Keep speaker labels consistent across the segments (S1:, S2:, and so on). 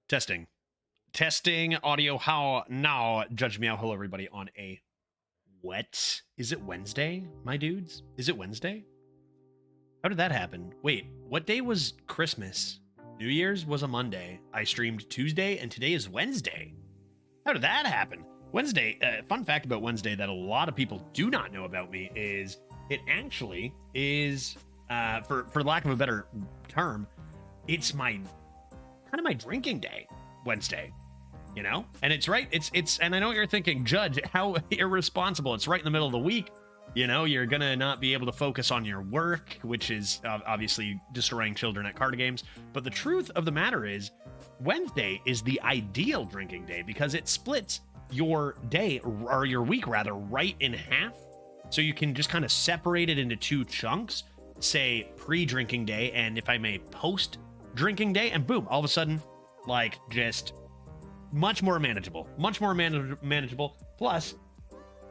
S1: Testing. Testing audio. How now? Judge me out. Hello, everybody, on a what? Is it Wednesday, my dudes? Is it Wednesday? How did that happen? Wait, what day was Christmas? New Year's was a Monday. I streamed Tuesday, and today is Wednesday. How did that happen? Wednesday, fun fact about Wednesday that a lot of people do not know about me is it actually is, for lack of a better term, it's my kind of my drinking day, Wednesday, you know? And it's right, and I know what you're thinking, Judge, how irresponsible. It's right in the middle of the week. You know, you're gonna not be able to focus on your work, which is obviously destroying children at card games. But the truth of the matter is, Wednesday is the ideal drinking day because it splits your day, or your week rather, right in half. So you can just kind of separate it into two chunks, say pre-drinking day, and if I may, post-drinking day, and boom, all of a sudden, like, just much more manageable. Plus,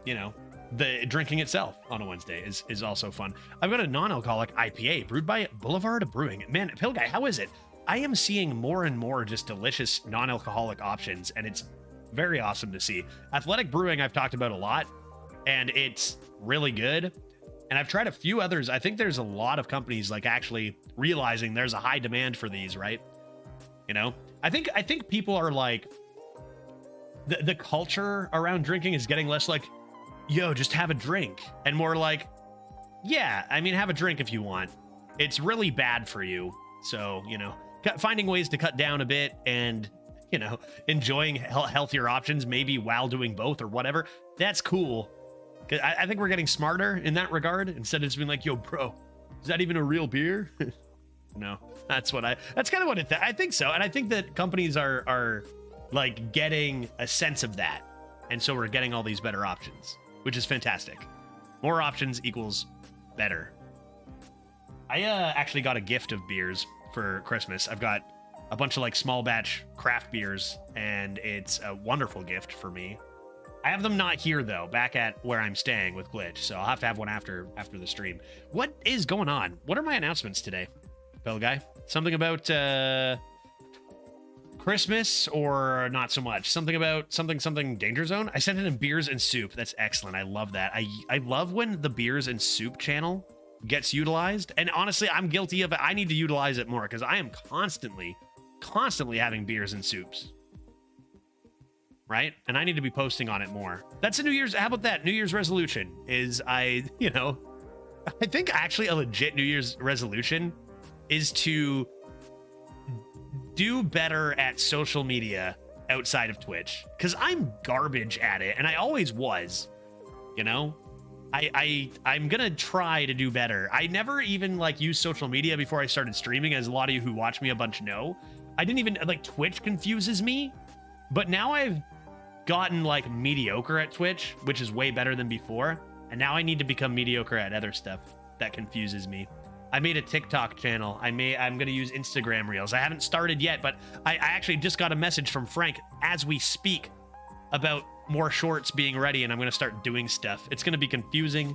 S1: you know, the drinking itself on a Wednesday is also fun. I've got a non-alcoholic IPA brewed by Boulevard Brewing. Man, Pill Guy, how is it? I am seeing more and more just delicious non-alcoholic options, and it's very awesome to see. Athletic Brewing I've talked about a lot, and it's really good. And I've tried a few others. I think there's a lot of companies like actually realizing there's a high demand for these, right? You know, I think people are like, the culture around drinking is getting less like, yo, just have a drink, and more like, yeah, I mean, have a drink if you want. It's really bad for you. So, you know, finding ways to cut down a bit and, you know, enjoying healthier options, maybe while doing both or whatever. That's cool. I think we're getting smarter in that regard, instead of just being like, yo, bro, is that even a real beer? No, that's kind of what I think so. And I think that companies are like getting a sense of that. And so we're getting all these better options, which is fantastic. More options equals better. I actually got a gift of beers for Christmas. I've got a bunch of like small batch craft beers, and it's a wonderful gift for me. I have them not here though, back at where I'm staying with Glitch, so I'll have to have one after the stream. What is going on? What are my announcements today, Bell Guy? Something about Christmas, or not so much? Something about something Danger Zone? I sent it in beers and soup. That's excellent. I love that. I love when the beers and soup channel gets utilized, and honestly, I'm guilty of it. I need to utilize it more because I am constantly having beers and soups, right? And I need to be posting on it more. That's a New Year's, how about that? New Year's resolution is I think actually a legit New Year's resolution is to do better at social media outside of Twitch, because I'm garbage at it, and I always was, you know? I'm gonna try to do better. I never even like used social media before I started streaming, as a lot of you who watch me a bunch know. I didn't even like, Twitch confuses me, but now I've gotten like mediocre at Twitch, which is way better than before, and now I need to become mediocre at other stuff that confuses me. I made a TikTok channel. I'm gonna use Instagram Reels. I haven't started yet, but I actually just got a message from Frank as we speak about more shorts being ready, and I'm gonna start doing stuff. It's gonna be confusing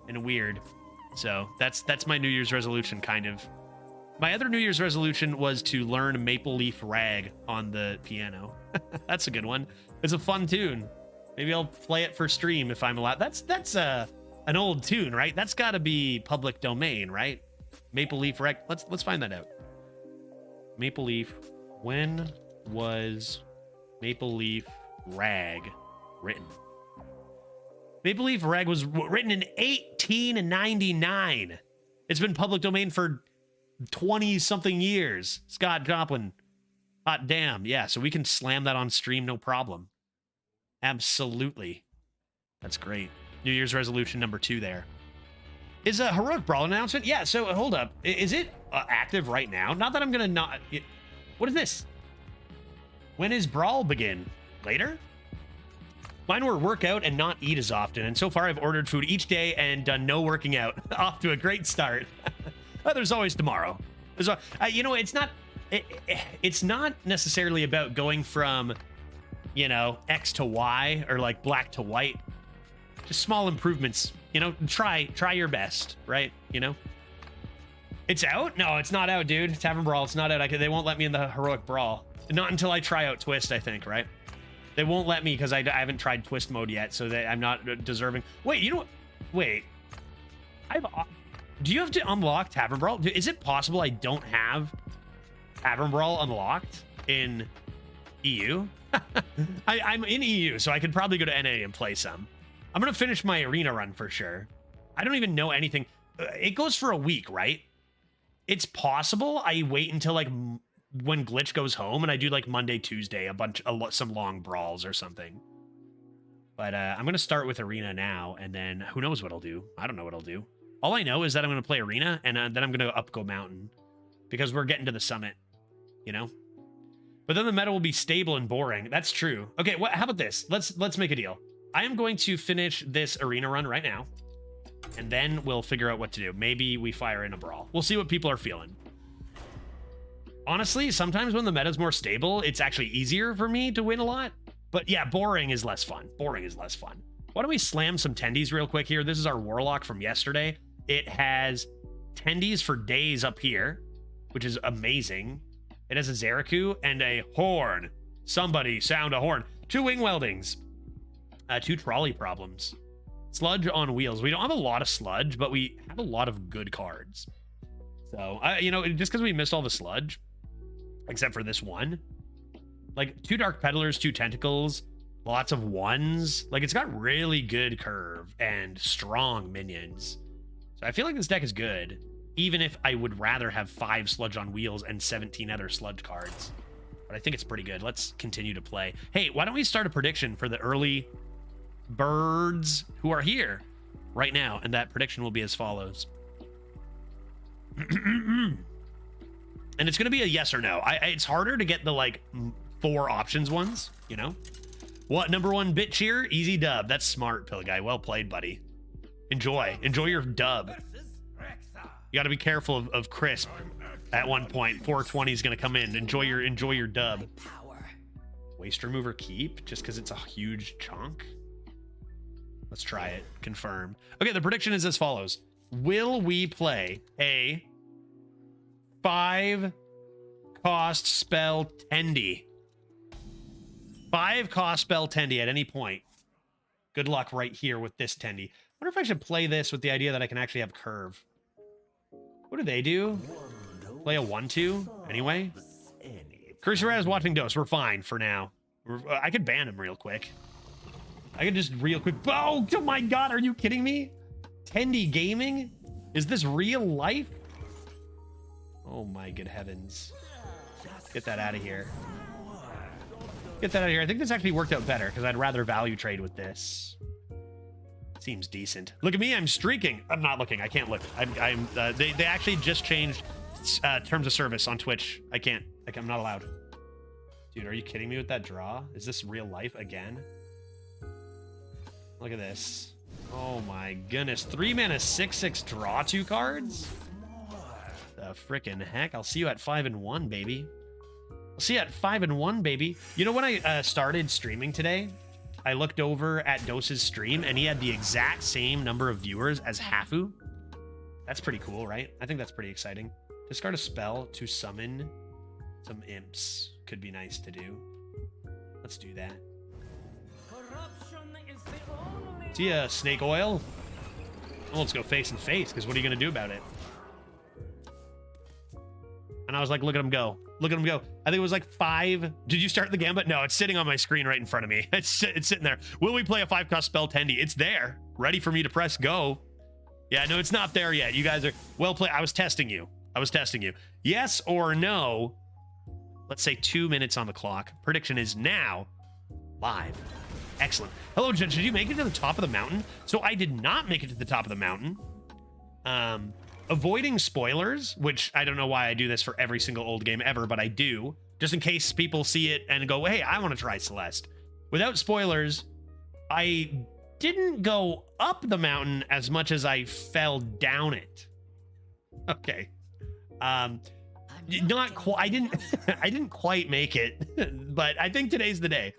S1: and weird. So that's my New Year's resolution, kind of. My other New Year's resolution was to learn Maple Leaf Rag on the piano. That's a good one. It's a fun tune. Maybe I'll play it for stream if I'm allowed. That's an old tune, right? That's got to be public domain, right? Maple Leaf Rag. Let's find that out. Maple Leaf. When was Maple Leaf Rag written? Maple Leaf Rag was written in 1899. It's been public domain for 20 something years. Scott Joplin. Hot damn. Yeah, so we can slam that on stream, no problem. Absolutely. That's great. New Year's resolution number 2 there. Is a Heroic Brawl announcement? Yeah, so hold up. Is it active right now? Not that I'm gonna not... What is this? When is Brawl begin? Later? Mine were work out and not eat as often, and so far I've ordered food each day and done no working out. Off to a great start. There's always tomorrow. You know, it's not necessarily about going from, you know, X to Y or like black to white. Just small improvements, you know. Try your best, right? You know, it's out. No, it's not out, dude. Tavern Brawl, it's not out. They won't let me in the Heroic Brawl. Not until I try out Twist, I think, right? They won't let me because I haven't tried Twist mode yet, so that I'm not deserving. Wait, you know what? Wait. Do you have to unlock Tavern Brawl? Is it possible I don't have Tavern Brawl unlocked in EU? I'm in EU, so I could probably go to NA and play some. I'm going to finish my arena run for sure. I don't even know anything. It goes for a week, right? It's possible I wait until like when Glitch goes home and I do like Monday, Tuesday, some long brawls or something. But I'm going to start with arena now, and then who knows what I'll do. I don't know what I'll do. All I know is that I'm going to play arena, and then I'm going to go mountain because we're getting to the summit, you know? But then the meta will be stable and boring. That's true. Okay, how about this? Let's make a deal. I am going to finish this arena run right now, and then we'll figure out what to do. Maybe we fire in a brawl. We'll see what people are feeling. Honestly, sometimes when the meta's more stable, it's actually easier for me to win a lot. But yeah, boring is less fun. Boring is less fun. Why don't we slam some tendies real quick here? This is our Warlock from yesterday. It has tendies for days up here, which is amazing. It has a Zeraku and a horn. Somebody sound a horn. 2 wing weldings. 2 trolley problems. Sludge on wheels. We don't have a lot of sludge, but we have a lot of good cards. So, you know, just because we missed all the sludge, except for this one, like 2 dark peddlers, 2 tentacles, lots of 1s. Like, it's got really good curve and strong minions. So I feel like this deck is good, even if I would rather have 5 sludge on wheels and 17 other sludge cards. But I think it's pretty good. Let's continue to play. Hey, why don't we start a prediction for the early birds who are here right now? And that prediction will be as follows. And it's going to be a yes or no. It's harder to get the, like, 4 options ones, you know? What, number 1 bit cheer? Easy dub. That's smart, Pill Guy. Well played, buddy. Enjoy your dub. You got to be careful of Crisp at one point. 420 is going to come in. Enjoy your dub. Waste remover keep just because it's a huge chunk. Let's try it. Confirm. Okay, the prediction is as follows. Will we play a 5-cost spell Tendy? 5-cost spell Tendy at any point. Good luck right here with this Tendy. I wonder if I should play this with the idea that I can actually have curve. What do they do? Play a 1-2 anyway? Cursor is watching Dose. We're fine for now. I could ban him real quick. I could just real quick. Oh my God, are you kidding me? Tendy Gaming? Is this real life? Oh my good heavens. Get that out of here. Get that out of here. I think this actually worked out better because I'd rather value trade with this. Seems decent. Look at me, I'm streaking. I'm not looking. I can't look. They actually just changed terms of service on Twitch. I'm not allowed. Dude, are you kidding me with that draw? Is this real life again? Look at this. Oh my goodness. 3 mana 6/6 draw 2 cards? The frickin' heck? I'll see you at 5-1, baby. I'll see you at 5-1, baby. You know, when I started streaming today, I looked over at Dose's stream and he had the exact same number of viewers as Hafu. That's pretty cool, right? I think that's pretty exciting. Discard a spell to summon some imps. Could be nice to do. Let's do that. See ya, Snake Oil. Well, let's go face and face, because what are you going to do about it? And I was like, look at him go. Look at him go. I think it was like 5. Did you start the gambit? No, it's sitting on my screen right in front of me. It's sitting there. Will we play a 5-cost spell Tendy? It's there. Ready for me to press go. Yeah, no, it's not there yet. You guys are well played. I was testing you. Yes or no? Let's say 2 minutes on the clock. Prediction is now live. Excellent. Hello, Judge. Did you make it to the top of the mountain? So I did not make it to the top of the mountain. Avoiding spoilers, which I don't know why I do this for every single old game ever, but I do, just in case people see it and go, hey, I want to try Celeste. Without spoilers, I didn't go up the mountain as much as I fell down it. Okay. Not quite. I didn't quite make it, but I think today's the day.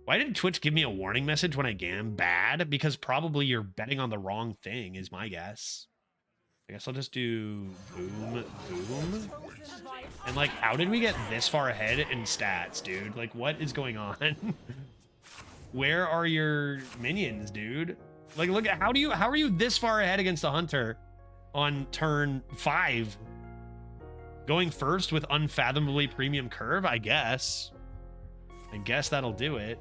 S1: Why did Twitch give me a warning message when I gam? Bad? Because probably you're betting on the wrong thing, is my guess. I guess I'll just do boom, boom. And like, how did we get this far ahead in stats, dude? Like, what is going on? Where are your minions, dude? Like, look at how are you this far ahead against the hunter on turn 5? Going first with unfathomably premium curve, I guess. I guess that'll do it.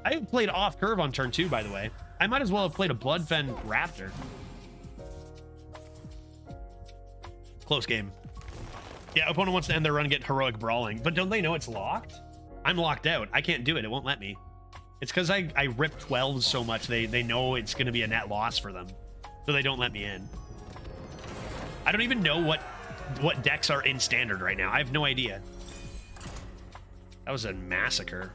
S1: I played off curve on turn 2, by the way. I might as well have played a Bloodfen Raptor. Close game. Yeah, opponent wants to end their run, get heroic brawling, but don't they know it's locked? I'm locked out. I can't do it. It won't let me. It's because I rip 12s so much they know it's going to be a net loss for them, so they don't let me in. I don't even know what decks are in standard right now. I have no idea. That was a massacre.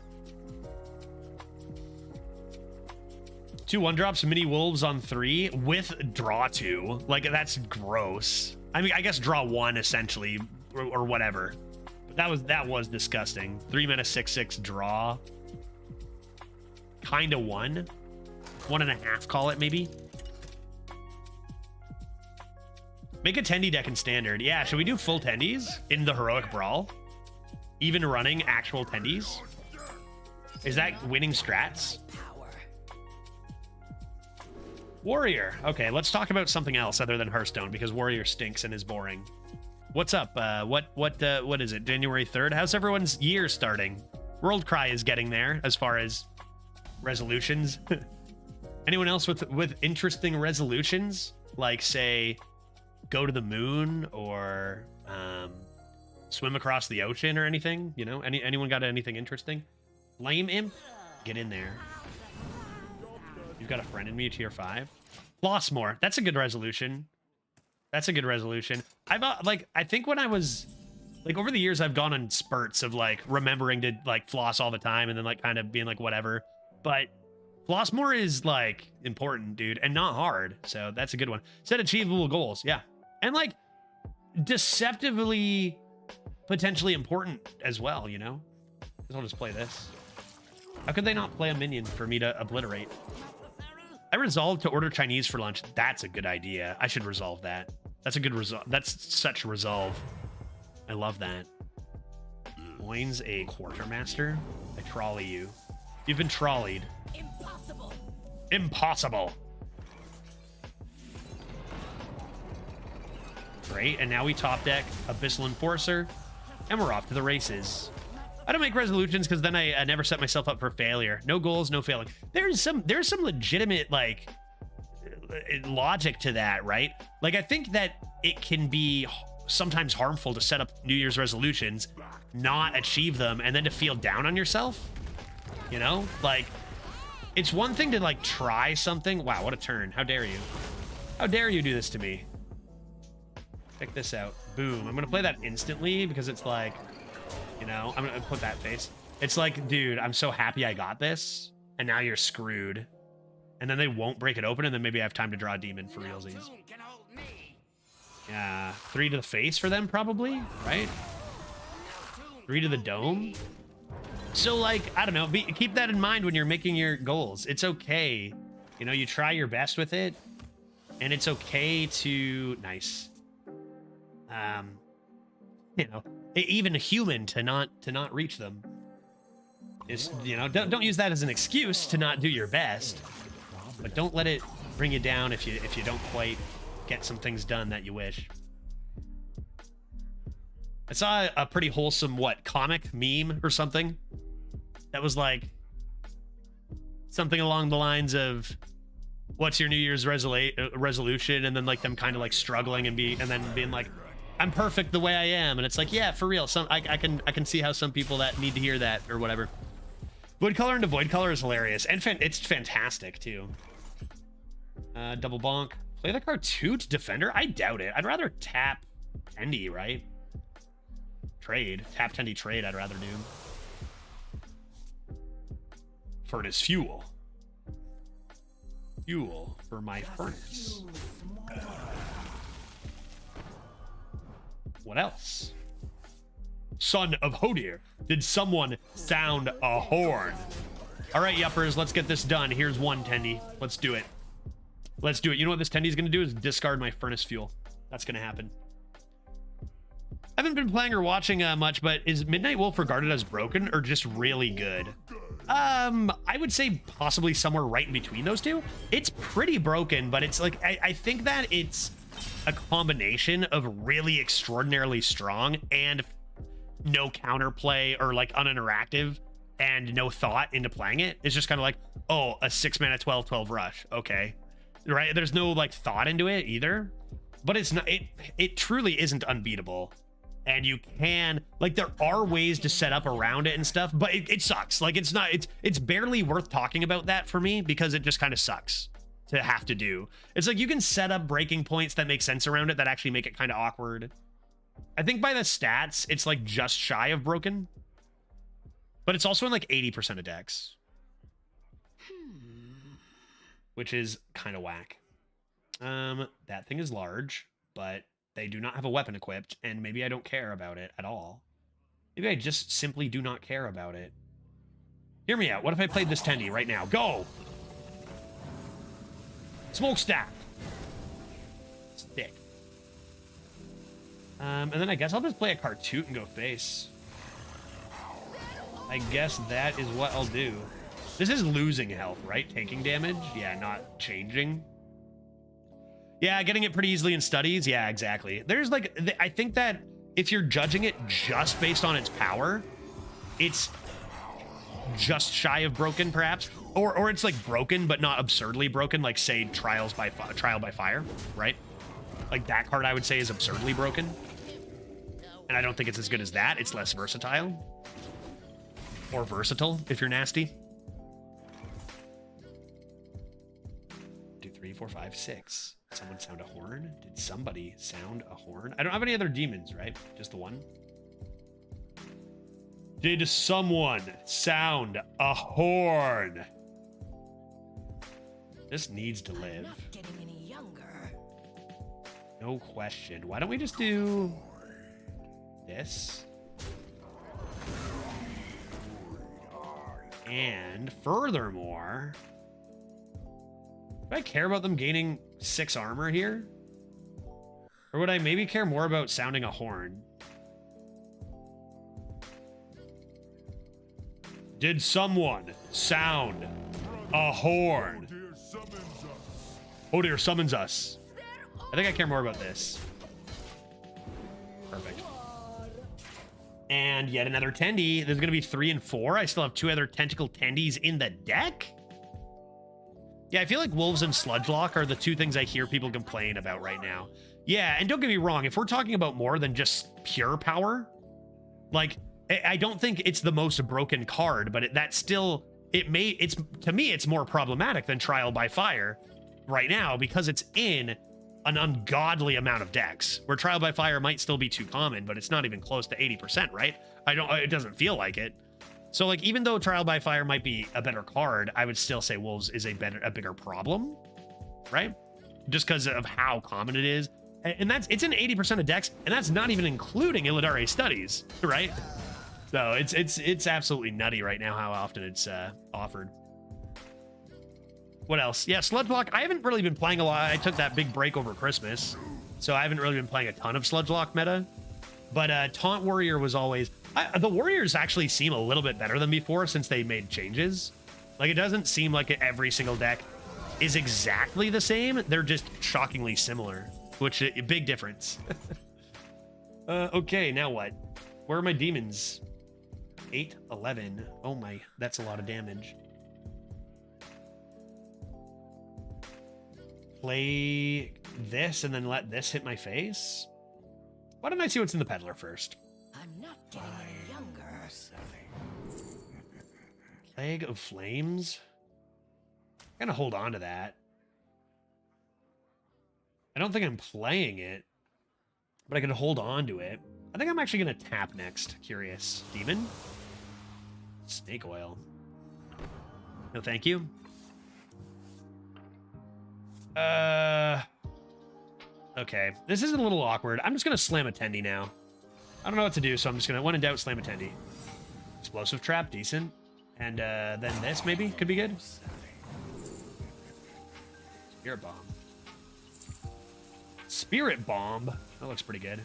S1: 2 1-drops, mini wolves on 3 with draw 2. Like, that's gross. I mean, I guess draw 1 essentially, or whatever. But that was disgusting. 3 mana 6/6 draw. Kinda 1. 1.5, call it maybe. Make a Tendy deck in standard. Yeah, should we do full Tendies in the heroic brawl? Even running actual Tendies? Is that winning strats? Warrior. Okay, let's talk about something else other than Hearthstone, because Warrior stinks and is boring. What's up? What is it? January 3rd? How's everyone's year starting? World Cry is getting there as far as resolutions. Anyone else with interesting resolutions? Like, say, go to the moon or swim across the ocean or anything? You know, anyone got anything interesting? Flame Imp? Get in there. You've got a friend in me, tier 5. Floss more. That's a good resolution. That's a good resolution. I think when I was like, over the years, I've gone on spurts of like remembering to like floss all the time and then like kind of being like whatever. But floss more is like important, dude, and not hard. So that's a good one. Set achievable goals. Yeah. And like deceptively potentially important as well, you know? I'll just play this. How could they not play a minion for me to obliterate? I resolved to order Chinese for lunch. That's a good idea. I should resolve that. That's a good resolve. That's such resolve. I love that. Loin's a quartermaster. I trolley you. You've been trolleyed. Impossible. Impossible. Great. And now we top deck Abyssal Enforcer, and we're off to the races. I don't make resolutions because then I never set myself up for failure. No goals, no failing. There's some legitimate like logic to that, right? Like, I think that it can be sometimes harmful to set up New Year's resolutions, not achieve them, and then to feel down on yourself. You know, like, it's one thing to like try something. Wow, what a turn! How dare you? How dare you do this to me? Check this out. Boom! I'm gonna play that instantly because it's like, you know, I'm gonna put that face. It's like, dude, I'm so happy I got this, and now you're screwed. And then they won't break it open, and then maybe I have time to draw a demon for realsies. Yeah, 3 to the face for them, probably, right? 3 to the dome. So, like, I don't know, keep that in mind when you're making your goals. It's okay. You know, you try your best with it, and it's okay to... Nice. You know, even a human to not reach them is, you know, don't use that as an excuse to not do your best, but don't let it bring you down if you don't quite get some things done that you wish. I saw a pretty wholesome comic meme or something that was like something along the lines of, what's your New Year's resolution, and then like them kind of like struggling and then being like, I'm perfect the way I am. And it's like, yeah, for real. I can see how some people that need to hear that or whatever. Void Color into Void Color is hilarious. And it's fantastic, too. Double bonk. Play the card 2 to Defender? I doubt it. I'd rather tap Tendy, right? Trade. Tap Tendy trade, I'd rather do. Furnace fuel. Fuel for my furnace. What else? Son of Hodir, did someone sound a horn? All right, yuppers, let's get this done. Here's one Tendy. Let's do it. Let's do it. You know what this Tendy's gonna do is discard my furnace fuel. That's gonna happen. I haven't been playing or watching much, but is Midnight Wolf regarded as broken or just really good? I would say possibly somewhere right in between those two. It's pretty broken, but it's like, I think that it's a combination of really extraordinarily strong and no counterplay or like uninteractive and no thought into playing it. It's just kind of like, oh, a 6 mana 12/12 rush. Okay. Right? There's no like thought into it either, but it's not, it truly isn't unbeatable. And you can, like, there are ways to set up around it and stuff, but it sucks. Like, it's barely worth talking about that for me because it just kind of sucks to have to do. It's like you can set up breaking points that make sense around it that actually make it kind of awkward. I think by the stats, it's like just shy of broken, but it's also in like 80% of decks, which is kind of whack. That thing is large, but they do not have a weapon equipped, and maybe I don't care about it at all. Maybe I just simply do not care about it. Hear me out. What if I played this Tendy right now? Go! Smokestack! Stick. And then I guess I'll just play a Cartoot and go face. I guess that is what I'll do. This is losing health, right? Taking damage? Yeah, not changing. Yeah, getting it pretty easily in studies. Yeah, exactly. There's like, I think that if you're judging it just based on its power, it's just shy of broken, perhaps, or it's like broken but not absurdly broken, like say Trial by Fire, right? Like that card I would say is absurdly broken, and I don't think it's as good as that. It's less versatile, or versatile if you're nasty. 2, 3, 4, 5, 6. Someone sound a horn? Did somebody sound a horn? I don't have any other demons, right? Just the one. Did someone sound a horn? This needs to live.
S2: I'm not getting any younger.
S1: No question. Why don't we just do this? And furthermore, do I care about them gaining 6 armor here? Or would I maybe care more about sounding a horn? Did someone sound a horn? Oh dear, summons us. I think I care more about this. Perfect. And yet another Tendy. There's going to be 3 and 4. I still have 2 other tentacle Tendies in the deck. Yeah, I feel like Wolves and Sludge Lock are the 2 things I hear people complain about right now. Yeah, and don't get me wrong, if we're talking about more than just pure power, like, I don't think it's the most broken card, but that's still, it's, to me, it's more problematic than Trial by Fire right now because it's in an ungodly amount of decks, where Trial by Fire might still be too common, but it's not even close to 80%, right? It doesn't feel like it. So like, even though Trial by Fire might be a better card, I would still say Wolves is a bigger problem, right? Just because of how common it is. And it's in 80% of decks, and that's not even including Illidare Studies, right? So it's absolutely nutty right now how often it's offered. What else? Yeah, Sludge Lock. I haven't really been playing a lot. I took that big break over Christmas, so I haven't really been playing a ton of Sludge Lock meta. But Taunt Warrior was always... the Warriors actually seem a little bit better than before since they made changes. Like, it doesn't seem like every single deck is exactly the same. They're just shockingly similar, which is a big difference. Okay, now what? Where are my demons? 8, 11. Oh my, that's a lot of damage. Play this and then let this hit my face? Why don't I see what's in the Peddler first?
S2: I'm not getting any younger.
S1: Plague of Flames? I'm gonna hold on to that. I don't think I'm playing it, but I can hold on to it. I think I'm actually gonna tap next. Curious. Demon? Snake Oil. No, thank you. Okay. This is a little awkward. I'm just gonna slam a Tendy now. I don't know what to do, so I'm just gonna, when in doubt, slam a Tendy. Explosive Trap, decent. And then this maybe could be good. Spirit Bomb. Spirit Bomb. That looks pretty good.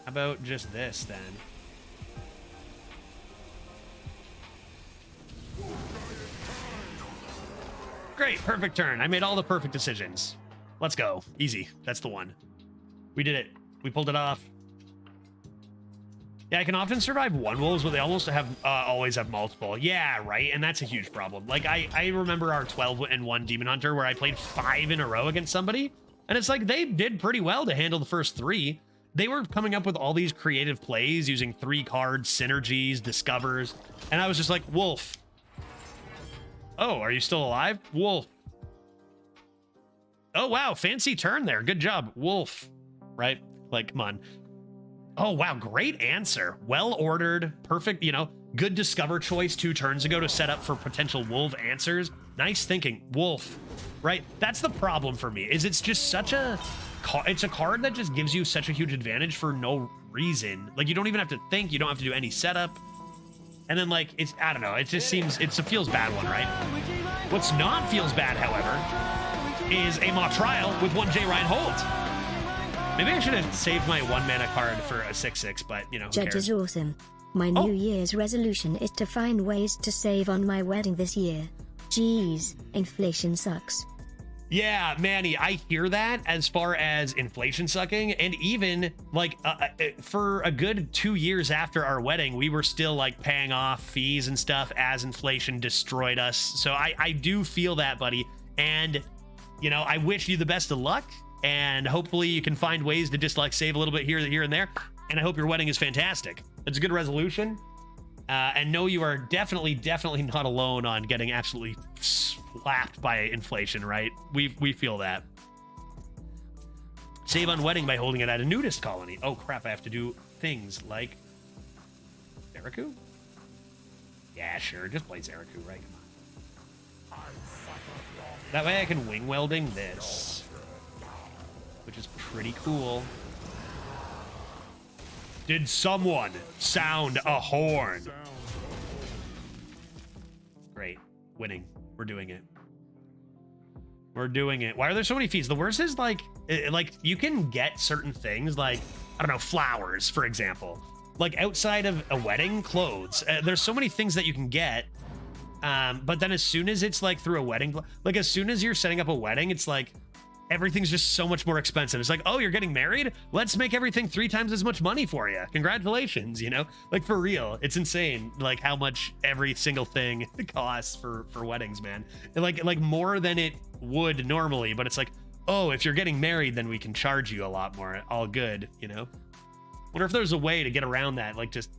S1: How about just this, then? Great, perfect turn. I made all the perfect decisions. Let's go. Easy. That's the one. We did it. We pulled it off. Yeah, I can often survive one wolves, but they almost have always have multiple. Yeah, right. And that's a huge problem. Like I remember our 12-1 Demon Hunter where I played 5 in a row against somebody, and it's like they did pretty well to handle the first 3. They were coming up with all these creative plays using 3 cards, synergies, discovers, and I was just like, wolf. Oh, are you still alive? Wolf. Oh, wow. Fancy turn there. Good job. Wolf. Right? Like, come on. Oh, wow. Great answer. Well ordered. Perfect. You know, good discover choice 2 turns ago to set up for potential wolf answers. Nice thinking. Wolf. Right? That's the problem for me, is it's just such a... It's a card that just gives you such a huge advantage for no reason. Like, you don't even have to think. You don't have to do any setup. And then, like, it's... I don't know. It just seems... It's a feels bad one, right? What's not feels bad, however, is a mock trial with 1J Ryan Holt. Maybe I should have saved my 1 mana card for a 6/6, but, you know, who
S3: Judge
S1: cares?
S3: is awesome. My New Year's resolution is to find ways to save on my wedding this year. Jeez, inflation sucks.
S1: Yeah, Manny, I hear that as far as inflation sucking. And even, like, for a good 2 years after our wedding, we were still, like, paying off fees and stuff as inflation destroyed us. So I do feel that, buddy. And, you know, I wish you the best of luck. And hopefully you can find ways to just like save a little bit here and there. And I hope your wedding is fantastic. It's a good resolution. And know you are definitely not alone on getting absolutely slapped by inflation, right? We feel that. Save on wedding by holding it at a nudist colony. Oh crap, I have to do things like Zeraku? Yeah, sure, just play Zeraku, right? Come on. That way I can wing welding this, which is pretty cool. Did someone sound a horn? Great. Winning. We're doing it. We're doing it. Why are there so many fees? The worst is like you can get certain things like, I don't know, flowers, for example. Like outside of a wedding, clothes. There's so many things that you can get. But then as soon as it's like through a wedding, like as soon as you're setting up a wedding, it's like, everything's just so much more expensive. It's like, oh, you're getting married? Let's make everything 3 times as much money for you. Congratulations, you know? Like, for real. It's insane, like, how much every single thing costs for weddings, man. And like more than it would normally, but it's like, oh, if you're getting married, then we can charge you a lot more. All good, you know? Wonder if there's a way to get around that, like, just...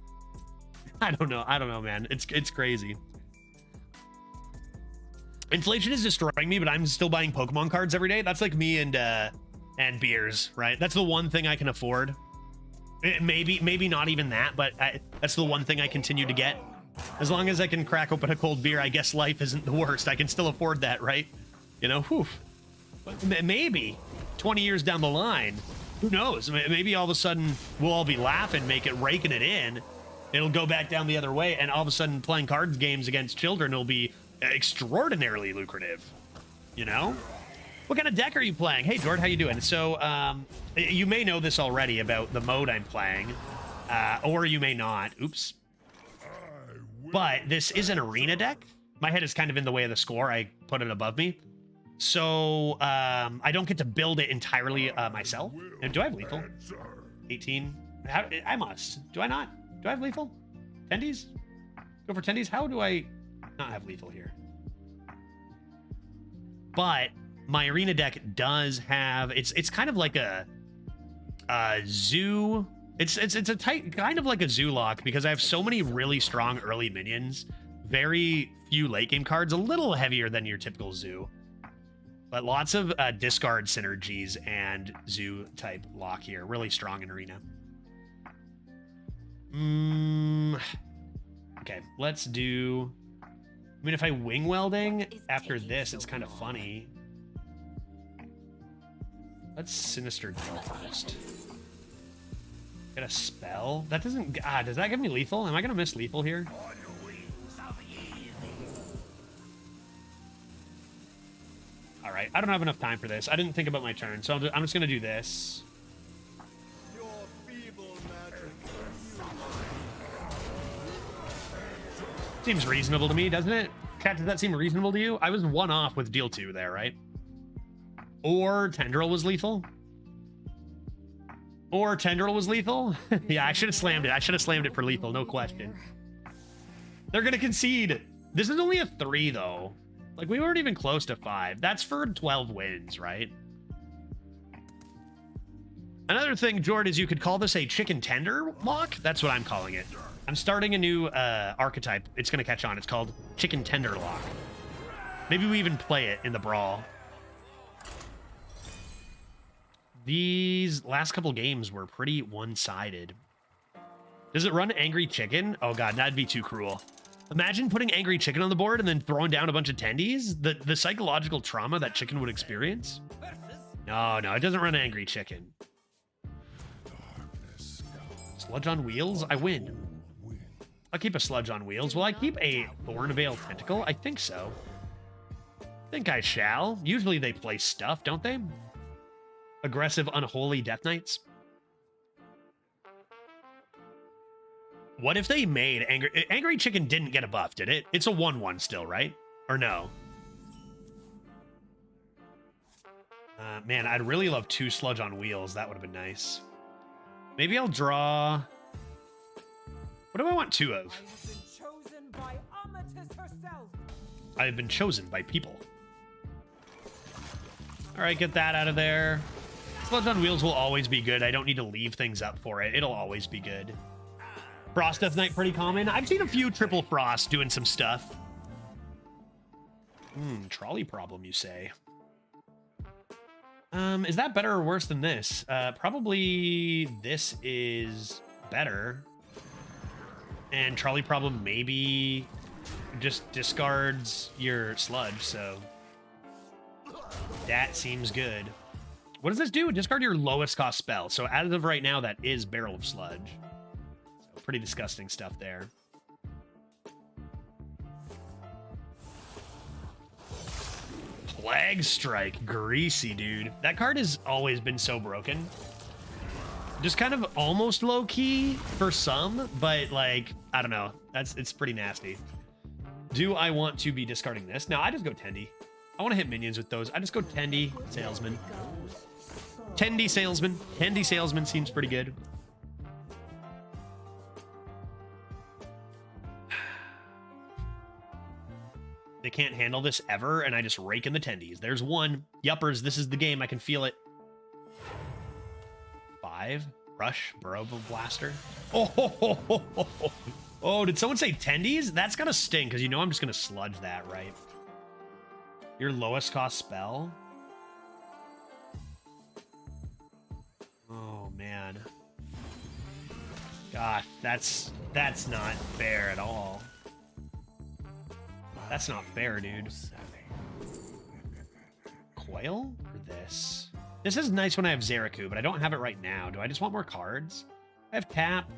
S1: I don't know, man. It's crazy. Inflation is destroying me, but I'm still buying Pokemon cards every day. That's like me and beers, right? That's the one thing I can afford. Maybe not even that, but that's the one thing I continue to get. As long as I can crack open a cold beer, I guess life isn't the worst. I can still afford that, right? You know, whew. Maybe 20 years down the line, who knows? Maybe all of a sudden we'll all be laughing, raking it in. It'll go back down the other way, and all of a sudden playing card games against children will be extraordinarily lucrative, you know? What kind of deck are you playing? Hey, Jord, how you doing? So, you may know this already about the mode I'm playing, or you may not. Oops. But this is an arena deck. My head is kind of in the way of the score. I put it above me. So, I don't get to build it entirely myself. Do I have lethal? 18? I must. Do I not? Do I have lethal? Tendies? Go for tendies? How do I not have lethal here? But my arena deck does have, it's kind of like a zoo. It's a tight, kind of like a zoo lock, because I have so many really strong early minions, very few late game cards, a little heavier than your typical zoo, but lots of discard synergies and zoo type lock here. Really strong in arena. Okay, let's do... I mean, if I wing welding after this, it's kind of funny. Let's Sinister Drill first. Get a spell? That doesn't... does that give me lethal? Am I going to miss lethal here? All right, I don't have enough time for this. I didn't think about my turn, so I'm just gonna do this. Seems reasonable to me, doesn't it? Cat, does that seem reasonable to you? I was one off with deal 2 there, right? Or Tendril was lethal? Or Tendril was lethal? Yeah, I should have slammed it. I should have slammed it for lethal, no question. They're gonna concede. This is only a 3, though. Like, we weren't even close to 5. That's for 12 wins, right? Another thing, Jord, is you could call this a chicken tender lock. That's what I'm calling it. I'm starting a new archetype. It's going to catch on. It's called chicken tender lock. Maybe we even play it in the brawl. These last couple games were pretty one-sided. Does it run Angry Chicken? Oh, God, that'd be too cruel. Imagine putting Angry Chicken on the board and then throwing down a bunch of tendies. The psychological trauma that chicken would experience. No, it doesn't run Angry Chicken. Sludge on wheels? I win. I'll keep a sludge on wheels. Will I keep a Thornveil Tentacle? I think so. I think I shall. Usually they play stuff, don't they? Aggressive, unholy Death Knights. What if they made Angry Chicken didn't get a buff, did it? It's a 1/1 still, right? Or no? Man, I'd really love 2 sludge on wheels. That would have been nice. Maybe I'll draw... What do I want 2 of? I have been chosen by people. All right, get that out of there. Sludge on wheels will always be good. I don't need to leave things up for it. It'll always be good. Frost Death Knight, pretty common. I've seen a few triple frost doing some stuff. Trolley problem, you say? Is that better or worse than this? Probably this is better. And trolley problem maybe just discards your sludge, so that seems good. What does this do? Discard your lowest cost spell. So as of right now, that is Barrel of Sludge. So pretty disgusting stuff there. Plague Strike. Greasy, dude. That card has always been so broken. Just kind of almost low-key for some, but, like, I don't know. It's pretty nasty. Do I want to be discarding this? No, I just go Tendy. I want to hit minions with those. I just go Tendy, Salesman. Tendy, Salesman. Tendy, Salesman seems pretty good. They can't handle this ever, and I just rake in the tendies. There's one. Yuppers, this is the game. I can feel it. 5. Rush, Burrow Blaster. Oh, did someone say tendies? That's gonna sting, because you know I'm just gonna sludge that, right? Your lowest cost spell? Oh, man. Gosh, that's not fair at all. That's not fair, dude. Coil or this? This is nice when I have Zeraku, but I don't have it right now. Do I just want more cards? I have tap.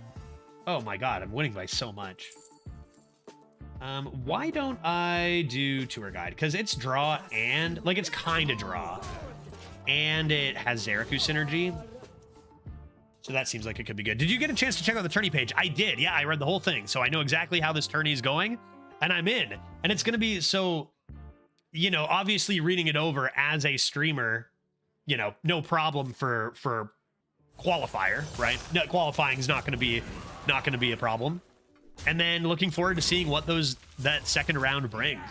S1: Oh my god, I'm winning by so much. Why don't I do Tour Guide? Because it's draw and... Like, it's kind of draw. And it has Zeraku synergy. So that seems like it could be good. Did you get a chance to check out the tourney page? I did. Yeah, I read the whole thing. So I know exactly how this tourney is going. And I'm in. And it's going to be so... You know, obviously reading it over as a streamer, you know, no problem for qualifier, right? No, qualifying is not going to be a problem. And then looking forward to seeing what that second round brings.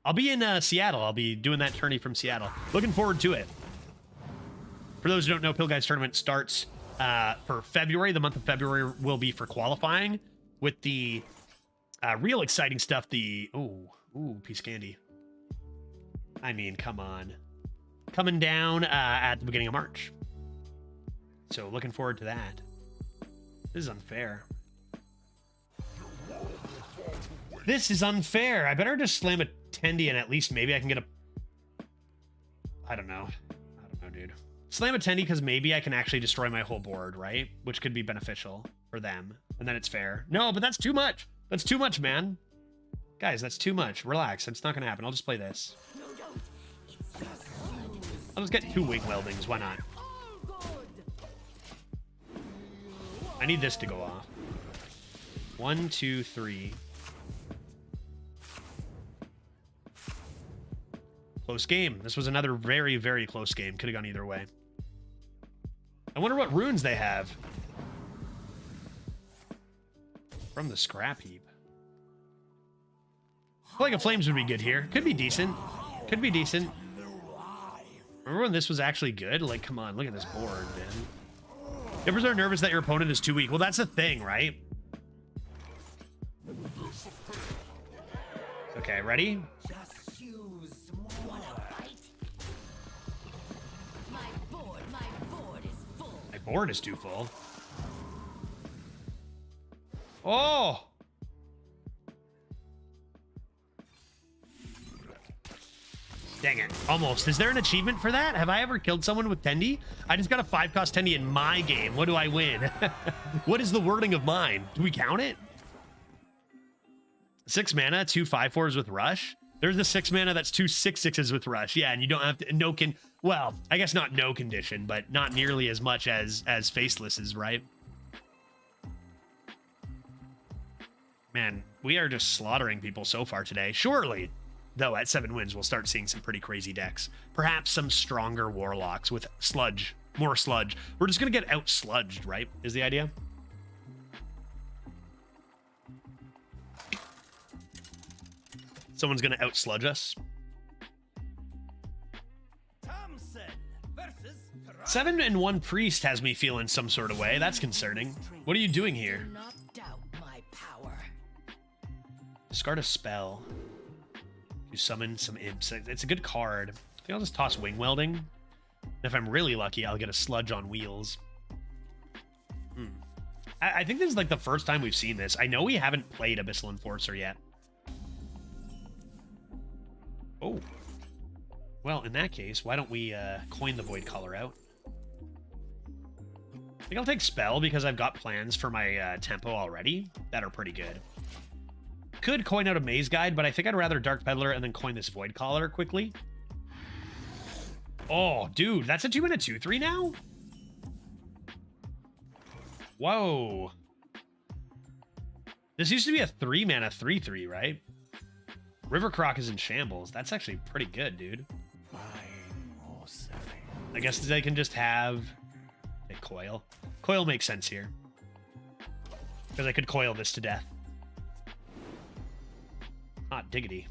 S1: I'll be in Seattle. I'll be doing that tourney from Seattle. Looking forward to it. For those who don't know, Pill Guys Tournament starts for February. The month of February will be for qualifying with the real exciting stuff. The ooh, piece of candy. I mean, come on. Coming down at the beginning of March. So looking forward to that. This is unfair. This is unfair. I better just slam a Tendy and at least maybe I can get a... I don't know, dude. Slam a Tendy because maybe I can actually destroy my whole board, right? Which could be beneficial for them. And then it's fair. No, but that's too much. That's too much, man. Guys, that's too much. Relax. It's not going to happen. I'll just play this. I'll just get 2 wing weldings. Why not? I need this to go off. 1, 2, 3. Close game. This was another very, very close game. Could have gone either way. I wonder what runes they have. From the scrap heap. Flag of Flames would be good here. Could be decent. Could be decent. Remember when this was actually good? Like, come on, look at this board, man. Members are nervous that your opponent is too weak. Well, that's the thing, right? Okay, ready? My board is too full. Oh! Dang it. Almost. Is there an achievement for that? Have I ever killed someone with Tendi? I just got a 5-cost Tendi in my game. What do I win? What is the wording of mine? Do we count it? 6 mana, 2 5/4s with Rush. There's the 6 mana that's 2 6/6s with Rush. Yeah, and you don't have to... Well, I guess not no condition, but not nearly as much as Faceless is, right? Man, we are just slaughtering people so far today. Surely, though, at 7 wins, we'll start seeing some pretty crazy decks. Perhaps some stronger Warlocks with Sludge. More Sludge. We're just going to get out-sludged, right? Is the idea? Someone's going to out-sludge us. 7 and 1 Priest has me feeling some sort of way. That's concerning. What are you doing here?
S2: Do not doubt my power.
S1: Discard a spell. You summon some imps. It's a good card. I think I'll just toss Wing Welding. And if I'm really lucky, I'll get a Sludge on Wheels. I think this is like the first time we've seen this. I know we haven't played Abyssal Enforcer yet. Oh. Well, in that case, why don't we coin the Void Color out? I think I'll take Spell because I've got plans for my tempo already that are pretty good. Could coin out a Maze Guide, but I think I'd rather Dark Peddler and then coin this Void Collar quickly. Oh, dude, that's a 2-mana 2/3 now? Whoa. This used to be a 3-mana 3/3, right? River Croc is in shambles. That's actually pretty good, dude. I guess they can just have a coil. Coil makes sense here. Because I could coil this to death. Hot diggity.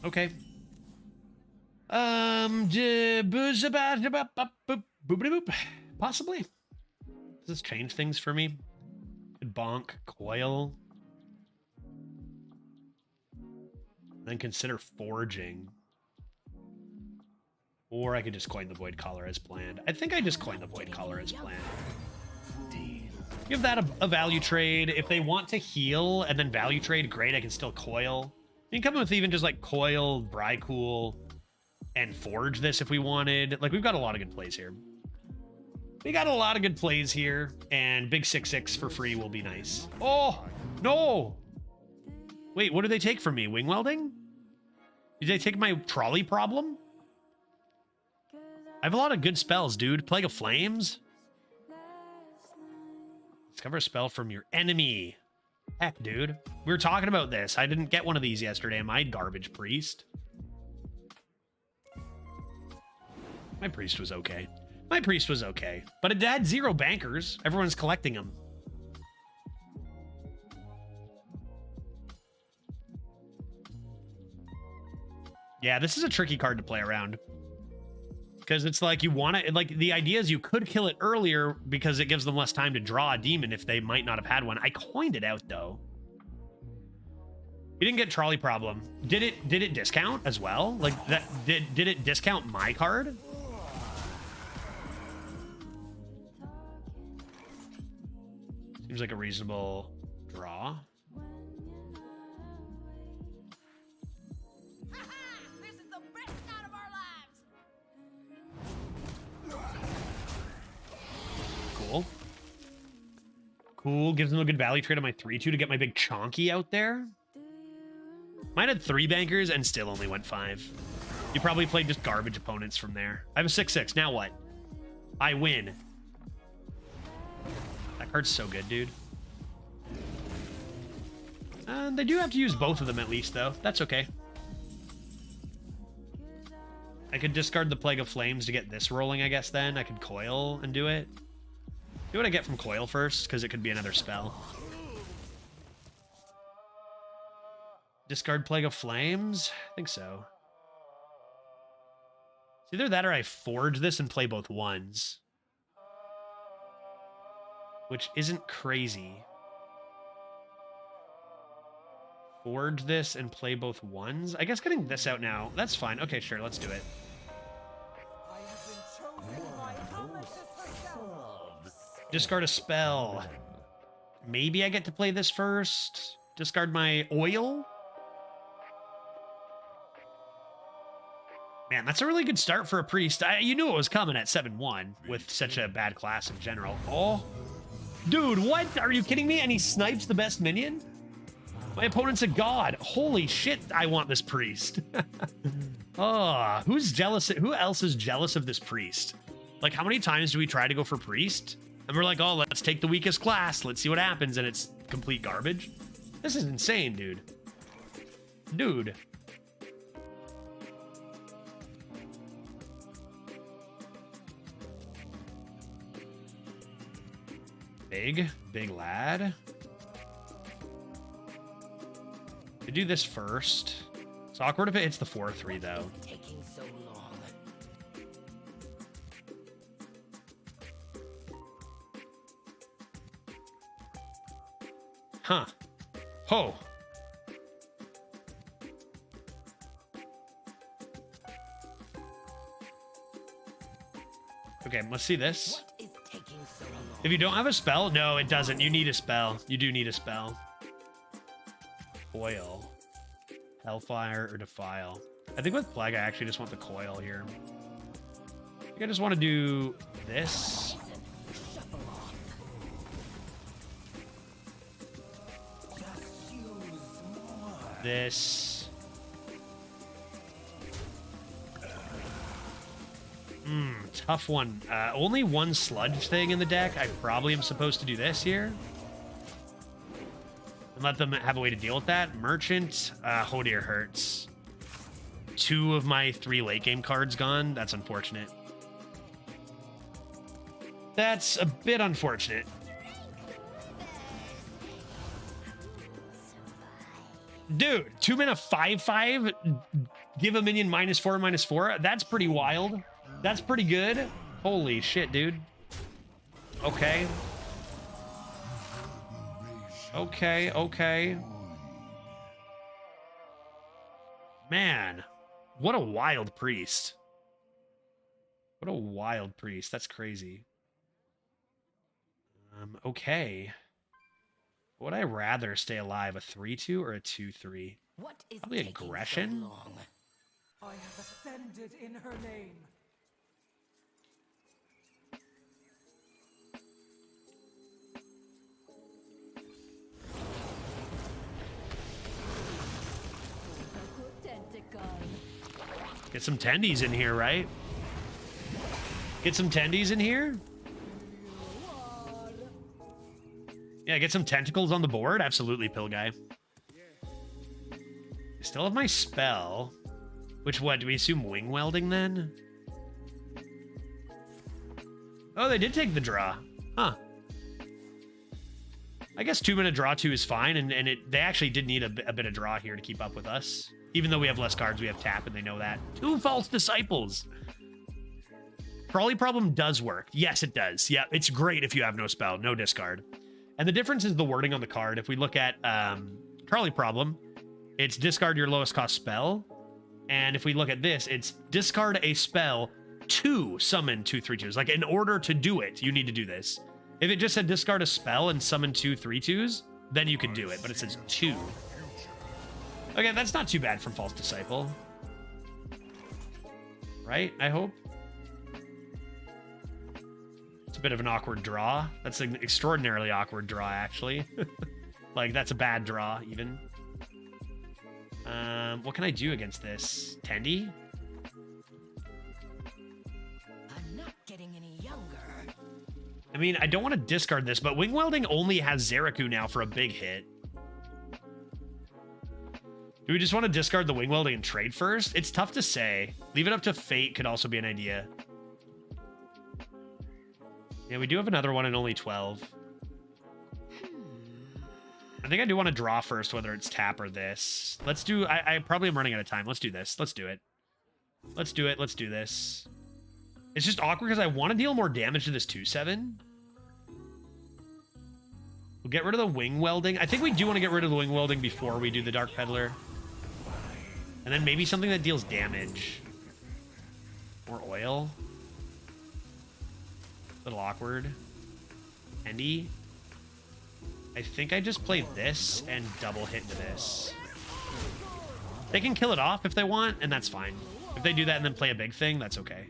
S1: Okay. Possibly. Does this change things for me? Could bonk, coil. Then consider forging. Or I could just coin the Void Collar as planned. I think I just coined the Void Collar as planned. Give that a value trade. If they want to heal and then value trade, great, I can still coil. You can come in with even just like coil, Brycool, and forge this if we wanted. Like, we've got a lot of good plays here. We got a lot of good plays here, and big 6/6 for free will be nice. Oh, no! Wait, what do they take from me? Wing Welding? Did they take my trolley problem? I have a lot of good spells, dude. Plague of Flames? Discover a spell from your enemy. Heck, dude. We were talking about this. I didn't get one of these yesterday. My garbage priest. My priest was okay. My priest was okay. But it had 0 bankers. Everyone's collecting them. Yeah, this is a tricky card to play around. Because it's like you want to, like, the idea is you could kill it earlier because it gives them less time to draw a demon if they might not have had one. I coined it out, though. You didn't get trolley problem. Did it discount as well? Like, that did it discount my card? Seems like a reasonable draw.
S2: This is the best night of our lives.
S1: Cool. Cool. Gives them a good value trade on my 3-2 to get my big chonky out there. Mine had 3 bankers and still only went 5. You probably played just garbage opponents from there. I have a 6-6. Now what? I win. That card's so good, dude. They do have to use both of them at least, though. That's okay. I could discard the Plague of Flames to get this rolling, I guess, then. I could coil and do it. Do what I get from coil first, because it could be another spell. Discard Plague of Flames? I think so. It's either that or I forge this and play both ones. Which isn't crazy. Forge this and play both ones? I guess getting this out now, that's fine. Okay, sure, let's do it. Discard a spell. Maybe I get to play this first. Discard my oil. Man, that's a really good start for a priest. You knew it was coming at 7-1 with such a bad class in general. Oh, dude, what? Are you kidding me? And he snipes the best minion? My opponent's a god. Holy shit, I want this priest. Oh, who's jealous? Who else is jealous of this priest? Like, how many times do we try to go for priest? And we're like, oh, let's take the weakest class. Let's see what happens. And it's complete garbage. This is insane, dude. Dude. Big lad. I do this first. It's awkward if it hits the 4-3, though.
S2: Taking so long.
S1: Huh. Ho. Okay, let's see this.
S2: What is taking so long?
S1: If you don't have a spell, no, it doesn't. You need a spell. You do need a spell. Coil. Hellfire or Defile. I think with Plague, I actually just want the coil here. I think I just want to do this.
S2: Shuffle off. Just use more.
S1: This. Tough one. Only one sludge thing in the deck. I probably am supposed to do this here. And let them have a way to deal with that. Merchant. Oh dear, hurts. 2 of my 3 late game cards gone. That's unfortunate. That's a bit unfortunate. Dude, 2 mana 5/5. Give a minion -4/-4. That's pretty wild. That's pretty good. Holy shit, dude. Okay. Okay. Man, what a wild priest. What a wild priest. That's crazy. Okay. Would I rather stay alive, a 3-2 or a 2-3?
S2: What is
S1: Probably
S2: taking
S1: aggression.
S2: so long?
S4: I have ascended in her name.
S1: Get some tendies in here, right? Get some tendies in here? Yeah, get some tentacles on the board. Absolutely, pill guy. I still have my spell. Which, what, do we assume wing welding then? Oh, they did take the draw. Huh. I guess 2 mana draw 2 is fine, and they actually did need a bit of draw here to keep up with us. Even though we have less cards, we have tap, and they know that. 2 false disciples. Trolley problem does work. Yes, it does. Yeah, it's great if you have no spell, no discard. And the difference is the wording on the card. If we look at Trolley problem, it's discard your lowest cost spell. And if we look at this, it's discard a spell to summon 2 3/2s. Like, in order to do it, you need to do this. If it just said discard a spell and summon 2 3/2s, then you could do it. But it says 2. Okay, that's not too bad from False Disciple. Right? I hope. It's a bit of an awkward draw. That's an extraordinarily awkward draw, actually. Like, that's a bad draw, even. What can I do against this? Tendy?
S2: I'm not getting any younger.
S1: I mean, I don't want to discard this, but Wing Welding only has Zeraku now for a big hit. Do we just want to discard the Wing Welding and trade first? It's tough to say. Leave it up to Fate could also be an idea. Yeah, we do have another one in only 12. I think I do want to draw first, whether it's tap or this. Let's do... I probably am running out of time. Let's do this. Let's do it. Let's do it. Let's do this. It's just awkward because I want to deal more damage to this 2/7. We'll get rid of the Wing Welding. I think we do want to get rid of the Wing Welding before we do the Dark Peddler. And then maybe something that deals damage. More oil. A little awkward. Andy. I think I just play this and double hit into this. They can kill it off if they want, and that's fine. If they do that and then play a big thing, that's okay.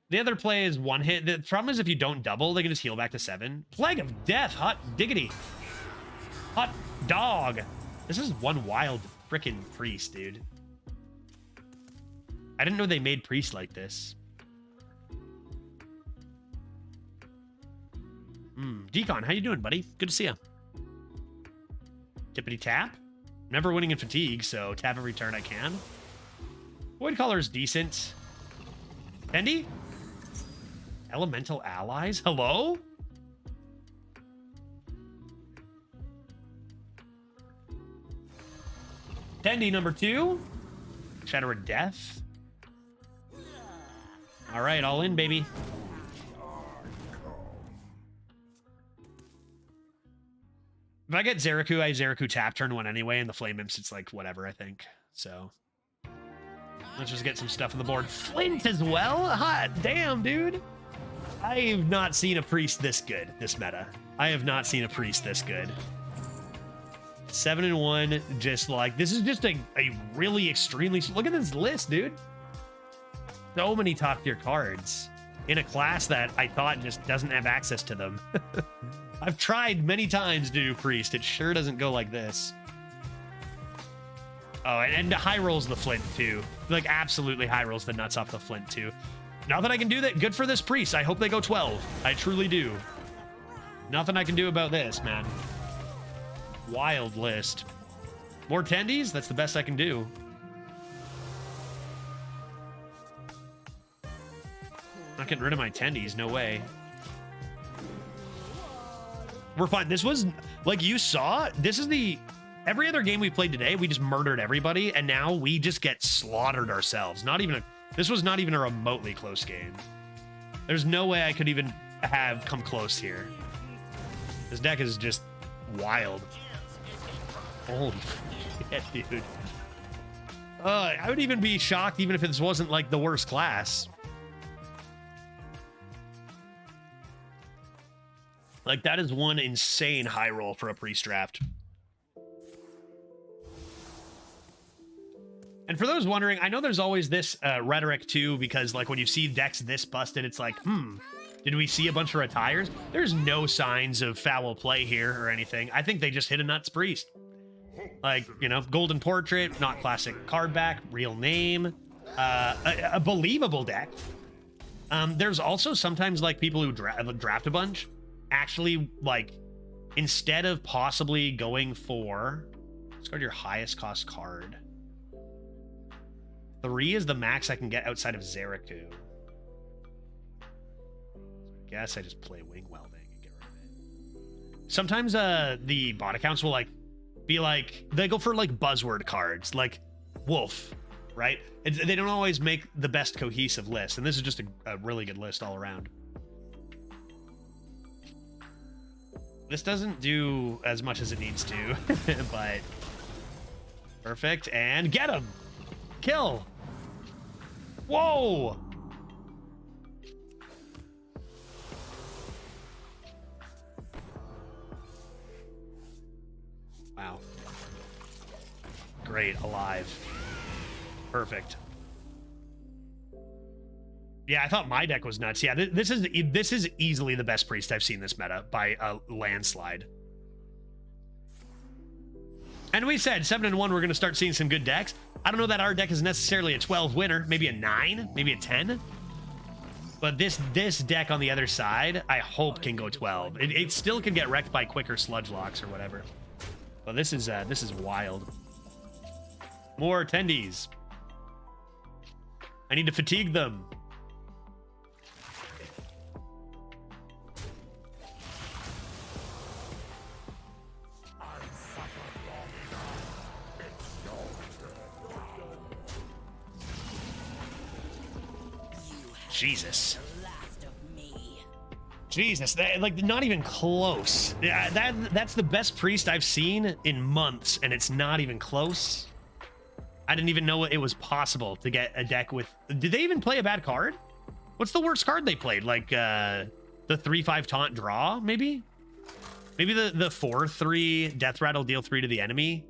S1: The other play is one hit. The problem is if you don't double, they can just heal back to 7. Plague of Death. Hot diggity. Hot dog. This is one wild frickin' priest, dude. I didn't know they made priests like this. Decon, how you doing, buddy? Good to see you. Tippity tap. Never winning in fatigue, so tap every turn I can. Void Collar is decent. Tendy? Elemental allies? Hello? Tendy number 2. Shadow of Death. All right, all in, baby. If I get Zeraku, I Zeraku tap turn 1 anyway, and the Flame Imps, it's like whatever, I think. So let's just get some stuff on the board. Flint as well? Hot damn, dude. I've not seen a priest this good, this meta. I have not seen a priest this good. 7-1, just like, this is just a really extremely... Look at this list, dude. So many top tier cards in a class that I thought just doesn't have access to them. I've tried many times to do priest. It sure doesn't go like this. Oh, and high rolls the flint too. Like absolutely high rolls the nuts off the flint too. Now that I can do that, good for this priest. I hope they go 12. I truly do. Nothing I can do about this, man. Wild list. More tendies? That's the best I can do. Not getting rid of my tendies, no way. We're fine. This was, like you saw, this is the... Every other game we played today, we just murdered everybody, and now we just get slaughtered ourselves. Not even a... This was not even a remotely close game. There's no way I could even have come close here. This deck is just wild. Holy shit, dude. I would even be shocked even if this wasn't, like, the worst class. Like, that is one insane high roll for a priest draft. And for those wondering, I know there's always this rhetoric too, because like when you see decks this busted, it's like, did we see a bunch of retires? There's no signs of foul play here or anything. I think they just hit a nuts priest. Like, you know, Golden Portrait, not classic card back, real name, a believable deck. There's also sometimes like people who draft a bunch actually, like, instead of possibly going for, discard your highest cost card. 3 is the max I can get outside of Zeraku. I guess I just play Wing Welding and get rid of it. Sometimes the bot accounts will like be like, they go for like buzzword cards, like Wolf, right? They don't always make the best cohesive list, and this is just a really good list all around. This doesn't do as much as it needs to, but perfect. And get him! Kill! Whoa! Wow. Great, alive. Perfect. Yeah, I thought my deck was nuts. Yeah, this is easily the best priest I've seen this meta by a landslide. And we said 7 and 1, we're going to start seeing some good decks. I don't know that our deck is necessarily a 12 winner, maybe a 9, maybe a 10. But this deck on the other side, I hope can go 12. It still can get wrecked by quicker sludge locks or whatever. But this is wild. More attendees. I need to fatigue them. Jesus. Jesus, like not even close. Yeah, that's the best priest I've seen in months, and it's not even close. I didn't even know it was possible to get a deck with. Did they even play a bad card? What's the worst card they played? Like the 3/5 taunt draw, maybe? Maybe the 4/3 death rattle deal 3 to the enemy.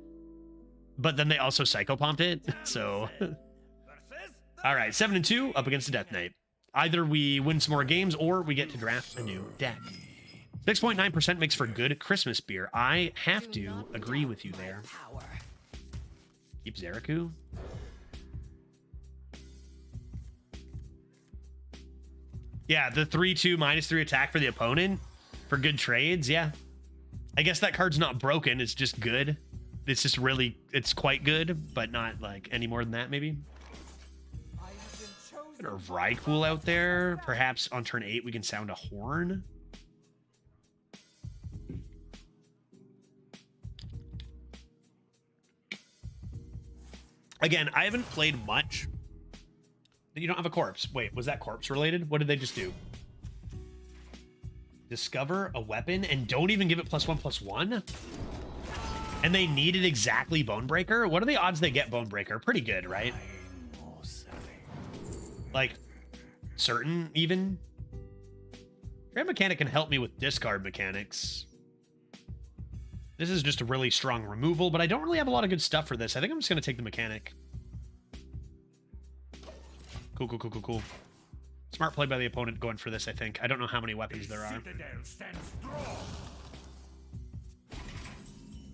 S1: But then they also psychopumped it. So all right, 7 and 2 up against the Death Knight. Either we win some more games or we get to draft a new deck. 6.9% makes for good Christmas beer. I have to agree with you there. Keep Zeraku. Yeah, the 3/2 -3 attack for the opponent for good trades. Yeah. I guess that card's not broken. It's just good. It's just really, it's quite good, but not like any more than that, maybe. Got a Raikou out there. Perhaps on turn 8 we can sound a horn. Again, I haven't played much. You don't have a corpse. Wait, was that corpse related? What did they just do? Discover a weapon and don't even give it +1/+1? And they needed exactly Bonebreaker? What are the odds they get Bonebreaker? Pretty good, right? Like, certain, even. Trade Mechanic can help me with discard mechanics. This is just a really strong removal, but I don't really have a lot of good stuff for this. I think I'm just going to take the Mechanic. Cool. Smart play by the opponent going for this, I think. I don't know how many weapons there are.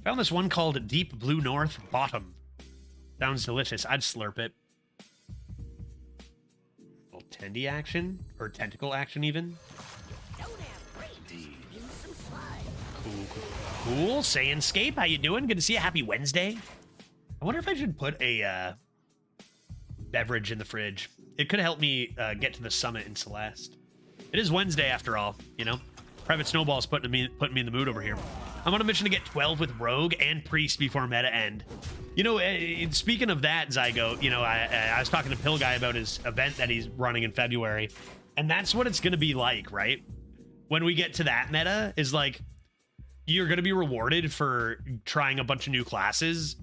S1: Found this one called Deep Blue North Bottom. Sounds delicious. I'd slurp it. Tendy action or tentacle action even. Cool. Saiyanscape, how you doing? Good to see you. Happy Wednesday. I wonder if I should put a beverage in the fridge. It could help me get to the summit in Celeste. It is Wednesday after all, you know. Private Snowball's putting me in the mood over here. I'm on a mission to get 12 with Rogue and Priest before meta end. You know, speaking of that, Zygo, you know, I was talking to Pill Guy about his event that he's running in February, and that's what it's going to be like, right? When we get to that meta, is like, you're going to be rewarded for trying a bunch of new classes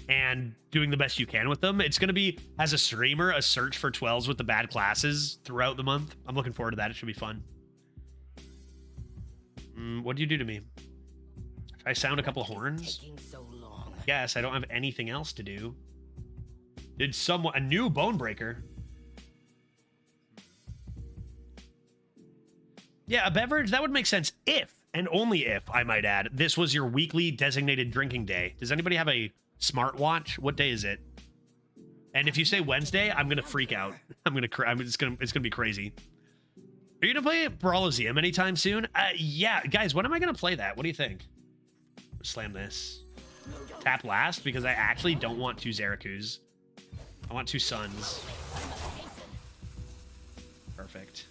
S1: and doing the best you can with them. It's going to be, as a streamer, a search for 12s with the bad classes throughout the month. I'm looking forward to that. It should be fun. What do you do to me? I sound a couple of horns. Yes, I don't have anything else to do. Did someone a new Bonebreaker? Yeah, a beverage that would make sense if, and only if, I might add, this was your weekly designated drinking day. Does anybody have a smartwatch? What day is it? And if you say Wednesday, I'm gonna freak out. It's gonna be crazy. Are you gonna play Brawlosium anytime soon? Yeah, guys, when am I gonna play that? What do you think? Slam this. Tap last because I actually don't want 2 Zerakus. I want 2 Suns. Perfect.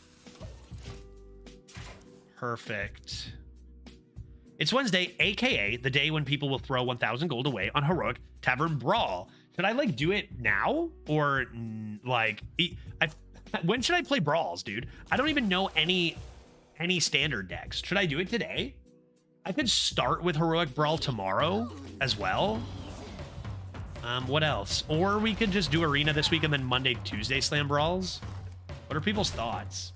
S1: It's Wednesday, aka the day when people will throw 1,000 gold away on Heroic Tavern Brawl. Should I like do it now or like when should I play Brawls, dude? I don't even know any standard decks. Should I do it today? I could start with Heroic Brawl tomorrow as well. What else? Or we could just do Arena this week and then Monday, Tuesday Slam Brawls. What are people's thoughts?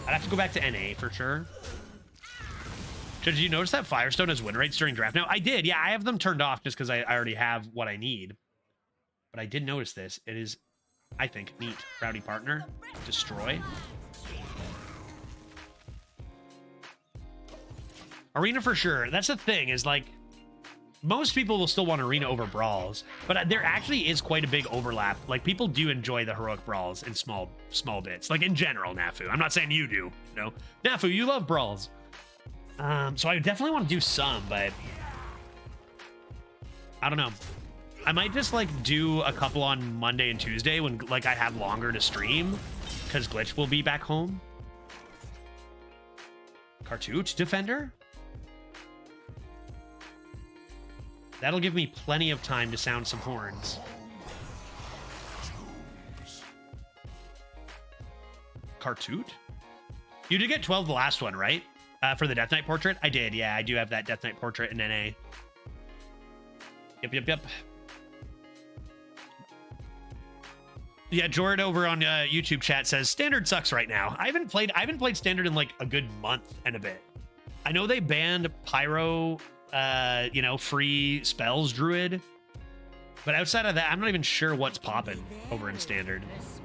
S1: I'd have to go back to NA for sure. Did you notice that Firestone has win rates during draft? Now, I did. Yeah, I have them turned off just because I already have what I need. But I did notice this. It is I think. Neat. Rowdy partner. Destroy. Arena for sure. That's the thing, is like, most people will still want Arena over Brawls, but there actually is quite a big overlap. Like, people do enjoy the heroic Brawls in small bits. Like, in general, Nafu. I'm not saying you do, you know? Nafu, you love Brawls. So I definitely want to do some, but I don't know. I might just, like, do a couple on Monday and Tuesday when, like, I have longer to stream, because Glitch will be back home. Cartouche Defender? That'll give me plenty of time to sound some horns. Cartoot? You did get 12 the last one, right? For the Death Knight portrait? I did, yeah. I do have that Death Knight portrait in NA. Yep. Yeah, Jordan over on YouTube chat says, Standard sucks right now. I haven't played Standard in like a good month and a bit. I know they banned Pyro... you know, free spells druid, but outside of that, I'm not even sure what's popping over in Standard.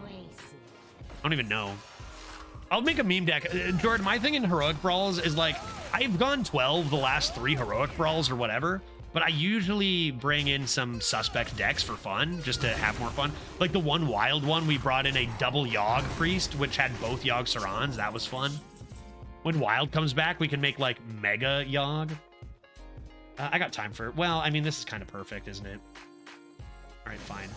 S1: I don't even know. I'll make a meme deck. Jordan, my thing in heroic brawls is like, I've gone 12 the last 3 heroic brawls or whatever, but I usually bring in some suspect decks for fun, just to have more fun. Like the one wild one, we brought in a double Yogg priest, which had both Yogg Sarans. That was fun. When wild comes back, we can make like mega Yogg. I got time for... Well, I mean, this is kind of perfect, isn't it? All right, fine.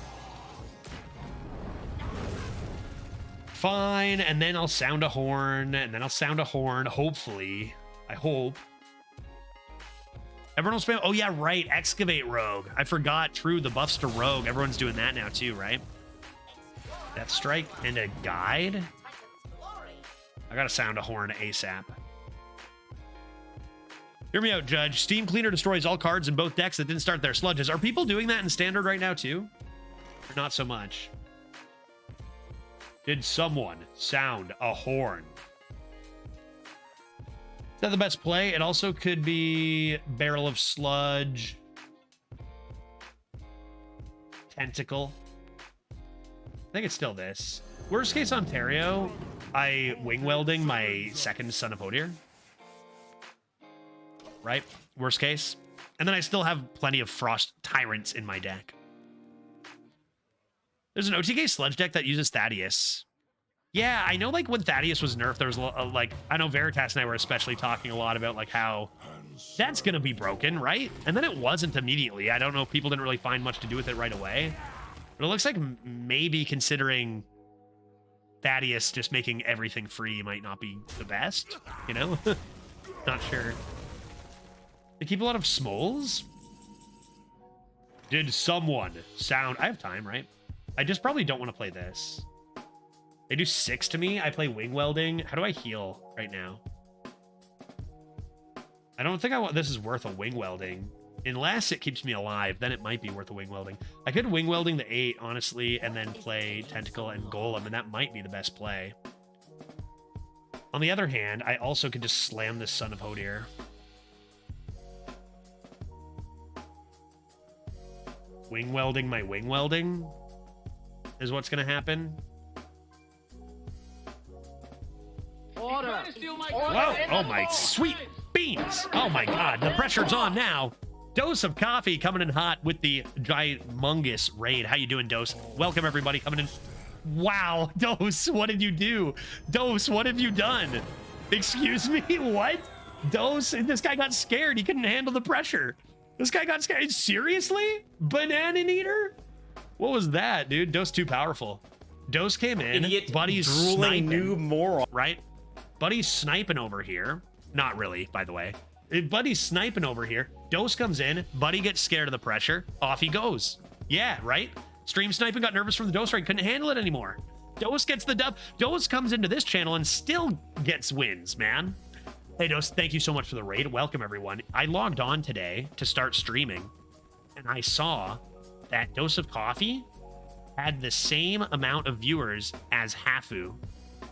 S1: Fine, and then I'll sound a horn, and then I'll sound a horn, hopefully. I hope. Everyone will spam... Oh, yeah, right. Excavate Rogue. I forgot. True, the buffs to Rogue. Everyone's doing that now, too, right? Death Strike and a guide? I gotta sound a horn ASAP. Hear me out, Judge. Steam Cleaner destroys all cards in both decks that didn't start their sludges. Are people doing that in Standard right now, too? Or not so much? Did someone sound a horn? Is that the best play? It also could be Barrel of Sludge. Tentacle. I think it's still this. Worst case Ontario, I wing welding my second Son of Hodir. Right? Worst case. And then I still have plenty of Frost Tyrants in my deck. There's an OTK Sludge deck that uses Thaddeus. Yeah, I know, like, when Thaddeus was nerfed, there was, like, I know Veritas and I were especially talking a lot about, like, how that's going to be broken, right? And then it wasn't immediately. I don't know if people didn't really find much to do with it right away. But it looks like maybe considering Thaddeus just making everything free might not be the best, you know? Not sure. They keep a lot of smoles? Did someone sound... I have time, right? I just probably don't want to play this. They do 6 to me. I play wing welding. How do I heal right now? I don't think I want... This is worth a wing welding. Unless it keeps me alive, then it might be worth a wing welding. I could wing welding the 8, honestly, and then play Tentacle and Golem, and that might be the best play. On the other hand, I also could just slam this Son of Hodir. Wing welding my wing welding is what's going to happen.
S5: Order.
S1: Whoa! Oh my sweet beans! Oh my god, the pressure's on now. Dose of Coffee coming in hot with the gymongous raid. How you doing, Dose? Welcome everybody coming in. Wow, Dose, what did you do? Dose, what have you done? Excuse me, what? Dose, this guy got scared. He couldn't handle the pressure. This guy got scared. Seriously? Banana Eater? What was that, dude? Dose too powerful. Dose came in.
S5: Idiot,
S1: Buddy's
S5: drooling
S1: sniping.
S5: new moron.
S1: Right? Buddy's sniping over here. Not really, by the way. Buddy's sniping over here. Dose comes in. Buddy gets scared of the pressure. Off he goes. Yeah, right? Stream sniping, got nervous from the Dose raid. Couldn't handle it anymore. Dose gets the dub. Dose comes into this channel and still gets wins, man. Hey, Dose, thank you so much for the raid. Welcome, everyone. I logged on today to start streaming, and I saw that Dose of Coffee had the same amount of viewers as Hafu.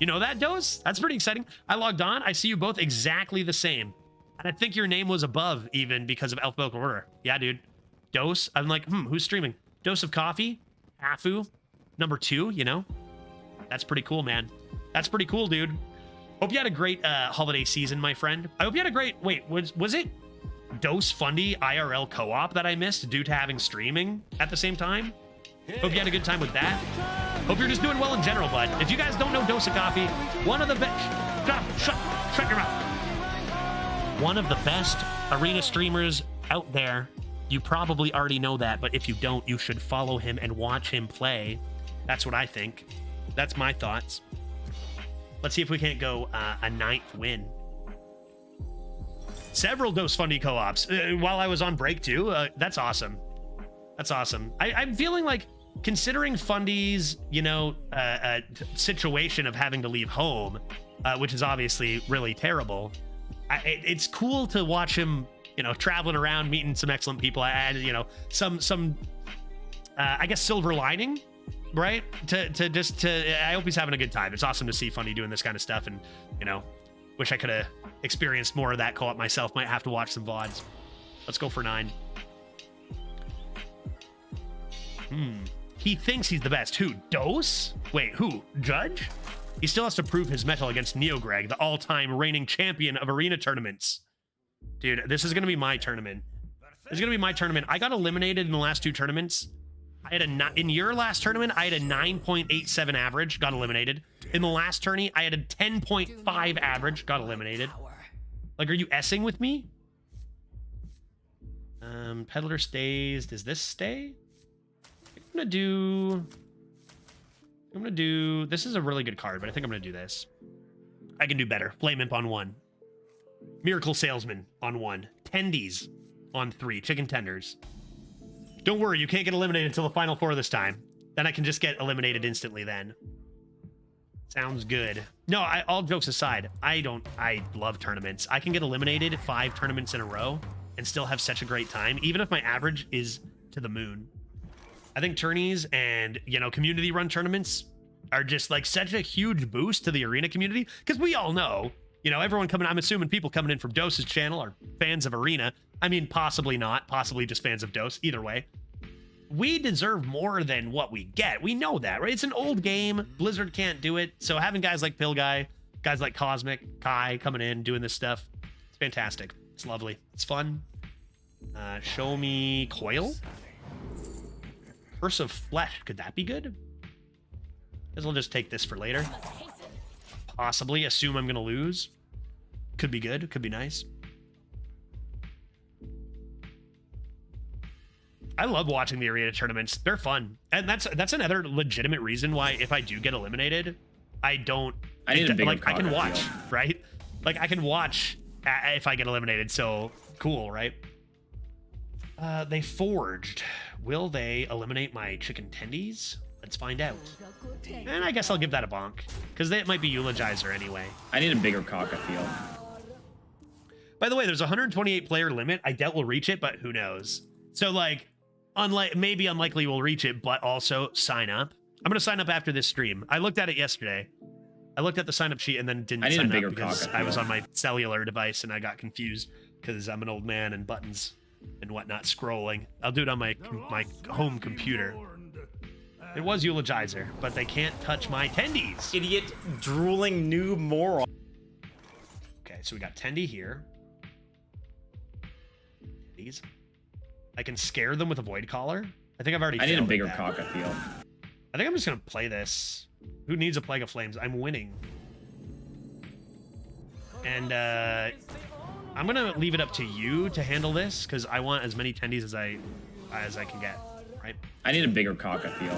S1: You know that, Dose? That's pretty exciting. I logged on. I see you both exactly the same. And I think your name was above, even, because of alphabetical order. Yeah, dude. Dose. I'm like, who's streaming? Dose of Coffee? Hafu? number 2, you know? That's pretty cool, man. That's pretty cool, dude. Hope you had a great holiday season, my friend. I hope you had a great... Wait, was it Dose Fundy IRL co-op that I missed due to having streaming at the same time? Hope you had a good time with that. Hope you're just doing well in general, bud. If you guys don't know Dose of Coffee, one of the best... Shut your mouth. One of the best arena streamers out there. You probably already know that, but if you don't, you should follow him and watch him play. That's what I think. That's my thoughts. Let's see if we can't go a 9th win. Several Dose Fundy co-ops while I was on break too. That's awesome. That's awesome. I'm feeling like, considering Fundy's, you know, situation of having to leave home, which is obviously really terrible. It's cool to watch him, you know, traveling around, meeting some excellent people. You know, some I guess silver lining, right? I hope he's having a good time. It's awesome to see Fundy doing this kind of stuff, and, you know, wish I could have experienced more of that co-op myself. Might have to watch some VODs. Let's go for 9. He thinks he's the best. Who? Dose? Wait, who? Judge? He still has to prove his mettle against Neo Greg, the all-time reigning champion of arena tournaments. Dude, this is going to be my tournament. This is going to be my tournament. I got eliminated in the last 2 tournaments. In your last tournament, I had a 9.87 average, got eliminated. In the last tourney, I had a 10.5 average, got eliminated. Like, are you S-ing with me? Peddler stays. Does this stay? I'm gonna do, this is a really good card, but I think I'm gonna do this. I can do better. Flame Imp on 1. Miracle Salesman on 1. Tendies on 3. Chicken tenders. Don't worry, you can't get eliminated until the final 4 this time. Then I can just get eliminated instantly then. Sounds good. No, all jokes aside, I love tournaments. I can get eliminated 5 tournaments in a row and still have such a great time, even if my average is to the moon. I think tourneys and, you know, community run tournaments are just like such a huge boost to the arena community, because we all know, you know, everyone coming, I'm assuming people coming in from Dose's channel are fans of arena. I mean, possibly not, possibly just fans of Dose. Either way, we deserve more than what we get. We know that, right? It's an old game. Blizzard can't do it. So having guys like Pill Guy, guys like Cosmic, Kai coming in, doing this stuff, it's fantastic. It's lovely. It's fun. Show me Coil. Curse of Flesh. Could that be good? Guess I'll just take this for later. Possibly assume I'm going to lose. Could be good. Could be nice. I love watching the arena tournaments. They're fun. And that's another legitimate reason why if I do get eliminated, I need a bigger like I can watch, right? Like I can watch if I get eliminated. So cool, right? They forged. Will they eliminate my chicken tendies? Let's find out. And I guess I'll give that a bonk, because it might be Eulogizer anyway.
S5: I need a bigger cock, I feel.
S1: By the way, there's a 128 player limit. I doubt we'll reach it, but who knows? So like, maybe unlikely we'll reach it, but also sign up. I'm going to sign up after this stream. I looked at it yesterday. I looked at the sign up sheet and then didn't sign up because I was on my cellular device and I got confused because I'm an old man and buttons and whatnot scrolling. I'll do it on my home computer. It was Eulogizer, but they can't touch my tendies.
S5: Idiot, drooling noob moron.
S1: Okay, so we got Tendy here. These. I can scare them with a Void Collar. I think I've already
S5: I need a bigger cock, I feel.
S1: I think I'm just going to play this. Who needs a Plague of Flames? I'm winning. And I'm going to leave it up to you to handle this, because I want as many tendies as I can get, right?
S5: I need a bigger cock, I feel.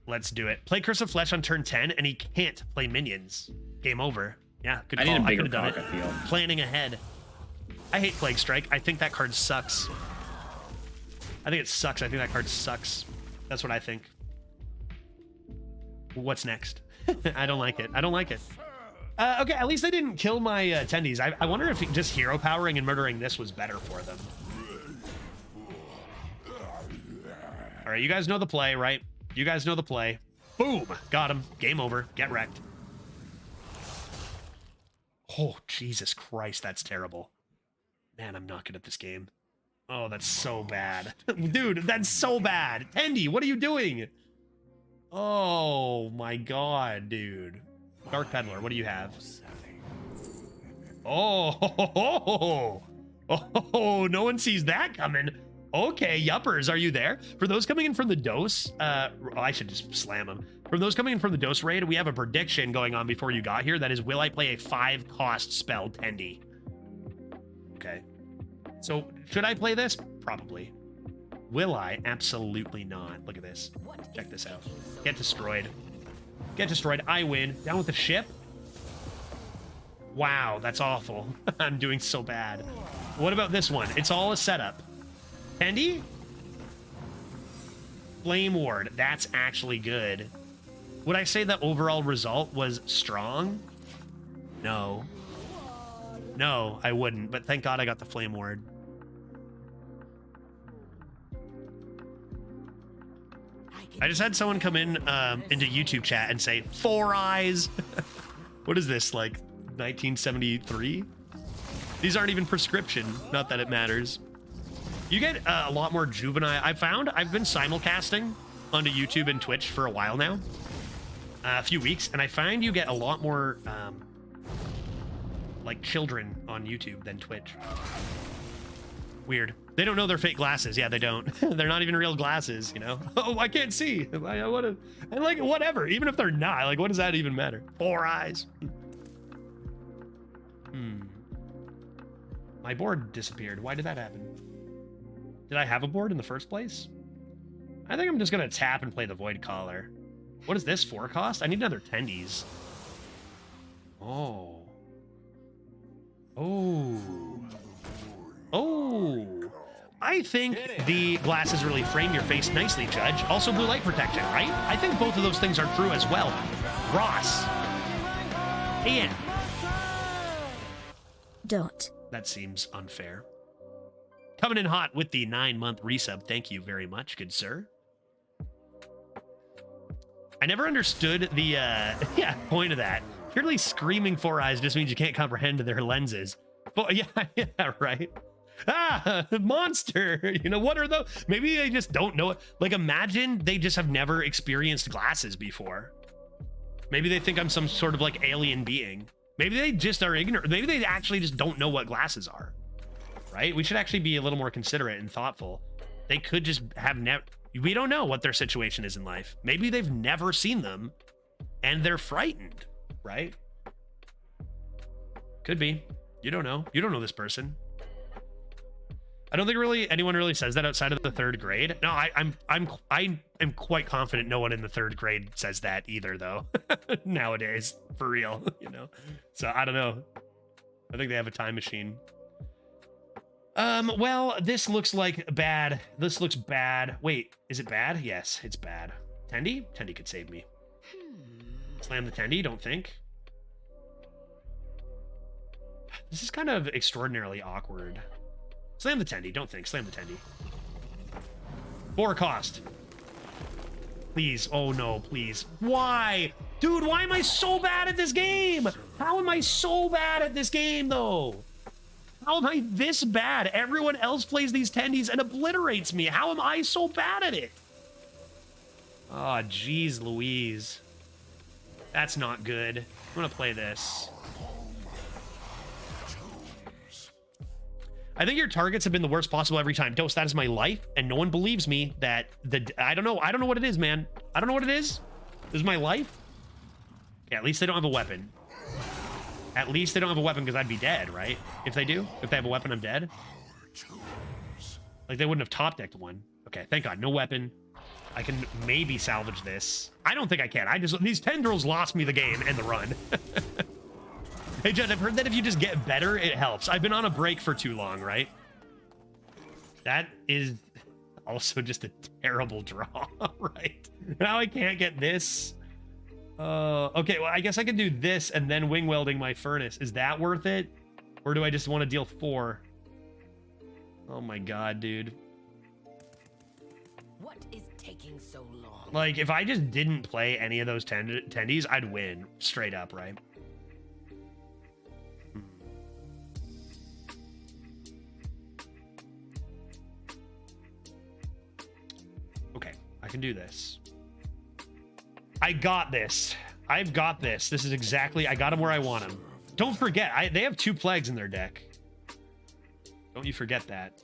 S1: Let's do it. Play Curse of Flesh on turn 10, and he can't play minions. Game over. Yeah, good call.
S5: I need a bigger
S1: could have
S5: cock,
S1: done it.
S5: I feel.
S1: Planning ahead. I hate Plague Strike. I think that card sucks. I think it sucks. I think that card sucks. That's what I think. What's next? I don't like it. I don't like it. Okay, at least I didn't kill my attendees. I wonder if just hero powering and murdering this was better for them. All right, you guys know the play, right? You guys know the play. Boom! Got him. Game over. Get wrecked. Oh, Jesus Christ, that's terrible. Man, I'm not good at this game. Oh, that's so bad. Dude, that's so bad. Tendy, what are you doing? Oh my god, dude. Dark Peddler, what do you have? Oh, oh, no one sees that coming. Okay, yuppers, are you there? For those coming in from the dose, I should just slam them. For those coming in from the dose raid, we have a prediction going on before you got here. That is, will I play a 5-cost spell Tendy? Okay. So, should I play this? Probably. Will I? Absolutely not. Look at this. Check this out. Get destroyed. Get destroyed. I win. Down with the ship. Wow, that's awful. I'm doing so bad. What about this one? It's all a setup. Tendy? Flame Ward. That's actually good. Would I say the overall result was strong? No. No, I wouldn't, but thank God I got the Flame Ward. I just had someone come in into YouTube chat and say, 4 eyes. What is this, like 1973? These aren't even prescription. Not that it matters. You get a lot more juvenile. I've been simulcasting onto YouTube and Twitch for a while now. A few weeks, and I find you get a lot more like children on YouTube than Twitch. Weird. They don't know they're fake glasses. Yeah, they don't. They're not even real glasses, you know? Oh, I can't see. And like, whatever. Even if they're not, like, what does that even matter? 4 eyes. My board disappeared. Why did that happen? Did I have a board in the first place? I think I'm just gonna tap and play the Void Caller. What is this 4 cost? I need another Tendies. Oh. Oh. Oh. I think the glasses really frame your face nicely, Judge. Also blue light protection, right? I think both of those things are true as well. Ross. Ian. That seems unfair. Coming in hot with the 9-month resub. Thank you very much, good sir. I never understood the point of that. Purely screaming 4 eyes just means you can't comprehend their lenses. But yeah, right. Ah, monster. You know, what are those? Maybe they just don't know it. Like, imagine they just have never experienced glasses before. Maybe they think I'm some sort of like alien being. Maybe they just are ignorant. Maybe they actually just don't know what glasses are. Right? We should actually be a little more considerate and thoughtful. They could just have never. We don't know what their situation is in life. Maybe they've never seen them and they're frightened, right? Could be. You don't know. You don't know this person. I don't think really anyone really says that outside of the 3rd grade. No, I am quite confident no one in the 3rd grade says that either, though. Nowadays, for real, you know. So I don't know. I think they have a time machine. Well, this looks like bad. This looks bad. Wait, is it bad? Yes, it's bad. Tendy? Tendy could save me. Slam the Tendy, don't think. This is kind of extraordinarily awkward. Slam the Tendy, don't think. Slam the Tendy. 4 cost. Please. Oh no, please. Why? Dude, why am I so bad at this game? How am I so bad at this game, though? How am I this bad? Everyone else plays these Tendies and obliterates me. How am I so bad at it? Oh, geez Louise. That's not good. I'm gonna play this. I think your targets have been the worst possible every time. Dose, that is my life, and no one believes me that I don't know what it is, man. I don't know what it is. This is my life. Okay, at least they don't have a weapon. At least they don't have a weapon, because I'd be dead, right? If they do, if they have a weapon, I'm dead. Like, they wouldn't have top decked one. Okay, thank God, no weapon. I can maybe salvage this. I don't think I can. These tendrils lost me the game and the run. Hey, Judge, I've heard that if you just get better, it helps. I've been on a break for too long, right? That is also just a terrible draw, right? Now I can't get this. Okay, well, I guess I can do this and then wing welding my furnace. Is that worth it? Or do I just want to deal 4? Oh my God, dude.
S2: What is taking so long?
S1: Like, if I just didn't play any of those tendies, I'd win straight up, right? Okay, I can do this. I got this. I've got this. This is exactly... I got him where I want him. Don't forget, they have 2 plagues in their deck. Don't you forget that.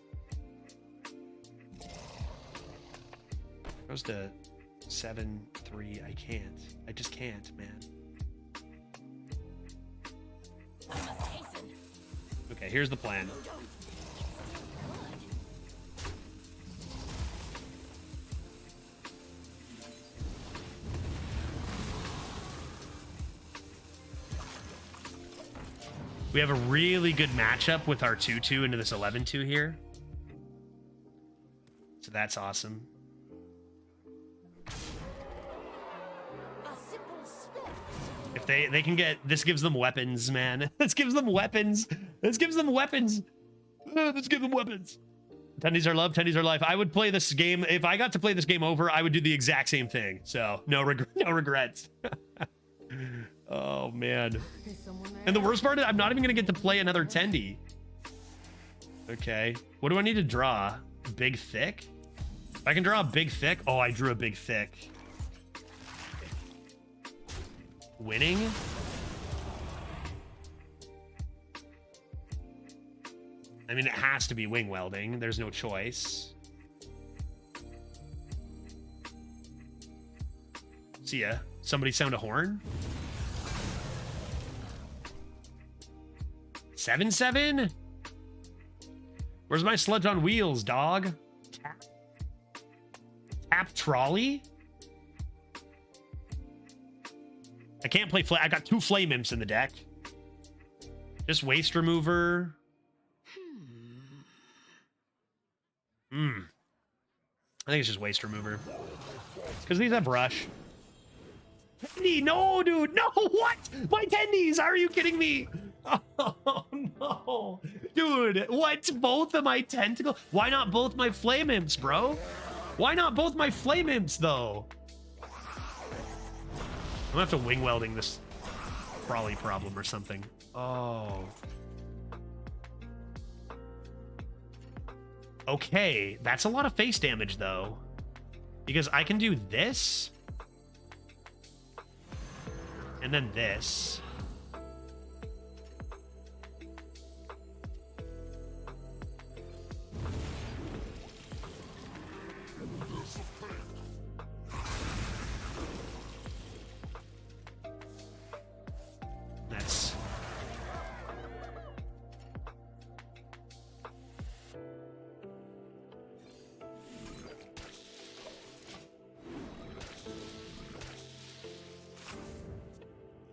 S1: Goes to 7-3. I can't. I just can't, man. Okay, here's the plan. We have a really good matchup with our 2-2 into this 11-2 here. So that's awesome. If they can get... This gives them weapons, man. This gives them weapons. This gives them weapons. Let's give them weapons. Tendies are love, tendies are life. I would play this game. If I got to play this game over, I would do the exact same thing. So no regrets. Oh, man. And the worst part is I'm not even going to get to play another Tendy. Okay. What do I need to draw? Big Thick? If I can draw a Big Thick... Oh, I drew a Big Thick. Winning? I mean, it has to be wing welding. There's no choice. See ya. Somebody sound a horn? 7-7? Where's my sludge on wheels, dog? Tap trolley? I can't play I got 2 flame imps in the deck. Just waste remover. I think it's just waste remover. Because these have rush. Tendy, no, dude, no, what? My tendies, are you kidding me? Oh, no. Dude, what? Both of my tentacles? Why not both my flame imps, bro? Why not both my flame imps, though? I'm gonna have to wing welding this trolley problem or something. Oh. Okay, that's a lot of face damage, though. Because I can do this. And then this. That's...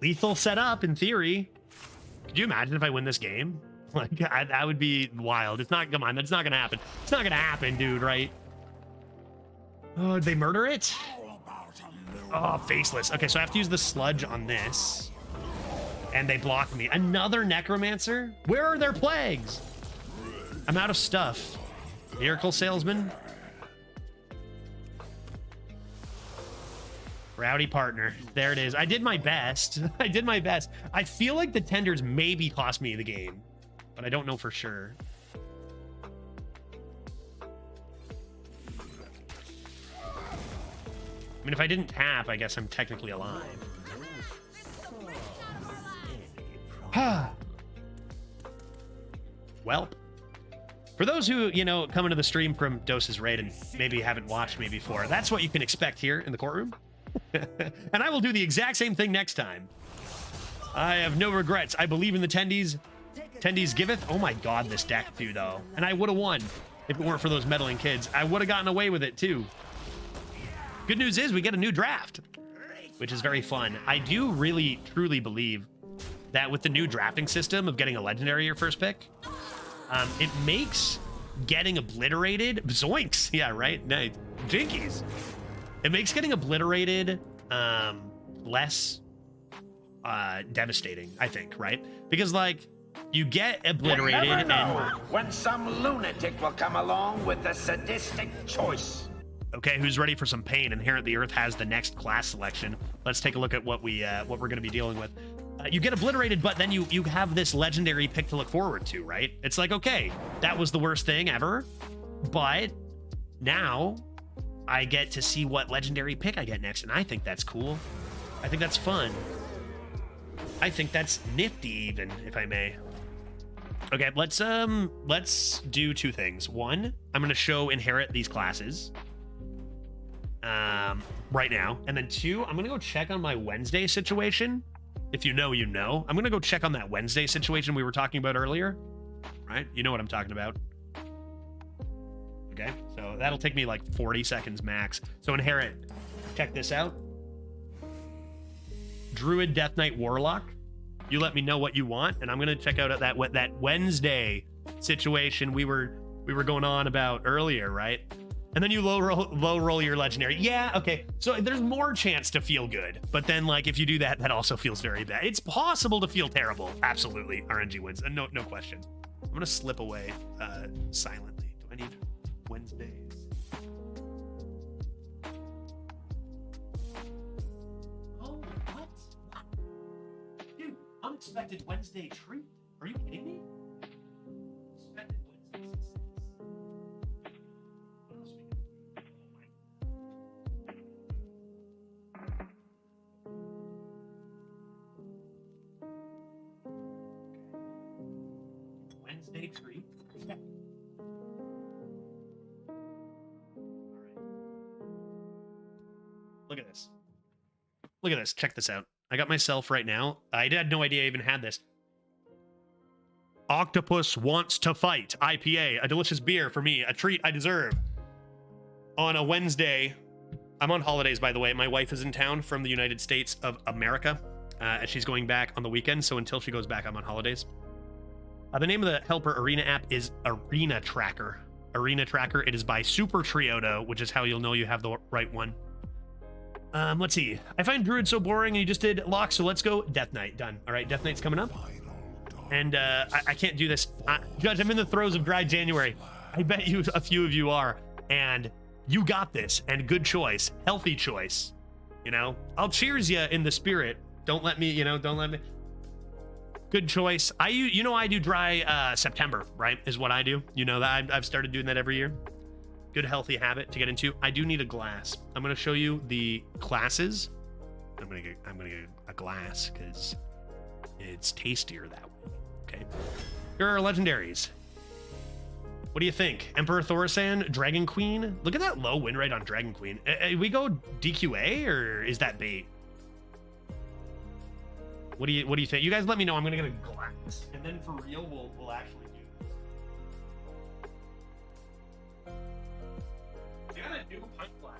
S1: lethal setup in theory. Could you imagine if I win this game? Like, that would be wild. It's not, come on, that's not gonna happen. It's not gonna happen, dude, right? Oh, did they murder it? Oh, faceless. Okay, so I have to use the sludge on this. And they block me. Another necromancer? Where are their plagues? I'm out of stuff. Miracle salesman? Rowdy partner. There it is. I did my best. I did my best. I feel like the tenders maybe cost me the game, but I don't know for sure. I mean, if I didn't tap, I guess I'm technically alive. Welp. For those who, you know, come into the stream from Doses Raid and maybe haven't watched me before, that's what you can expect here in the courtroom. And I will do the exact same thing next time. I have no regrets. I believe in the tendies. Tendies giveth. Oh my god, this deck too, though. And I would have won if it weren't for those meddling kids. I would have gotten away with it too. Good news is we get a new draft, which is very fun. I do really, truly believe that with the new drafting system of getting a legendary your first pick, it makes getting obliterated... Zoinks! Yeah, right? Nice. Jinkies. It makes getting obliterated less devastating, I think, right? Because, like, you get obliterated
S6: You never know
S1: and...
S6: when some lunatic will come along with a sadistic choice.
S1: Okay, who's ready for some pain? Inherent the Earth has the next class selection. Let's take a look at what we're going to be dealing with. You get obliterated, but then you have this legendary pick to look forward to, right? It's like, okay, that was the worst thing ever, but now I get to see what legendary pick I get next, and I think that's cool. I think that's fun. I think that's nifty, even, if I may. Okay, let's do two things. One, I'm gonna show inherit these classes right now, and then two, I'm gonna go check on my Wednesday situation. If you know, you know. I'm gonna go check on that Wednesday situation we were talking about earlier, right? You know what I'm talking about. Okay, so that'll take me like 40 seconds max. So inherit, check this out. Druid, Death Knight, Warlock. You let me know what you want, and I'm gonna check out that Wednesday situation we were going on about earlier, right? And then you low roll your legendary. Yeah, okay. So there's more chance to feel good, but then like if you do that, that also feels very bad. It's possible to feel terrible. Absolutely, RNG wins, no question. I'm gonna slip away silently. Do I need Wednesdays? Oh, what? Dude, unexpected Wednesday treat. Are you kidding me? Unexpected Wednesday success. What else we got? Wednesday treat. Yeah. Look at this. Look at this. Check this out. I got myself right now. I had no idea I even had this. Octopus Wants to Fight IPA, a delicious beer for me, a treat I deserve. On a Wednesday, I'm on holidays, by the way. My wife is in town from the United States of America. She's going back on the weekend, so until she goes back, I'm on holidays. The name of the Helper Arena app is Arena Tracker. Arena Tracker. It is by Super Triodo, which is how you'll know you have the right one. Let's see. I find Druid so boring, and you just did Lock, so let's go Death Knight. Done. All right, Death Knight's coming up. And I can't do this. Judge, I'm in the throes of dry January. I bet you a few of you are. And you got this. And good choice. Healthy choice. You know? I'll cheers you in the spirit. Don't let me, don't let me. Good choice. I do dry September, right? Is what I do. You know that I've started doing that every year. Good healthy habit to get into. I do need a glass. I'm gonna show you the classes. I'm gonna get a glass because it's tastier that way. Okay. Here are our legendaries. What do you think? Emperor Thorsan, Dragon Queen. Look at that low win rate on Dragon Queen. We go DQA or is that bait? What do you think? You guys let me know. I'm gonna get a glass, and then for real, we'll actually do this. They got a new pint glass.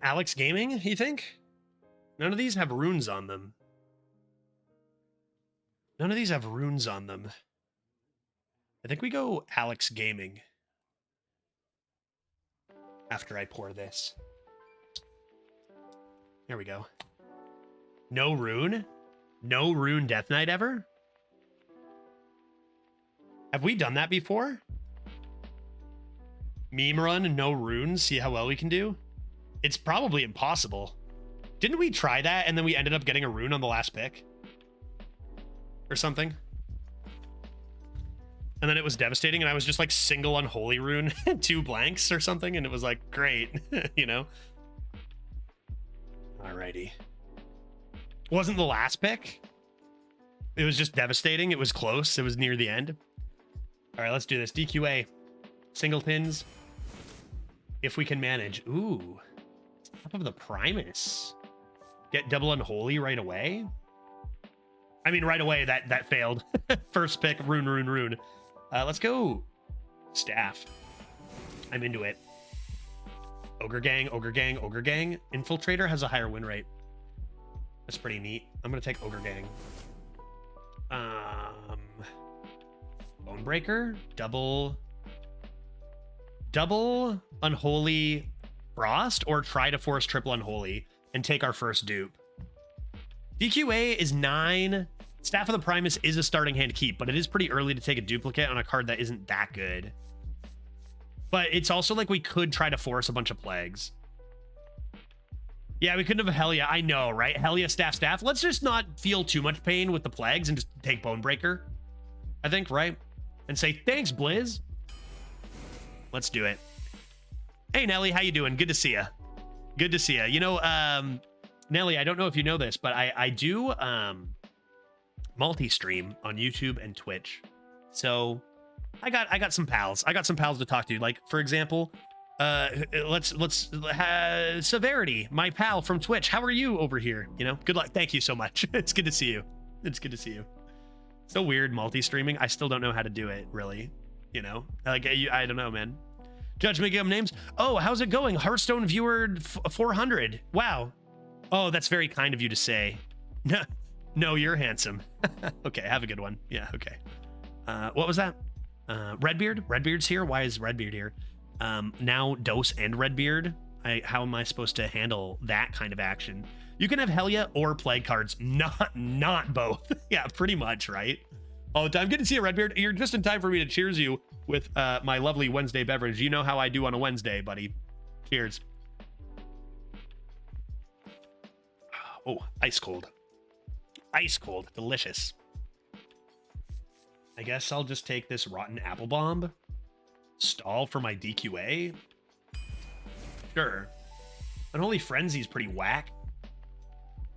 S1: Alex Gaming, you think? None of these have runes on them. None of these have runes on them. I think we go Alex Gaming after I pour this. There we go. No rune? No rune Death Knight ever? Have we done that before? Meme run, no runes, see how well we can do? It's probably impossible. Didn't we try that and then we ended up getting a rune on the last pick? Or something? And then it was devastating and I was just like single unholy rune, 2 blanks or something, and it was like, great, you know? Alrighty. Wasn't the last pick? It was just devastating. It was close. It was near the end. All right, let's do this. DQA. Singletons. If we can manage. Ooh. Top of the Primus. Get double unholy right away. I mean, right away, that failed. First pick, rune. Let's go staff. I'm into it. Ogre gang. Infiltrator has a higher win rate. That's pretty neat. I'm gonna take Ogre gang. Bonebreaker, double unholy Frost or try to force triple Unholy and take our first dupe. DQA is 9. Staff of the Primus is a starting hand keep, but it is pretty early to take a duplicate on a card that isn't that good. But it's also like we could try to force a bunch of plagues. Yeah, we couldn't have Helia. I know, right? Helia, staff. Let's just not feel too much pain with the plagues and just take Bonebreaker, I think, right? And say, thanks, Blizz. Let's do it. Hey, Nelly, how you doing? Good to see you. Good to see you. You know, Nelly, I don't know if you know this, but I do multi-stream on YouTube and Twitch. So I got some pals. I got some pals to talk to. Like, for example, let's Severity, my pal from Twitch. How are you over here? You know, good luck. Thank you so much. It's good to see you. It's good to see you. So weird multi-streaming. I still don't know how to do it, really. You know, like I don't know, man. Judge making up names. Oh, how's it going? Hearthstone viewer 400. Wow. Oh, that's very kind of you to say. No, you're handsome. Okay, have a good one. Yeah, okay. What was that? Redbeard? Redbeard's here? Why is Redbeard here? Now Dose and Redbeard. How am I supposed to handle that kind of action? You can have Helia or Plague cards, not both. Yeah, pretty much, right? All the time. Good to see you, Redbeard. You're just in time for me to cheers you with my lovely Wednesday beverage. You know how I do on a Wednesday, buddy. Cheers. Oh, ice cold. Ice cold. Delicious. I guess I'll just take this Rotten Apple Bomb. Stall for my DQA. Sure. Unholy Frenzy's pretty whack.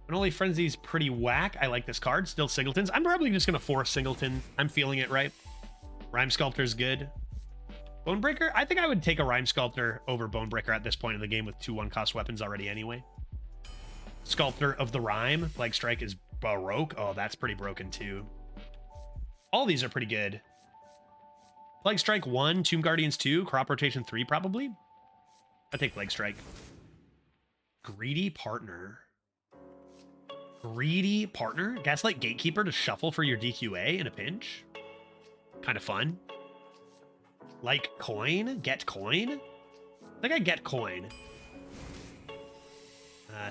S1: Unholy Frenzy's pretty whack. I like this card. Still Singletons. I'm probably just going to force Singleton. I'm feeling it, right? Rhyme Sculptor's good. Bonebreaker? I think I would take a Rhyme Sculptor over Bonebreaker at this point in the game with 2 1-cost weapons already anyway. Sculptor of the Rhyme. Plague Strike is Baroque. Oh, that's pretty broken too. All these are pretty good. Plague Strike 1, Tomb Guardians 2, Crop Rotation 3 probably. I take Plague Strike. Greedy Partner. Greedy Partner? Gaslight Gatekeeper to shuffle for your DQA in a pinch. Kind of fun. Like coin? Get coin? I think I get coin.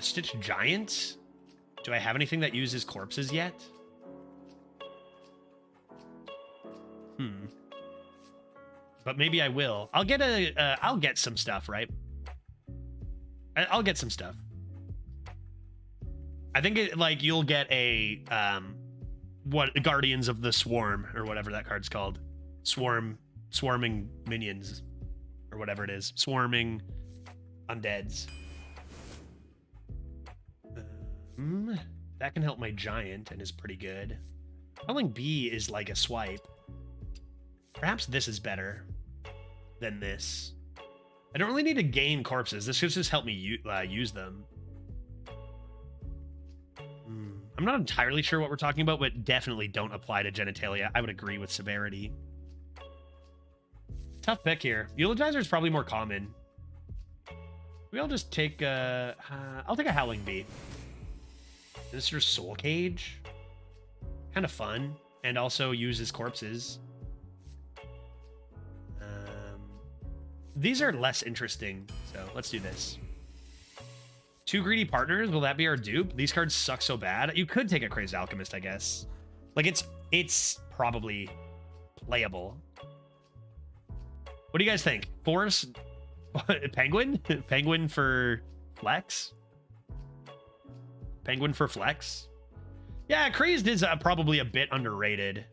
S1: Stitch Giant. Do I have anything that uses corpses yet? But maybe I will. I'll get some stuff, right? I'll get some stuff. I think you'll get a Guardians of the Swarm or whatever that card's called. Swarming minions or whatever it is. Swarming undeads. That can help my giant and is pretty good. Calling B is like a swipe. Perhaps this is better than this. I don't really need to gain corpses. This should just help me use them. I'm not entirely sure what we're talking about, but definitely don't apply to genitalia. I would agree with Severity. Tough pick here. Eulogizer is probably more common. Maybe I'll just take I'll take a Howling Bee. Mr. Soul Cage. Kind of fun. And also uses corpses. These are less interesting, so let's do this. 2 Greedy Partners, will that be our dupe? These cards suck so bad. You could take a Crazed Alchemist, I guess. Like, it's probably playable. What do you guys think? Force? Penguin? Penguin for flex? Penguin for flex? Yeah, Crazed is probably a bit underrated.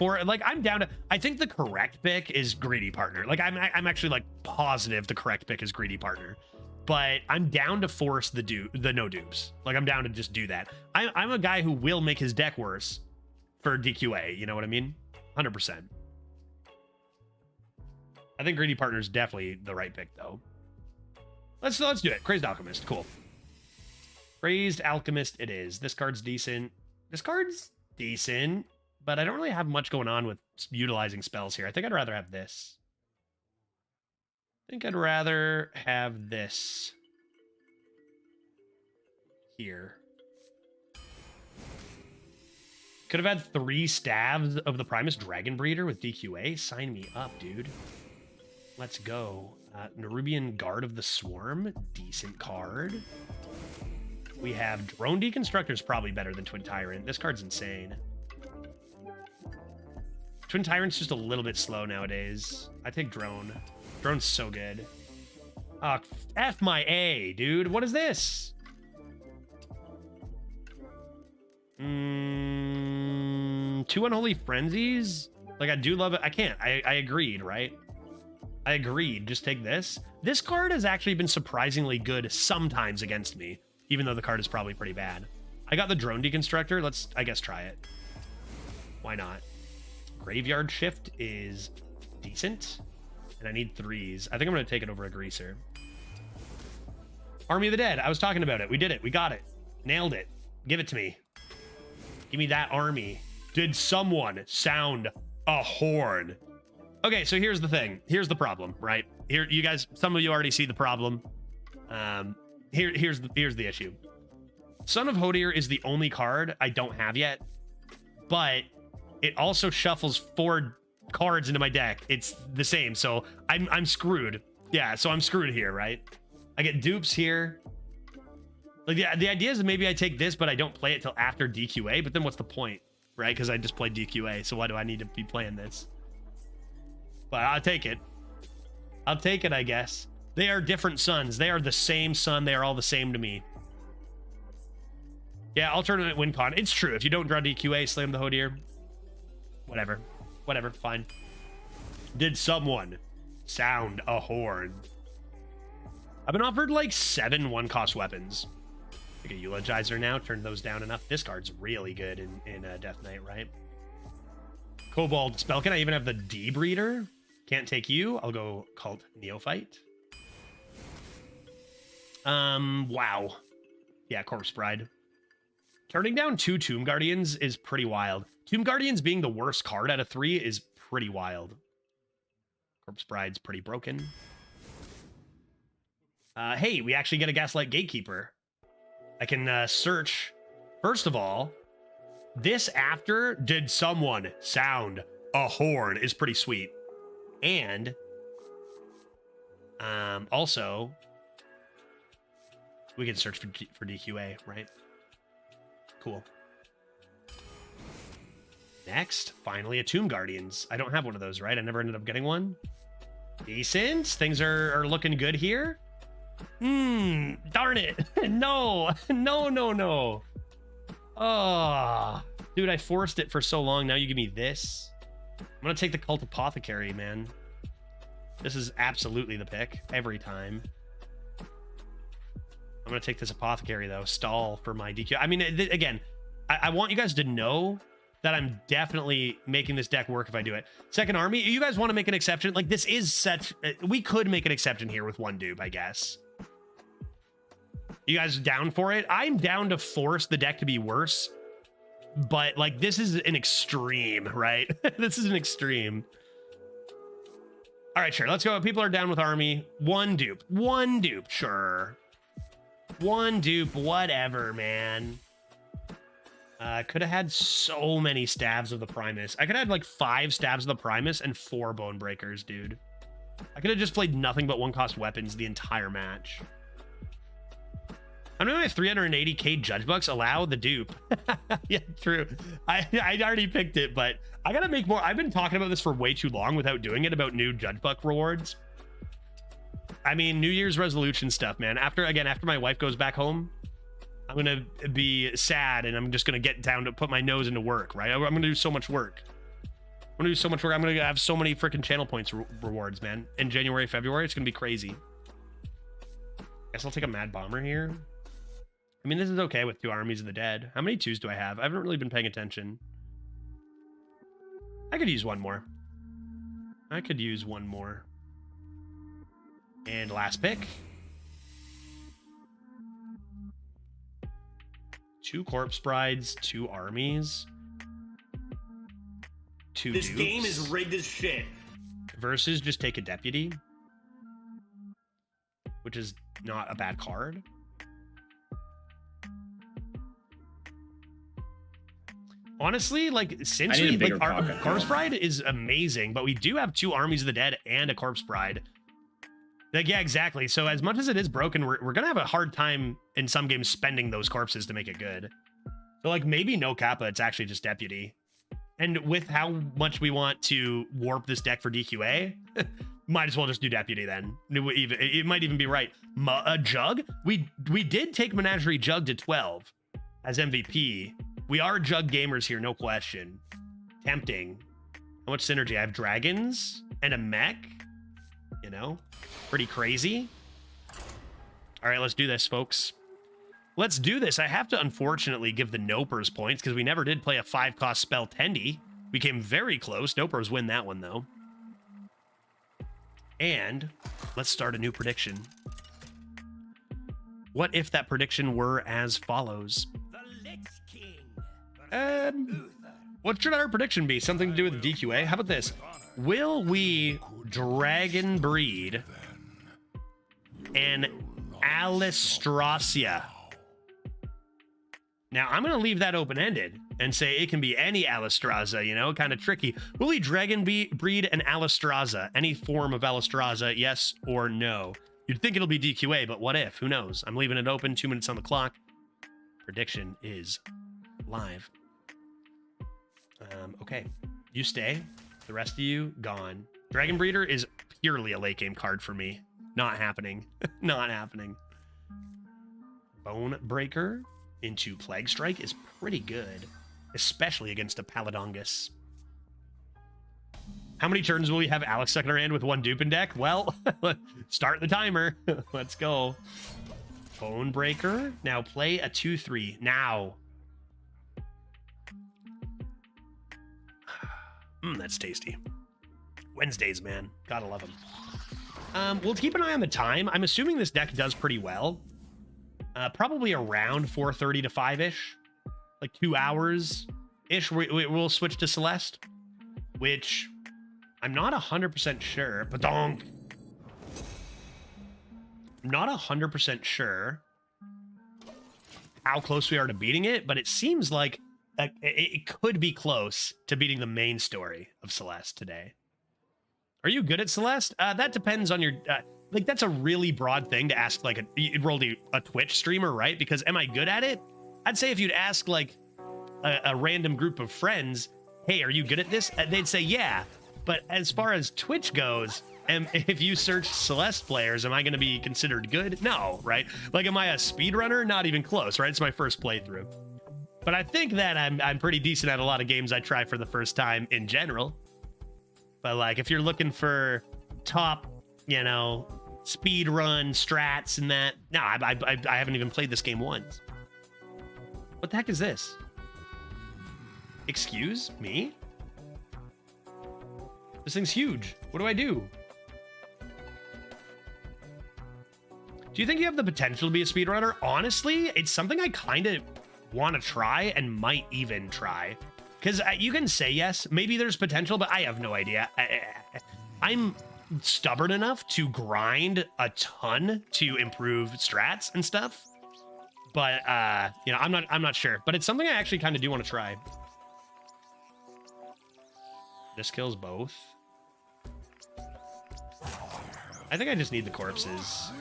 S1: I'm down to, I think the correct pick is Greedy Partner. Like, I'm actually like positive the correct pick is Greedy Partner, but I'm down to force the no dupes. Like, I'm down to just do that. I'm a guy who will make his deck worse for DQA. You know what I mean? 100%. I think Greedy Partner is definitely the right pick though. Let's do it. Crazed Alchemist. Cool. Crazed Alchemist it is. This card's decent. But I don't really have much going on with utilizing spells here. I think I'd rather have this. I think I'd rather have this here. Could have had 3 Staves of the Primus Dragon Breeder with DQA. Sign me up, dude. Let's go. Nerubian Guard of the Swarm, decent card. We have Drone Deconstructor's probably better than Twin Tyrant. This card's insane. Twin Tyrant's just a little bit slow nowadays. I take Drone. Drone's so good. F my A, dude. What is this? Two Unholy Frenzies? Like, I do love it. I can't. I agreed, right? I agreed. Just take this. This card has actually been surprisingly good sometimes against me, even though the card is probably pretty bad. I got the Drone Deconstructor. Let's, I guess, try it. Why not? Graveyard Shift is decent, and I need 3s. I think I'm going to take it over a Greaser. Army of the Dead. I was talking about it. We did it. We got it. Nailed it. Give it to me. Give me that army. Did someone sound a horn? Okay, so here's the thing. Here's the problem, right? Here, you guys, some of you already see the problem. Here's the issue. Son of Hodir is the only card I don't have yet, but it also shuffles 4 cards into my deck. It's the same, so I'm screwed. Yeah, so I'm screwed here, right? I get dupes here. Like the idea is that maybe I take this, but I don't play it till after DQA. But then what's the point, right? Because I just played DQA, so why do I need to be playing this? But I'll take it. I'll take it, I guess. They are different suns. They are the same sun. They are all the same to me. Yeah, alternate win con. It's true. If you don't draw DQA, slam the Hodir. Whatever. Whatever. Fine. Did someone sound a horn? I've been offered like 7 1-cost weapons. Like a Eulogizer now. Turn those down enough. This card's really good in Death Knight, right? Kobold Spell. Can I even have the Debreeder? Can't take you. I'll go Cult Neophyte. Wow. Yeah, Corpse Bride. Turning down 2 Tomb Guardians is pretty wild. Tomb Guardians being the worst card out of 3 is pretty wild. Corpse Bride's pretty broken. Hey, we actually get a Gaslight Gatekeeper. I can search. First of all, this after Did Someone Sound a Horn is pretty sweet. And also, we can search for DQA, right? Cool. Next, finally, a Tomb Guardians. I don't have one of those, right? I never ended up getting one. Decent. Things are looking good here. Darn it. No. No. Oh, dude, I forced it for so long. Now you give me this. I'm going to take the Cult Apothecary, man. This is absolutely the pick every time. I'm going to take this Apothecary, though. Stall for my DQ. I mean, again, I want you guys to know that I'm definitely making this deck work if I do it. Second Army, you guys want to make an exception? Like, this is set. We could make an exception here with 1 dupe, I guess. You guys down for it? I'm down to force the deck to be worse. But, like, this is an extreme, right? This is an extreme. All right, sure. Let's go. People are down with Army. 1 dupe. 1 dupe, sure. 1 dupe, whatever, man. Could have had so many stabs of the Primus. I could have had like 5 stabs of the Primus and 4 Bone Breakers, dude. I could have just played nothing but 1-cost weapons the entire match. I know my 380k Judge Bucks allow the dupe. Yeah, true. I already picked it, but I gotta make more. I've been talking about this for way too long without doing it, about new Judge Buck rewards. I mean, New Year's resolution stuff, man. After my wife goes back home, I'm gonna be sad and I'm just gonna get down to put my nose into work, right? I'm gonna do so much work. I'm gonna have so many freaking channel points rewards, man. In January, February, it's gonna be crazy. Guess I'll take a Mad Bomber here. I mean, this is okay with 2 Armies of the Dead. How many 2s do I have? I haven't really been paying attention. I could use 1 more. And last pick. 2 Corpse Brides, 2 Armies. 2
S5: This
S1: dupes.
S5: game is rigged as shit.
S1: Versus just take a Deputy. Which is not a bad card. Honestly, like, since we like our Corpse Bride is amazing, but we do have 2 Armies of the Dead and a Corpse Bride. Like, yeah, exactly. So as much as it is broken, we're gonna have a hard time in some games spending those corpses to make it good. So like maybe no Kappa, it's actually just Deputy. And with how much we want to warp this deck for DQA, might as well just do Deputy then. It might even be right. A Jug? We did take Menagerie Jug to 12 as MVP. We are Jug gamers here, no question. Tempting. How much synergy? I have dragons and a mech. You know, pretty crazy. All right, let's do this, folks. Let's do this. I have to unfortunately give the Nopers points because we never did play a 5-cost spell Tendy. We came very close. Nopers win that one, though. And let's start a new prediction. What if that prediction were as follows? What should our prediction be? Something to do with DQA? How about this? Will we dragon breed an Alistracia? Now, I'm going to leave that open-ended and say it can be any Alistraza, you know, kind of tricky. Will we dragon breed an Alistraza? Any form of Alistraza, yes or no? You'd think it'll be DQA, but what if? Who knows? I'm leaving it open. 2 minutes on the clock. Prediction is live. Okay, you stay. The rest of you, gone. Dragon Breeder is purely a late game card for me. Not happening. Not happening. Bone Breaker into Plague Strike is pretty good, especially against a Paladongus. How many turns will we have Alex stuck in our hand with 1 dupe in deck? Well, start the timer. Let's go. Bone Breaker. Now play a 2/3. Now. That's tasty. Wednesdays, man. Gotta love them. We'll keep an eye on the time. I'm assuming this deck does pretty well. Probably around 4:30 to 5-ish. Like 2 hours-ish. We'll switch to Celeste. Which I'm not 100% sure. Badonk. I'm not 100% sure how close we are to beating it, but it seems like it could be close to beating the main story of Celeste today. Are you good at Celeste? That depends on your... like, that's a really broad thing to ask, like, you'd roll a Twitch streamer, right? Because am I good at it? I'd say if you'd ask, like, a random group of friends, hey, are you good at this? They'd say, yeah. But as far as Twitch goes, and if you search Celeste players, am I going to be considered good? No, right? Like, am I a speedrunner? Not even close, right? It's my first playthrough. But I think that I'm pretty decent at a lot of games I try for the first time in general. But like, if you're looking for top, you know, speed run strats and that, no, I haven't even played this game once. What the heck is this? Excuse me? This thing's huge. What do I do? Do you think you have the potential to be a speedrunner? Honestly, it's something I kind of want to try and might even try. Because you can say yes, maybe there's potential, but I have no idea. I'm stubborn enough to grind a ton to improve strats and stuff. But, you know, I'm not sure. But it's something I actually kind of do want to try. This kills both. I think I just need the corpses.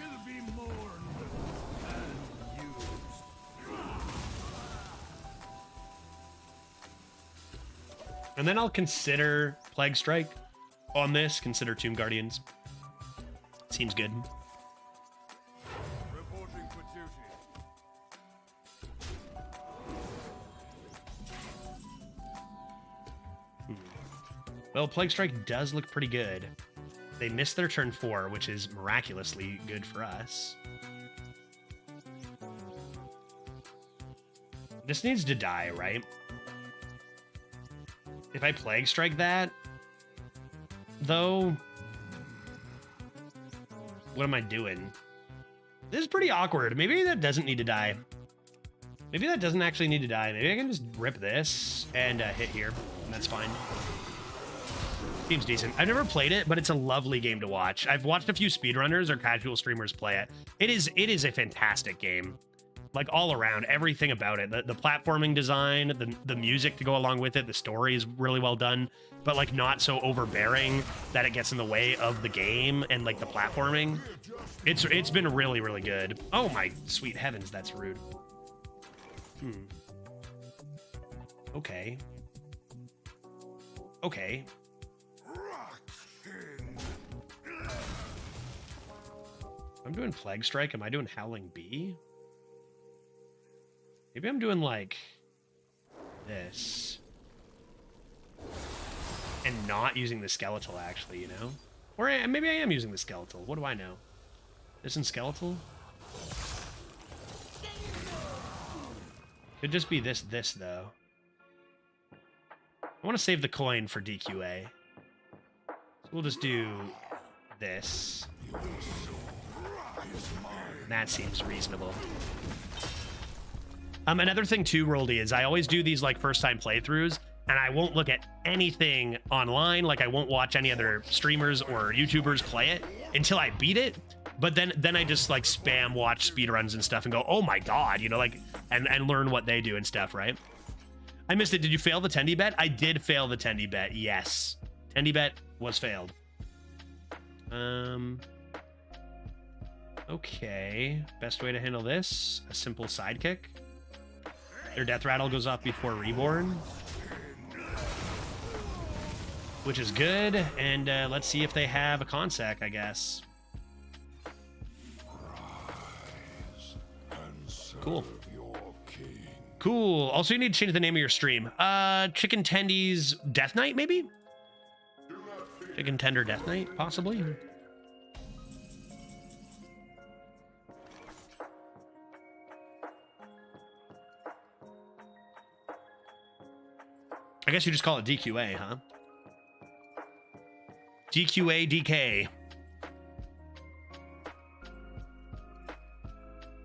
S1: And then I'll consider Plague Strike on this. Consider Tomb Guardians. Seems good.
S7: Reporting for duty.
S1: Well, Plague Strike does look pretty good. They missed their turn 4, which is miraculously good for us. This needs to die, right? If I Plague Strike that, though, what am I doing? This is pretty awkward. Maybe that doesn't need to die. Maybe that doesn't actually need to die. Maybe I can just rip this and hit here, and that's fine. Seems decent. I've never played it, but it's a lovely game to watch. I've watched a few speedrunners or casual streamers play it. It is a fantastic game. Like all around, everything about it. The platforming design, the music to go along with it, the story is really well done, but like not so overbearing that it gets in the way of the game and like the platforming. It's been really, really good. Oh my sweet heavens, that's rude. Okay. Okay. I'm doing Plague Strike. Am I doing Howling Bee? Maybe I'm doing like this. And not using the skeletal, actually, you know? Or maybe I am using the skeletal. What do I know? Isn't skeletal? Could just be this, though. I want to save the coin for DQA. So we'll just do this. That seems reasonable. Another thing too, Roldy, is I always do these like first time playthroughs and I won't look at anything online. Like I won't watch any other streamers or YouTubers play it until I beat it. But then I just like spam watch speedruns and stuff and go, oh my God, you know, like, and learn what they do and stuff, right? I missed it. Did you fail the Tendy bet? I did fail the Tendy bet. Yes. Tendy bet was failed. Okay. Best way to handle this, a simple sidekick. Their death rattle goes off before reborn, which is good. And let's see if they have a consec, I guess. Cool. Cool. Also, you need to change the name of your stream. Chicken Tendies Death Knight, maybe? Chicken Tender Death Knight, possibly? I guess you just call it DQA, huh? DQA DK.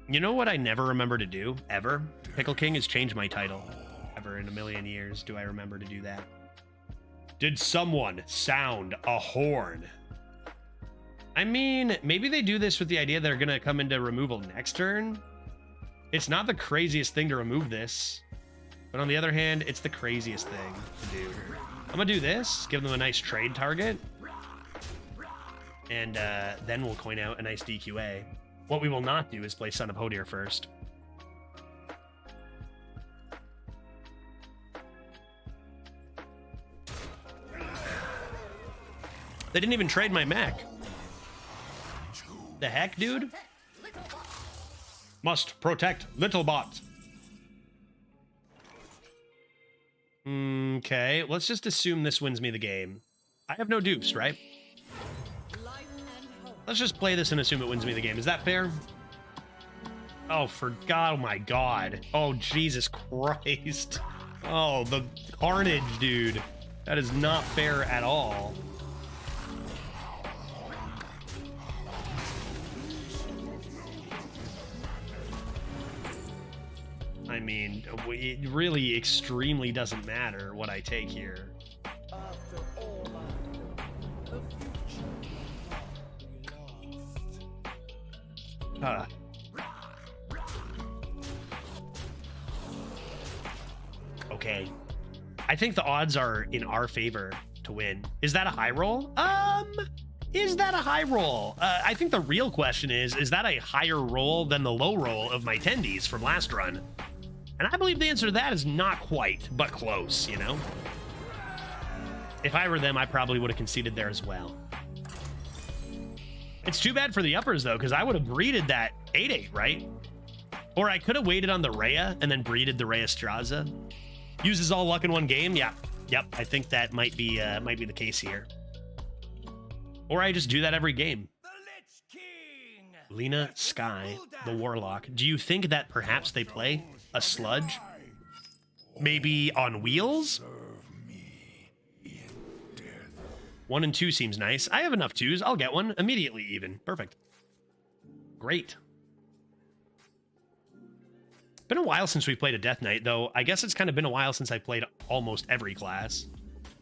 S1: You know what I never remember to do, ever? Pickle King is change my title. Ever in a million years do I remember to do that. Did someone sound a horn? I mean, maybe they do this with the idea they're gonna come into removal next turn. It's not the craziest thing to remove this. But on the other hand, it's the craziest thing to do. I'm gonna do this, give them a nice trade target. And then we'll coin out a nice DQA. What we will not do is play Son of Hodir first. They didn't even trade my mech. The heck, dude? Must protect Littlebot. Okay, let's just assume this wins me the game. I have no dupes, right? Let's just play this and assume it wins me the game. Is that fair? Oh, for God, oh my God. Oh, Jesus Christ. Oh, the carnage, dude. That is not fair at all. I mean, it really extremely doesn't matter what I take here. Okay. I think the odds are in our favor to win. Is that a high roll? Is that a high roll? I think the real question is that a higher roll than the low roll of my tendies from last run? And I believe the answer to that is not quite, but close, you know? If I were them, I probably would have conceded there as well. It's too bad for the uppers, though, because I would have breeded that 8-8, right? Or I could have waited on the Rhea and then breeded the Rhea Straza. Uses all luck in one game? Yeah. Yep, I think that might be the case here. Or I just do that every game. Lena Sky, the Warlock. Do you think that perhaps they play a sludge? Maybe on wheels? 1 and 2 seems nice. I have enough 2s. I'll get one immediately even. Perfect. Great. Been a while since we played a Death Knight, though. I guess it's kind of been a while since I played almost every class,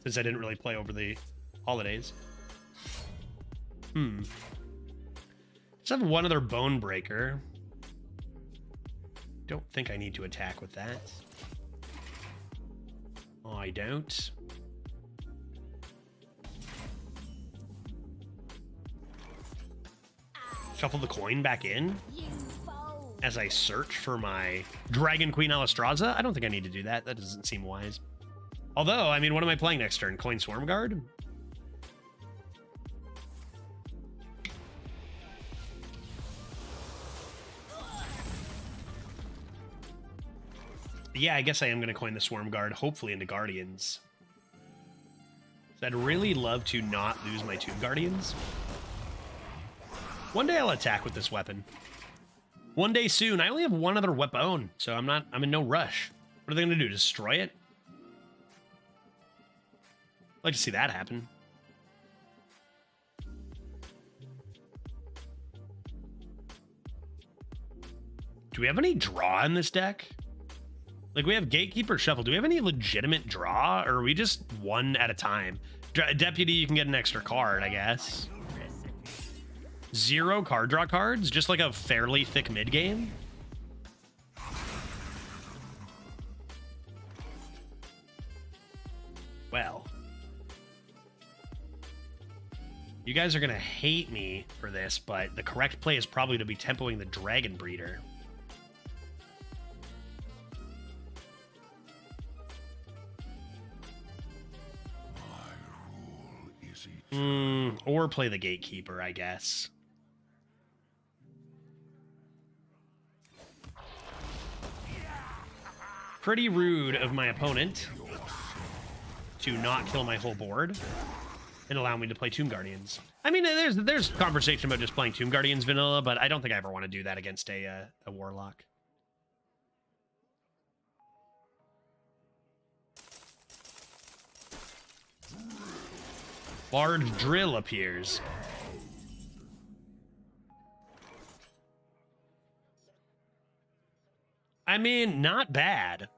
S1: since I didn't really play over the holidays. Let's have one other Bone Breaker. Don't think I need to attack with that. I don't. Shuffle the coin back in as I search for my Dragon Queen Alistraza. I don't think I need to do that. That doesn't seem wise. Although, I mean, what am I playing next turn? Coin Swarm Guard? Yeah, I guess I am going to coin the Swarm Guard, hopefully into Guardians. So I'd really love to not lose my Tomb Guardians. One day I'll attack with this weapon. One day soon. I only have one other weapon, so I'm in no rush. What are they going to do? Destroy it? I'd like to see that happen. Do we have any draw in this deck? Like, we have Gatekeeper Shuffle. Do we have any legitimate draw, or are we just one at a time? Deputy, you can get an extra card, I guess. 0 card draw cards? Just like a fairly thick mid game? Well. You guys are going to hate me for this, but the correct play is probably to be tempoing the Dragon Breeder. Or play the Gatekeeper, I guess. Pretty rude of my opponent to not kill my whole board and allow me to play Tomb Guardians. I mean, there's conversation about just playing Tomb Guardians vanilla, but I don't think I ever want to do that against a Warlock. Large Drill appears. I mean, not bad,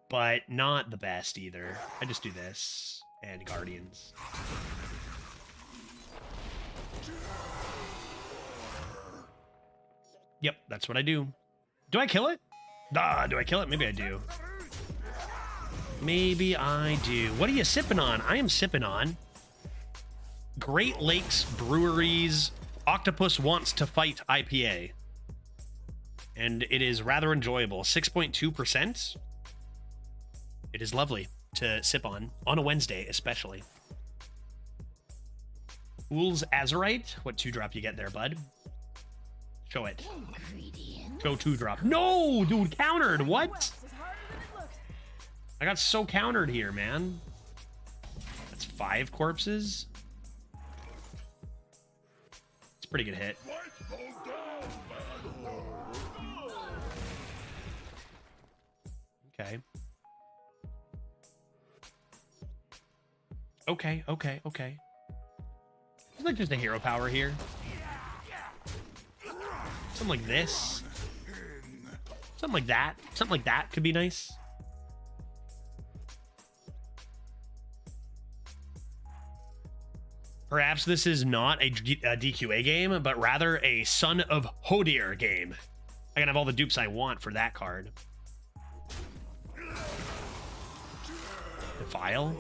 S1: but not the best either. I just do this and Guardians. Yep, that's what I do. Do I kill it? Do I kill it? Maybe I do. Maybe I do. What are you sipping on? I am sipping on Great Lakes Brewery's Octopus Wants to Fight IPA. And it is rather enjoyable. 6.2%. It is lovely to sip on a Wednesday, especially. Fool's Azurite. What 2-drop you get there, bud? Show it. Show 2-drop. No, dude, countered. What? I got so countered here, man. That's 5 corpses. It's a pretty good hit. Okay. Okay. It's like just a hero power here. Something like this. Something like that. Something like that could be nice. Perhaps this is not a DQA game, but rather a Son of Hodir game. I can have all the dupes I want for that card. Defile.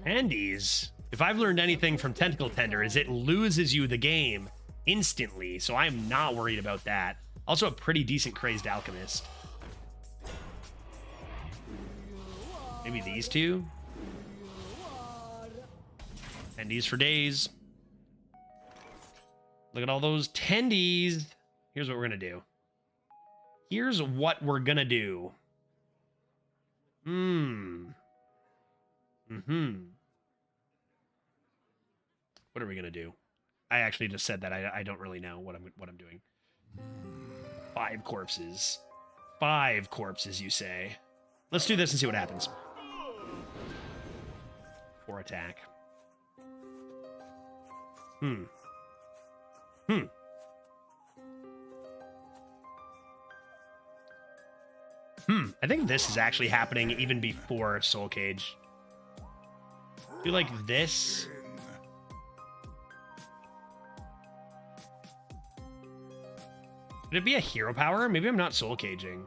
S1: Tendies. If I've learned anything from Tentacle Tender, is it loses you the game instantly, so I'm not worried about that. Also a pretty decent Crazed Alchemist. Maybe these two? Tendies for days. Look at all those tendies. Here's what we're gonna do. Here's what we're gonna do. What are we gonna do? I actually just said that. I don't really know what I'm doing. 5 corpses. 5 corpses, you say? Let's do this and see what happens. 4 attack. I think this is actually happening even before Soul Cage. I feel like this. Would it be a hero power? Maybe I'm not soul caging.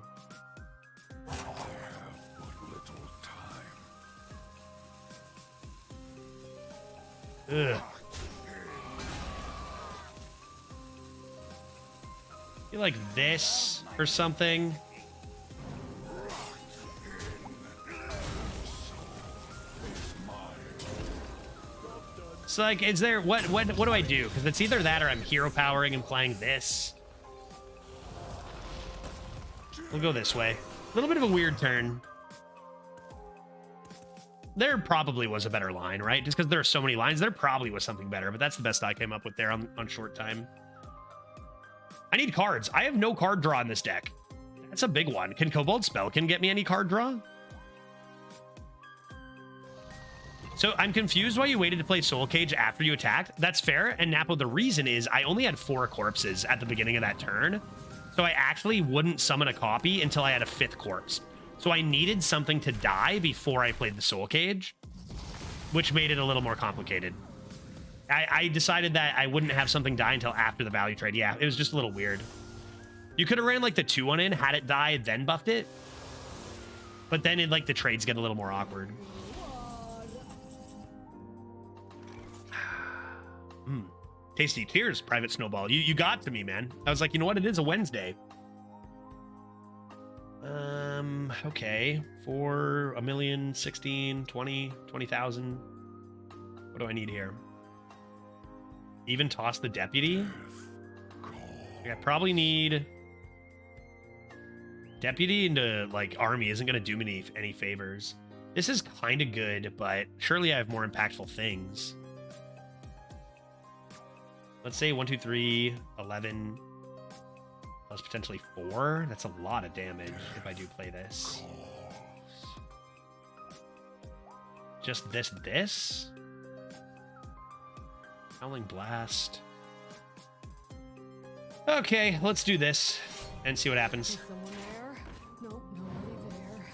S1: Ugh. Be like this or something. So like, is there what do I do? Because it's either that or I'm hero powering and playing this. We'll go this way. A little bit of a weird turn. There probably was a better line, right? Just because there are so many lines, there probably was something better, but that's the best I came up with there on short time. I need cards. I have no card draw in this deck. That's a big one. Can Kobold Spellkin get me any card draw? So I'm confused why you waited to play Soul Cage after you attacked. That's fair. And Napo, the reason is I only had 4 corpses at the beginning of that turn. So I actually wouldn't summon a copy until I had a 5th corpse. So I needed something to die before I played the Soul Cage, which made it a little more complicated. I decided that I wouldn't have something die until after the value trade. Yeah, it was just a little weird. You could have ran like the 2-1 in, had it die, then buffed it. But then like the trades get a little more awkward. Tasty tears, Private Snowball. You got to me, man. I was like, you know what? It is a Wednesday. Okay. For 1 million, 16, 20, 20,000. What do I need here? Even toss the deputy? I probably need deputy into like army isn't going to do me any favors. This is kind of good, but surely I have more impactful things. Let's say 1, 2, 3, 11 plus potentially 4. That's a lot of damage if I do play this. Just this? Howling Blast. Okay, let's do this and see what happens.
S4: Is someone there? Nope, nobody there.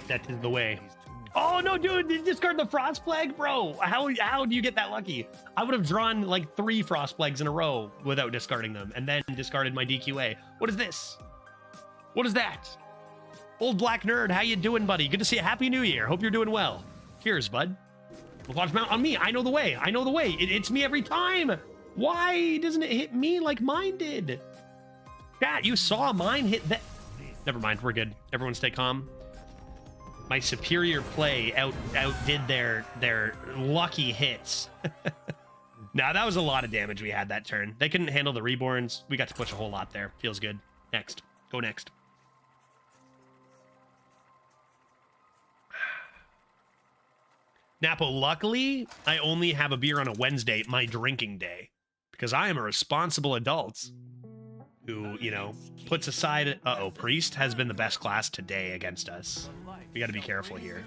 S1: That is the way. Oh no, dude! Discard the Frost Plague, bro. How do you get that lucky? I would have drawn like 3 Frost Plagues in a row without discarding them, and then discarded my DQA. What is this? What is that? Old Black Nerd, how you doing, buddy? Good to see you. Happy New Year. Hope you're doing well. Cheers, bud. Watch mount on me. I know the way. I know the way. It's me every time. Why doesn't it hit me like mine did? Chat, you saw mine hit that. Never mind. We're good. Everyone stay calm. My superior play outdid their lucky hits. Now that was a lot of damage we had that turn. They couldn't handle the reborns. We got to push a whole lot there. Feels good. Next. Go next. Napo, luckily, I only have a beer on a Wednesday, my drinking day, because I am a responsible adult who, you know, puts aside... Uh-oh, Priest has been the best class today against us. We got to be careful here.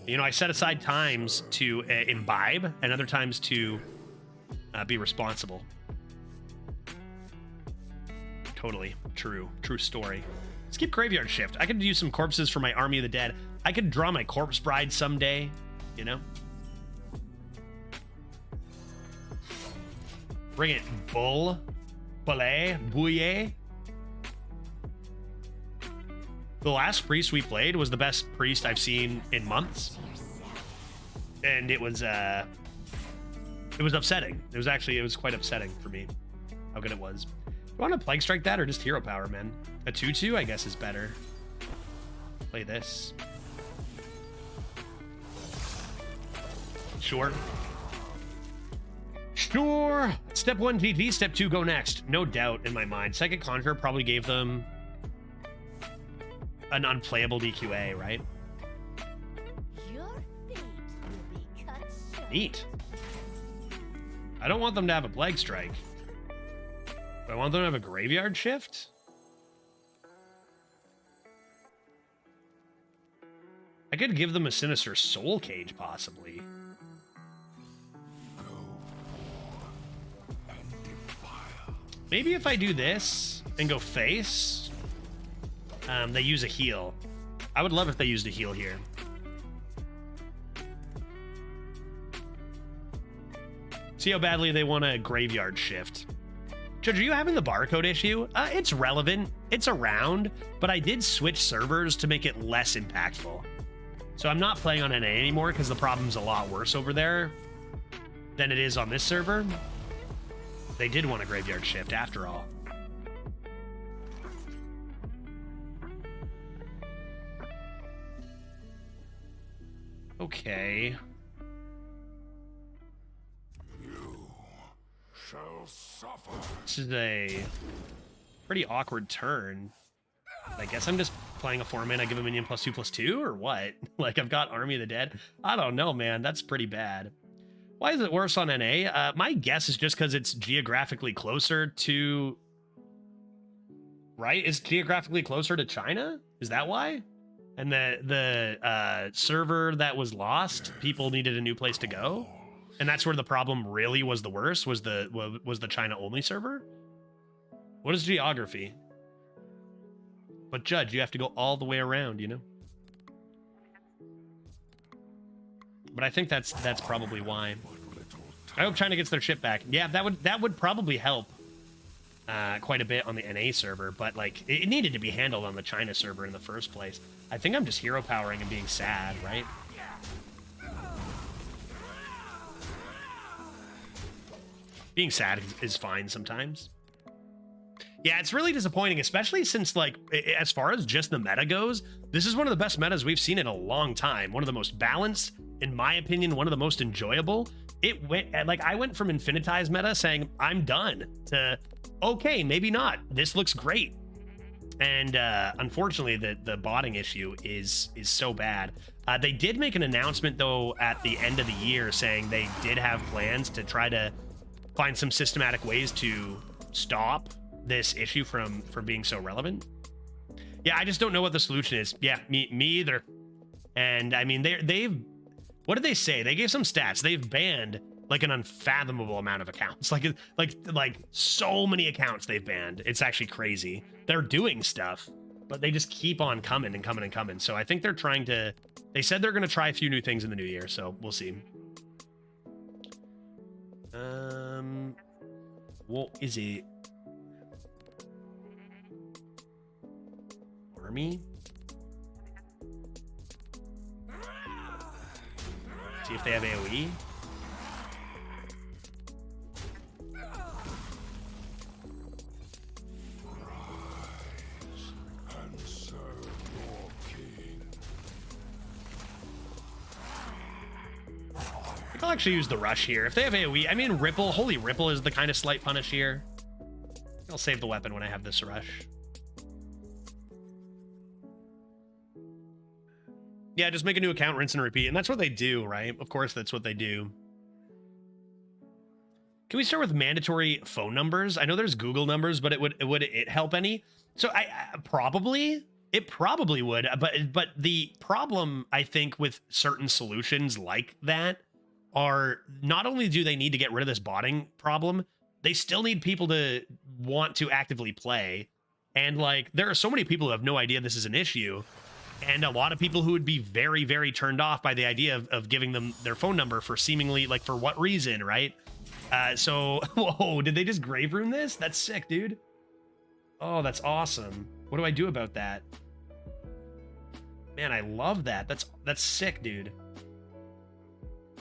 S1: You know, I set aside times to imbibe and other times to be responsible. Totally. True story. Let's keep Graveyard Shift. I could use some corpses for my Army of the Dead. I could draw my Corpse Bride someday, you know? Bring it, Bull. Ballet, Bouillet. The last priest we played was the best priest I've seen in months. And it was upsetting. It was quite upsetting for me how good it was. Do you want to Plague Strike that or just hero power, man? A 2/2, I guess, is better. Play this. Sure. Sure. Step 1 TP, step 2 go next. No doubt in my mind. Psychic Conjure probably gave them an unplayable DQA, right?
S2: Your fate will be cut short.
S1: Neat. I don't want them to have a Plague Strike. I want them to have a Graveyard Shift. I could give them a Sinister Soul Cage, possibly. Maybe if I do this and go face, they use a heal. I would love if they used a heal here. See how badly they want a graveyard shift. Judge, are you having the barcode issue? It's relevant. It's around, but I did switch servers to make it less impactful. So I'm not playing on NA anymore because the problem's a lot worse over there than it is on this server. They did want a graveyard shift after all. Okay. This is a pretty awkward turn. I guess I'm just playing a 4-mana, give a minion +2/+2, or what? Like, I've got Army of the Dead. I don't know, man. That's pretty bad. Why is it worse on NA? My guess is just because it's geographically closer to... Right? It's geographically closer to China? Is that why? And the server that was lost, people needed a new place to go? And that's where the problem really was the worst, was the China-only server? What is geography? But Judge, you have to go all the way around, you know? But I think that's probably why. I hope China gets their ship back. Yeah, that would probably help quite a bit on the NA server, but like it needed to be handled on the China server in the first place. I think I'm just hero powering and being sad, right? Being sad is fine sometimes. Yeah, it's really disappointing, especially since, like, as far as just the meta goes, this is one of the best metas we've seen in a long time. One of the most balanced, in my opinion, one of the most enjoyable. It went, like, I went from Infinitize meta saying, I'm done, to, okay, maybe not. This looks great. And unfortunately, the botting issue is so bad. They did make an announcement, though, at the end of the year saying they did have plans to try to find some systematic ways to stop this issue from being so relevant. Yeah, I just don't know what the solution is. Yeah, me either. And I mean, they've what did they say? They gave some stats. They've banned like an unfathomable amount of accounts. Like so many accounts they've banned. It's actually crazy. They're doing stuff, but they just keep on coming and coming and coming. So I think they're trying to. They said they're going to try a few new things in the new year. So we'll see. What is it? Army? See if they have AoE. I'll actually use the rush here. If they have AoE, I mean, Ripple. Holy Ripple is the kind of slight punish here. I'll save the weapon when I have this rush. Yeah, just make a new account, rinse and repeat. And that's what they do, right? Of course, that's what they do. Can we start with mandatory phone numbers? I know there's Google numbers, but would it help any? So it probably would. But the problem, I think, with certain solutions like that are not only do they need to get rid of this botting problem, they still need people to want to actively play. And like, there are so many people who have no idea this is an issue. And a lot of people who would be very, very turned off by the idea of giving them their phone number for seemingly, like, for what reason, right? So, whoa, did they just grave room this? That's sick, dude. Oh, that's awesome. What do I do about that? Man, I love that. That's sick, dude.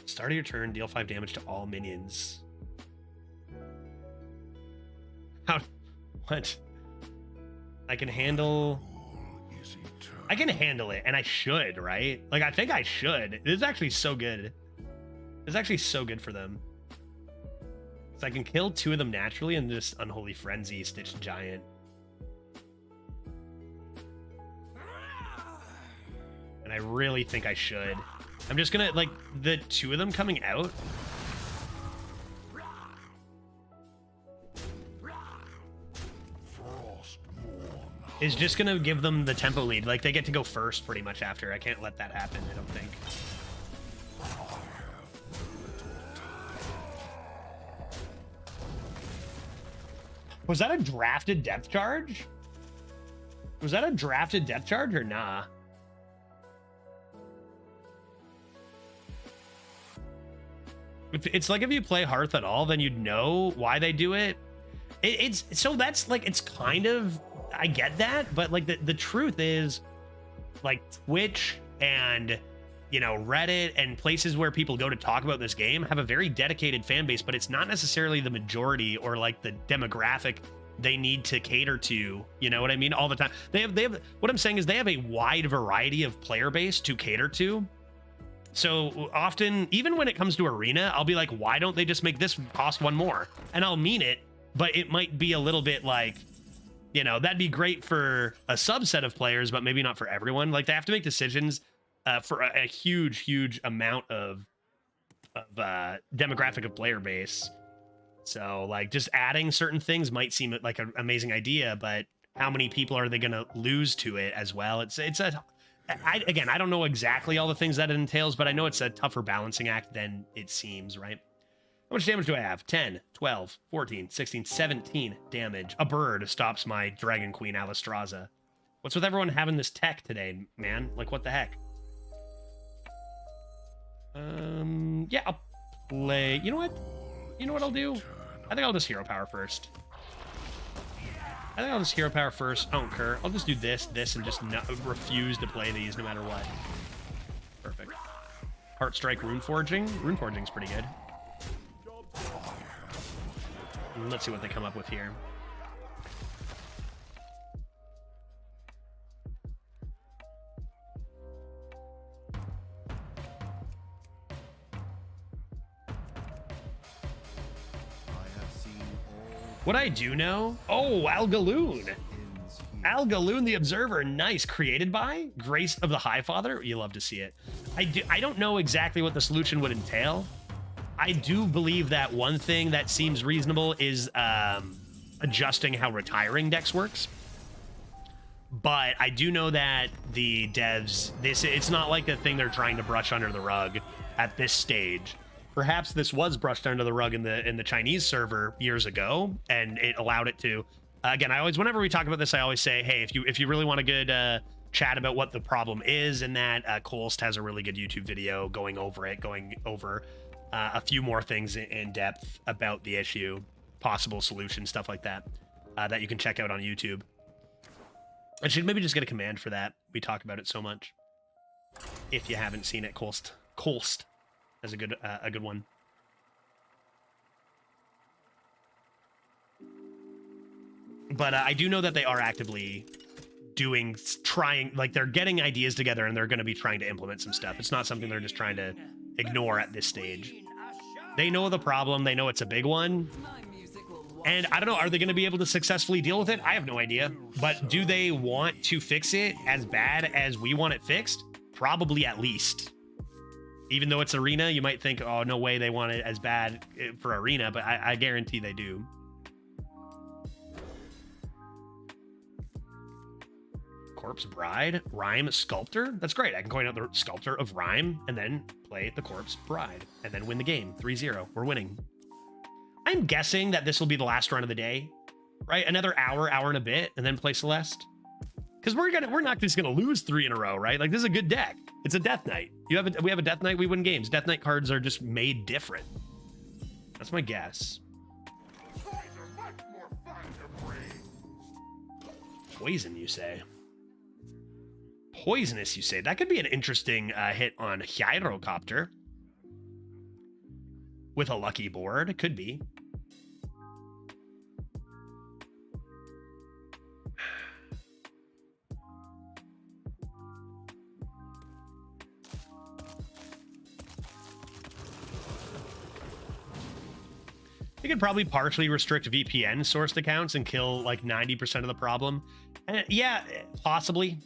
S1: Start of your turn, deal 5 damage to all minions. How? What? I can handle it, and I should, right? Like, I think I should. This is actually so good. It's actually so good for them. So I can kill 2 of them naturally and just Unholy Frenzy, Stitch Giant. And I really think I should. I'm just gonna, like, the 2 of them coming out. Is just gonna give them the tempo lead. Like, they get to go first pretty much after. I can't let that happen, I don't think. Was that a drafted depth charge? Was that a drafted depth charge or nah? It's like if you play Hearth at all, then you'd know why they do it. It's so that's like, it's kind of, I get that, but like the truth is, like Twitch and, you know, Reddit and places where people go to talk about this game have a very dedicated fan base, but it's not necessarily the majority or like the demographic they need to cater to, you know what I mean, all the time. They have what I'm saying is they have a wide variety of player base to cater to. So often, even when it comes to Arena, I'll be like, why don't they just make this cost one more? And I'll mean it, but it might be a little bit like, you know, that'd be great for a subset of players, but maybe not for everyone. Like they have to make decisions for a huge amount of demographic of player base. So like just adding certain things might seem like an amazing idea, but how many people are they going to lose to it as well? Again, I don't know exactly all the things that it entails, but I know it's a tougher balancing act than it seems, right? How much damage do I have? 10, 12, 14, 16, 17 damage. A bird stops my Dragon Queen Alistraza. What's with everyone having this tech today, man? Like, what the heck? Yeah, I'll play... You know what? You know what I'll do? I think I'll just hero power first. I don't care. I'll just do this, and just refuse to play these no matter what. Perfect. Heart Strike Rune Forging. Rune Forging's pretty good. Let's see what they come up with here. What I do know? Oh, Algaloon. Algaloon the Observer. Nice. Created by Grace of the Highfather. You love to see it. I don't know exactly what the solution would entail. I do believe that one thing that seems reasonable is adjusting how retiring decks works. But I do know that the devs, it's not like the thing they're trying to brush under the rug at this stage. Perhaps this was brushed under the rug in the Chinese server years ago, and it allowed it to. Again, whenever we talk about this, I always say, hey, if you really want a good chat about what the problem is, and that Kolst has a really good YouTube video going over a few more things in depth about the issue, possible solutions, stuff like that, that you can check out on YouTube. I should maybe just get a command for that. We talk about it so much. If you haven't seen it, Kolst. That's a good one. But I do know that they are actively trying, like they're getting ideas together and they're going to be trying to implement some stuff. It's not something they're just trying to ignore at this stage. They know the problem. They know it's a big one. And I don't know, are they going to be able to successfully deal with it? I have no idea. But do they want to fix it as bad as we want it fixed? Probably at least. Even though it's Arena, you might think, oh, no way they want it as bad for Arena, but I guarantee they do. Corpse Bride, Rhyme Sculptor. That's great. I can coin out the Sculptor of Rhyme and then play the Corpse Bride and then win the game. 3-0. We're winning. I'm guessing that this will be the last run of the day, right? Another hour and a bit, and then play Celeste. Because we're not just gonna lose 3 in a row, right? Like this is a good deck. It's a Death Knight. We have a Death Knight, we win games. Death Knight cards are just made different. That's my guess. Poison, you say? Poisonous, you say? That could be an interesting hit on Gyrocopter. With a lucky board, it could be. You could probably partially restrict VPN sourced accounts and kill like 90% of the problem. And yeah, possibly.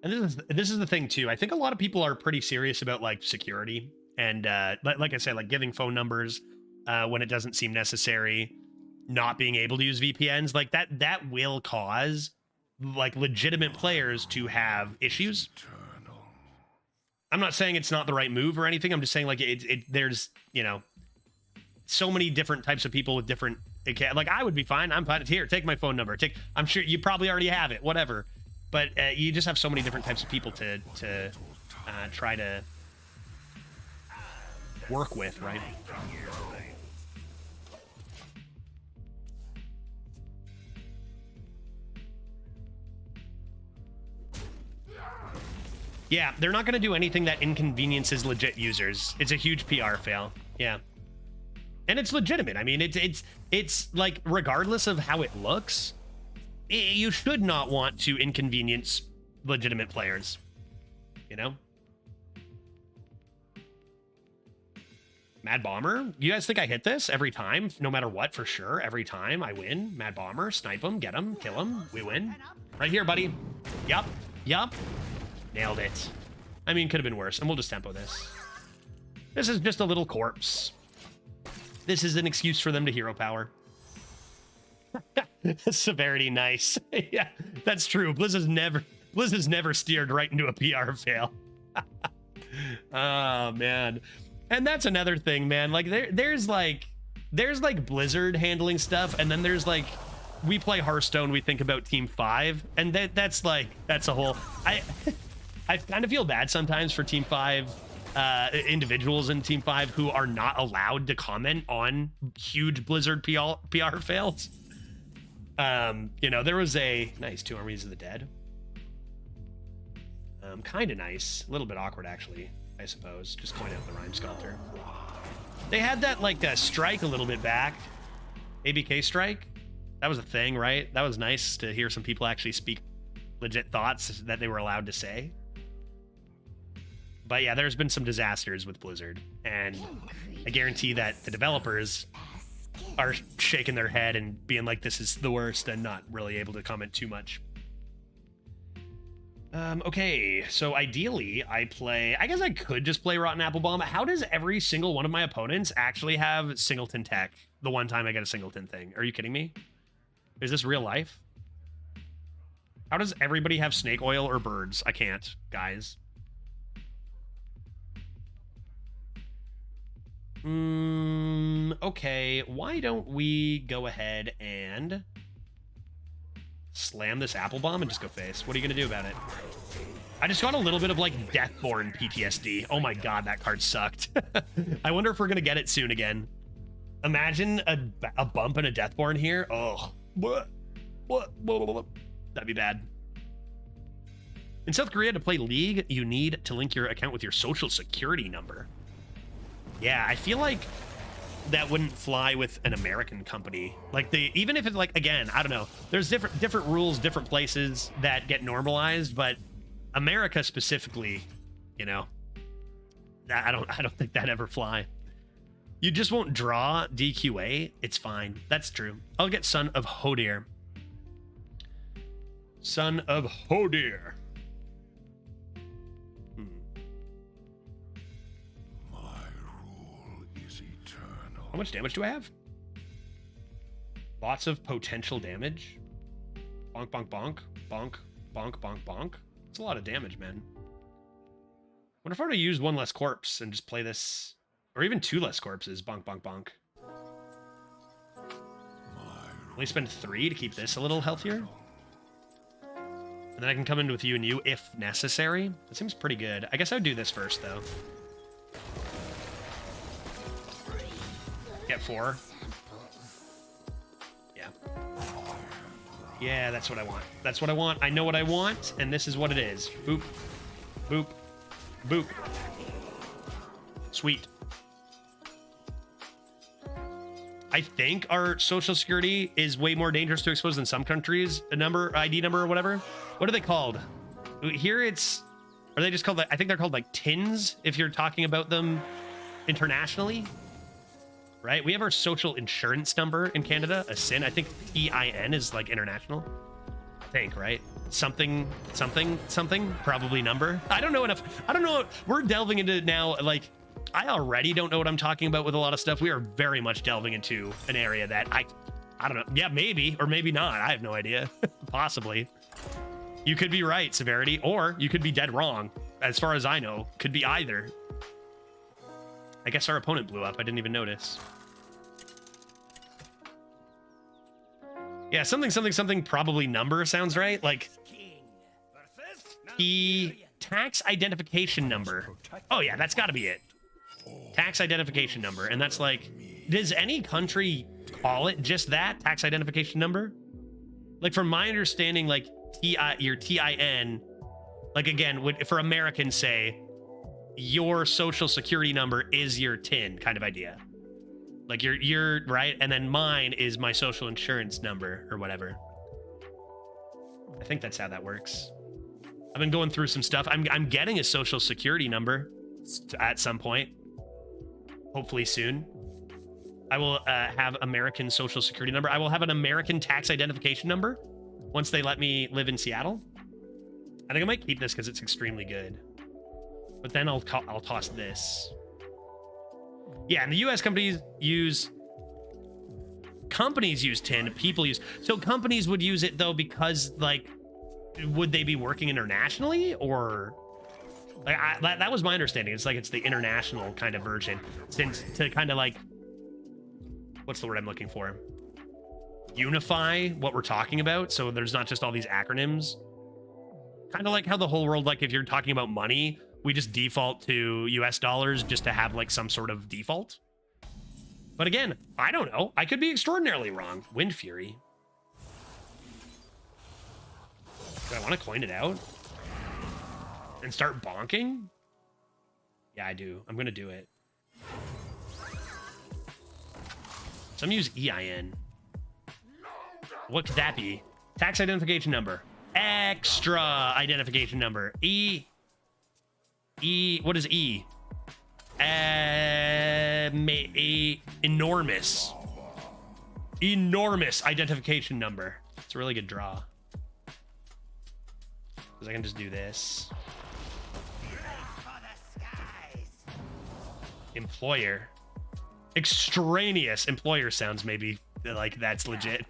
S1: And this is the thing too. I think a lot of people are pretty serious about like security and like I said, like giving phone numbers when it doesn't seem necessary, not being able to use VPNs like that will cause like legitimate players to have issues. I'm not saying it's not the right move or anything. I'm just saying like there's, you know, so many different types of people with different It can't, like, I would be fine. I'm fine. Here, take my phone number. I'm sure you probably already have it, whatever. But you just have so many different types of people to try to work with, right? Yeah, they're not going to do anything that inconveniences legit users. It's a huge PR fail. Yeah. And it's legitimate. I mean, it's like, regardless of how it looks, you should not want to inconvenience legitimate players, you know? Mad Bomber, you guys think I hit this every time? No matter what, for sure. Every time I win. Mad Bomber, snipe him, get him, kill him, we win. Right here, buddy. Yup, yup. Nailed it. I mean, could have been worse, and we'll just tempo this. This is just a little corpse. This is an excuse for them to hero power. Severity, nice. Yeah, that's true. Blizz has never steered right into a PR fail. Oh man. And that's another thing, man. Like there's like Blizzard handling stuff, and then there's like, we play Hearthstone, we think about Team 5, and that's a whole, I kind of feel bad sometimes for Team 5 individuals in Team 5 who are not allowed to comment on huge Blizzard PR fails. You know, there was a nice 2 Armies of the Dead. Kind of nice, a little bit awkward actually, I suppose. Just point out the Rhyme Sculptor. They had that like strike a little bit back, ABK strike. That was a thing, right? That was nice to hear some people actually speak legit thoughts that they were allowed to say. But yeah, there's been some disasters with Blizzard, and I guarantee that the developers are shaking their head and being like, this is the worst, and not really able to comment too much. Okay, so ideally I guess I could just play Rotten Apple Bomb. How does every single one of my opponents actually have Singleton tech the one time I get a Singleton thing? Are you kidding me? Is this real life? How does everybody have snake oil or birds? I can't, guys. Okay, why don't we go ahead and slam this apple bomb and just go face? What are you gonna do about it? I just got a little bit of like Deathborn PTSD. Oh my god, that card sucked. I wonder if we're gonna get it soon again. Imagine a bump and a Deathborn here. Oh, what? That'd be bad. In South Korea, to play League, you need to link your account with your social security number. Yeah, I feel like that wouldn't fly with an American company. Like even if it's like, again, I don't know. There's different rules, different places that get normalized, but America specifically, you know, I don't think that'd ever fly. You just won't draw DQA. It's fine. That's true. I'll get Son of Hodir. Son of Hodir. How much damage do I have? Lots of potential damage. Bonk, bonk, bonk. Bonk, bonk, bonk, bonk. It's a lot of damage, man. What if I were to use 1 less corpse and just play this? Or even 2 less corpses. Bonk, bonk, bonk. Only spend 3 to keep this a little healthier. And then I can come in with you and you if necessary. That seems pretty good. I guess I would do this first, though. Get 4. Yeah. Yeah, that's what I want. That's what I want. I know what I want, and this is what it is. Boop. Boop. Boop. Sweet. I think our social security is way more dangerous to expose than some countries. A number, ID number or whatever. What are they called? Here it's... Are they just called... I think they're called like TINs if you're talking about them internationally. Right? We have our social insurance number in Canada, a SIN. I think EIN is like international. I think, right? Something, probably number. I don't know enough. I don't know. We're delving into now, like, I already don't know what I'm talking about with a lot of stuff. We are very much delving into an area that I don't know. Yeah, maybe, or maybe not. I have no idea. Possibly. You could be right, Severity, or you could be dead wrong. As far as I know, could be either. I guess our opponent blew up. I didn't even notice. Yeah, something, something, something, probably number sounds right. Like, tax identification number. Oh, yeah, that's got to be it. Tax identification number. And that's like, does any country call it just that? Tax identification number? Like, from my understanding, like, your TIN, like, again, for Americans say, your social security number is your TIN kind of idea. Like, you're right, and then mine is my social insurance number or whatever. I think that's how that works. I've been going through some stuff. I'm getting a social security number at some point. Hopefully soon. I will have American social security number. I will have an American tax identification number once they let me live in Seattle. I think I might keep this because it's extremely good. But then I'll toss this. Yeah, and the US companies use TIN, people use. So companies would use it though because, like, would they be working internationally, or like that was my understanding. It's like it's the international kind of version, since to kind of like, what's the word I'm looking for? Unify what we're talking about, so there's not just all these acronyms. Kind of like how the whole world, like if you're talking about money, we just default to US dollars just to have like some sort of default. But again, I don't know. I could be extraordinarily wrong. Wind Fury. Do I want to coin it out and start bonking? Yeah, I do. I'm going to do it. Some use EIN. What could that be? Tax identification number. Extra identification number. What is E? Enormous identification number. It's a really good draw. Because I can just do this. Employer. Extraneous employer sounds maybe like that's legit.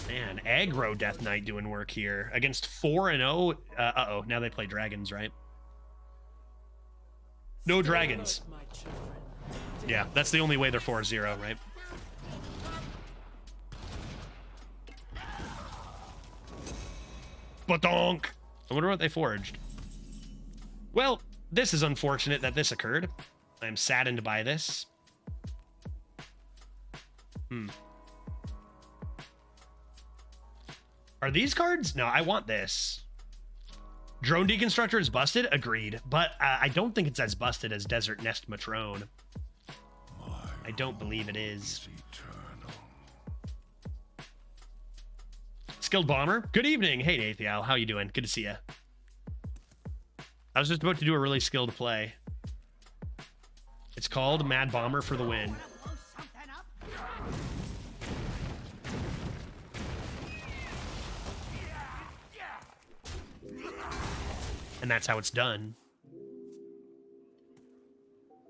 S1: Man, aggro Death Knight doing work here against 4-0. Uh-oh, now they play dragons, right? No dragons. Yeah, that's the only way they're 4-0, right? Badonk! I wonder what they forged. Well, this is unfortunate that this occurred. I am saddened by this. Are these cards? No, I want this. Drone Deconstructor is busted? Agreed. But I don't think it's as busted as Desert Nest Matrone. I don't believe it is. Skilled Bomber. Good evening. Hey, Nathiel. How you doing? Good to see you. I was just about to do a really skilled play. It's called Mad Bomber for the win. And that's how it's done.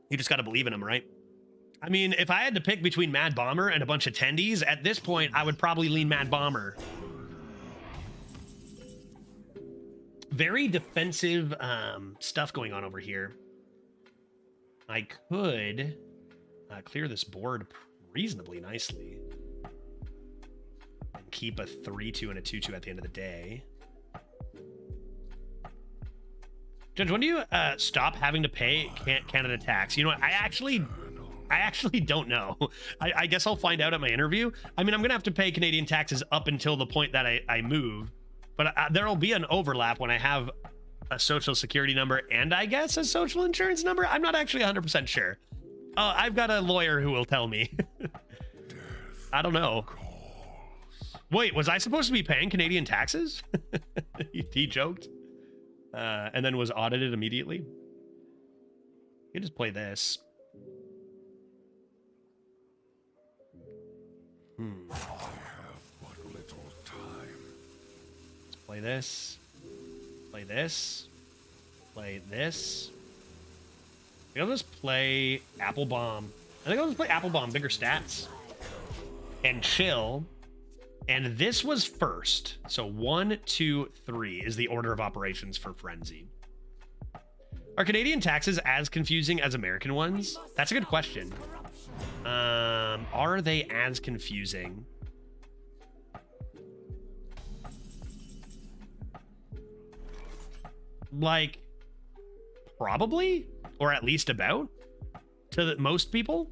S1: You just got to believe in them, right? I mean, if I had to pick between Mad Bomber and a bunch of tendies, at this point, I would probably lean Mad Bomber. Very defensive stuff going on over here. I could clear this board reasonably nicely and keep a 3-2 and a 2-2 at the end of the day. Judge, when do you stop having to pay Canada tax? You know what? I actually don't know. I guess I'll find out at my interview. I mean, I'm going to have to pay Canadian taxes up until the point that I move. But there'll be an overlap when I have a social security number and I guess a social insurance number. I'm not actually 100% sure. I've got a lawyer who will tell me. I don't know. Wait, was I supposed to be paying Canadian taxes? He joked. And then was audited immediately. You can just play this. Let's play this. Play this. Play this. I think I'll just play Apple Bomb. I think I'll just play Apple Bomb, bigger stats. And chill. And this was first. So 1, 2, 3 is the order of operations for Frenzy. Are Canadian taxes as confusing as American ones? That's a good question. Are they as confusing? Like, probably, or at least about, to most people.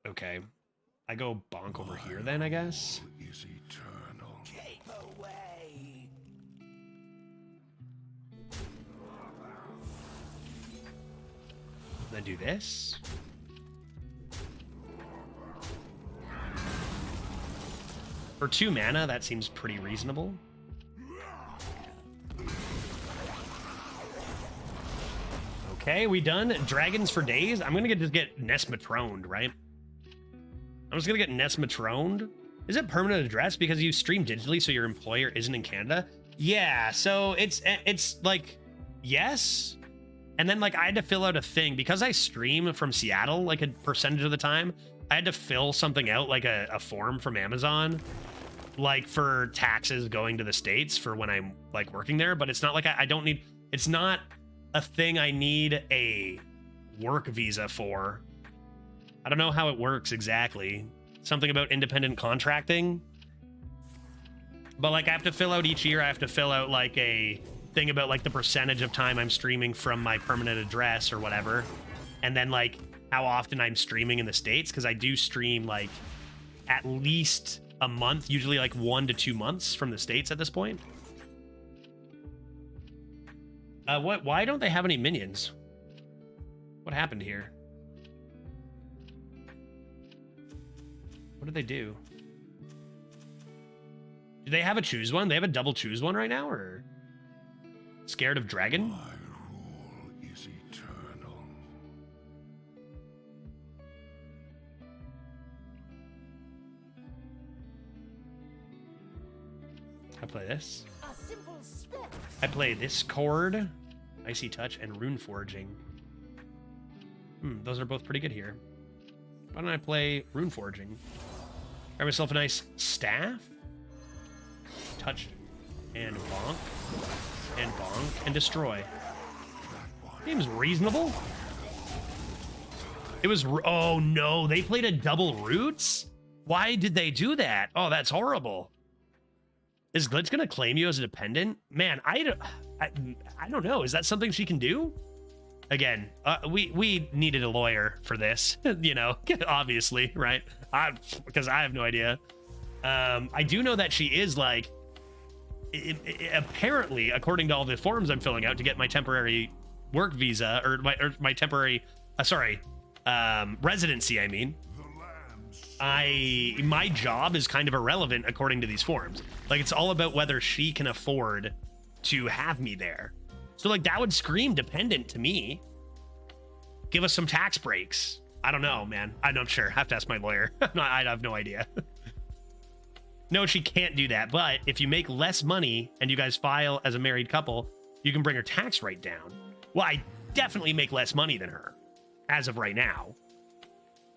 S1: Okay, I go bonk over here then, I guess.
S7: Is eternal.
S6: Keep away.
S1: Then do this. For 2 mana, that seems pretty reasonable. Okay, we done dragons for days. I'm gonna just get Nesmatroned, right? I'm just gonna get Nesmatroned. Is it permanent address because you stream digitally so your employer isn't in Canada? Yeah, so it's like, yes. And then like I had to fill out a thing because I stream from Seattle like a percentage of the time. I had to fill something out like a form from Amazon, like for taxes going to the States for when I'm like working there. But it's not like I don't need, it's not a thing I need a work visa for. I don't know how it works exactly. Something about independent contracting. But like I have to fill out each year, I have to fill out like a thing about like the percentage of time I'm streaming from my permanent address or whatever. And then like how often I'm streaming in the States, because I do stream like at least a month, usually like 1 to 2 months from the States at this point. Why don't they have any minions? What happened here? What did they do? Do they have a choose one? They have a double choose one right now, or scared of dragon?
S7: My rule is eternal.
S1: I play this.
S2: A simple spell.
S1: I play this chord, Icy Touch, and Rune Forging. Those are both pretty good here. Why don't I play Rune Forging? Grab myself a nice staff. Touch and bonk. And bonk and destroy. Seems reasonable. It was... Oh no, they played a double roots? Why did they do that? Oh, that's horrible. Is Glitch gonna claim you as a dependent? Man, I don't know. Is that something she can do? Again, we needed a lawyer for this, you know, obviously, right? Because I have no idea. I do know that she is like, apparently, according to all the forms I'm filling out to get my temporary work visa or my temporary, residency. I mean, my job is kind of irrelevant according to these forms. Like it's all about whether she can afford to have me there. So like that would scream dependent to me. Give us some tax breaks. I don't know, man. I'm not sure. I have to ask my lawyer. I have no idea. No, she can't do that. But if you make less money and you guys file as a married couple, you can bring her tax rate down. Well, I definitely make less money than her as of right now.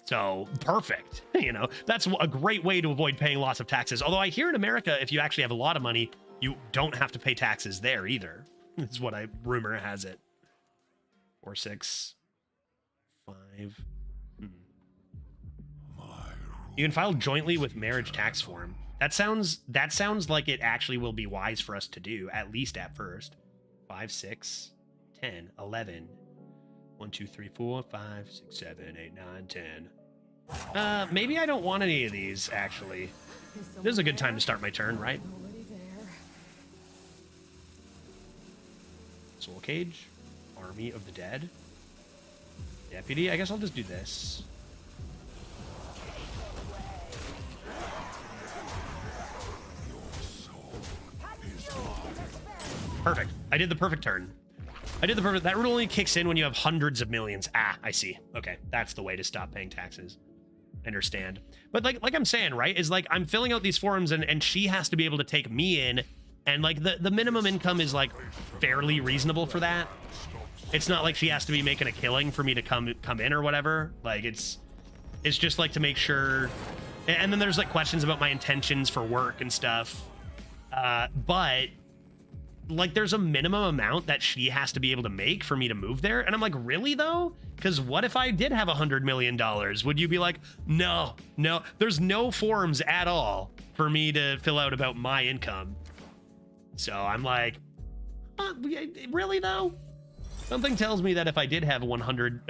S1: So perfect. You know, that's a great way to avoid paying lots of taxes. Although I hear in America, if you actually have a lot of money, you don't have to pay taxes there either. That's what rumor has it. 4, 6, 5. You can file jointly with marriage tax form. That sounds like it actually will be wise for us to do, at least at first. 5, 6, 10, 11. 1, 2, 3, 4, 5, 6, 7, 8, 9, 10. Maybe I don't want any of these, actually. This is a good time to start my turn, right?
S4: Nobody there.
S1: Soul Cage. Army of the Dead. Deputy. I guess I'll just do this. Perfect. I did the perfect turn. That rule only kicks in when you have hundreds of millions. Ah, I see. Okay, that's the way to stop paying taxes. I understand. But like I'm saying, right, is like I'm filling out these forms and she has to be able to take me in, and like the minimum income is like fairly reasonable for that. It's not like she has to be making a killing for me to come in or whatever. Like it's just like to make sure And then there's like questions about my intentions for work and stuff. But like there's a minimum amount that she has to be able to make for me to move there. And I'm like, really though? Because what if I did have $100 million? Would you be like, no, there's no forms at all for me to fill out about my income. So I'm like, really though? Something tells me that if I did have 100,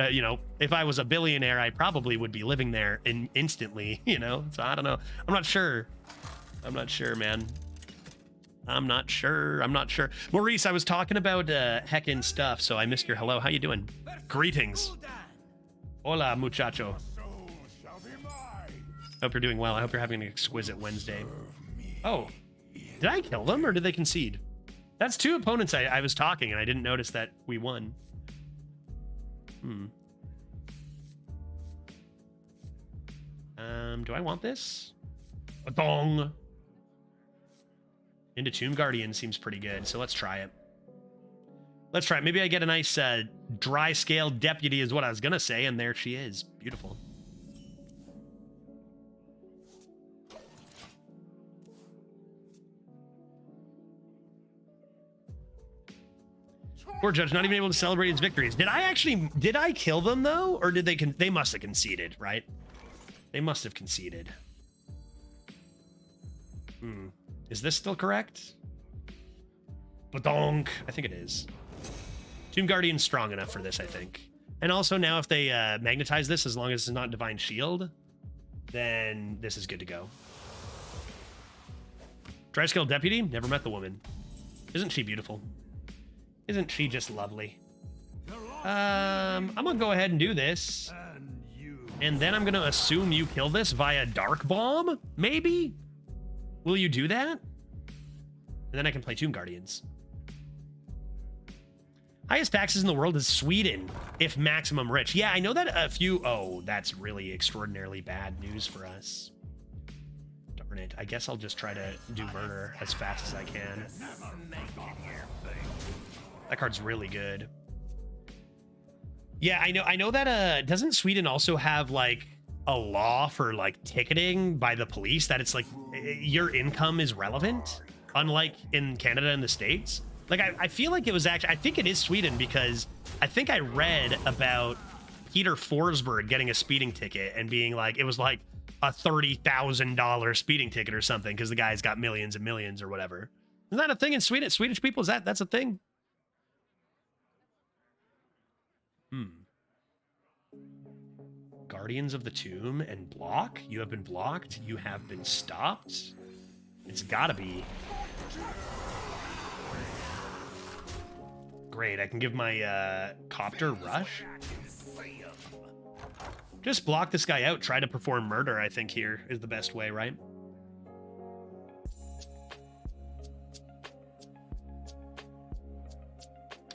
S1: if I was a billionaire, I probably would be living there instantly, So I don't know. I'm not sure, man. I'm not sure. Maurice, I was talking about heckin' stuff, so I missed your hello. How you doing? Greetings. Hola, muchacho. Hope you're doing well. I hope you're having an exquisite Wednesday. Oh, did I kill them or did they concede? That's two opponents I was talking and I didn't notice that we won. Do I want this? Badong. Into Tomb Guardian seems pretty good, so let's try it. Maybe I get a nice dry scale deputy is what I was gonna say, and there she is. Beautiful. Poor Judge, not even able to celebrate his victories. Did I kill them though? Or did they must have conceded, right? They must have conceded. Is this still correct? Badonk. I think it is. Tomb Guardian's strong enough for this, I think. And also now if they magnetize this, as long as it's not Divine Shield, then this is good to go. Dry Scale Deputy? Never met the woman. Isn't she beautiful? Isn't she just lovely? I'm gonna go ahead and do this. And then I'm gonna assume you kill this via Dark Bomb? Maybe? Will you do that? And then I can play Tomb Guardians. Highest taxes in the world is Sweden, if maximum rich. Yeah, I know that a few... Oh, that's really extraordinarily bad news for us. Darn it. I guess I'll just try to do murder as fast as I can. That card's really good. Yeah, I know that doesn't Sweden also have like a law for like ticketing by the police that it's like your income is relevant, unlike in Canada and the States? Like I feel like it was actually, I think it is Sweden, because I think I read about Peter Forsberg getting a speeding ticket and being like, it was like a $30,000 speeding ticket or something because the guy's got millions and millions or whatever. Isn't that a thing in Sweden? Swedish people, that's a thing? Guardians of the Tomb and block? You have been blocked. You have been stopped. It's gotta be. Great, I can give my copter rush. Just block this guy out, try to perform murder, I think here is the best way, right?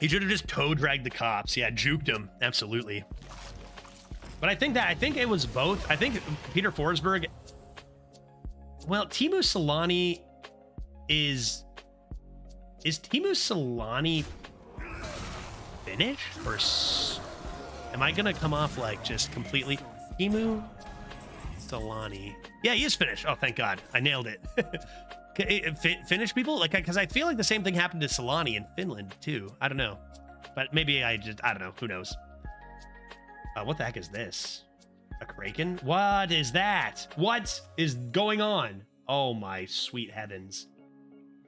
S1: He should have just toe dragged the cops. Yeah, juked him. Absolutely. But I think it was both. I think Peter Forsberg. Well, Teemu Selanne is Teemu Selanne Finnish or am I gonna come off like just completely Teemu Selanne? Yeah, he is Finnish. Oh, thank God, I nailed it. Finnish people, like, because I feel like the same thing happened to Selanne in Finland too. I don't know, but maybe I don't know. Who knows? What the heck is this? A Kraken? What is that? What is going on? Oh my sweet heavens.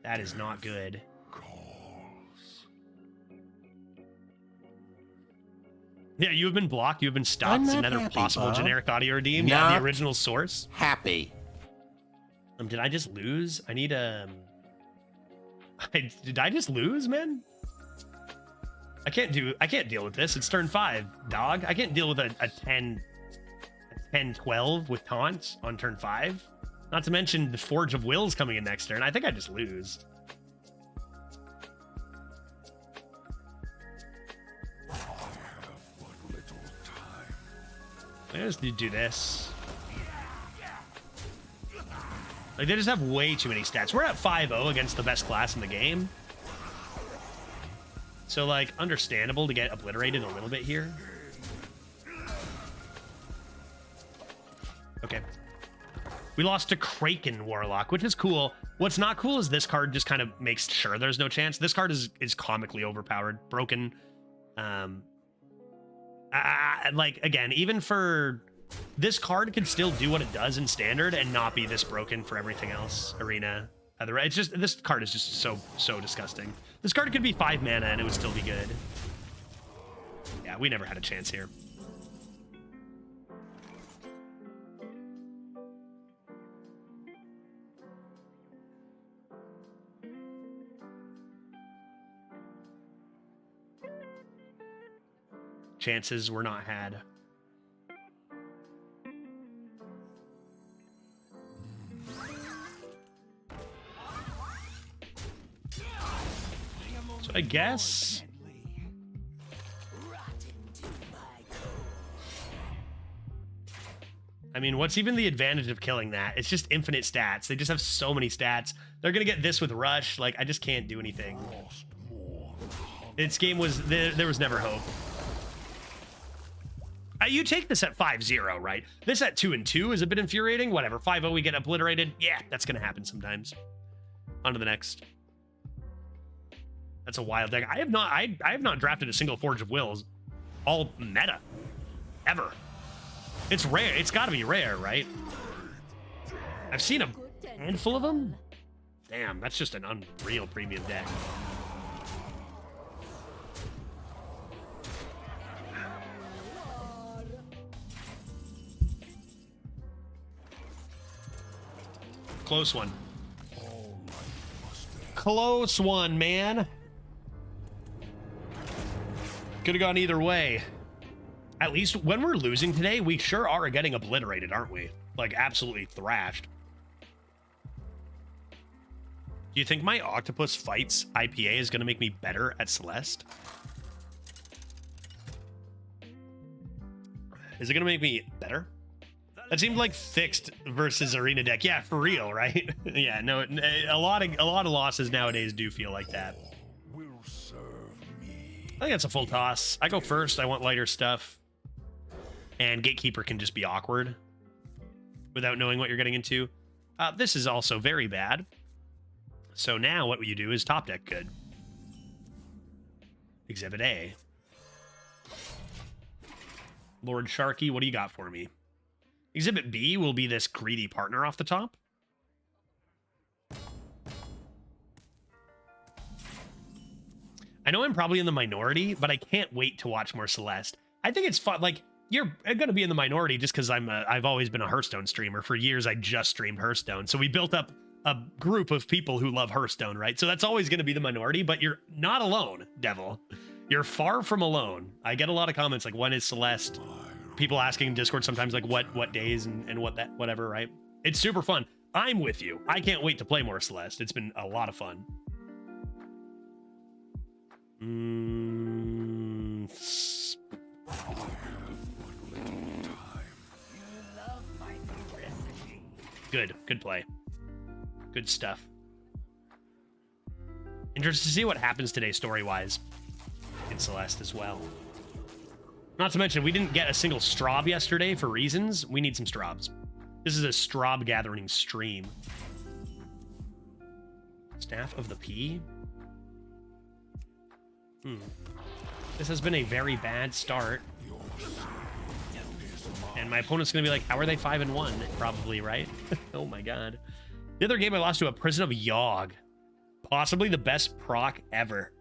S1: That is not good. Yeah, you have been blocked. You have been stopped. Another possible
S6: Bob.
S1: Generic audio redeem. Yeah, the original source.
S6: Happy.
S1: Did I just lose? I need did I just lose, man? I can't deal with this. It's turn 5, dog. I can't deal with a 10-12 with taunts on turn 5. Not to mention the Forge of Wills coming in next turn. I think I just lose. I just need to do this. Like, they just have way too many stats. We're at 5-0 against the best class in the game. So, like, understandable to get obliterated a little bit here. We lost to Kraken Warlock, which is cool. What's not cool is this card just kind of makes sure there's no chance. This card is comically overpowered, broken. Like, again, even for... This card could still do what it does in Standard and not be this broken for everything else. Arena. It's just... This card is just so disgusting. This card could be 5 mana and it would still be good. Yeah, we never had a chance here. Chances were not had. So I guess... I mean, what's even the advantage of killing that? It's just infinite stats. They just have so many stats. They're going to get this with Rush. Like, I just can't do anything. This game was... There was never hope. You take this at 5-0, right? This at 2-2 is a bit infuriating. Whatever, 5-0 we get obliterated. Yeah, that's gonna happen sometimes. On to the next. That's a wild deck. I have not drafted a single Forge of Wills all meta ever. It's rare. It's got to be rare, right? I've seen a handful of them. Damn, that's just an unreal premium deck. Close one. Close one, man. Could have gone either way. At least when we're losing today, we sure are getting obliterated, aren't we? Like, absolutely thrashed. Do you think my Octopus Fights IPA is going to make me better at Celeste? Is it going to make me better? That seemed like fixed versus arena deck. Yeah, for real, right? Yeah, no, a lot of losses nowadays do feel like that.
S7: Will serve me.
S1: I think that's a full toss. I go first. I want lighter stuff. And Gatekeeper can just be awkward without knowing what you're getting into. This is also very bad. So now what you do is top deck good. Exhibit A. Lord Sharky, what do you got for me? Exhibit B will be this greedy partner off the top. I know I'm probably in the minority, but I can't wait to watch more Celeste. I think it's fun. Like, you're going to be in the minority just because I've always been a Hearthstone streamer. For years, I just streamed Hearthstone. So we built up a group of people who love Hearthstone, right? So that's always going to be the minority, but you're not alone, Devil. You're far from alone. I get a lot of comments like, when is Celeste? People asking in Discord sometimes like what days and whatever, right? It's super fun. I'm with you. I can't wait to play more Celeste. It's been a lot of fun. Good play. Good stuff. Interested to see what happens today story-wise in Celeste as well. Not to mention, we didn't get a single Straub yesterday for reasons. We need some Straubs. This is a Straub gathering stream. Staff of the P? This has been a very bad start. And my opponent's going to be like, how are they 5-1? Probably, right? Oh my god. The other game I lost to a Prison of Yogg. Possibly the best proc ever.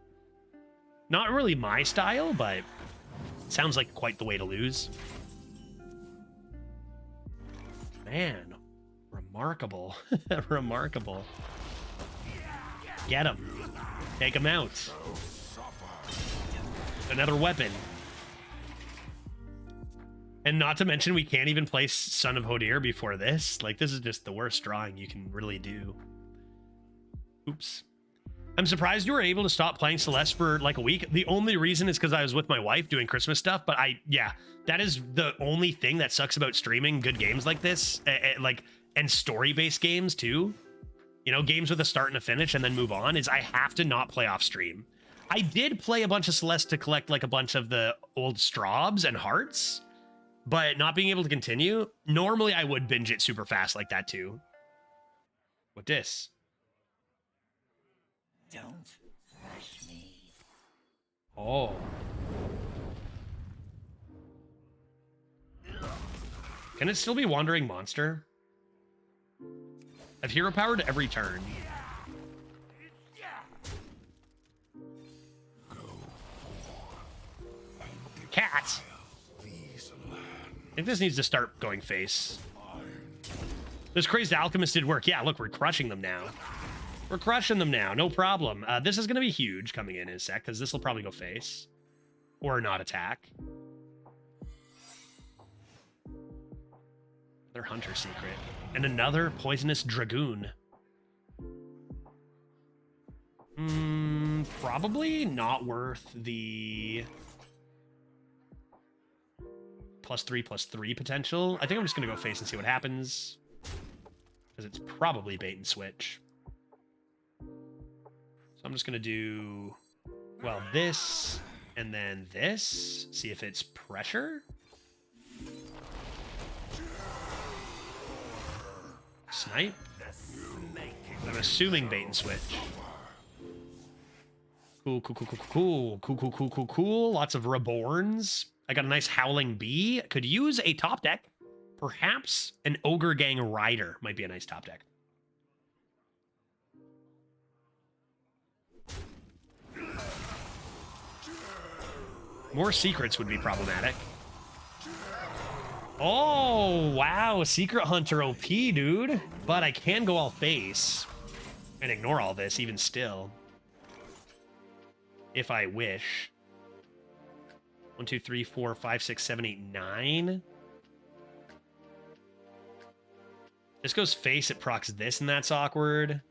S1: Not really my style, but sounds like quite the way to lose. Man, remarkable. Remarkable. Get him. Take him out. Another weapon. And not to mention, we can't even play Son of Hodir before this. Like, this is just the worst drawing you can really do. Oops. I'm surprised you were able to stop playing Celeste for like a week. The only reason is because I was with my wife doing Christmas stuff. But yeah, that is the only thing that sucks about streaming good games like this. And story-based games too. You know, games with a start and a finish and then move on, is I have to not play off stream. I did play a bunch of Celeste to collect like a bunch of the old Straubs and hearts. but not being able to continue. Normally, I would binge it super fast like that too. What this?
S6: Don't rush me.
S1: Oh. Can it still be Wandering Monster? I've hero powered every turn. Cat. I think this needs to start going face. This crazed alchemist did work. Yeah, look, we're crushing them now. We're crushing them now, no problem. This is going to be huge coming in a sec, because this will probably go face. Or not attack. Another hunter secret. And another poisonous dragoon. Probably not worth the +3/+3 potential. I think I'm just going to go face and see what happens. Because it's probably bait and switch. So I'm just going to do, well, this and then this. See if it's pressure. Snipe. I'm assuming bait and switch. Cool. Lots of reborns. I got a nice Howling Bee. Could use a top deck. Perhaps an Ogre Gang Rider might be a nice top deck. More secrets would be problematic. Oh, wow. Secret Hunter OP, dude. But I can go all face and ignore all this even still. If I wish. 1, 2, 3, 4, 5, 6, 7, 8, 9. This goes face, it procs this, and that's awkward.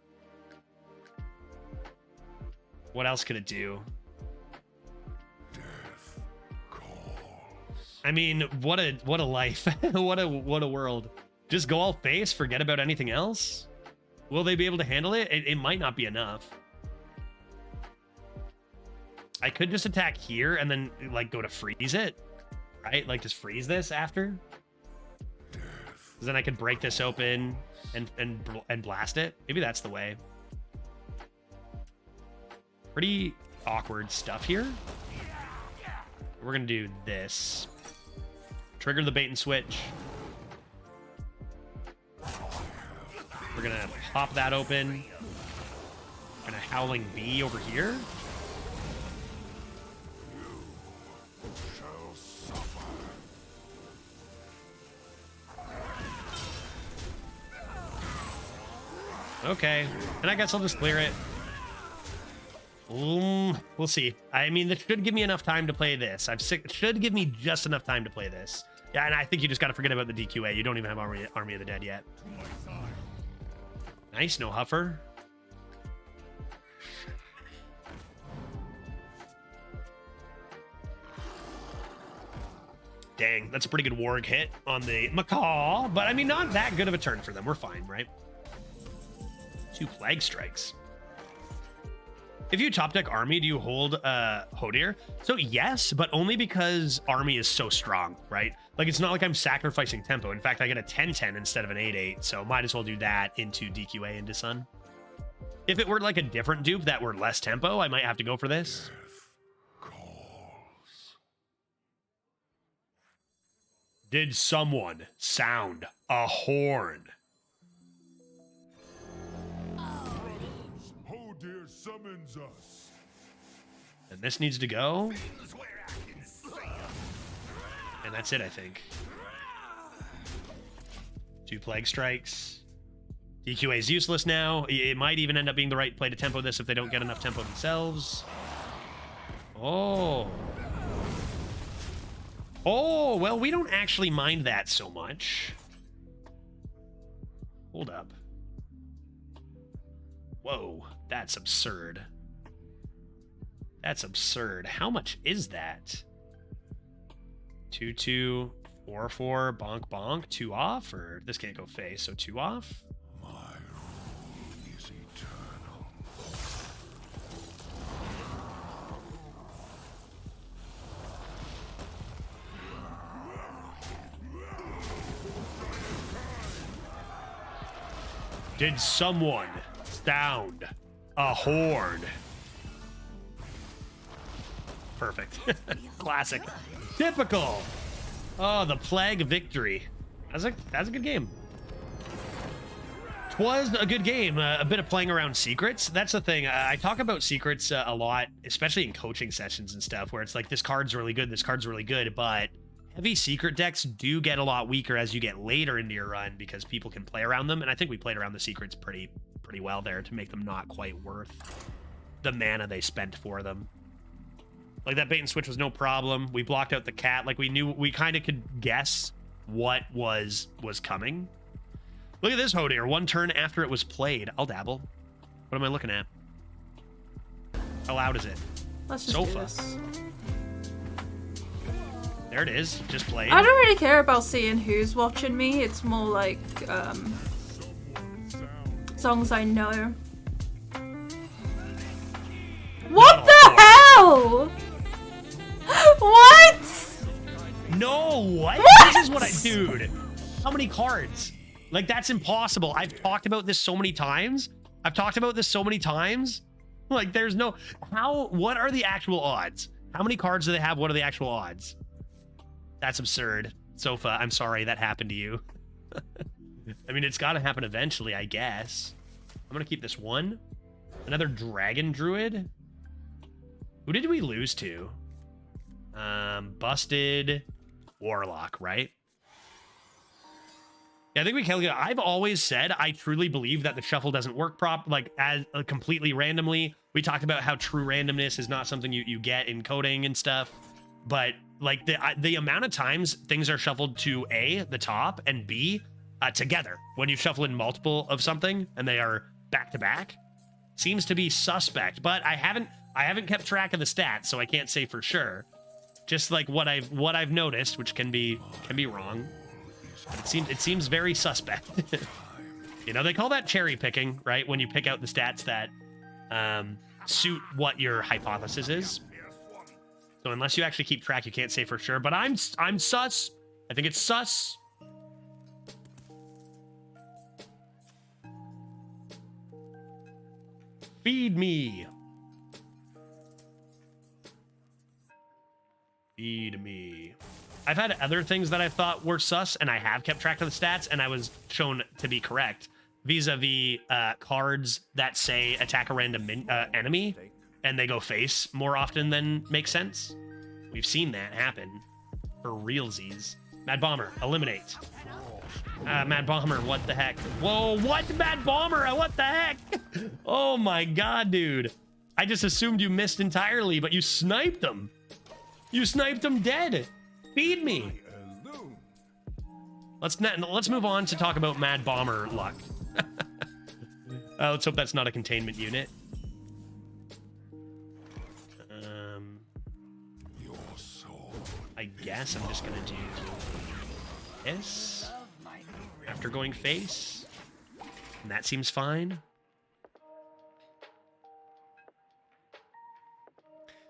S1: What else could it do? I mean, what a life. what a world. Just go all face, forget about anything else? Will they be able to handle it? It might not be enough. I could just attack here and then like go to freeze it, right? Like just freeze this after. Then I could break this open and blast it. Maybe that's the way. Pretty awkward stuff here. We're gonna do this. Trigger the bait and switch. We're gonna pop that open. Gonna Howling Bee over here. Okay, and I guess I'll just clear it. We'll see. I mean, this should give me enough time to play this. Should give me just enough time to play this. Yeah, and I think you just got to forget about the DQA. You don't even have Army of the Dead yet. Nice, no Huffer. Dang, that's a pretty good warg hit on the Macaw. But I mean, not that good of a turn for them. We're fine, right? 2 Plague Strikes. If you top deck Army, do you hold Hodir? So yes, but only because Army is so strong, right? Like it's not like I'm sacrificing tempo. In fact, I get a 10/10 instead of an 8/8, so might as well do that into DQA into Sun. If it were like a different dupe that were less tempo, I might have to go for this. Did someone sound a horn?
S7: Hodir summons us.
S1: And this needs to go. And that's it, I think. 2 Plague Strikes. DQA is useless now. It might even end up being the right play to tempo this if they don't get enough tempo themselves. Oh. Oh, well, we don't actually mind that so much. Hold up. Whoa, that's absurd. That's absurd. How much is that? 2/2, 4/4, bonk bonk, 2 off, or this can't go face, so 2 off.
S7: My rule is eternal.
S1: Did someone sound a horn? Perfect. Classic. Typical. Oh, the Plague victory. That's a good game. Was a good game. A bit of playing around secrets. That's the thing. I talk about secrets a lot, especially in coaching sessions and stuff, where it's like, this card's really good, this card's really good, but heavy secret decks do get a lot weaker as you get later into your run because people can play around them, and I think we played around the secrets pretty well there to make them not quite worth the mana they spent for them. Like, that bait and switch was no problem. We blocked out the cat. Like, we kind of could guess what was coming. Look at this Hodir. 1 turn after it was played. I'll dabble. What am I looking at? How loud is it?
S8: Let's just
S1: Sofa.
S8: do this.
S1: There it is. Just played.
S8: I don't really care about seeing who's watching me. It's more like songs I know. What the hell? What?
S1: No, what? This is what I... Dude. How many cards? Like, that's impossible. I've talked about this so many times. Like, there's no... What are the actual odds? How many cards do they have? What are the actual odds? That's absurd. Sofa, I'm sorry that happened to you. I mean, it's got to happen eventually, I guess. I'm going to keep this one. Another Dragon Druid. Who did we lose to? Busted Warlock, right? Yeah, I think we can. I've always said I truly believe that the shuffle doesn't work as completely randomly. We talked about how true randomness is not something you get in coding and stuff, but like the amount of times things are shuffled to A, the top, and B, together when you shuffle in multiple of something and they are back to back seems to be suspect. But I haven't kept track of the stats, so I can't say for sure. Just like what I've noticed, which can be wrong. It seems very suspect. You know, they call that cherry picking, right? When you pick out the stats that suit what your hypothesis is. So unless you actually keep track, you can't say for sure. But I'm sus. I think it's sus. Feed me. Feed me. I've had other things that I thought were sus, and I have kept track of the stats, and I was shown to be correct. Vis-a-vis cards that say attack a random enemy, and they go face more often than makes sense. We've seen that happen for realsies. Mad Bomber, eliminate. Mad Bomber, what the heck? Whoa, what? Mad Bomber, what the heck? Oh my god, dude. I just assumed you missed entirely, but you sniped them. You sniped them dead. Feed me. Let's move on to talk about Mad Bomber luck. Let's hope that's not a containment unit. I guess I'm just gonna do this after going face, and that seems fine.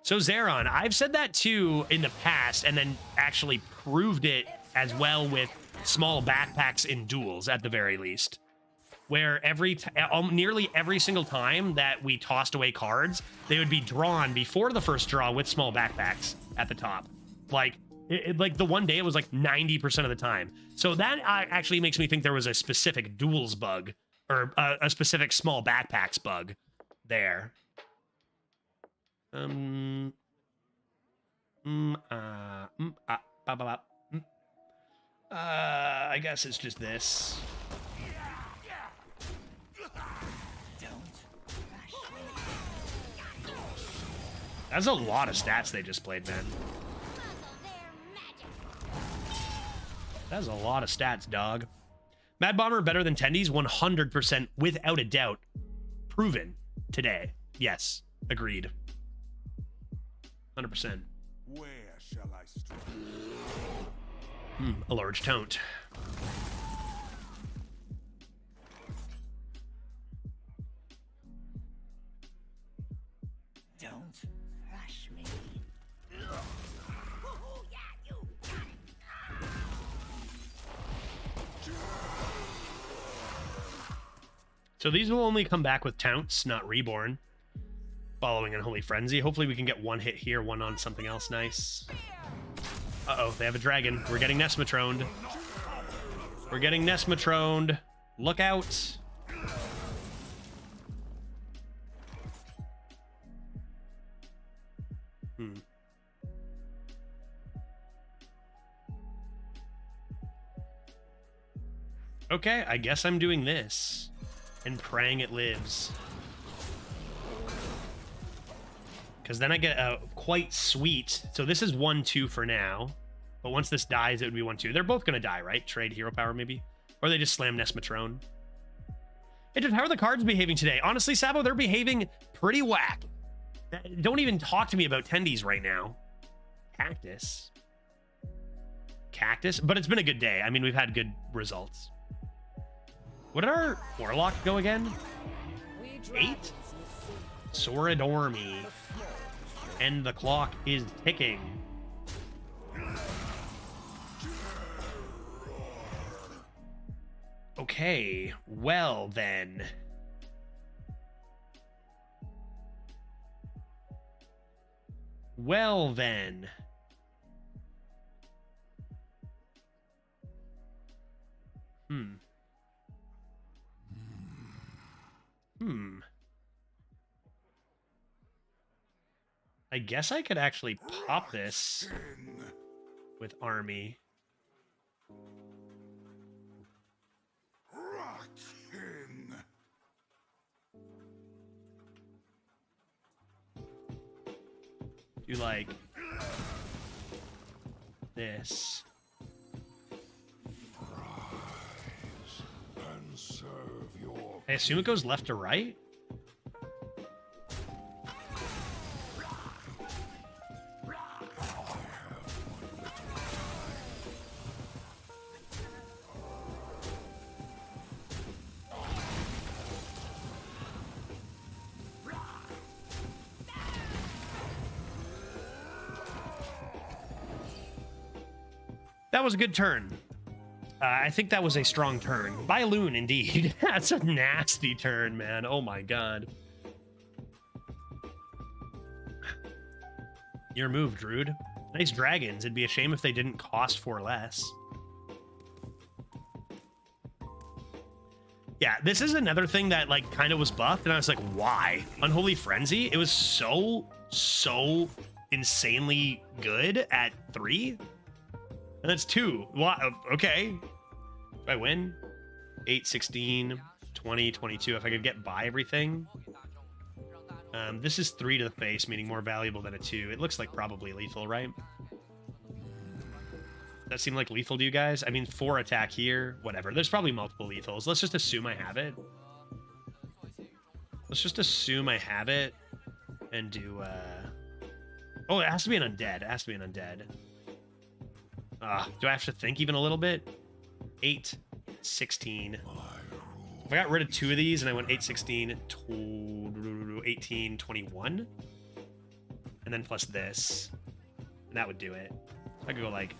S1: So Zeron, I've said that too in the past, and then actually proved it as well with small backpacks in duels at the very least, where nearly every single time that we tossed away cards, they would be drawn before the first draw with small backpacks at the top. Like the one day it was like 90% of the time. So that actually makes me think there was a specific duels bug or a specific small backpacks bug there. I guess it's just this. That's a lot of stats they just played, man. That's a lot of stats, dog. Mad Bomber better than Tendies? 100% without a doubt. Proven today. Yes, agreed. 100%.
S7: Where shall I strike?
S1: A large taunt.
S2: Don't rush me.
S1: So these will only come back with Taunts, not Reborn. Following Unholy Frenzy. Hopefully we can get one hit here, one on something else nice. Uh-oh, they have a dragon. We're getting Nesmatroned. We're getting Nesmatroned. Look out. Okay, I guess I'm doing this. And praying it lives. Because then I get a quite sweet. So this is 1-2 for now. But once this dies, it would be 1-2. They're both going to die, right? Trade hero power, maybe? Or they just slam Nesmatrone. Hey, dude, how are the cards behaving today? Honestly, Sabo, they're behaving pretty whack. Don't even talk to me about tendies right now. Cactus. Cactus? But it's been a good day. I mean, we've had good results. What did our Warlock go again? 8? Soradormi. And the clock is ticking. Okay, well then. Well then. I guess I could actually pop this with Army. Do like this. I assume it goes left to right. That was a good turn. I think that was a strong turn. By Loon, indeed. That's a nasty turn, man. Oh my god. Your move, Druid. Nice dragons. It'd be a shame if they didn't cost 4 less. Yeah, this is another thing that like kind of was buffed, and I was like, why? Unholy Frenzy? It was so insanely good at 3. And that's 2. Wow, okay. Do I win? 8, 16, 20, 22. If I could get by everything. This is 3 to the face, meaning more valuable than a 2. It looks like probably lethal, right? Does that seem like lethal to you guys? I mean, 4 attack here, whatever. There's probably multiple lethals. Let's just assume I have it. Let's just assume I have it and do, Oh, it has to be an undead. It has to be an undead. Do I have to think even a little bit? 8, 16. If I got rid of 2 of these and I went 8, 16, 18, 21, and then plus this, and that would do it. I could go like...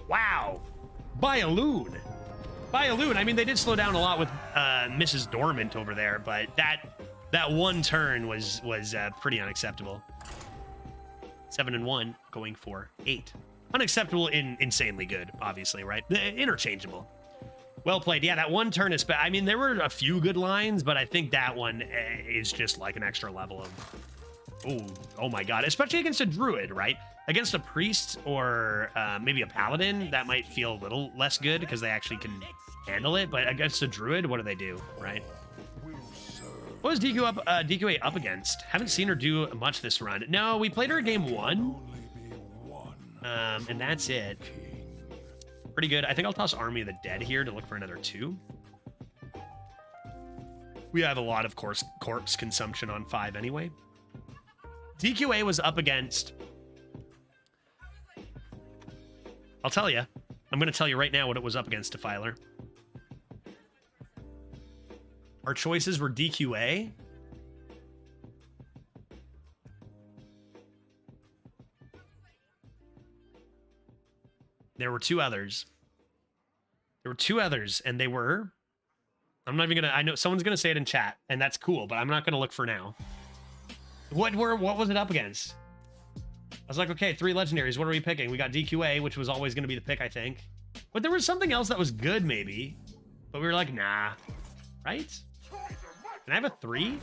S1: Wow! By a loon! By a loon! I mean, they did slow down a lot with Mrs. Dormant over there, but that one turn was pretty unacceptable. 7 and 1, going for 8. Unacceptable in insanely good, obviously, right? Interchangeable. Well played. Yeah, that one turn is bad. I mean, there were a few good lines, but I think that one is just like an extra level of... Oh my god. Especially against a druid, right? Against a priest or maybe a paladin, that might feel a little less good because they actually can handle it. But against a druid, what do they do, right? What was DQA up against? Haven't seen her do much this run. No, we played her in game 1. And that's it. Pretty good. I think I'll toss Army of the Dead here to look for another 2. We have a lot of corpse consumption on 5 anyway. DQA was up against... I'll tell you. I'm going to tell you right now what it was up against, Defiler. Our choices were DQA. There were two others. And they were... I'm not even gonna... I know someone's gonna say it in chat, and that's cool, but I'm not gonna look for now. What was it up against? I was like, okay, 3 legendaries. What are we picking? We got DQA, which was always gonna be the pick, I think. But there was something else that was good, maybe. But we were like, nah. Right? Can I have a 3?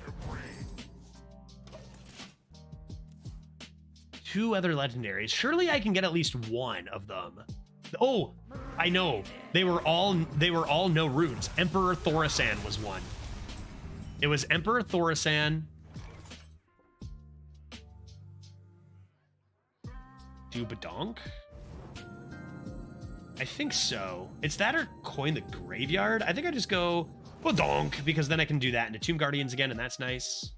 S1: 2 other legendaries. Surely I can get at least 1 of them. Oh, I know. They were all no runes. Emperor Thorisan was one. It was Emperor Thorisan. Do Badonk? I think so. It's that or Coin the Graveyard. I think I just go Badonk because then I can do that into Tomb Guardians again, and that's nice.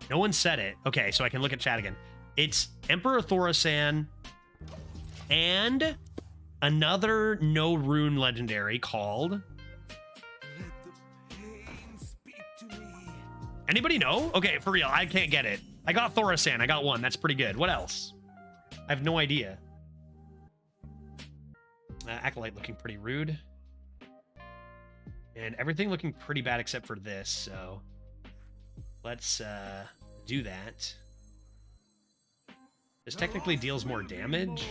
S1: No one said it. Okay, so I can look at chat again. It's Emperor Thorisan and another no rune legendary called... Anybody know? Okay, for real, I can't get it. I got Thorisan. I got 1. That's pretty good. What else? I have no idea. Acolyte looking pretty rude. And everything looking pretty bad except for this, so... Let's do that. This technically deals more damage.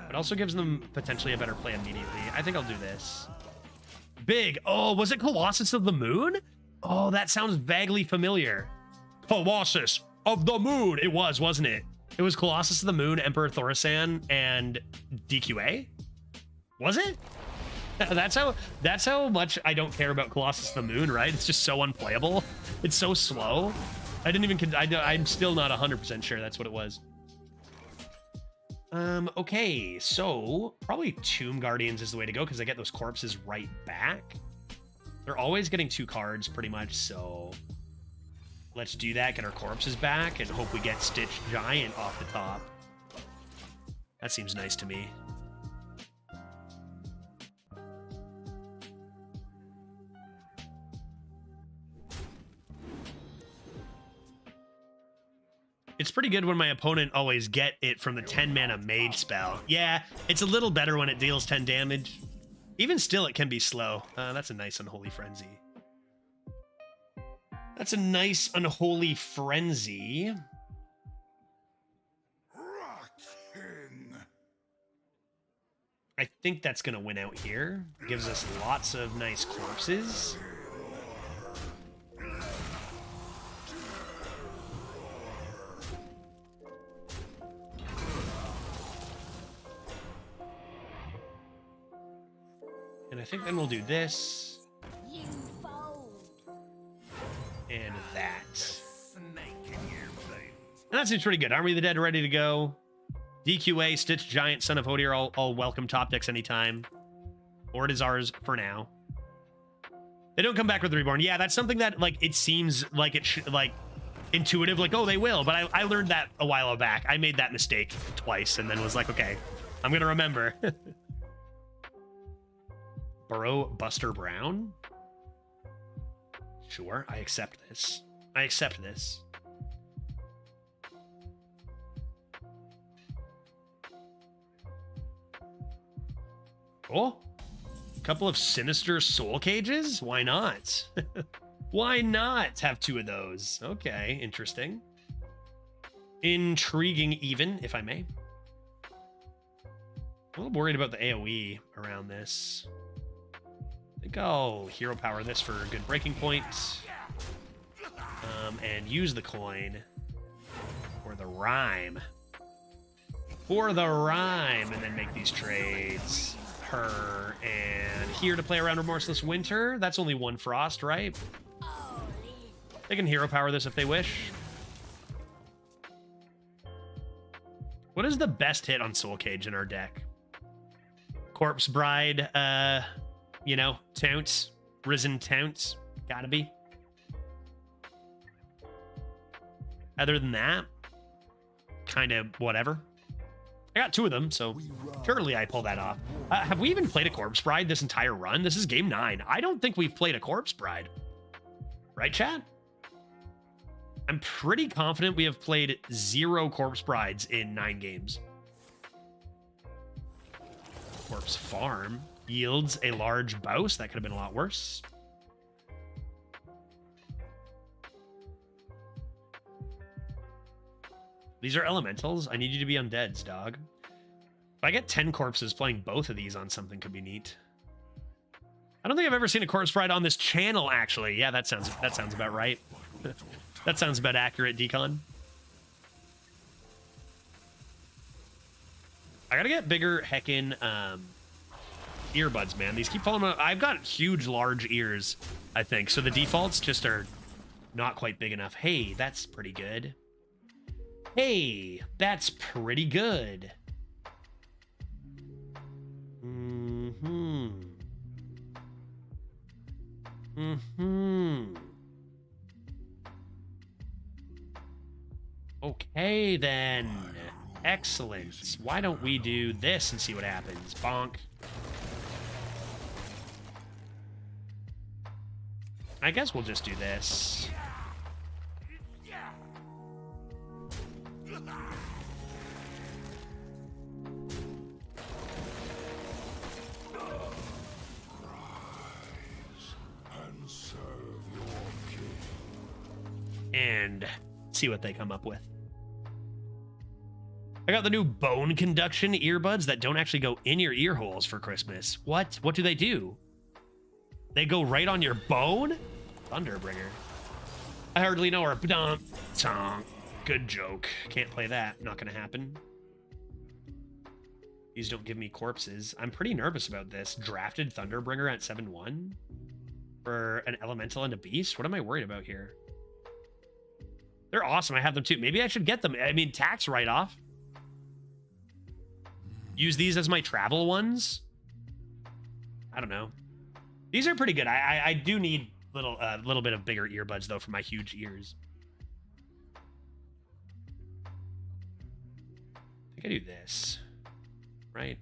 S1: It also gives them potentially a better play immediately. I think I'll do this. Big. Oh, was it Colossus of the Moon? Oh, that sounds vaguely familiar. Colossus of the Moon. It was, wasn't it? It was Colossus of the Moon, Emperor Thorisan, and DQA? Was it? That's how much I don't care about Colossus of the Moon, right? It's just so unplayable. It's so slow. I'm still not 100% sure that's what it was. Okay, so probably Tomb Guardians is the way to go because I get those corpses right back. They're always getting 2 cards pretty much, so let's do that, get our corpses back, and hope we get Stitch Giant off the top. That seems nice to me. It's pretty good when my opponent always get it from the 10 mana mage spell. Yeah, it's a little better when it deals 10 damage. Even still, it can be slow. That's a nice Unholy Frenzy. That's a nice Unholy Frenzy. I think that's going to win out here. Gives us lots of nice corpses. And I think then we'll do this. And that. And that seems pretty good. Army of the Dead ready to go. DQA, Stitch Giant, Son of Hodir, all welcome top decks anytime. Or it is ours for now. They don't come back with Reborn. Yeah, that's something that, like, it seems like it should, like, intuitive, like, oh, they will. But I learned that a while back. I made that mistake twice and then was like, okay, I'm going to remember. Burrow Buster Brown? Sure, I accept this. I accept this. Oh, a couple of Sinister Soul Cages? Why not? Why not have 2 of those? Okay, interesting. Intriguing even, if I may. I'm a little worried about the AoE around this. I think I'll hero power this for a good breaking point. And use the coin for the rhyme. For the rhyme, and then make these trades. Her and here to play around Remorseless Winter. That's only 1 frost, right? They can hero power this if they wish. What is the best hit on Soul Cage in our deck? Corpse Bride, you know, Taunts, Risen Taunts, gotta be. Other than that, kind of whatever. I got 2 of them, so surely I pull that off. Have we even played a Corpse Bride this entire run? This is game 9. I don't think we've played a Corpse Bride. Right, chat? I'm pretty confident we have played 0 Corpse Brides in 9 games. Corpse Farm yields a large bouse. That could have been a lot worse. These are elementals. I need you to be undeads, dog. If I get 10 corpses, playing both of these on something could be neat. I don't think I've ever seen a Corpse Bride on this channel, actually. Yeah, that sounds about right. That sounds about accurate, Decon. I gotta get bigger heckin' earbuds, man. These keep falling out. I've got huge, large ears, I think. So the defaults just are not quite big enough. Hey, that's pretty good. Hey, that's pretty good. Okay, then. Excellent. Why don't we do this and see what happens? Bonk. I guess we'll just do this. And see what they come up with. I got the new bone conduction earbuds that don't actually go in your ear holes for Christmas. What? What do they do? They go right on your bone? Thunderbringer. I hardly know her. Good joke. Can't play that. Not gonna happen. These don't give me corpses. I'm pretty nervous about this. Drafted Thunderbringer at 7-1 for an elemental and a beast? What am I worried about here? They're awesome. I have them too. Maybe I should get them. I mean, tax write-off. Use these as my travel ones. I don't know. These are pretty good. I do need little bit of bigger earbuds though for my huge ears. I think I do this, right?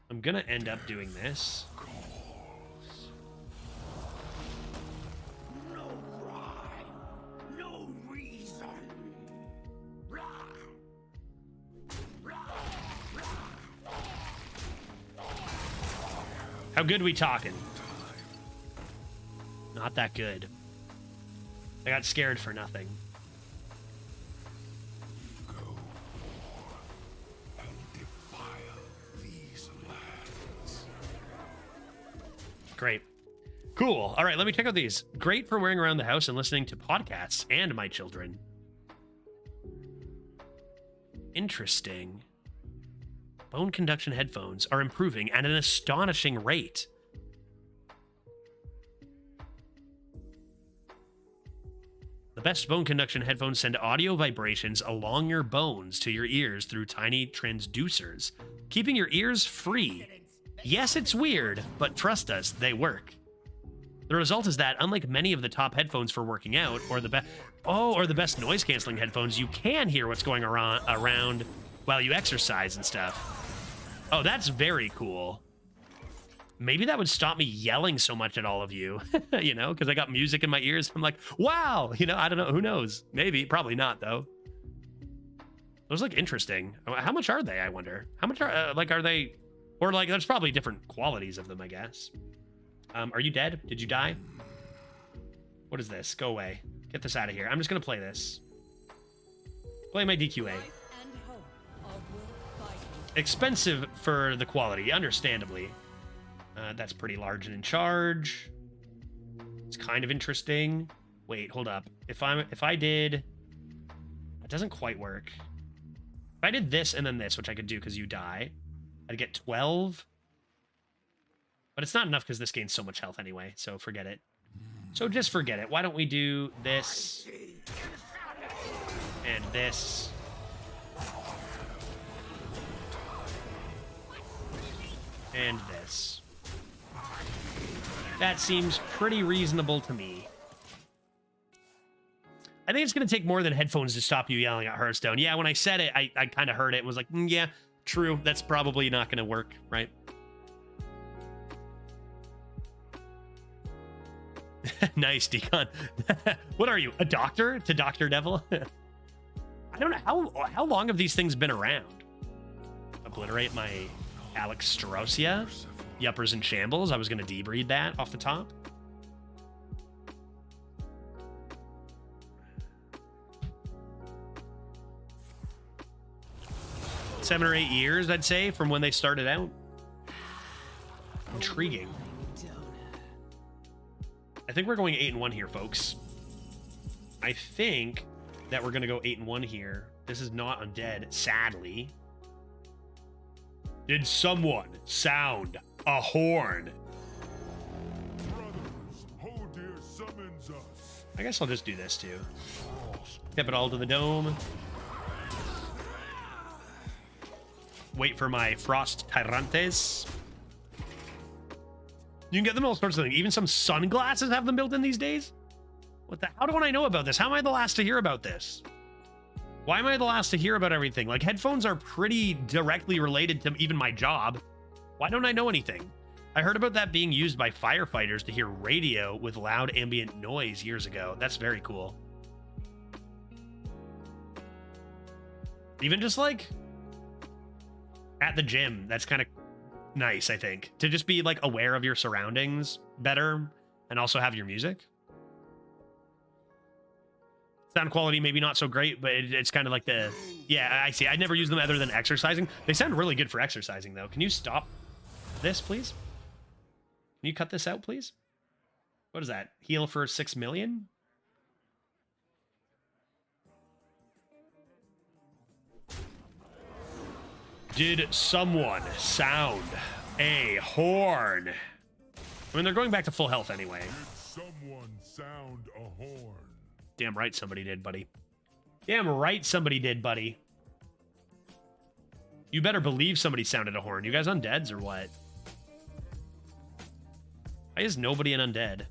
S1: I'm gonna end up doing this. How good we talking? Not that good. I got scared for nothing.
S7: Go forth and defile these lands.
S1: Great. Cool. All right, let me check out these. Great for wearing around the house and listening to podcasts and my children. Interesting. Bone conduction headphones are improving at an astonishing rate. The best bone conduction headphones send audio vibrations along your bones to your ears through tiny transducers, keeping your ears free. Yes, it's weird, but trust us, they work. The result is that, unlike many of the top headphones for working out, or the best noise-canceling headphones, you can hear what's going around while you exercise and stuff. Oh, that's very cool. Maybe that would stop me yelling so much at all of you, you know, because I got music in my ears. I'm like, wow, you know, I don't know. Who knows? Maybe, probably not, though. Those look interesting. How much are they, I wonder? How much are, are they, or like, there's probably different qualities of them, I guess. Are you dead? Did you die? What is this? Go away. Get this out of here. I'm just going to play this. Play my DQA. Expensive for the quality, understandably. That's pretty large and in charge. It's kind of interesting. Wait, hold up. If I did, it doesn't quite work. If I did this and then this, which I could do because you die, I'd get 12. But it's not enough because this gains so much health anyway, so forget it. So just forget it. Why don't we do this and this? And this. That seems pretty reasonable to me. I think it's going to take more than headphones to stop you yelling at Hearthstone. Yeah, when I said it, I kind of heard it and was like, yeah, true. That's probably not going to work, right? Nice, Decon. What are you, a doctor to Dr. Devil? I don't know. How long have these things been around? Obliterate my Alex Strausia. Yuppers in Shambles. I was going to debreed that off the top. Seven or 8 years, I'd say, from when they started out. Intriguing. I think we're going 8-1 here, folks. I think that we're going to go 8-1 here. This is not undead, sadly. Did someone sound a horn?
S7: Brothers, Hodir summons us.
S1: I guess I'll just do this too. Step it all to the dome. Wait for my Frost Tyrantes. You can get them all sorts of things. Even some sunglasses have them built in these days? What the? How don't I know about this? How am I the last to hear about this? Why am I the last to hear about everything? Like, headphones are pretty directly related to even my job. Why don't I know anything? I heard about that being used by firefighters to hear radio with loud ambient noise years ago. That's very cool. Even just like at the gym, that's kind of nice, I think. To just be like aware of your surroundings better and also have your music. Sound quality maybe not so great, but it's kind of like the... Yeah, I see. I never use them other than exercising. They sound really good for exercising, though. Can you stop this, please? Can you cut this out, please? What is that? Heal for 6 million? Did someone sound a horn? I mean, they're going back to full health anyway.
S7: Did someone sound a horn?
S1: Damn right somebody did, buddy. Damn right somebody did, buddy. You better believe somebody sounded a horn. You guys undeads or what? Why is nobody an undead?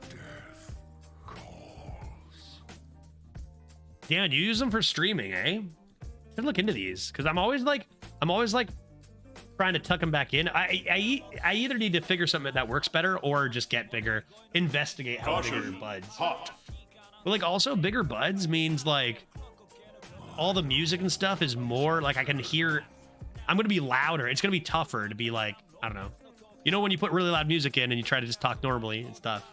S7: Death calls.
S1: Dan, you use them for streaming, eh? Should look into these because I'm always like trying to tuck them back in. I either need to figure something that works better or just get bigger. Investigate how bigger buds.
S6: Hot.
S1: But like also bigger buds means like all the music and stuff is more like I can hear. I'm gonna be louder. It's gonna be tougher to be like, I don't know. You know when you put really loud music in and you try to just talk normally and stuff.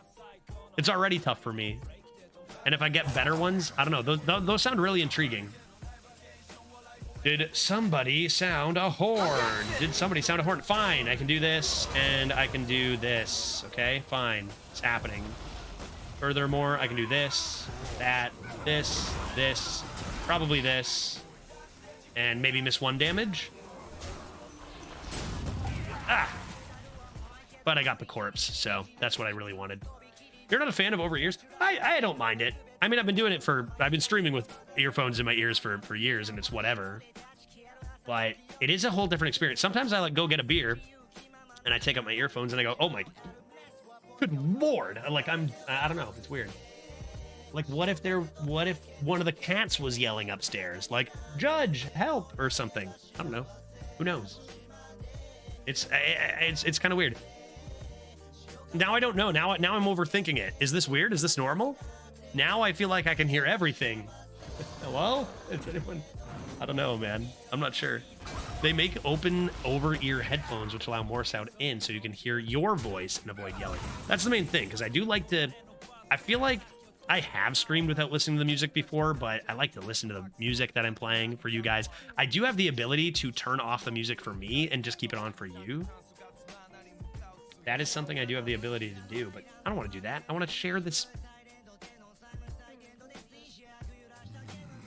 S1: It's already tough for me. And if I get better ones, I don't know. Those sound really intriguing. Did somebody sound a horn? Did somebody sound a horn? Fine, I can do this, and I can do this. Okay, fine. It's happening. Furthermore, I can do this, that, this, probably this, and maybe miss 1 damage. Ah! But I got the corpse, so that's what I really wanted. You're not a fan of over ears? I don't mind it. I mean, I've been streaming with earphones in my ears for years, and it's whatever. But it is a whole different experience. Sometimes I like go get a beer, and I take out my earphones, and I go, oh my, good lord. I don't know, it's weird. Like, what if one of the cats was yelling upstairs? Like, Judge, help, or something. I don't know. Who knows? It's kind of weird. Now I don't know. Now I'm overthinking it. Is this weird? Is this normal? Now I feel like I can hear everything. Hello? Is anyone? I don't know, man. I'm not sure. They make open over-ear headphones, which allow more sound in, so you can hear your voice and avoid yelling. That's the main thing, because I do like to... I feel like I have streamed without listening to the music before, but I like to listen to the music that I'm playing for you guys. I do have the ability to turn off the music for me and just keep it on for you. That is something I do have the ability to do, but I don't want to do that. I want to share this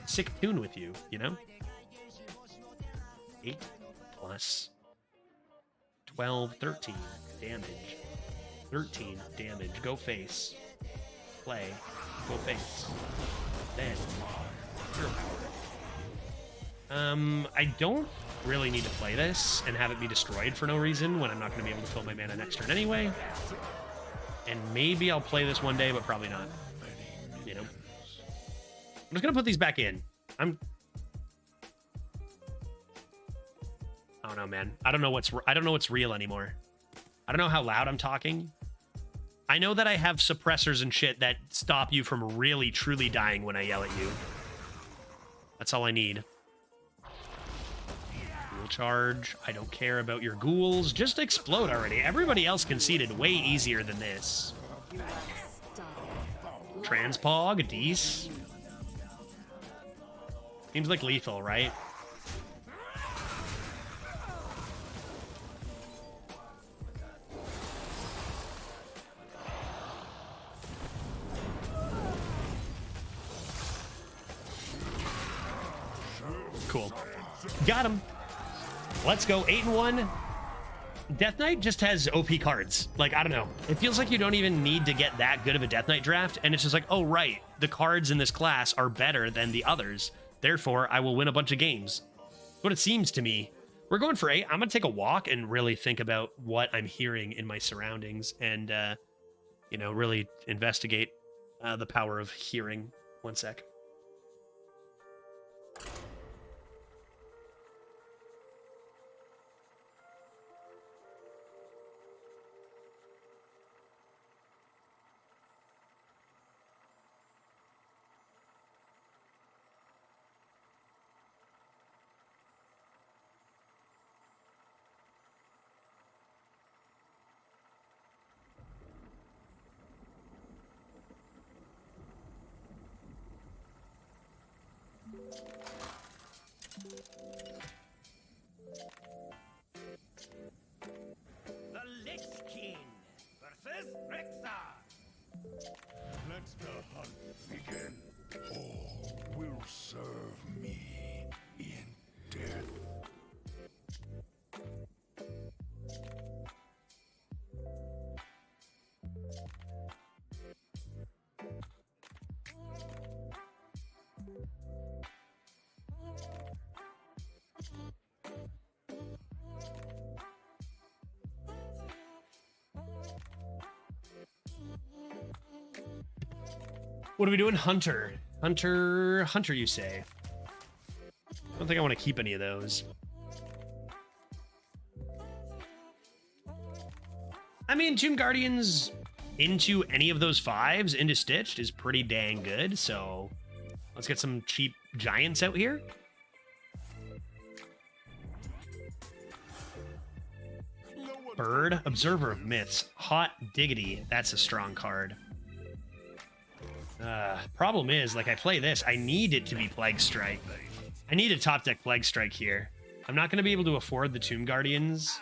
S1: sick tune with you, you know? 8 plus 12, 13 damage. 13 damage. Go face. Play. Go face. Then. Hero power. I don't really need to play this and have it be destroyed for no reason when I'm not going to be able to fill my mana next turn anyway. And maybe I'll play this one day, but probably not. You know? I'm just going to put these back in. I don't know, man. I don't know what's real anymore. I don't know how loud I'm talking. I know that I have suppressors and shit that stop you from really, truly dying when I yell at you. That's all I need. Ghoul charge. I don't care about your ghouls. Just explode already. Everybody else conceded way easier than this. Transpog, Dees. Seems like lethal, right? Cool. Got him. Let's go. 8-1. Death Knight just has OP cards. Like, I don't know. It feels like you don't even need to get that good of a Death Knight draft. And it's just like, oh, right. The cards in this class are better than the others. Therefore, I will win a bunch of games. What it seems to me. We're going for 8. I'm going to take a walk and really think about what I'm hearing in my surroundings. And, you know, really investigate the power of hearing. One sec.
S6: The Lich King versus Rexar.
S7: Let the hunt begin. All will serve me in death.
S1: What are we doing? Hunter. Hunter, you say? I don't think I want to keep any of those. I mean, Tomb Guardians into any of those 5s into Stitched is pretty dang good, so let's get some cheap giants out here. Bird, Observer of Myths. Hot diggity. That's a strong card. Problem is, like, I play this, I need it to be Plague Strike. I need a top deck Plague Strike here. I'm not going to be able to afford the Tomb Guardians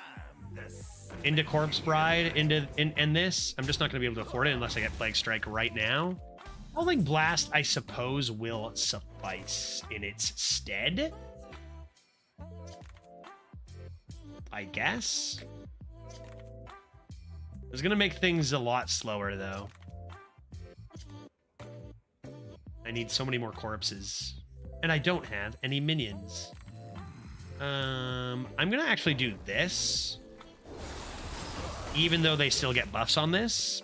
S1: into Corpse Bride, and this. I'm just not going to be able to afford it unless I get Plague Strike right now. Howling Blast, I suppose, will suffice in its stead. I guess. It's going to make things a lot slower, though. I need so many more corpses. And I don't have any minions. I'm going to actually do this. Even though they still get buffs on this.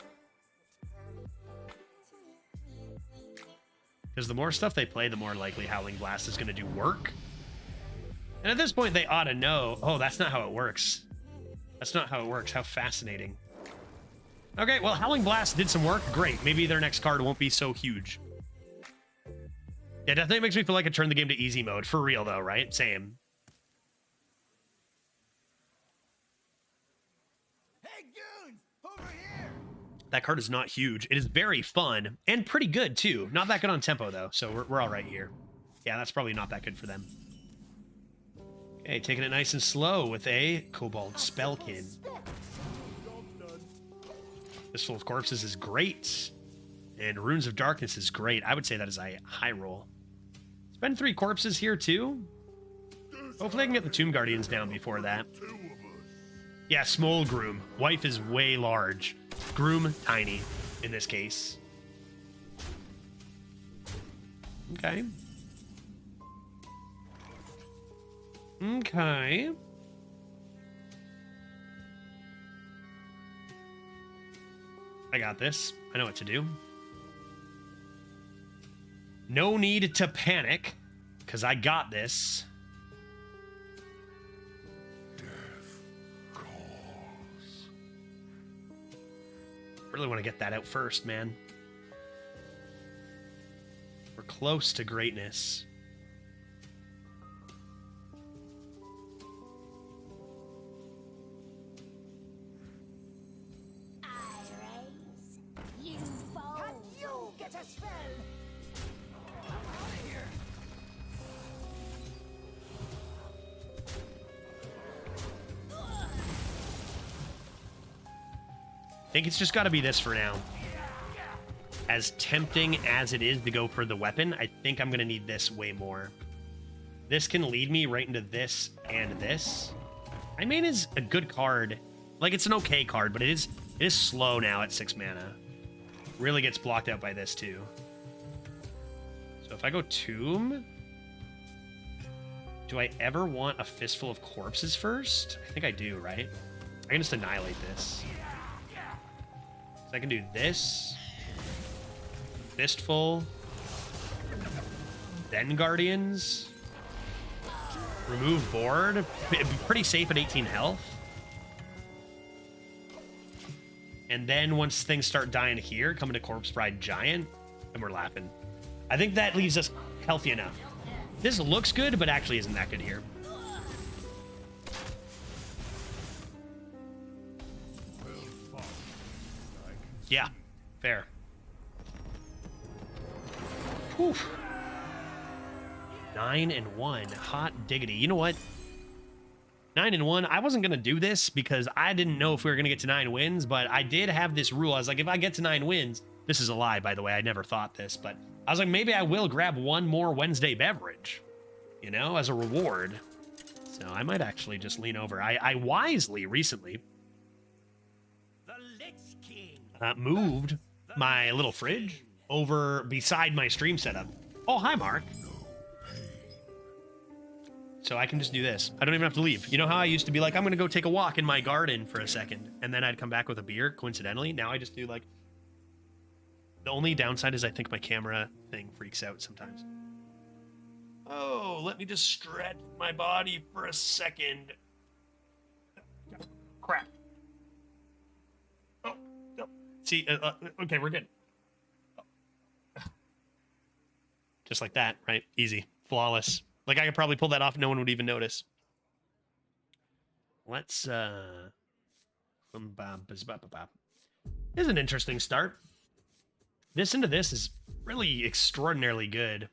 S1: Because the more stuff they play, the more likely Howling Blast is going to do work. And at this point, they ought to know. Oh, that's not how it works. That's not how it works. How fascinating. Okay, well, Howling Blast did some work. Great. Maybe their next card won't be so huge. Yeah, Death Knight makes me feel like I turned the game to easy mode. For real, though, right? Same.
S6: Hey, goons, over here.
S1: That card is not huge. It is very fun and pretty good, too. Not that good on tempo, though, so we're all right here. Yeah, that's probably not that good for them. Okay, taking it nice and slow with a Kobold Spellkin. Fistful of Corpses is great. And Runes of Darkness is great. I would say that is a high roll. Spend 3 corpses here, too. Hopefully I can get the Tomb Guardians down before that. Yeah, Small Groom. Wife is way large. Groom, tiny, in this case. Okay. Okay. I got this. I know what to do. No need to panic, because I got this.
S7: Death calls.
S1: Really want to get that out first, man. We're close to greatness.
S2: I raise, you fall. Can you get a spell? I'm out of here.
S1: I think it's just got to be this for now. As tempting as it is to go for the weapon, I think I'm going to need this way more. This can lead me right into this and this. I mean, is a good card. Like, it's an okay card, but it is slow now at 6 mana. Really gets blocked out by this, too. So if I go Tomb... Do I ever want a Fistful of Corpses first? I think I do, right? I can just annihilate this. So I can do this. Fistful. Then Guardians. Remove board. It'd be pretty safe at 18 health. And then once things start dying here, come into Corpse Bride Giant, and we're laughing. I think that leaves us healthy enough. This looks good, but actually isn't that good here. Yeah, fair. Whew. 9-1, hot diggity. You know what? 9-1. I wasn't gonna do this because I didn't know if we were gonna get to 9 wins, but I did have this rule. I was like, if I get to 9 wins, this is a lie, by the way. I never thought this, but I was like, maybe I will grab one more Wednesday beverage, you know, as a reward. So I might actually just lean over. I wisely recently moved my little fridge over beside my stream setup. Oh, hi, Mark. So I can just do this. I don't even have to leave. You know how I used to be like, I'm going to go take a walk in my garden for a second, and then I'd come back with a beer, coincidentally. Now I just do like... The only downside is I think my camera thing freaks out sometimes. Oh, let me just stretch my body for a second. Crap. Oh, no. See, okay, we're good. Just like that, right? Easy. Flawless. Like, I could probably pull that off and no one would even notice. Let's, This is an interesting start. This into this is really extraordinarily good.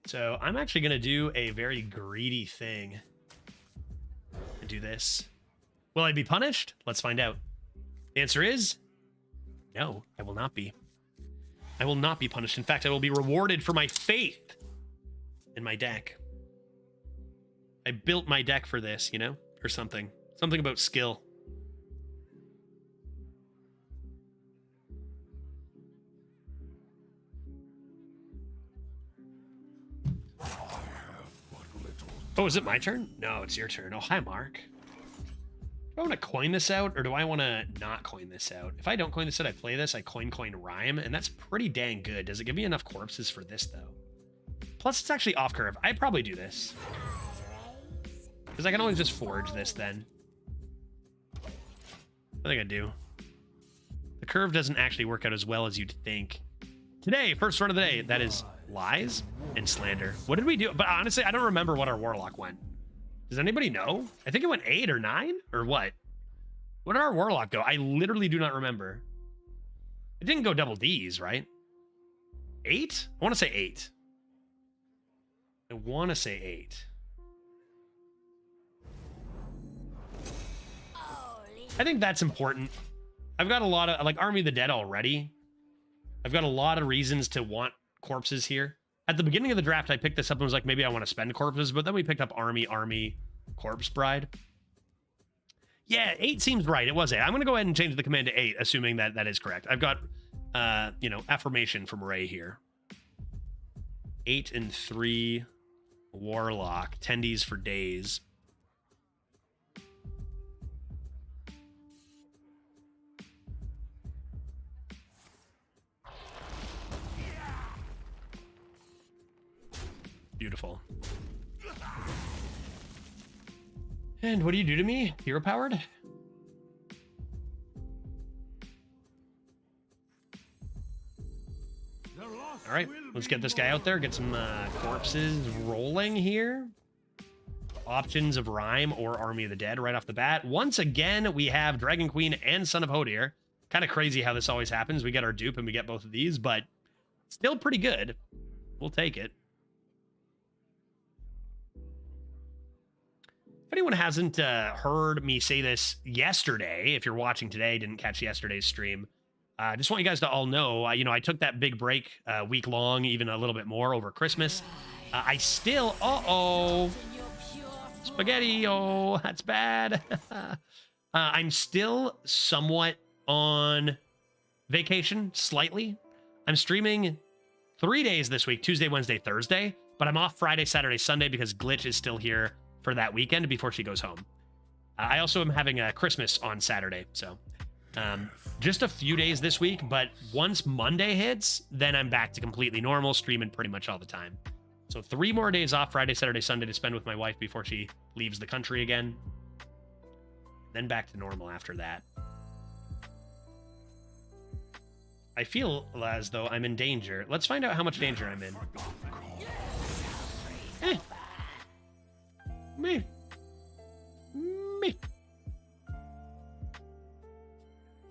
S1: So I'm actually going to do a very greedy thing. And do this. Will I be punished? Let's find out. The answer is no, I will not be. I will not be punished. In fact, I will be rewarded for my faith in my deck. I built my deck for this, you know? Or something. Something about skill. Oh, is it my turn? No, it's your turn. Oh, hi, Mark. Do I want to coin this out, or do I want to not coin this out? If I don't coin this out, I play this, I coin rhyme, and that's pretty dang good. Does it give me enough corpses for this, though? Plus, it's actually off curve. I'd probably do this. Because I can always just forge this, then. I think I do. The curve doesn't actually work out as well as you'd think. Today, first run of the day, that is lies and slander. What did we do? But honestly, I don't remember what our warlock went. Does anybody know? I think it went 8 or 9 or what? What did our warlock go? I literally do not remember. It didn't go double D's, right? 8? I want to say 8. I want to say 8. I think that's important. I've got a lot of, like, Army of the Dead already. I've got a lot of reasons to want corpses here. At the beginning of the draft, I picked this up and was like, maybe I want to spend corpses, but then we picked up Army, Corpse Bride. Yeah, 8 seems right. It was 8. I'm going to go ahead and change the command to 8, assuming that that is correct. I've got, you know, affirmation from Ray here. 8 and 3 Warlock. Tendies for days. Beautiful. And what do you do to me? Hero powered? All right, let's get this guy out there. Get some corpses rolling here. Options of Rhyme or Army of the Dead right off the bat. Once again, we have Dragon Queen and Son of Hodir. Kind of crazy how this always happens. We get our dupe and we get both of these, but still pretty good. We'll take it. If anyone hasn't heard me say this yesterday, if you're watching today, didn't catch yesterday's stream, I just want you guys to all know, I took that big break, week long, even a little bit more over Christmas. I still, spaghetti, oh, that's bad. I'm still somewhat on vacation, slightly. I'm streaming 3 days this week, Tuesday, Wednesday, Thursday, but I'm off Friday, Saturday, Sunday because Glitch is still here for that weekend before she goes home. I also am having a Christmas on Saturday, so just a few days this week, but once Monday hits, then I'm back to completely normal, streaming pretty much all the time. So 3 more days off, Friday, Saturday, Sunday to spend with my wife before she leaves the country again. Then back to normal after that. I feel as though I'm in danger. Let's find out how much danger I'm in. Me.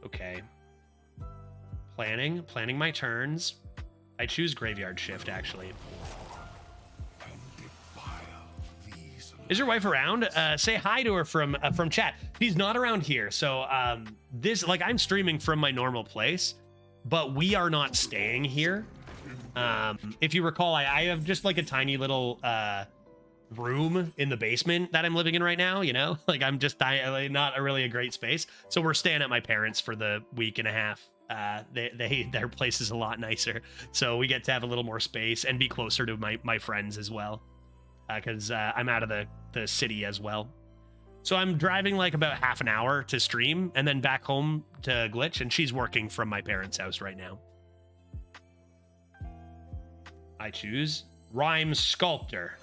S1: Okay. Planning my turns. I choose Graveyard Shift, actually. Is your wife around? Say hi to her from chat. She's not around here, so this, like, I'm streaming from my normal place, but we are not staying here. If you recall, I have just like a tiny little room in the basement that I'm living in right now, like I'm just not really a great space. So we're staying at my parents for the week and a half. Their place is a lot nicer, so we get to have a little more space and be closer to my friends as well, because I'm out of the city as well. So I'm driving like about half an hour to stream and then back home to Glitch, and she's working from my parents' house right now. I choose Rhyme Sculptor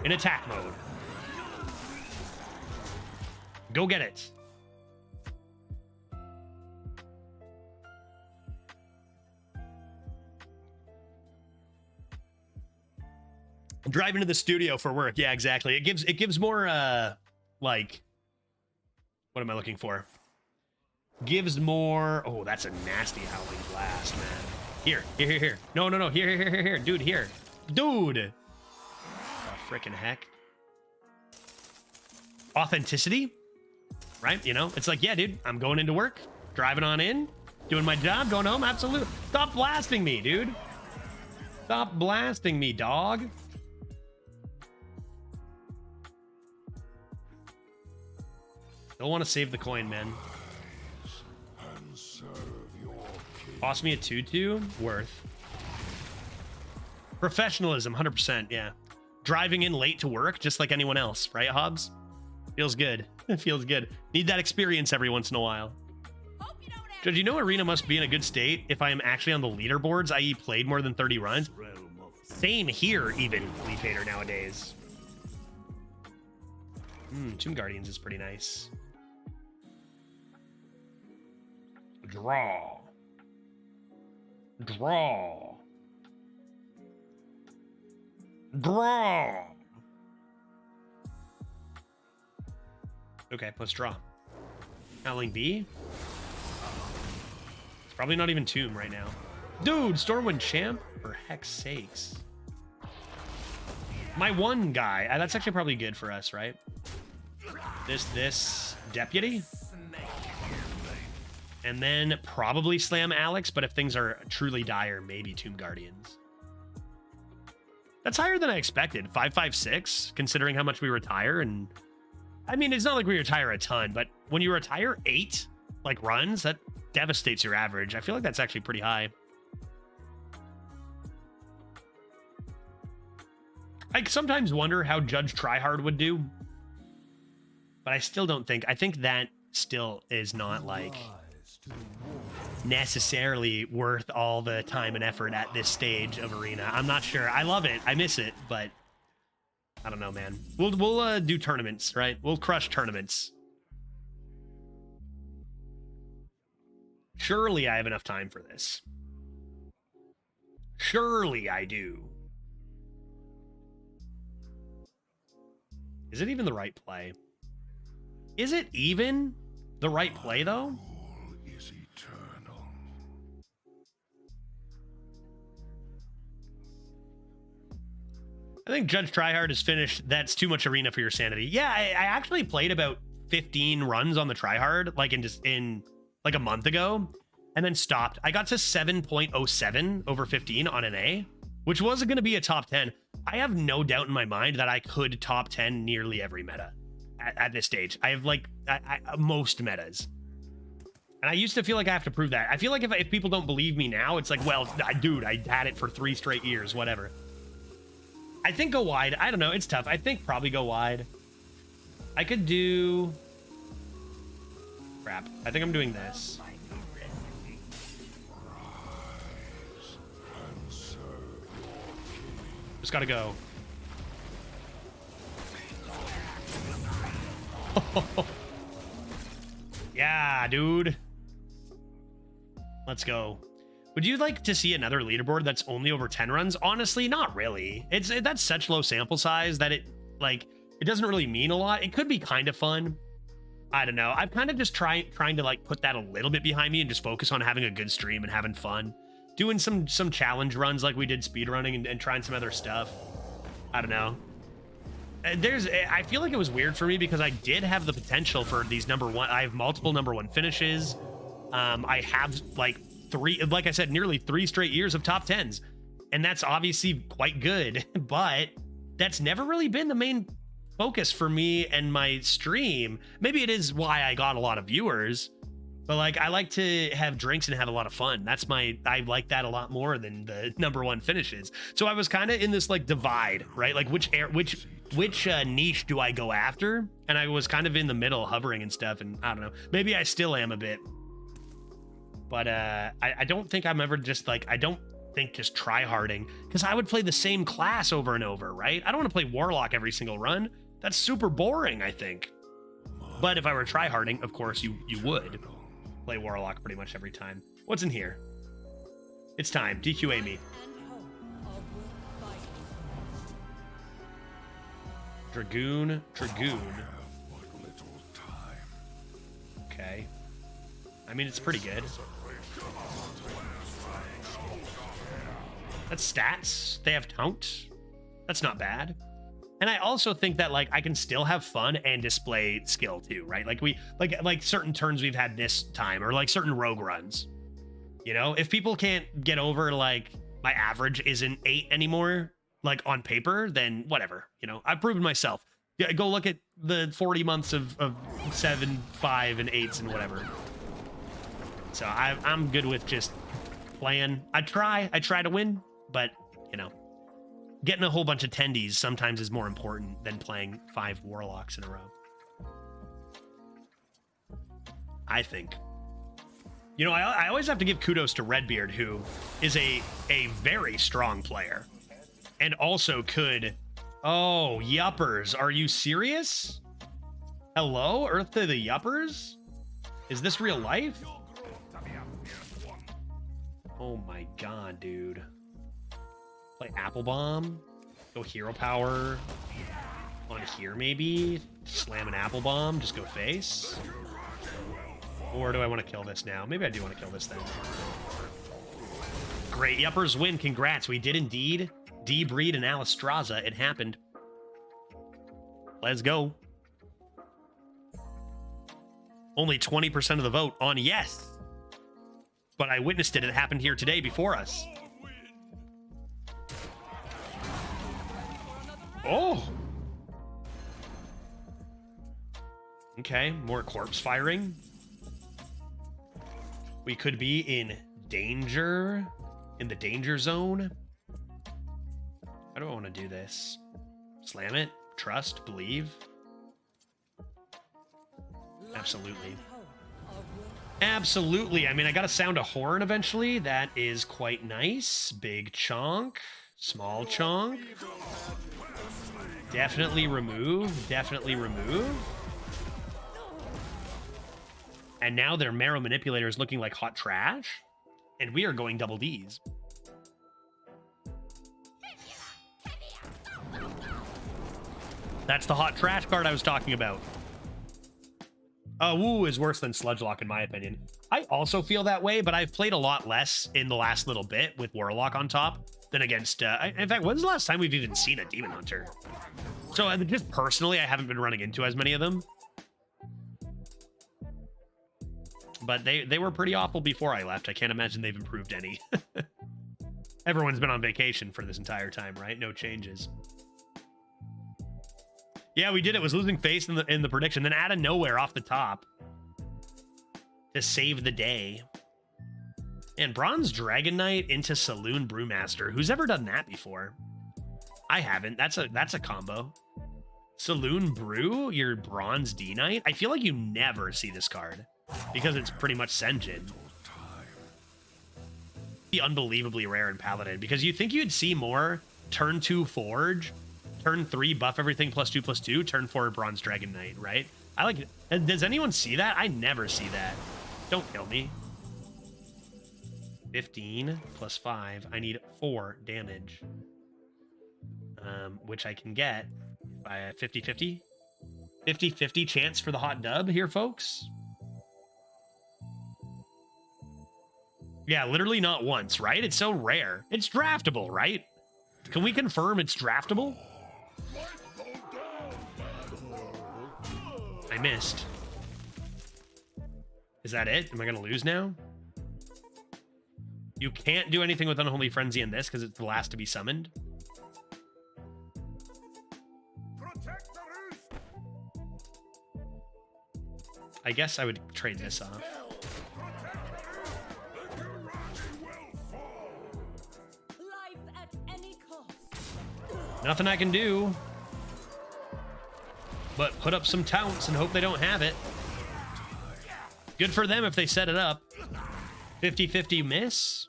S1: in attack mode. Go get it. I'm driving to the studio for work. Yeah, exactly. It gives more like, what am I looking for? Gives more. Oh, that's a nasty howling blast, man. Here. No. Here. Dude, here. Dude. Oh, freaking heck. Authenticity, right? It's like, yeah, dude, I'm going into work, driving on in, doing my job, going home. Absolutely. Stop blasting me, dude. Stop blasting me, dog. Don't want to save the coin, man. Cost me a 2-2. Worth. Professionalism, 100%, yeah. Driving in late to work, just like anyone else, right, Hobbs? Feels good. It feels good. Need that experience every once in a while. Judge, Arena must be in a good state if I am actually on the leaderboards, i.e. played more than 30 runs. Same here, even, Leaf Hater nowadays. Tomb Guardians is pretty nice. Draw. Okay, let's draw. Howling Bee? It's probably not even Tomb right now. Dude, Stormwind Champ? For heck's sakes. My one guy. That's actually probably good for us, right? This Deputy? And then probably Slam Alex, but if things are truly dire, maybe Tomb Guardians. That's higher than I expected. 5.56, considering how much we retire. And I mean, it's not like we retire a ton, but when you retire 8 like runs, that devastates your average. I feel like that's actually pretty high. I sometimes wonder how Judge Tryhard would do, but I still don't think. I think that still is not like necessarily worth all the time and effort at this stage of Arena. I'm not sure. I love it. I miss it, but I don't know, man. We'll do tournaments, right? We'll crush tournaments. Surely I have enough time for this. Surely I do. Is it even the right play? Is it even the right play, though?
S7: Rule is eternal.
S1: I think Judge Tryhard is finished. That's too much Arena for your sanity. Yeah, I actually played about 15 runs on the Tryhard, like in like a month ago, and then stopped. I got to 7.07 over 15 on an A, which was going to be a top 10. I have no doubt in my mind that I could top 10 nearly every meta at this stage. I have like most metas. And I used to feel like I have to prove that. I feel like if people don't believe me now, it's like, well, dude, I had it for 3 straight years, whatever. I think go wide. I don't know. It's tough. I think probably go wide. I could do... Crap. I think I'm doing this. Just gotta go. Yeah, dude. Let's go. Would you like to see another leaderboard that's only over 10 runs? Honestly, not really. That's such low sample size that it doesn't really mean a lot. It could be kind of fun. I don't know. I'm kind of just trying to like put that a little bit behind me and just focus on having a good stream and having fun. Doing some challenge runs like we did speedrunning and trying some other stuff. I don't know. I feel like it was weird for me because I did have the potential for these I have multiple #1 finishes. I have like like I said, nearly 3 straight years of top 10s. And that's obviously quite good, but that's never really been the main focus for me and my stream. Maybe it is why I got a lot of viewers, but like I like to have drinks and have a lot of fun. I like that a lot more than the #1 finishes. So I was kind of in this like divide, right? Like which niche do I go after? And I was kind of in the middle, hovering and stuff. And I don't know, maybe I still am a bit, but I don't think I'm ever just like, I don't think just tryharding, because I would play the same class over and over, right? I don't want to play Warlock every single run. That's super boring, I think. But if I were tryharding, of course you would play Warlock pretty much every time. What's in here? It's time. DQA me. Dragoon. Okay. I mean, it's pretty good. That's stats. They have taunt. That's not bad. And I also think that like I can still have fun and display skill too, right? Like like certain turns we've had this time, or like certain rogue runs. You know, if people can't get over like my average isn't 8 anymore, like on paper, then whatever. You know, I've proven myself. Yeah, go look at the 40 months of 7, 5, and 8s and whatever. So I'm good with just playing. I try to win, but you know, getting a whole bunch of tendies sometimes is more important than playing 5 warlocks in a row, I think. You know, I always have to give kudos to Redbeard, who is a very strong player and also could... Oh, yuppers. Are you serious? Hello, Earth to the yuppers? Is this real life? Oh my god, dude. Play Apple Bomb. Go Hero Power. On here, maybe. Slam an Apple Bomb. Just go face. Or do I want to kill this now? Maybe I do want to kill this then. Great. Yuppers win. Congrats. We did indeed debreed an Alistraza. It happened. Let's go. Only 20% of the vote on yes. But I witnessed it. It happened here today before us. Oh. Okay, more corpse firing. We could be in danger. In the danger zone. How do I want to do this? Slam it. Trust. Believe. Absolutely. Absolutely. I mean, I got to sound a horn eventually. That is quite nice. Big chonk. Small chonk. Definitely remove. Definitely remove. And now their Marrow Manipulator is looking like hot trash. And we are going double Ds. That's the hot trash card I was talking about. Woo is worse than Sludge Lock in my opinion. I also feel that way, but I've played a lot less in the last little bit with Warlock on top than against... in fact, when's the last time we've even seen a Demon Hunter? So just personally, I haven't been running into as many of them. But they were pretty awful before I left. I can't imagine they've improved any. Everyone's been on vacation for this entire time, right? No changes. Yeah, we did. It was losing face in the prediction. Then out of nowhere, off the top, to save the day. And Bronze Dragon Knight into Saloon Brewmaster. Who's ever done that before? I haven't. That's a combo. Saloon Brew, your Bronze D Knight. I feel like you never see this card because it's pretty much Senjin. Be unbelievably rare in Paladin because you think you'd see more turn 2 Forge. Turn 3, buff everything +2/+2. Turn 4, Bronze Dragon Knight, right? I like it. And does anyone see that? I never see that. Don't kill me. 15 + 5. I need 4 damage. Which I can get by a 50-50. 50-50 chance for the hot dub here, folks. Yeah, literally not once, right? It's so rare. It's draftable, right? Can we confirm it's draftable? I missed. Is that it? Am I gonna lose now? You can't do anything with Unholy Frenzy in this because it's the last to be summoned. I guess I would trade this off. Nothing I can do but put up some taunts and hope they don't have it. Good for them if they set it up. 50-50 miss.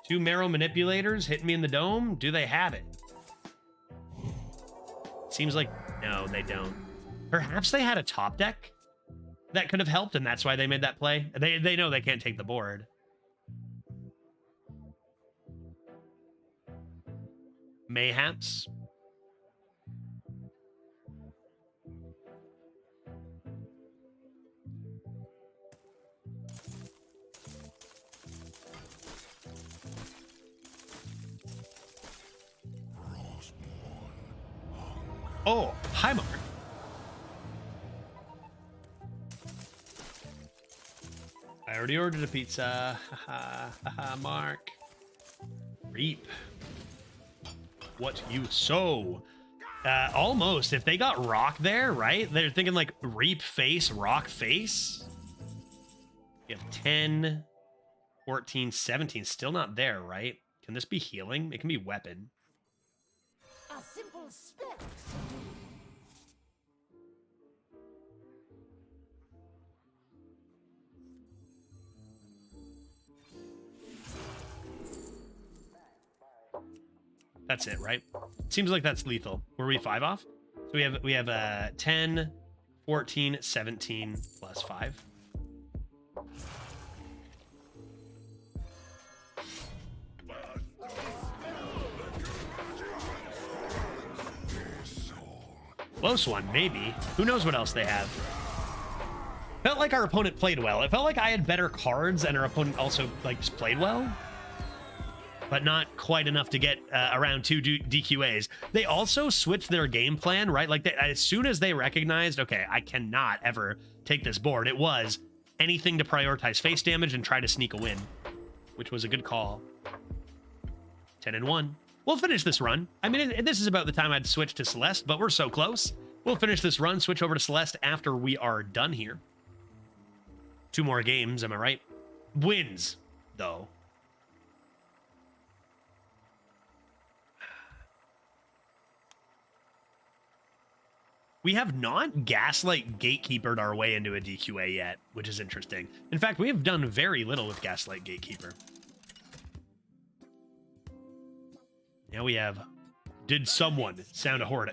S1: 2 Marrow Manipulators hitting me in the dome. Do they have it? Seems like no, they don't. Perhaps they had a top deck that could have helped, and that's why they made that play. They know they can't take the board. Mayhaps. Oh, hi, Mark. I already ordered a pizza. Haha, Mark. Reap what you sow. Almost. If they got rock there, right? They're thinking like reap face, rock face. You have 10, 14, 17. Still not there, right? Can this be healing? It can be weapon.
S2: A simple spell.
S1: That's it, right? Seems like that's lethal. Were we 5 off? So we have 10, 14, 17 plus 5. Close one, maybe. Who knows what else they have? Felt like our opponent played well. It felt like I had better cards and our opponent also like just played well, but not quite enough to get around 2 DQAs. They also switched their game plan, right? Like as soon as they recognized, okay, I cannot ever take this board, it was anything to prioritize face damage and try to sneak a win, which was a good call. 10-1. We'll finish this run. I mean, this is about the time I'd switch to Celeste, but we're so close. We'll finish this run, switch over to Celeste after we are done here. 2 more games, am I right? Wins, though. We have not Gaslight Gatekeepered our way into a DQA yet, which is interesting. In fact, we have done very little with Gaslight Gatekeeper. Now we have... Did someone sound a horde?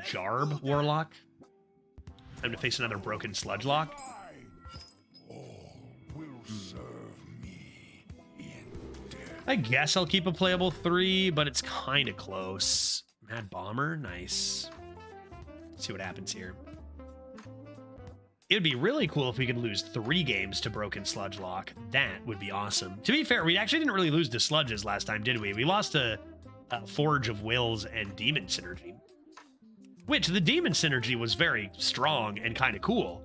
S1: Jarb Warlock? Time to face another broken Sludge Lock.
S7: All will serve me in death.
S1: I guess I'll keep a playable 3, but it's kind of close. Mad Bomber, nice. Let's see what happens here. It would be really cool if we could lose 3 games to Broken Sludge Lock. That would be awesome. To be fair, we actually didn't really lose to Sludges last time, did we? We lost to Forge of Wills and Demon Synergy. Which, the Demon Synergy was very strong and kind of cool.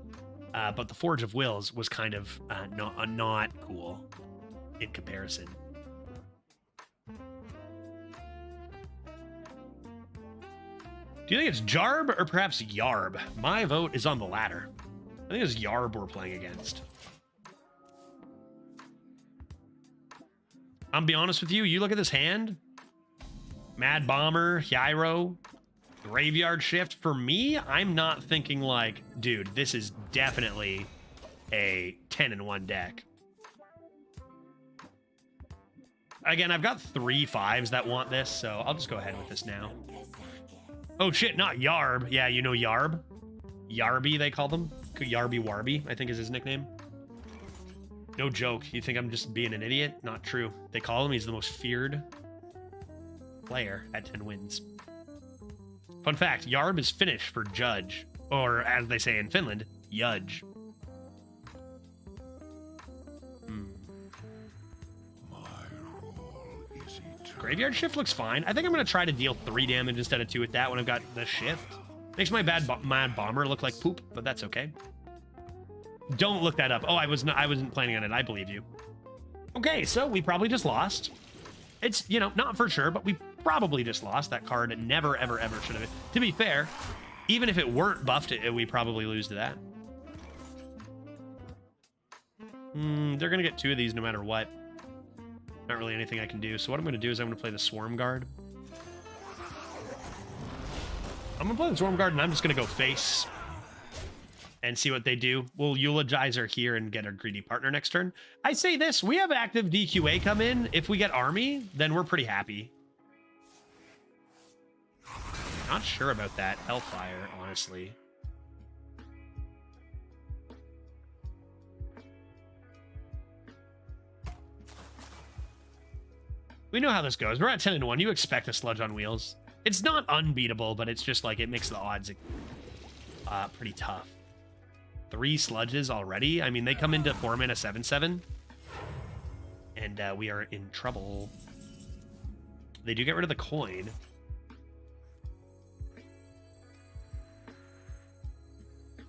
S1: But the Forge of Wills was kind of not cool in comparison. Do you think it's Jarb or perhaps Yarb? My vote is on the latter. I think it's Yarb we're playing against. I'm be honest with you, you look at this hand. Mad Bomber, Hyairo, Graveyard Shift. For me, I'm not thinking like, dude, this is definitely a 10-in-1 deck. Again, I've got 3 5s that want this, so I'll just go ahead with this now. Oh shit, not Yarb. Yeah, you know Yarb? Yarby, they call them. Yarby Warby, I think is his nickname. No joke. You think I'm just being an idiot? Not true. They call him, he's the most feared player at 10 wins. Fun fact, Yarb is Finnish for judge, or as they say in Finland, judge. Graveyard Shift looks fine. I think I'm going to try to deal 3 damage instead of 2 with that when I've got the Shift. Makes my Mad Bomber look like poop, but that's okay. Don't look that up. Oh, I wasn't planning on it. I believe you. Okay, so we probably just lost. It's, you know, not for sure, but we probably just lost. That card never, ever, ever should have. To be fair, even if it weren't buffed, we probably lose to that. They're going to get 2 of these no matter what. Not really anything I can do. So what I'm going to do is I'm going to play the Swarm Guard. I'm going to play the Swarm Guard, and I'm just going to go face and see what they do. We'll eulogize her here and get our greedy partner next turn. I say this, we have active DQA come in. If we get Army, then we're pretty happy. Not sure about that Hellfire, honestly. We know how this goes. We're at 10-1. You expect a Sludge on Wheels. It's not unbeatable, but it's just like it makes the odds pretty tough. 3 Sludges already. I mean, they come into 4-mana 7/7. And we are in trouble. They do get rid of the coin.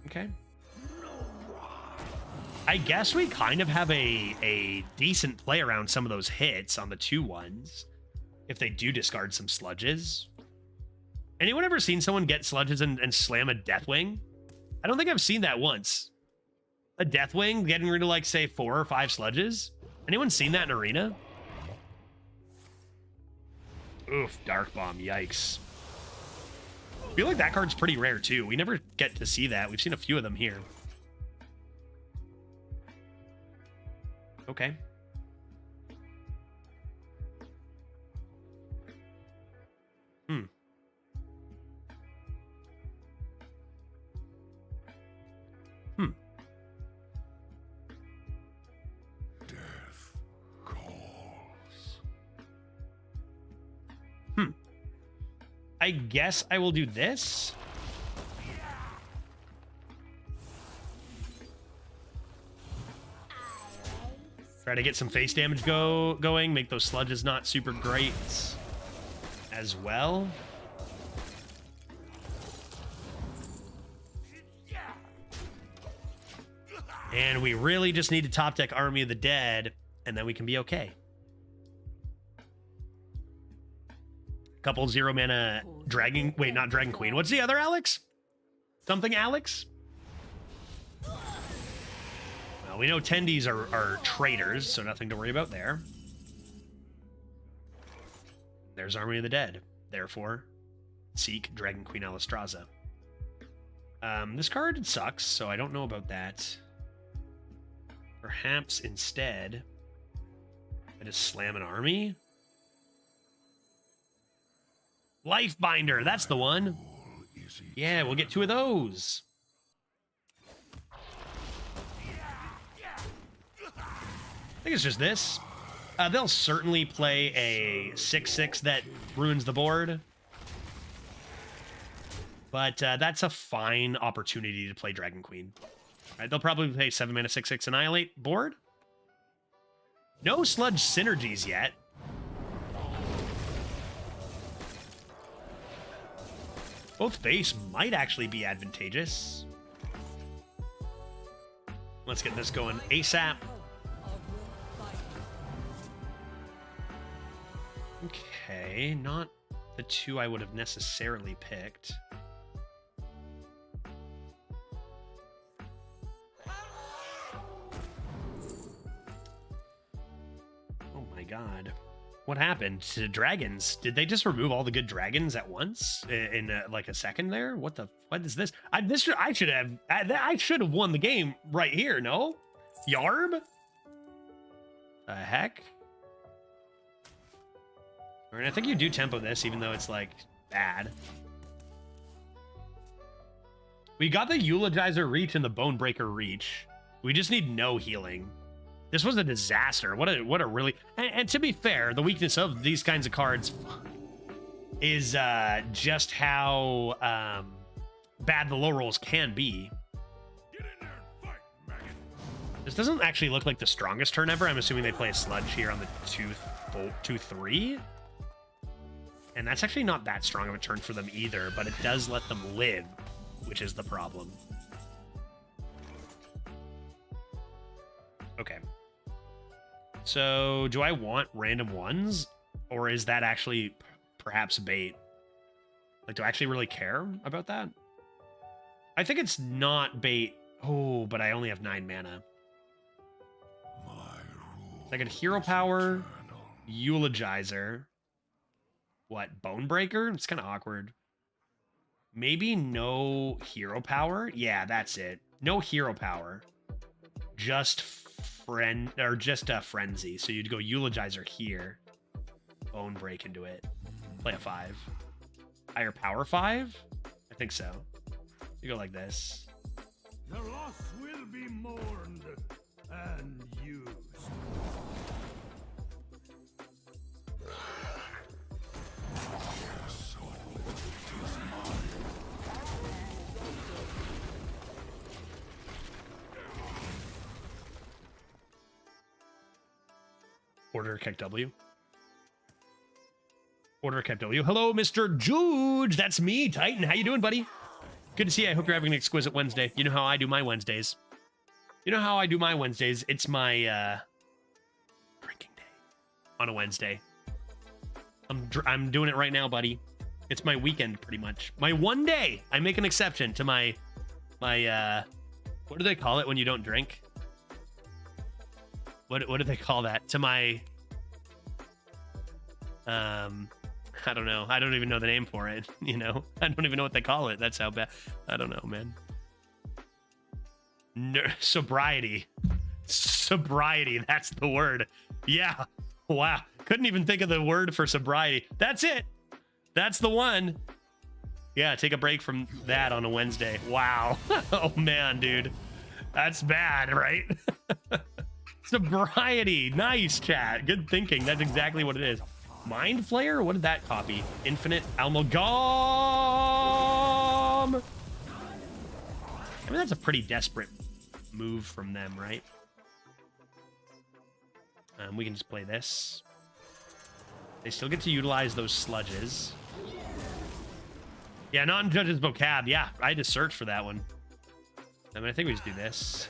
S1: Okay. I guess we kind of have a decent play around some of those hits on the 2/1s. If they do discard some Sludges. Anyone ever seen someone get Sludges and slam a Deathwing? I don't think I've seen that once. A Deathwing getting rid of, like, say, 4 or 5 Sludges? Anyone seen that in Arena? Oof, Dark Bomb, yikes. I feel like that card's pretty rare, too. We never get to see that. We've seen a few of them here. Okay.
S7: Death calls.
S1: I guess I will do this. Try to get some face damage going, make those Sludges not super great as well. And we really just need to top deck Army of the Dead, and then we can be okay. Couple 0-mana Dragon... Wait, not Dragon Queen. What's the other Alex? Something Alex? Well, we know Tendies are traitors, so nothing to worry about there. There's Army of the Dead. Therefore, seek Dragon Queen Alistraza. This card sucks, so I don't know about that. Perhaps instead, I just slam an army. Lifebinder, that's the one. Yeah, we'll get 2 of those. I think it's just this. They'll certainly play a 6/6 that ruins the board. But that's a fine opportunity to play Dragon Queen. Right, they'll probably play 7 mana 6/6 Annihilate board. No Sludge synergies yet. Both base might actually be advantageous. Let's get this going ASAP. Okay, not the 2 I would have necessarily picked. Oh my god. What happened to dragons? Did they just remove all the good dragons at once in like a second there? What is this? I should have won the game right here, no? Yarb? The heck? All right, I think you do tempo this, even though it's like bad. We got the Eulogizer Reach and the Bonebreaker Reach. We just need no healing. This was a disaster. What a really... And to be fair, the weakness of these kinds of cards is just how bad the low rolls can be.
S7: Get in there and fight, maggot.
S1: This doesn't actually look like the strongest turn ever. I'm assuming they play a Sludge here on the 2/3. And that's actually not that strong of a turn for them either, but it does let them live, which is the problem. Okay. So, do I want random ones? Or is that actually perhaps bait? Like, do I actually really care about that? I think it's not bait. Oh, but I only have 9 mana. I got Hero Power, Eulogizer. What, Bonebreaker? It's kind of awkward. Maybe no Hero Power? Yeah, that's it. No Hero Power. Just a Frenzy. So you'd go Eulogizer here. Bone break into it. Play a 5. Higher power 5? I think so. You go like this.
S7: The loss will be mourned and used.
S1: Order Kick W. Order Kick W. Hello, Mr. Juge. That's me, Titan. How you doing, buddy? Good to see you. I hope you're having an exquisite Wednesday. You know how I do my Wednesdays. It's my drinking day on a Wednesday. I'm doing it right now, buddy. It's my weekend, pretty much. My one day. I make an exception to my what do they call it when you don't drink? What do they call that? To my I don't know. I don't even know the name for it, you know? I don't even know what they call it. That's how bad. I don't know, man. Sobriety. Sobriety, that's the word. Yeah. Wow. Couldn't even think of the word for sobriety. That's it. That's the one. Yeah, take a break from that on a Wednesday. Wow. Oh, man, dude. That's bad, right? Sobriety. Nice, chat. Good thinking. That's exactly what it is. Mind Flayer? What did that copy? Infinite Amalgam. I mean, that's a pretty desperate move from them, right? We can just play this. They still get to utilize those sludges. Yeah, not in Judge's vocab. Yeah, I had to search for that one. I mean, I think we just do this.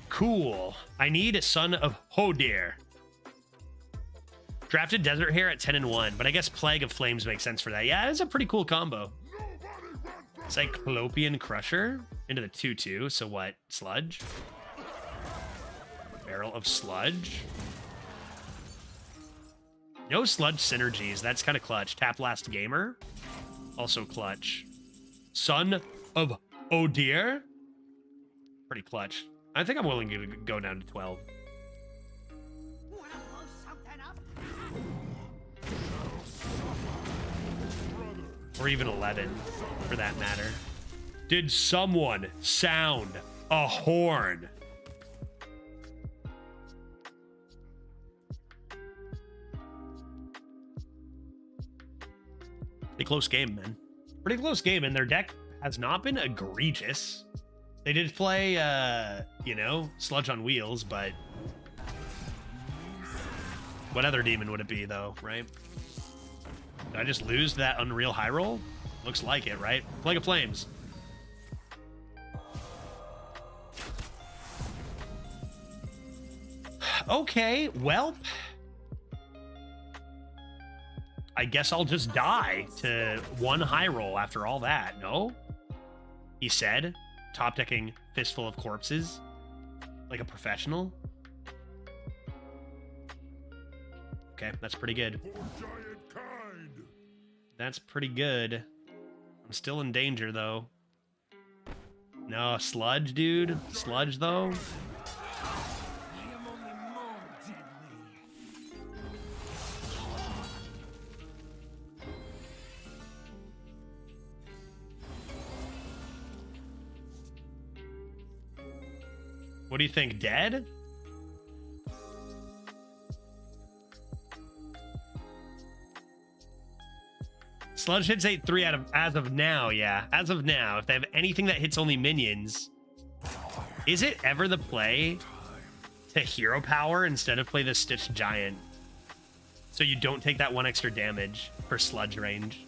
S1: Cool. I need a Son of Hodir. Drafted Desert Hare at 10-1, but I guess Plague of Flames makes sense for that. Yeah, it's a pretty cool combo. Cyclopean Crusher into the 2/2. So what? Sludge? Barrel of Sludge? No sludge synergies. That's kind of clutch. Tap last gamer. Also clutch. Son of Odir. Pretty clutch. I think I'm willing to go down to 12.
S2: Wanna blow something up?
S1: Or even 11, for that matter. Did someone sound a horn? Pretty close game, man. Pretty close game, and their deck has not been egregious. They did play, you know, Sludge on Wheels, but what other demon would it be, though, right? Did I just lose that Unreal High Roll? Looks like it, right? Plague of Flames. Okay, well, I guess I'll just die to one high roll after all that, no? He said, top decking Fistful of Corpses like a professional. Okay, that's pretty good. That's pretty good. I'm still in danger, though. No, Sludge, dude. Sludge, though. What do you think, dead? Sludge hits 8-3 out of as of now, yeah. As of now, if they have anything that hits only minions, is it ever the play to hero power instead of play the Stitch Giant? So you don't take that one extra damage for sludge range.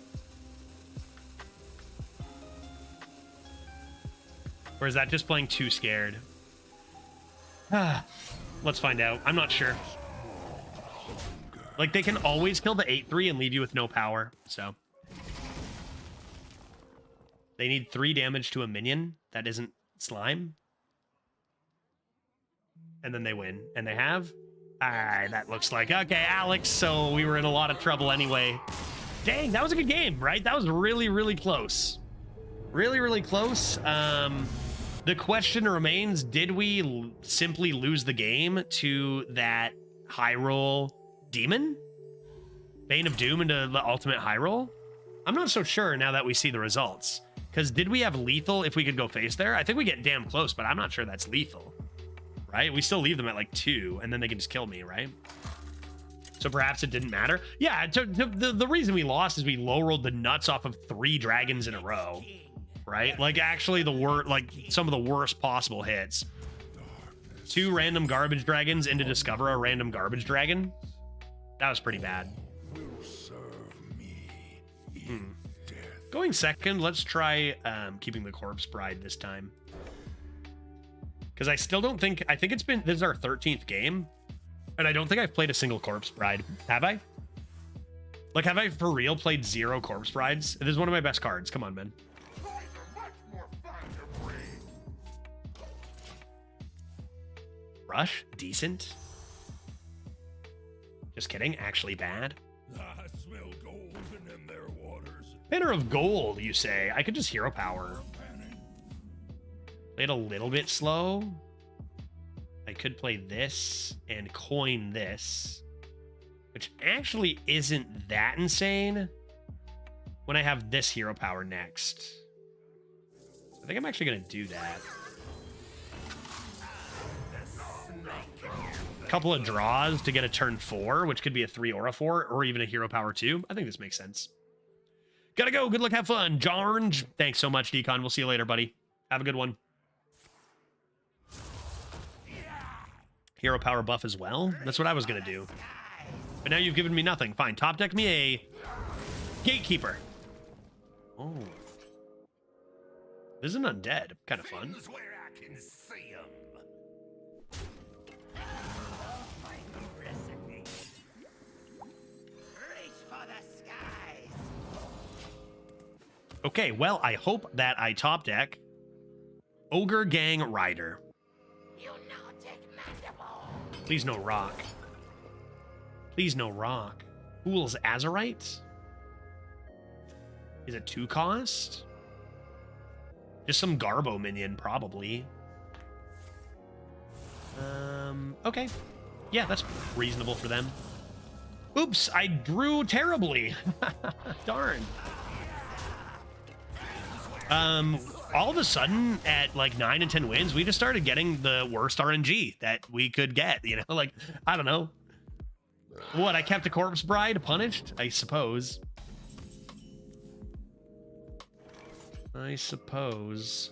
S1: Or is that just playing too scared? Let's find out. I'm not sure. Like, they can always kill the 8-3 and leave you with no power, so. They need 3 damage to a minion that isn't slime. And then they win. And they have? That looks like. Okay, Alex, so we were in a lot of trouble anyway. Dang, that was a good game, right? That was really, really close. Really, really close. The question remains, did we simply lose the game to that high roll demon? Bane of Doom into the ultimate high roll? I'm not so sure now that we see the results. Because did we have lethal if we could go face there? I think we get damn close, but I'm not sure that's lethal. Right? We still leave them at like 2, and then they can just kill me, right? So perhaps it didn't matter. Yeah, the reason we lost is we low rolled the nuts off of 3 dragons in a row. Right? Like, actually, some of the worst possible hits. 2 random garbage dragons into discover a random garbage dragon. That was pretty bad. Going second, let's try keeping the Corpse Bride this time. Because I still don't think... I think it's been... This is our 13th game. And I don't think I've played a single Corpse Bride. Have I? Like, have I for real played 0 Corpse Brides? This is one of my best cards. Come on, man. Rush? Decent? Just kidding. Actually bad.
S7: I smell golden in their waters.
S1: Pinner of Gold, you say? I could just hero power. Play it a little bit slow. I could play this and coin this, which actually isn't that insane when I have this hero power next. I think I'm actually going to do that. Couple of draws to get a turn 4, which could be a 3 or a 4, or even a hero power 2. I think this makes sense. Gotta go. Good luck. Have fun. Jarnge. Thanks so much, Decon. We'll see you later, buddy. Have a good one. Hero power buff as well? That's what I was going to do. But now you've given me nothing. Fine. Top deck me a Gatekeeper. Oh. This is an undead. Kind of fun. Okay, well, I hope that I top deck Ogre Gang Rider. Please no rock. Please no rock. Fool's Azurite. Is it 2 cost? Just some Garbo minion, probably. Okay. Yeah, that's reasonable for them. Oops, I drew terribly. Darn. All of a sudden, at like 9 and 10 wins, we just started getting the worst RNG that we could get, you know? Like, I don't know. What, I kept a Corpse Bride punished? I suppose. I suppose.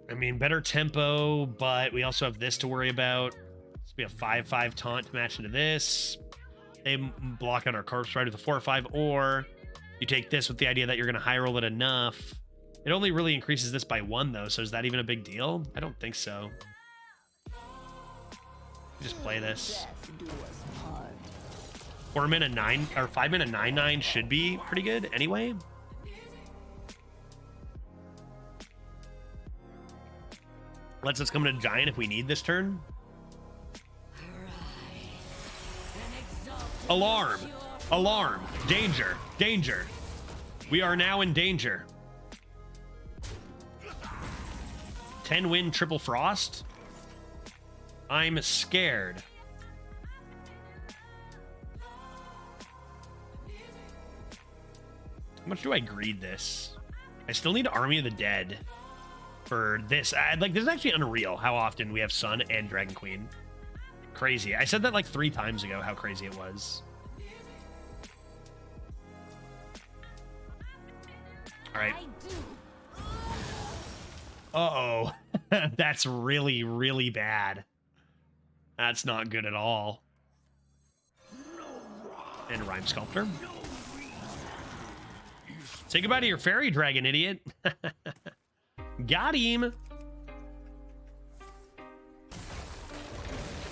S1: I mean, better tempo, but we also have this to worry about. This will be a 5-5 taunt to match into this. They block out our Corpse Bride with a 4-5, or you take this with the idea that you're going to high roll it enough. It only really increases this by 1, though, so is that even a big deal? I don't think so. Just play this. 4 mana 9 or 5 mana 9/9 should be pretty good anyway. Lets us come to Giant if we need this turn. Alarm! Alarm! Danger! Danger! We are now in danger. 10 win triple frost. I'm scared. How much do I greed this? I still need Army of the Dead for this. Like, this is actually unreal how often we have Sun and Dragon Queen. Crazy. I said that like 3 times ago, how crazy it was. All right. Uh-oh. That's really, really bad. That's not good at all. And Rhyme Sculptor. Say goodbye to your fairy dragon, idiot. Got him.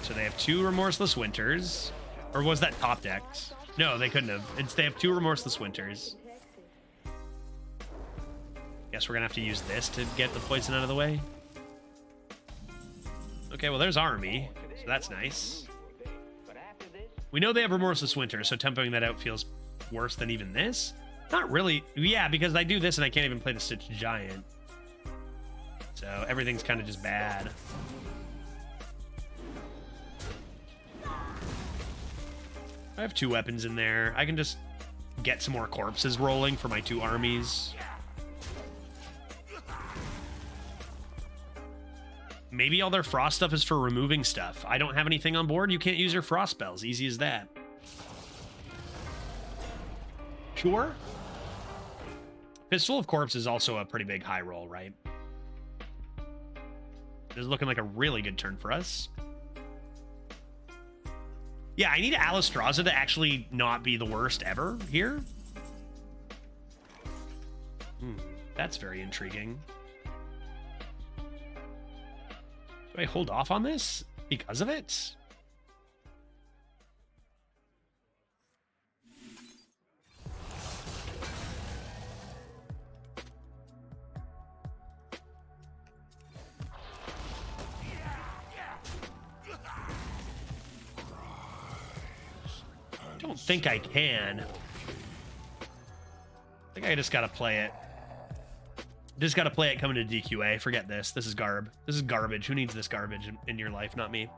S1: So they have 2 Remorseless Winters. Or was that top decked? No, they couldn't have. They have 2 Remorseless Winters. Guess we're gonna have to use this to get the poison out of the way. Okay, well, there's Army, so that's nice. We know they have Remorseless Winter, so tempoing that out feels worse than even this. Not really. Yeah, because I do this and I can't even play the Stitch Giant. So everything's kind of just bad. I have 2 weapons in there. I can just get some more corpses rolling for my 2 armies. Maybe all their frost stuff is for removing stuff. I don't have anything on board. You can't use your frost spells. Easy as that. Sure. Fistful of Corpse is also a pretty big high roll, right? This is looking like a really good turn for us. Yeah, I need Alistraza to actually not be the worst ever here. That's very intriguing. Do I hold off on this because of it? Don't think I can. I think I just gotta play it. Just gotta play it coming to DQA. Forget this. This is garb. This is garbage. Who needs this garbage in your life? Not me.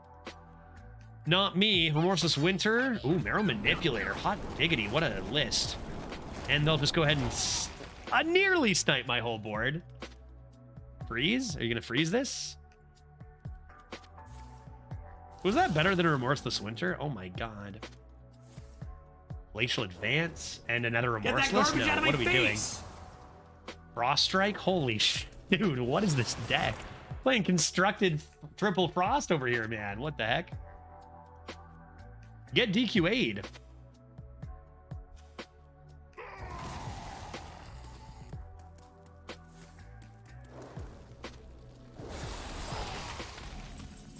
S1: Not me. Remorseless Winter. Ooh, Marrow Manipulator. Hot diggity. What a list. And they'll just go ahead and nearly snipe my whole board. Freeze? Are you gonna freeze this? Was that better than a Remorseless Winter? Oh my god. Glacial Advance and another Remorseless? No, what are we doing? Frost Strike? Holy sh... Dude, what is this deck? Playing constructed triple frost over here, man. What the heck? Get DQA'd.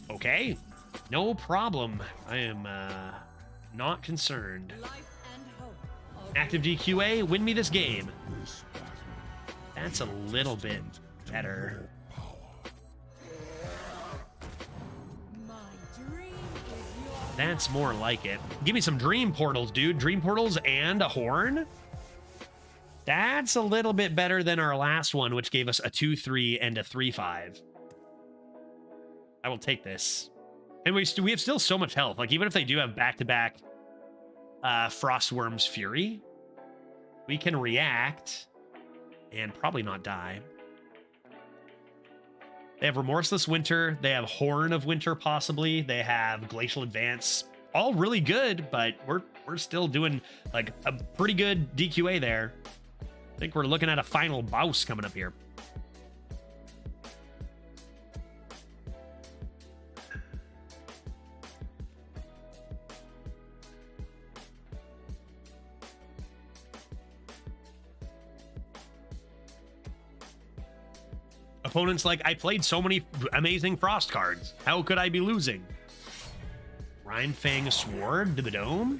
S1: Okay. No problem. I am not concerned. Active DQA, win me this game. That's a little bit better. That's more like it. Give me some dream portals, dude. Dream portals and a horn. That's a little bit better than our last one, which gave us a 2-3 and a 3-5. I will take this. And we have still so much health. Like, even if they do have back-to-back Frostworm's Fury, we can react and probably not die. They have Remorseless Winter. They have Horn of Winter, possibly. They have Glacial Advance. All really good, but we're still doing, like, a pretty good DQA there. I think we're looking at a final boss coming up here. Opponents like, I played so many amazing Frost cards. How could I be losing? Rhinefang Sword to the dome.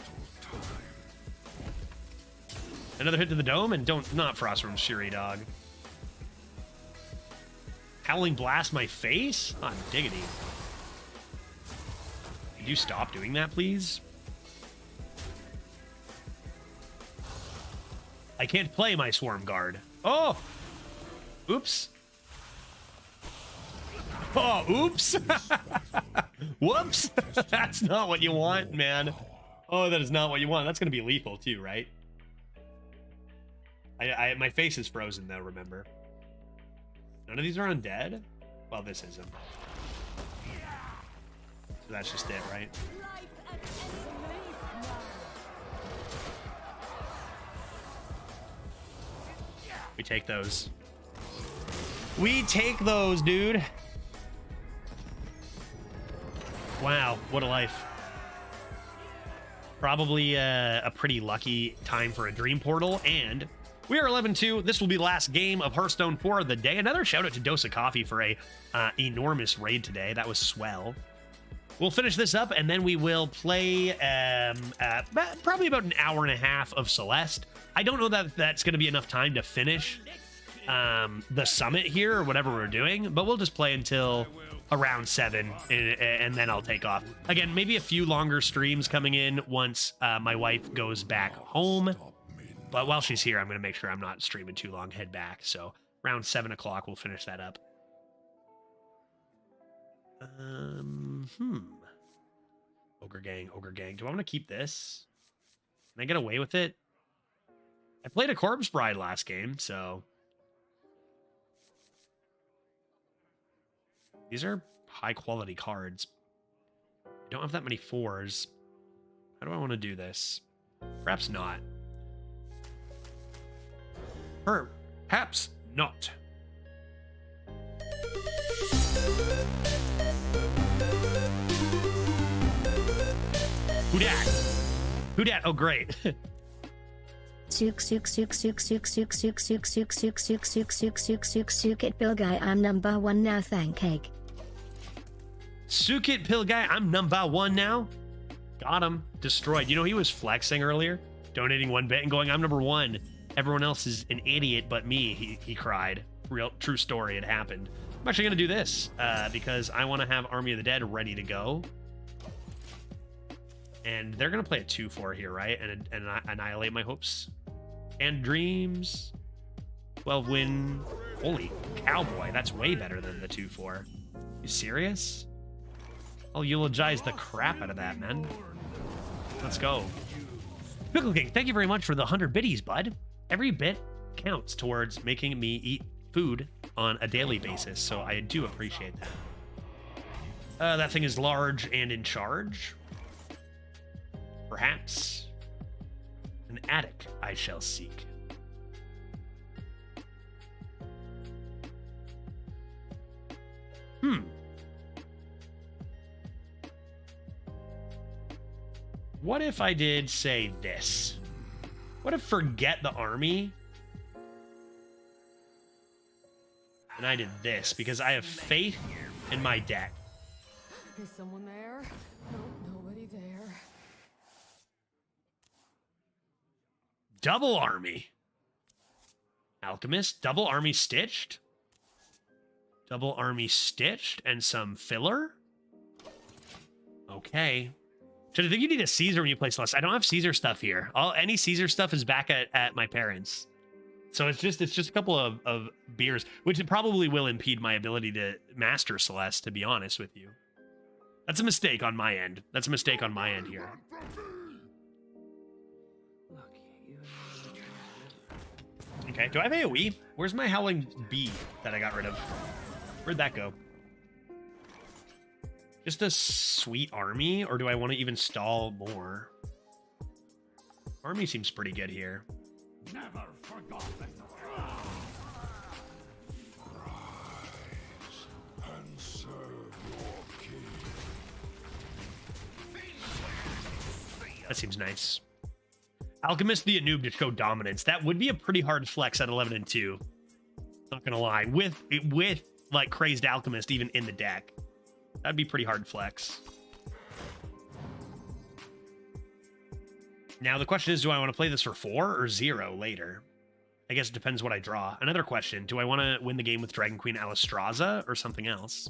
S1: Another hit to the dome, and not Frostworm Fury, dog. Howling Blast my face? Hot diggity. Could you stop doing that, please? I can't play my Swarm Guard. Oh! Oops. Oh, oops. Whoops. That's not what you want, man. Oh, that is not what you want. That's going to be lethal too, right? My face is frozen though, remember? None of these are undead? Well, this isn't. So that's just it, right? We take those. We take those, dude. Wow, what a life. Probably a pretty lucky time for a Dream Portal, and we are 11-2. This will be the last game of Hearthstone for the day. Another shout out to Dose of Coffee for a enormous raid today. That was swell. We'll finish this up, and then we will play probably about an hour and a half of Celeste. I don't know that that's going to be enough time to finish the summit here or whatever we're doing, but we'll just play until around 7, and then I'll take off. Again, maybe a few longer streams coming in once my wife goes back home. But while she's here, I'm going to make sure I'm not streaming too long, head back. So around 7 o'clock, we'll finish that up. Ogre Gang, Ogre Gang. Do I want to keep this? Can I get away with it? I played a Corpse Bride last game, so... These are high-quality cards. I don't have that many 4s. How do I want to do this? Perhaps not. Perhaps not. Who dat? Who dat? Oh, great.
S3: Sook it, Bill Guy. I'm number 1 now. Thank egg.
S1: Sook it, Pill Guy. I'm number 1 now. Got him. Destroyed. You know, he was flexing earlier, donating 1 bit and going, I'm number 1. Everyone else is an idiot but me, he cried. True story, it happened. I'm actually going to do this because I want to have Army of the Dead ready to go. And they're going to play a 2-4 here, right? And annihilate my hopes and dreams. 12 win. Holy cowboy, that's way better than the 2-4. You serious? I'll eulogize the crap out of that, man. Let's go. Pickle King, thank you very much for the 100 biddies, bud. Every bit counts towards making me eat food on a daily basis, so I do appreciate that. That thing is large and in charge. Perhaps an attic I shall seek. What if I did say this? What if forget the army? And I did this because I have faith in my deck.
S4: Is someone there? No, nobody there.
S1: Double army. Alchemist, double army stitched. Double army stitched and some filler. Okay. Should I think you need a Caesar when you play Celeste? I don't have Caesar stuff here. Any Caesar stuff is back at my parents'. So it's just a couple of beers, which it probably will impede my ability to master Celeste, to be honest with you. That's a mistake on my end. That's a mistake on my end here. Okay, do I have AoE? Where's my Howling Bee that I got rid of? Where'd that go? Just a sweet army, or do I want to even stall more? Army seems pretty good here.
S7: Never forgotten. Rise and serve your king.
S1: That seems nice. Alchemist the Anub to show dominance. That would be a pretty hard flex at 11 and 2. Not gonna lie. With like Crazed Alchemist even in the deck. That'd be pretty hard flex. Now the question is, do I want to play this for 4 or 0 later? I guess it depends what I draw. Another question, do I want to win the game with Dragon Queen Alistraza or something else?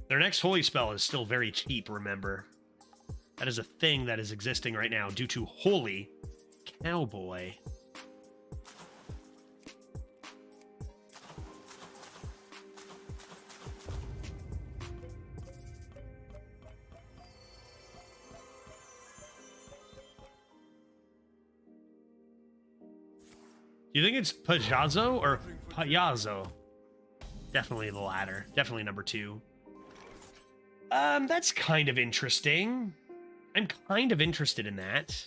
S1: Their next holy spell is still very cheap, remember. That is a thing that is existing right now due to Holy Cowboy. Do you think it's Pajazzo or Payazo? Definitely the latter. Definitely number 2. That's kind of interesting. I'm kind of interested in that.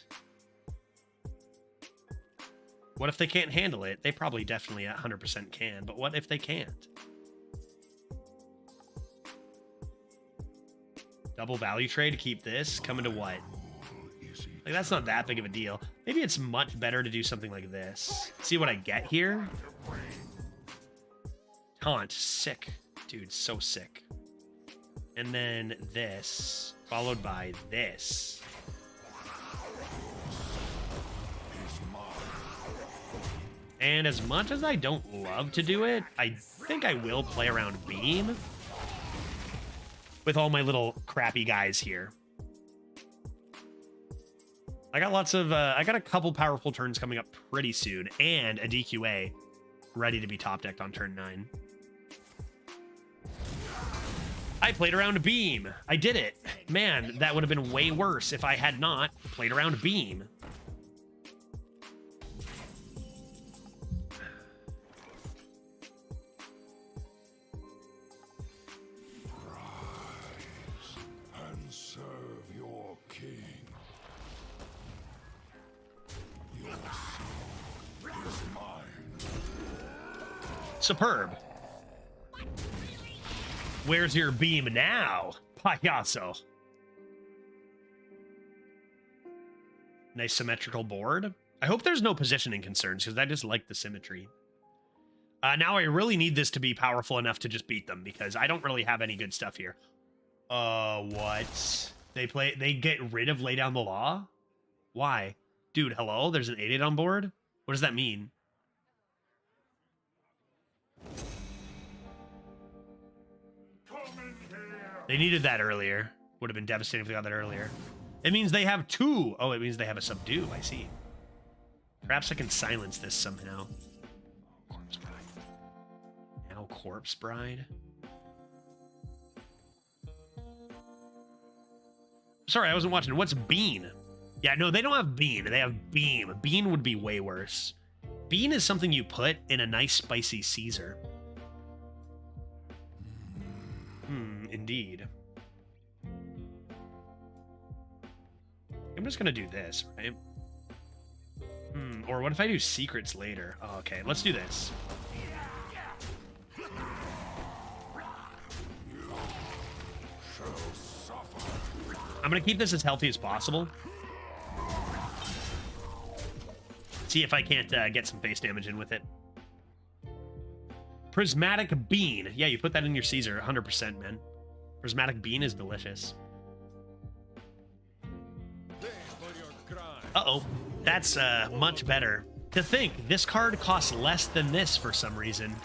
S1: What if they can't handle it? They probably definitely 100% can, but what if they can't? Double value trade to keep this, coming to what? Like, that's not that big of a deal. Maybe it's much better to do something like this. See what I get here? Taunt, sick. Dude, so sick. And then this, followed by this. And as much as I don't love to do it, I think I will play around Beam with all my little crappy guys here. I got lots of, I got a couple powerful turns coming up pretty soon, and a DQA ready to be top decked on turn 9. I played around Beam. I did it. Man, that would have been way worse if I had not played around Beam.
S7: Rise and serve your king. Your sword is mine.
S1: Superb. Where's your beam now, Payaso? Nice symmetrical board. I hope there's no positioning concerns, because I just like the symmetry. Now I really need this to be powerful enough to just beat them, because I don't really have any good stuff here. What? They get rid of Lay Down the Law? Why? Dude, hello? There's an 8/8 on board? What does that mean? They needed that earlier. Would have been devastating if they got that earlier. It means they have 2. Oh, it means they have a subdue. I see. Perhaps I can silence this somehow. Corpse Bride. Now Corpse Bride. Sorry, I wasn't watching. What's Bean? Yeah, no, they don't have Bean. They have Beam. Bean would be way worse. Bean is something you put in a nice spicy Caesar. Indeed. I'm just gonna do this, right? Or what if I do secrets later? Oh, okay, let's do this. I'm gonna keep this as healthy as possible. See if I can't get some base damage in with it. Prismatic bean. Yeah, you put that in your Caesar, 100%, man. Prismatic bean is delicious. Uh-oh. That's much better. To think, this card costs less than this for some reason.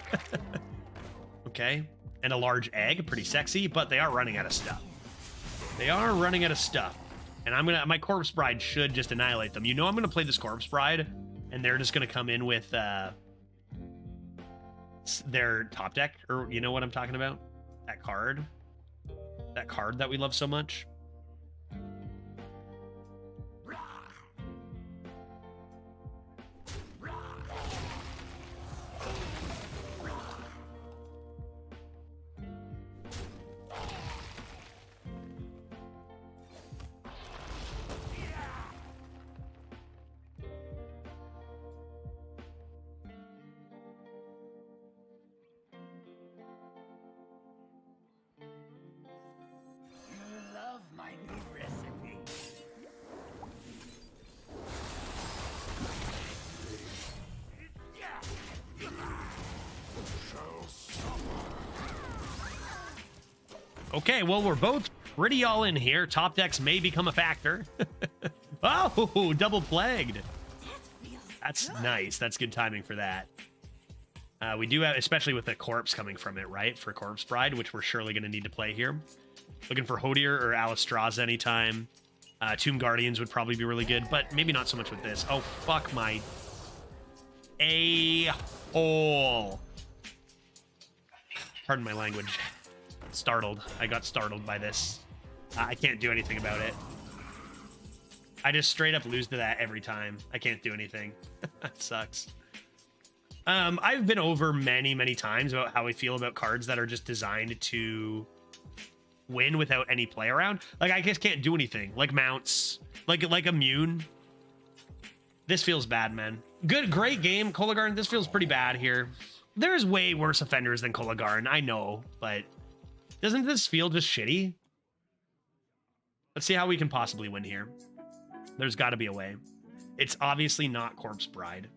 S1: Okay. And a large egg, pretty sexy, but they are running out of stuff. They are running out of stuff. And my Corpse Bride should just annihilate them. You know I'm gonna play this Corpse Bride, and they're just gonna come in with their top deck, or you know what I'm talking about? That card. That card that we love so much.
S6: Love my new recipe.
S1: Okay, well, we're both pretty all in here. Top decks may become a factor. Oh, double plagued. That's nice. That's good timing for that. We do have, especially with the corpse coming from it, right? For Corpse Bride, which we're surely going to need to play here. Looking for Hodier or Alistraza anytime. Tomb Guardians would probably be really good, but maybe not so much with this. Oh, fuck my a-hole. Pardon my language. Startled. I got startled by this. I can't do anything about it. I just straight up lose to that every time. I can't do anything. That sucks. I've been over many times about how I feel about cards that are just designed to win without any play around. Like, I just can't do anything. Like mounts. Like immune. This feels bad, man. Great game, Kolagarn. This feels pretty bad here. There's way worse offenders than Kolagarn, I know, but doesn't this feel just shitty? Let's see how we can possibly win here. There's got to be a way. It's obviously not Corpse Bride.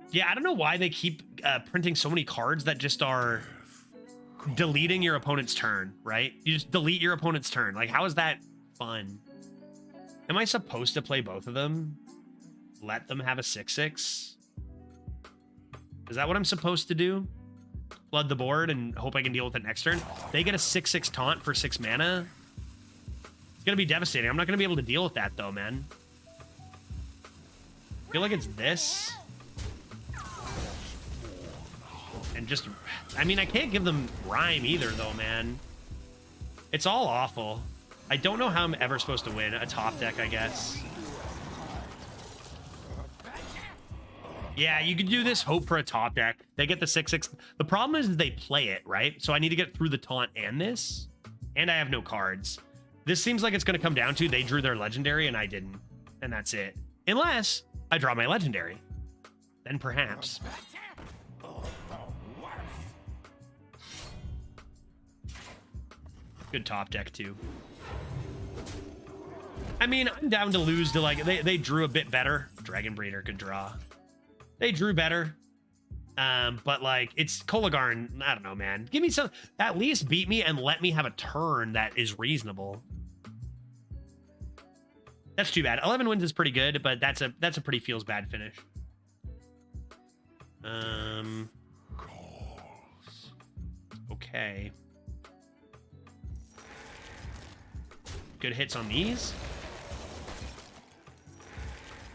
S1: Yeah, I don't know why they keep printing so many cards that just are deleting your opponent's turn, right? You just delete your opponent's turn. Like, how is that fun? Am I supposed to play both of them? Let them have a 6/6? Is that what I'm supposed to do? Flood the board and hope I can deal with it next turn? They get a 6/6 taunt for 6 mana? It's gonna be devastating. I'm not gonna be able to deal with that though, man. I feel like it's this. And just, I mean, I can't give them Rhyme either though, man. It's all awful. I don't know how I'm ever supposed to win. A top deck, I guess. Yeah, you could do this, hope for a top deck. They get the 6/6. The problem is they play it, right? So I need to get through the taunt and this. And I have no cards. This seems like it's going to come down to they drew their legendary and I didn't. And that's it. Unless I draw my legendary. Then perhaps. Good top deck, too. I mean, I'm down to lose to, like, they drew a bit better. Dragon Breeder, good draw. They drew better. But, like, it's Kolagarn. I don't know, man. Give me some... At least beat me and let me have a turn that is reasonable. That's too bad. 11 wins is pretty good, but that's a pretty feels bad finish. Okay. Good hits on these.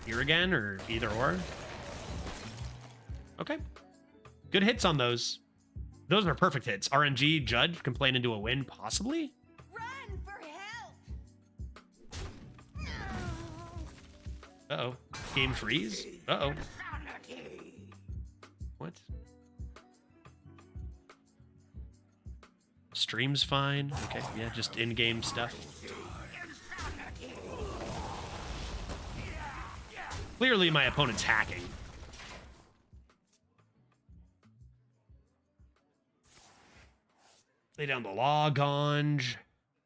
S1: Here again, or either or. Okay. Good hits on those. Those are perfect hits. RNG, Judge, can play into a win, possibly?
S2: Run for help!
S1: Uh-oh. Game freeze? Uh-oh. What? Stream's fine. Okay, yeah, just in-game stuff. Clearly my opponent's hacking. Lay down the law, Ganj.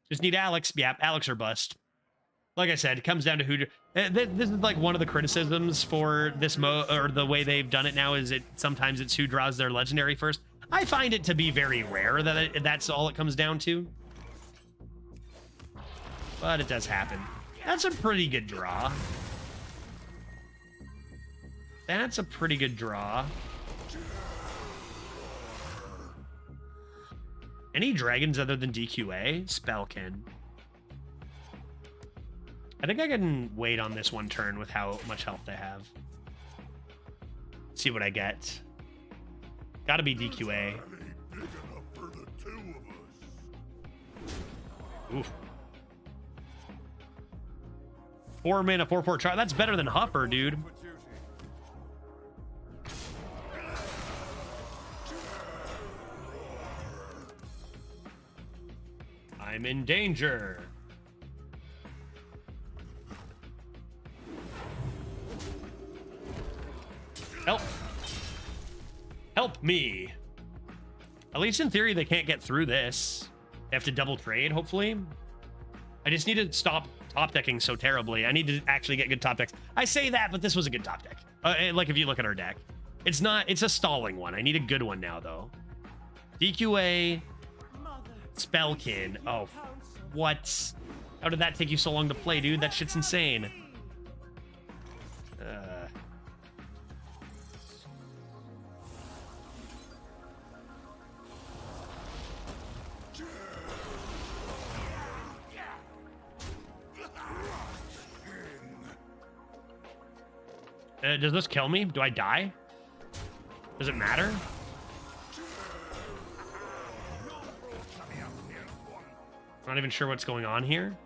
S1: Just need Alex. Yeah, Alex or bust. Like I said, it comes down to who. This is like one of the criticisms for this or the way they've done it now is sometimes it's who draws their legendary first. I find it to be very rare that that's all it comes down to. But it does happen. That's a pretty good draw. That's a pretty good draw. Any dragons other than DQA? Spellkin. I think I can wait on this one turn with how much health they have. See what I get. Gotta be DQA. Oof. 4 mana, 4/4 char. That's better than Huffer, dude. I'm in danger. Help. Help me. At least in theory, they can't get through this. They have to double trade, hopefully. I just need to stop top decking so terribly. I need to actually get good top decks. I say that, but this was a good top deck. Like if you look at our deck. It's not, it's a stalling one. I need a good one now, though. DQA, Spellkin. Oh, what? How did that take you so long to play, dude? That shit's insane. Does this kill me? Do I die? Does it matter? Not even sure what's going on here.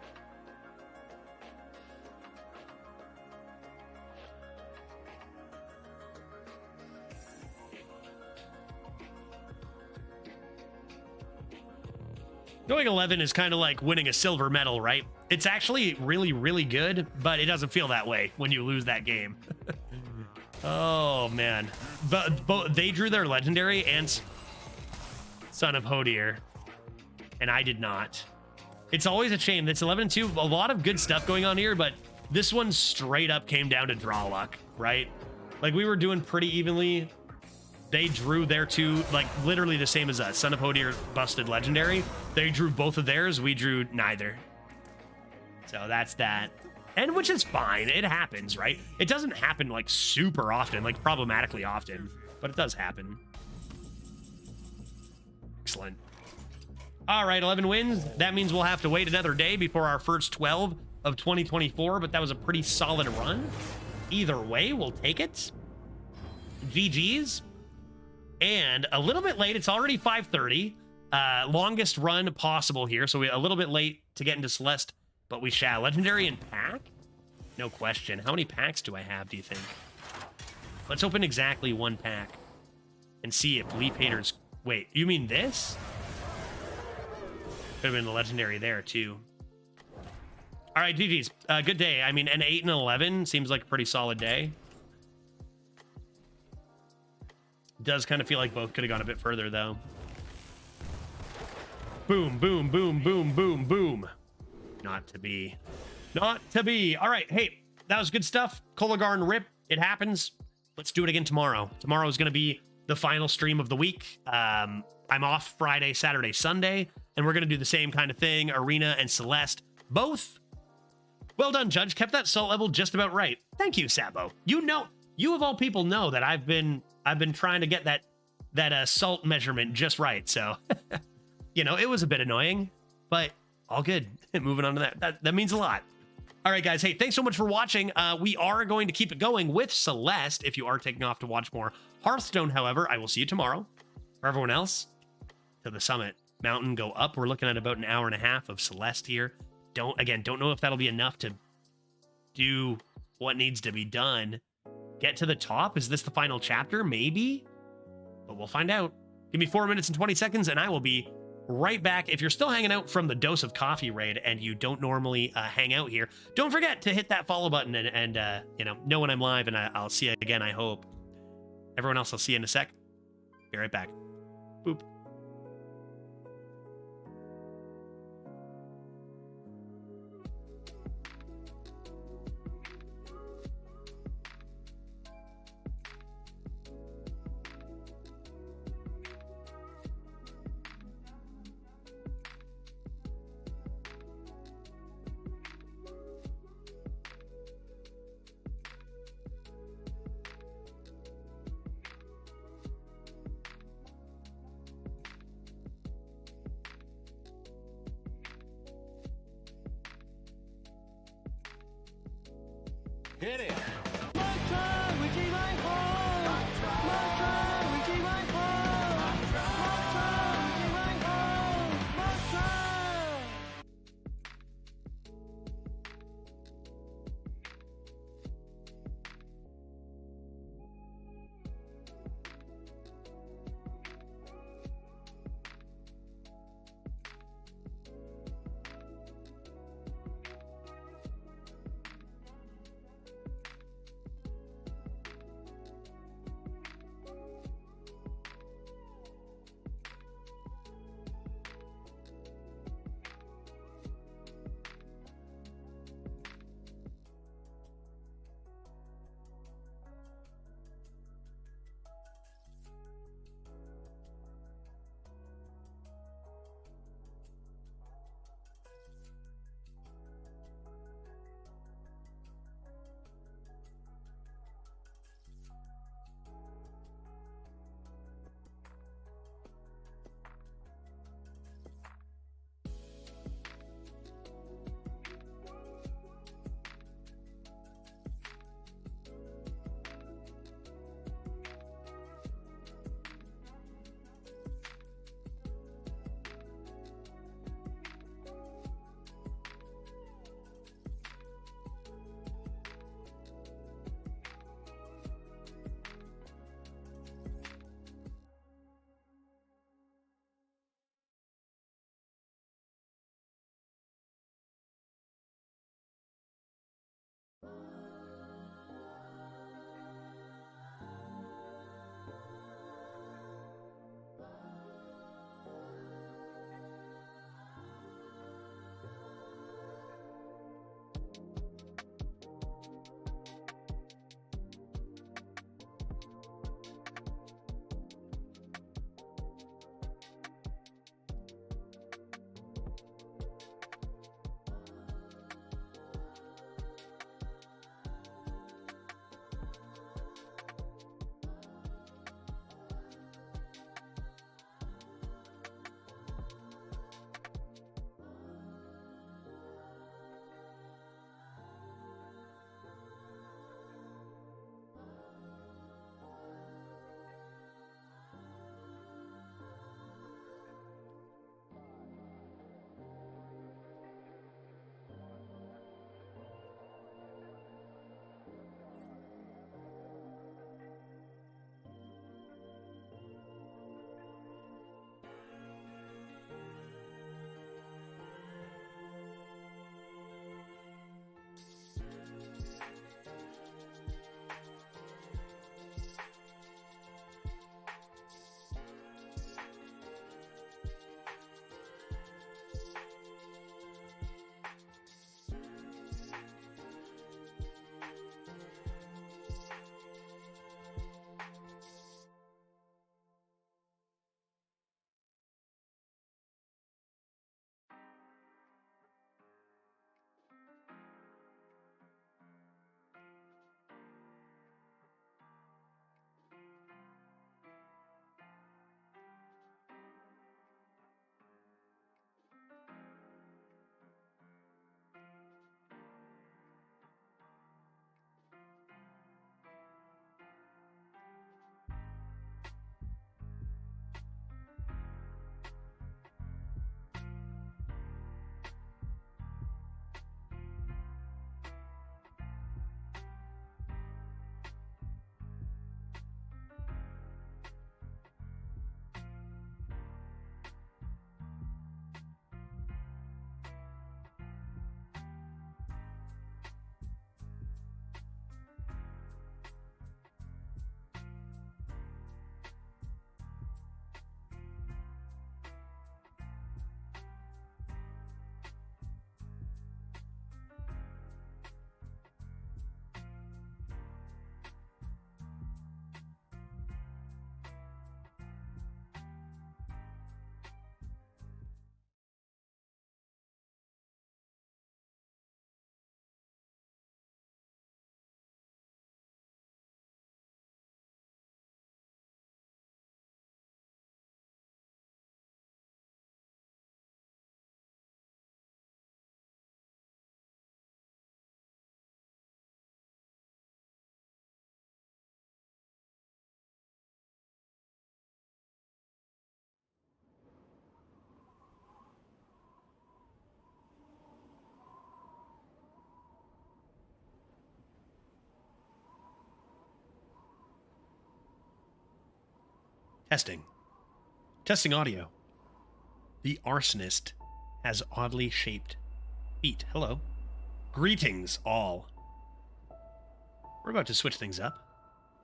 S1: Going 11 is kind of like winning a silver medal, right? It's actually really, really good, but it doesn't feel that way when you lose that game. Oh, man. But they drew their legendary and Son of Hodier, and I did not. It's always a shame. That's 11-2. A lot of good stuff going on here, but this one straight up came down to draw luck, right? Like, we were doing pretty evenly. They drew their two, like, literally the same as us. Son of Hodier busted legendary. They drew both of theirs. We drew neither. So that's that. And which is fine. It happens, right? It doesn't happen, like, super often, like, problematically often. But it does happen. Excellent. All right, 11 wins. That means we'll have to wait another day before our first 12 of 2024, but that was a pretty solid run. Either way, we'll take it. GG's. And a little bit late. It's already 5:30. Longest run possible here, so we're a little bit late to get into Celeste, but we shall. Legendary and pack? No question. How many packs do I have, do you think? Let's open exactly one pack and see if Leaf Haters... Wait, you mean this? Could have been the legendary there, too. All right, GG's. Good day. I mean, an 8 and 11 seems like a pretty solid day. Does kind of feel like both could have gone a bit further, though. Boom, boom, boom, boom, boom, boom. Not to be. Not to be. All right, hey, that was good stuff. Kolagarn rip. It happens. Let's do it again tomorrow. Tomorrow is going to be the final stream of the week. I'm off Friday, Saturday, Sunday, and we're going to do the same kind of thing. Arena and Celeste, both. Well done, Judge. Kept that salt level just about right. Thank you, Sabo. You know, you of all people know that I've been trying to get that salt measurement just right. So, you know, it was a bit annoying, but all good. Moving on to that means a lot. All right, guys. Hey, thanks so much for watching. We are going to keep it going with Celeste if you are taking off to watch more Hearthstone. However, I will see you tomorrow. For everyone else, to the summit mountain, go up. We're looking at about an hour and a half of Celeste here. Don't know if that'll be enough to do what needs to be done. Get to the top. Is this the final chapter? Maybe, but we'll find out. Give me 4 minutes and 20 seconds and I will be right back. If you're still hanging out from the Dose of Coffee raid and you don't normally hang out here, don't forget to hit that follow button and you know when I'm live, and I'll see you again, I hope. Everyone else, I'll see you in a sec. Be right back. Boop.
S7: Hit it.
S1: Testing. Testing audio. The arsonist has oddly shaped feet. Hello. Greetings, all. We're about to switch things up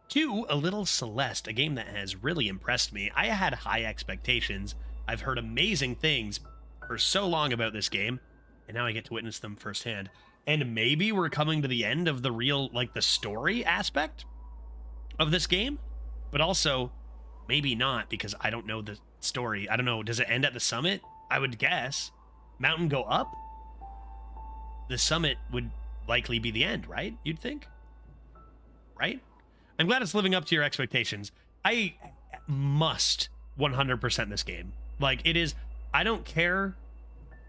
S1: to a little Celeste, a game that has really impressed me. I had high expectations. I've heard amazing things for so long about this game, and now I get to witness them firsthand. And maybe we're coming to the end of the real, like, the story aspect of this game, but also maybe not, because I don't know the story. I don't know. Does it end at the summit? I would guess. Mountain go up? The summit would likely be the end, right? You'd think? Right? I'm glad it's living up to your expectations. I must 100% this game. Like, it is... I don't care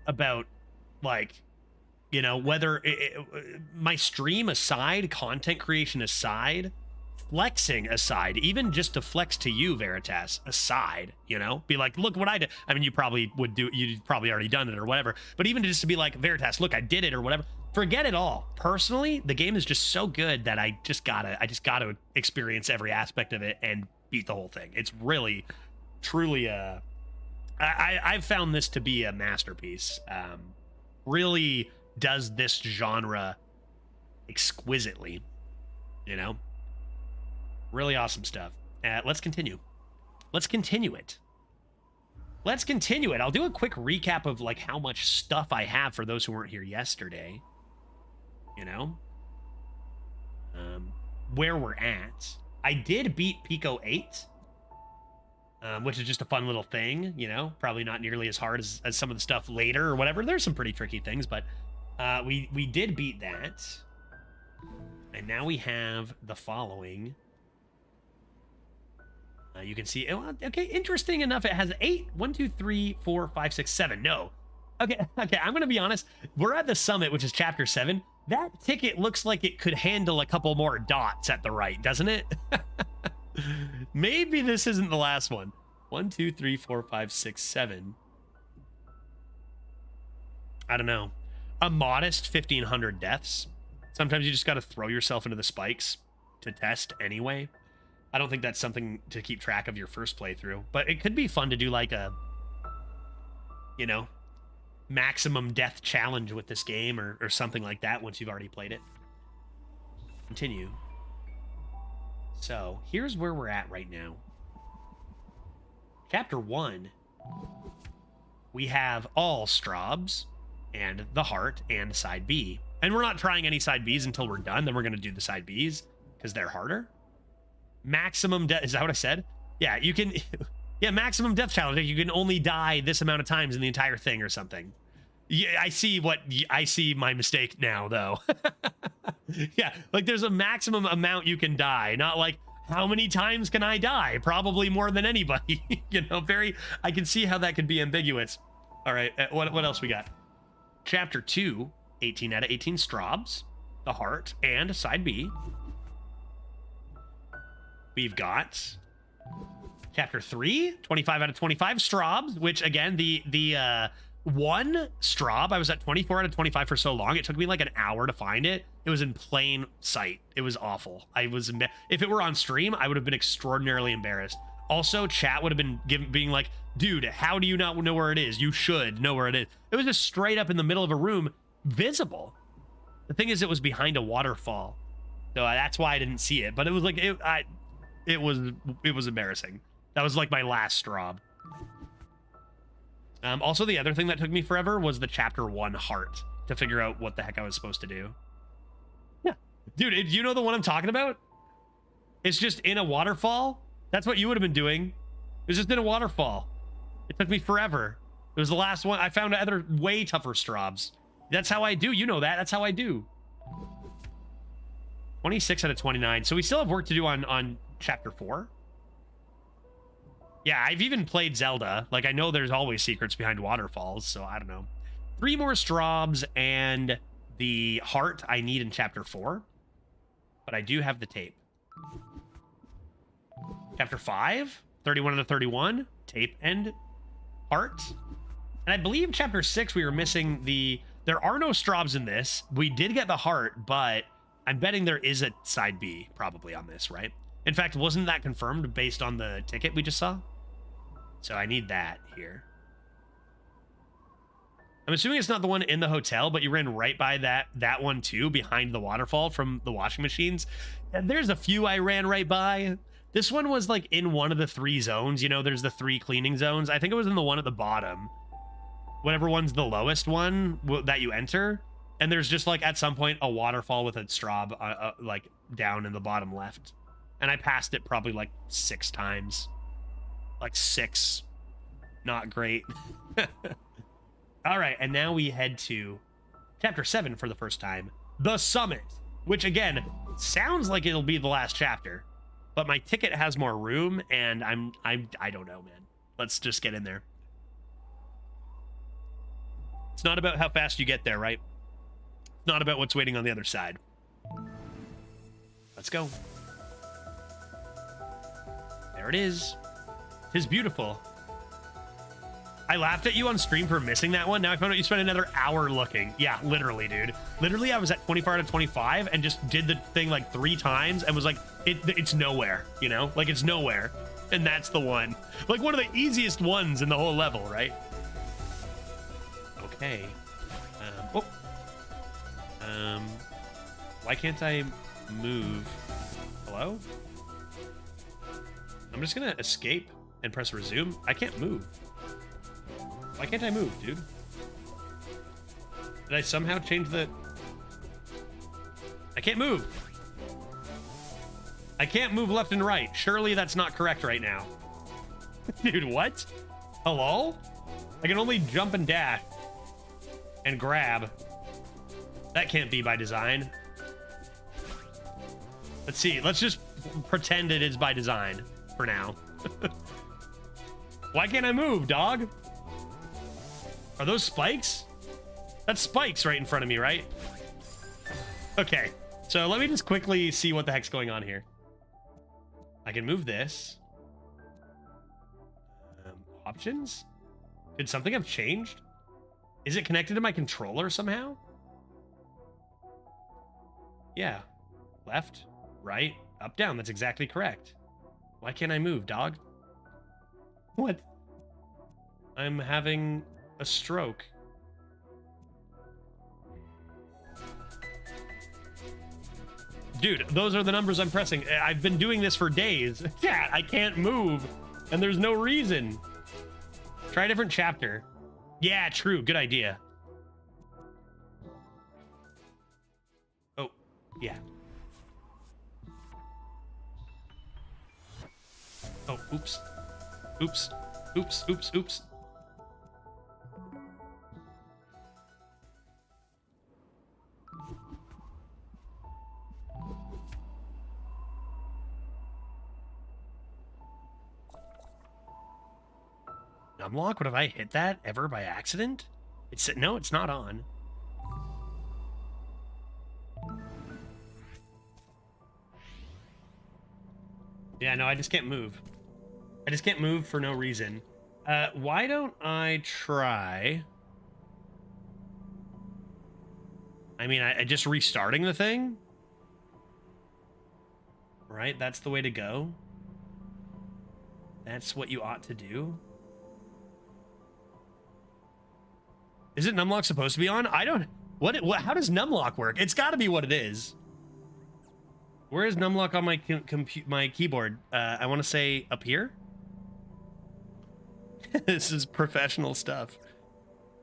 S1: about, like, you know, whether... my stream aside, content creation aside, flexing aside, even just to flex to you, Veritas, aside, you know? Be like, look what I did. I mean, you probably would do... You'd probably already done it or whatever. But even just to be like, Veritas, look, I did it or whatever. Forget it all. Personally, the game is just so good that I just gotta experience every aspect of it and beat the whole thing. It's really, truly I've found this to be a masterpiece. Really does this genre exquisitely, you know? Really awesome stuff. Let's continue. Let's continue it. Let's continue it. I'll do a quick recap of like how much stuff I have for those who weren't here yesterday. You know, where we're at. I did beat Pico 8, which is just a fun little thing, you know, probably not nearly as hard as some of the stuff later or whatever. There's some pretty tricky things, but we did beat that. And now we have the following. You can see, okay, interesting enough, it has 8, 1, 2, 3, 4, 5, 6, 7. No. Okay, I'm going to be honest. We're at the summit, which is chapter 7. That ticket looks like it could handle a couple more dots at the right, doesn't it? Maybe this isn't the last one. 1, 2, 3, 4, 5, 6, 7. I don't know. A modest 1,500 deaths. Sometimes you just got to throw yourself into the spikes to test anyway. I don't think that's something to keep track of your first playthrough, but it could be fun to do like a, you know, maximum death challenge with this game or something like that once you've already played it. Continue. So here's where we're at right now. Chapter 1, we have all Straubs and the Heart and side B. And we're not trying any side Bs until we're done. Then we're going to do the side Bs because they're harder. Maximum death. Is that what I said? Yeah, you can... Yeah, maximum death challenge. You can only die this amount of times in the entire thing or something. Yeah, I see my mistake now, though. Yeah, like there's a maximum amount you can die, not like how many times can I die? Probably more than anybody. You know, I can see how that could be ambiguous. All right, what else we got? Chapter 2, 18 out of 18 Straubs, the Heart, and side B. We've got Chapter 3, 25 out of 25 Straubs, which again, the one Straub, I was at 24 out of 25 for so long. It took me like an hour to find it. It was in plain sight. It was awful. If it were on stream, I would have been extraordinarily embarrassed. Also, chat would have been being like, dude, how do you not know where it is? You should know where it is. It was just straight up in the middle of a room, visible. The thing is, it was behind a waterfall. So that's why I didn't see it. But it was like, it was embarrassing. That was like my last Straub. Also, the other thing that took me forever was the chapter 1 Heart to figure out what the heck I was supposed to do. Yeah. Dude, do you know the one I'm talking about? It's just in a waterfall. That's what you would have been doing. It was just in a waterfall. It took me forever. It was the last one. I found other way tougher Straubs. That's how I do. You know that. That's how I do. 26 out of 29. So we still have work to do on chapter 4. Yeah, I've even played Zelda. Like, I know there's always secrets behind waterfalls, so I don't know. 3 more Straubs and the Heart I need in chapter 4. But I do have the tape. Chapter 5, 31 out of 31. Tape and Heart. And I believe chapter 6 we were missing the... There are no Straubs in this. We did get the Heart, but I'm betting there is a side B probably on this, right? In fact, wasn't that confirmed based on the ticket we just saw? So I need that here. I'm assuming it's not the one in the hotel, but you ran right by that one too, behind the waterfall from the washing machines. And there's a few I ran right by. This one was like in one of the 3 zones. You know, there's the 3 cleaning zones. I think it was in the one at the bottom. Whatever one's the lowest one that you enter. And there's just like at some point a waterfall with a straw like down in the bottom left. And I passed it probably like 6 times. Like 6. Not great. All right, and now we head to chapter 7 for the first time, the summit, which again sounds like it'll be the last chapter, but my ticket has more room, and I don't know, man. Let's just get in there. It's not about how fast you get there, right? It's not about what's waiting on the other side. Let's go. There it is. 'Tis beautiful. I laughed at you on stream for missing that one. Now I found out you spent another hour looking. Yeah, literally, dude. Literally, I was at 24 out of 25 and just did the thing like 3 times and was like, it's nowhere, you know? Like, it's nowhere. And that's the one. Like, one of the easiest ones in the whole level, right? Okay. Why can't I move? Hello? I'm just gonna escape and press resume. I can't move. Why can't I move, dude? Did I somehow change the... I can't move. I can't move left and right. Surely that's not correct right now. Dude, what? Hello? I can only jump and dash. And grab. That can't be by design. Let's see. Let's just pretend it is by design for now. Why can't I move, dog? Are those spikes? That's spikes right in front of me, right? Okay, so let me just quickly see what the heck's going on here. I can move this. Options? Did something have changed? Is it connected to my controller somehow? Yeah. Left, right, up, down. That's exactly correct. Why can't I move, dog? What? I'm having a stroke. Dude, those are the numbers I'm pressing. I've been doing this for days. Yeah, I can't move, and there's no reason. Try a different chapter. Yeah, true. Good idea. Oh, yeah. Oh, oops. Oops. Oops, oops, oops. Numlock? What, have I hit that ever by accident? No, it's not on. Yeah, no, I just can't move. I just can't move for no reason. Why don't I try... I mean, I just restarting the thing? Right, that's the way to go. That's what you ought to do. Is it numlock supposed to be on? I don't... What? How does numlock work? It's got to be what it is. Where is numlock on my keyboard? I want to say up here. This is professional stuff.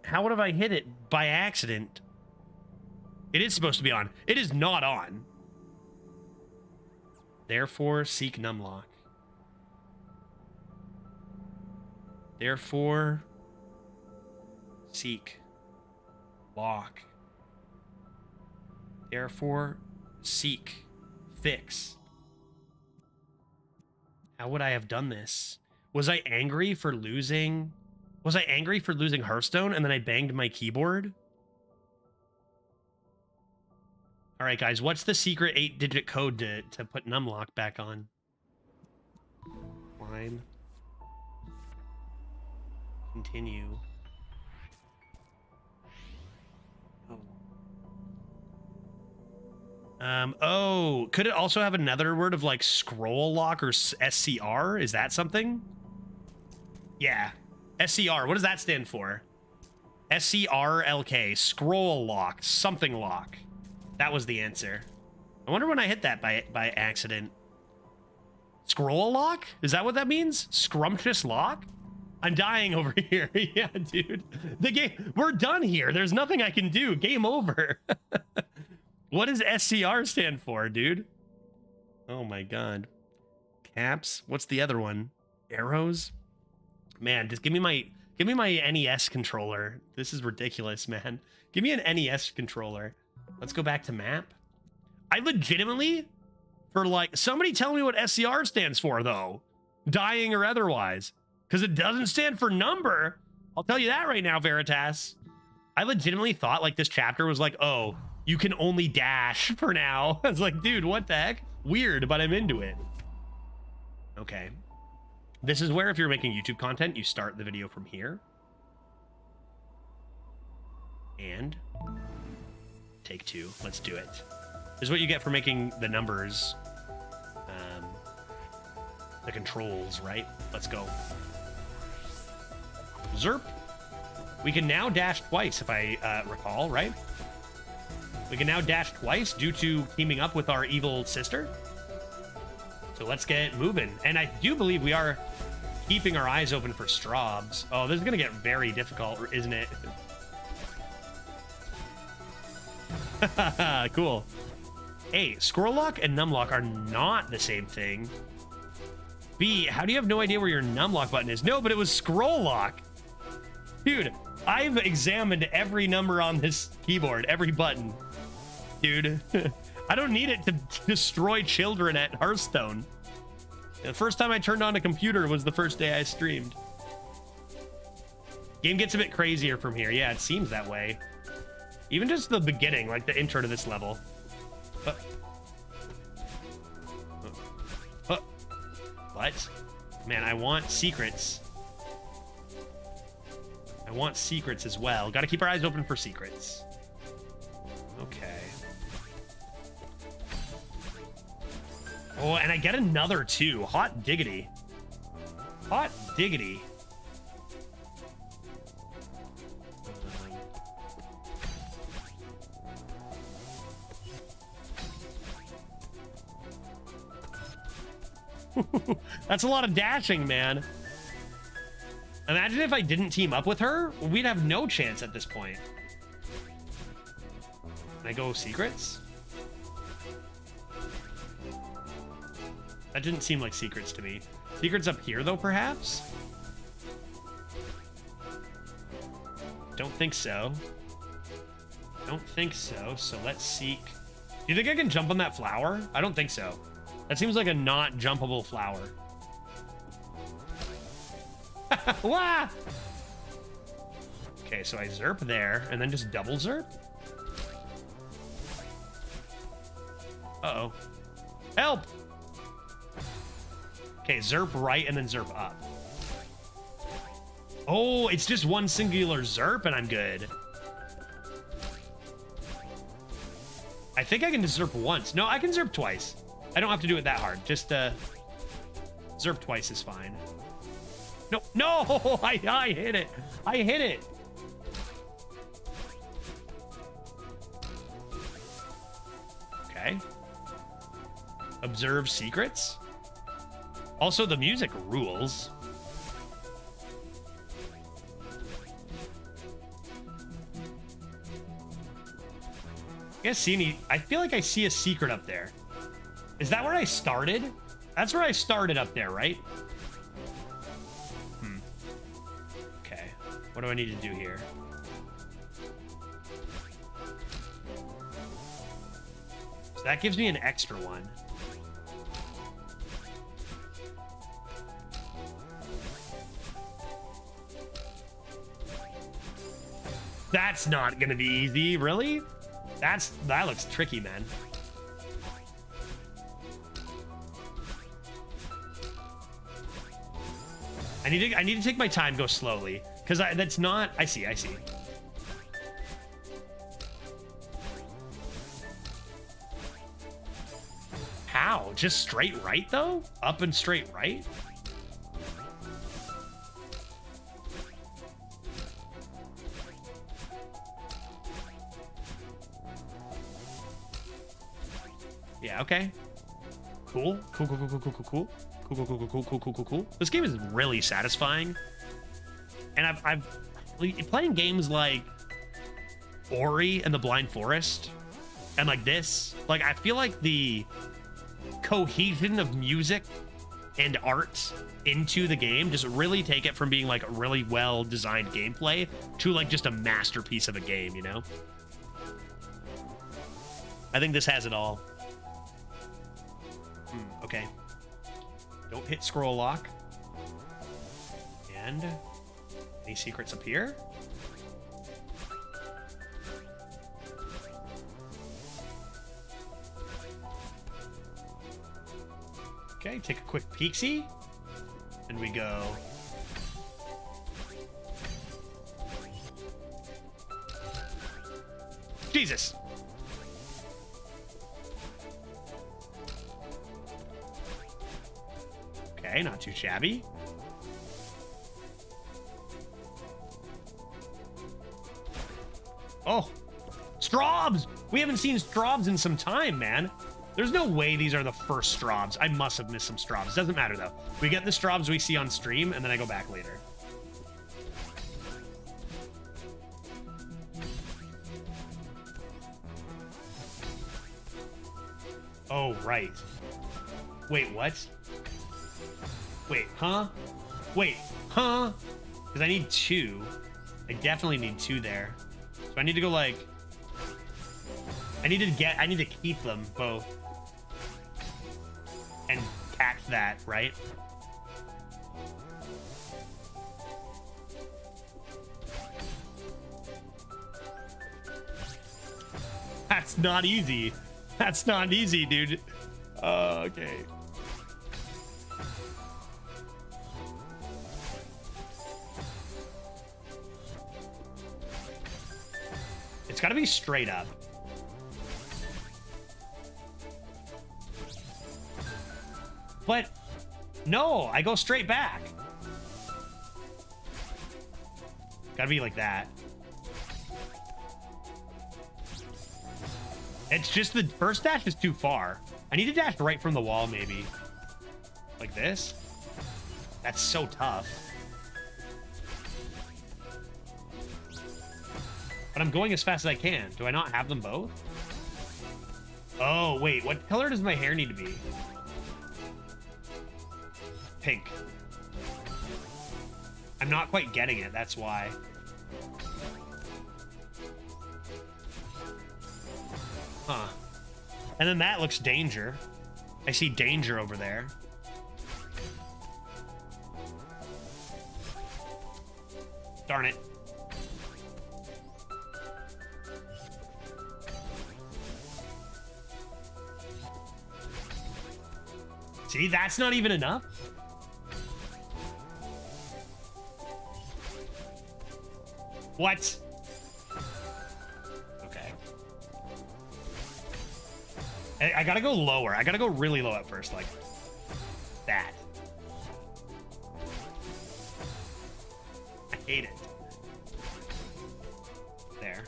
S1: How would have I hit it by accident? It is supposed to be on. It is not on. Therefore, seek numlock. Therefore, seek lock. Therefore, seek fix. How would I have done this? Was I angry for losing? Was I angry for losing Hearthstone and then I banged my keyboard? All right, guys, what's the secret 8-digit code to put numlock back on? Climb. Continue. Oh, could it also have another word of like scroll lock or SCR? Is that something? Yeah. SCR. What does that stand for? SCRLK. Scroll lock. Something lock. That was the answer. I wonder when I hit that by accident. Scroll lock? Is that what that means? Scrumptious lock? I'm dying over here. Yeah, dude. The game. We're done here. There's nothing I can do. Game over. What does SCR stand for, dude? Oh my god. Caps? What's the other one? Arrows? Man, just give me my NES controller. This is ridiculous, man. Give me an NES controller. Let's go back to map. I legitimately, for like, somebody tell me what SCR stands for, though. Dying or otherwise. Because it doesn't stand for number. I'll tell you that right now, Veritas. I legitimately thought like this chapter was like, oh, you can only dash for now. I was like, dude, what the heck? Weird, but I'm into it. Okay. This is where if you're making YouTube content, you start the video from here. And take 2. Let's do it. This is what you get for making the numbers, the controls, right? Let's go. Zerp. We can now dash twice, if I recall, right? We can now dash twice due to teaming up with our evil sister. So let's get moving. And I do believe we are keeping our eyes open for Straubs. Oh, this is going to get very difficult, isn't it? Cool. A, scroll lock and numlock are not the same thing. B, how do you have no idea where your numlock button is? No, but it was scroll lock. Dude, I've examined every number on this keyboard, every button. Dude, I don't need it to destroy children at Hearthstone. The first time I turned on a computer was the first day I streamed. Game gets a bit crazier from here. Yeah, it seems that way. Even just the beginning, like the intro to this level. What? Man, I want secrets. I want secrets as well. Gotta keep our eyes open for secrets. Okay. Oh, and I get another 2. Hot diggity. Hot diggity. That's a lot of dashing, man. Imagine if I didn't team up with her. We'd have no chance at this point. Can I go secrets? That didn't seem like secrets to me. Secrets up here, though, perhaps? Don't think so. Don't think so. So let's seek. Do you think I can jump on that flower? I don't think so. That seems like a not jumpable flower. Wah! Okay, so I zerp there, and then just double zerp? Uh-oh. Help! Okay, zerp right, and then zerp up. Oh, it's just one singular zerp, and I'm good. I think I can just zerp once. No, I can zerp twice. I don't have to do it that hard. Just, zerp twice is fine. No, no! I hit it! I hit it! Okay. Observe secrets. Also, the music rules. I feel like I see a secret up there. Is that where I started? That's where I started up there, right? Okay. What do I need to do here? So that gives me an extra one. That's not gonna be easy, really? That looks tricky, man. I need to take my time, go slowly, because that's not. I see. just straight right though? Up and straight right? Yeah, okay. Cool. Cool, cool, cool, cool, cool, cool, cool. Cool, cool, cool, cool, cool, cool, cool, cool, cool. This game is really satisfying. And I've playing games like Ori and the Blind Forest and like this, like I feel like the cohesion of music and art into the game just really take it from being like a really well designed gameplay to like just a masterpiece of a game, you know? I think this has it all. Okay. Don't hit scroll lock. And any secrets up here? Okay, take a quick peek-see. And we go. Jesus. Okay, not too shabby. Oh, Straubs! We haven't seen Straubs in some time, man. There's no way these are the first Straubs. I must have missed some Straubs. Doesn't matter, though. We get the Straubs we see on stream, and then I go back later. Oh, right. Wait, what? Wait, huh? Wait, huh? Because I need 2. I definitely need 2 there. So I need to go like... I need to keep them both. And catch that, right? That's not easy. That's not easy, dude. Okay. It's gotta be straight up. But no, I go straight back. Gotta be like that. It's just the first dash is too far. I need to dash right from the wall, maybe. Like this? That's so tough. But I'm going as fast as I can. Do I not have them both? Oh, wait. What color does my hair need to be? Pink. I'm not quite getting it. That's why. Huh. And then that looks danger. I see danger over there. Darn it. See, that's not even enough. What? Okay. I gotta go lower. I gotta go really low at first, like that. I hate it. There.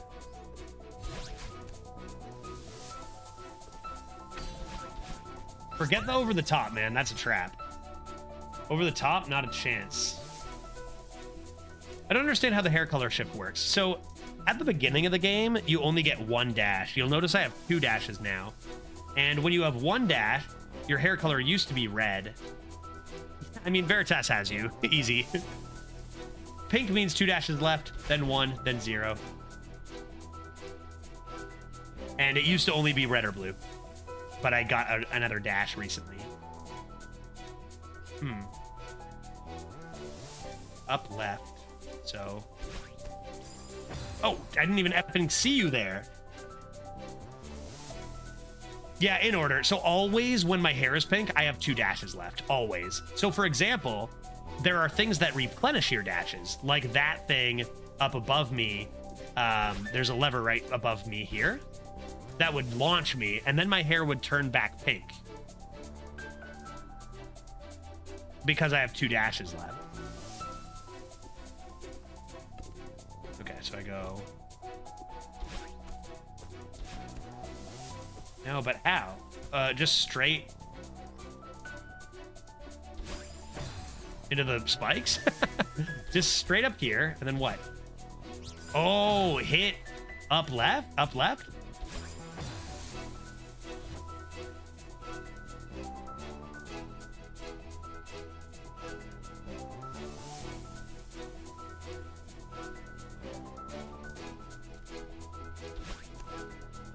S1: Forget the over the top, man. That's a trap. Over the top, not a chance. I don't understand how the hair color shift works. So at the beginning of the game, you only get 1 dash. You'll notice I have 2 dashes now. And when you have 1 dash, your hair color used to be red. I mean, Veritas has you. Easy. Pink means 2 dashes left, then 1, then 0. And it used to only be red or blue. But I got another dash recently. Up left. So. Oh, I didn't even effing see you there. Yeah, in order. So always when my hair is pink, I have 2 dashes left. Always. So for example, there are things that replenish your dashes. Like that thing up above me. There's a lever right above me here. That would launch me, and then my hair would turn back pink. because I have 2 dashes left. Okay, so I go. No, but how? Just straight into the spikes? Just straight up here, and then what? Oh, hit up left? Up left?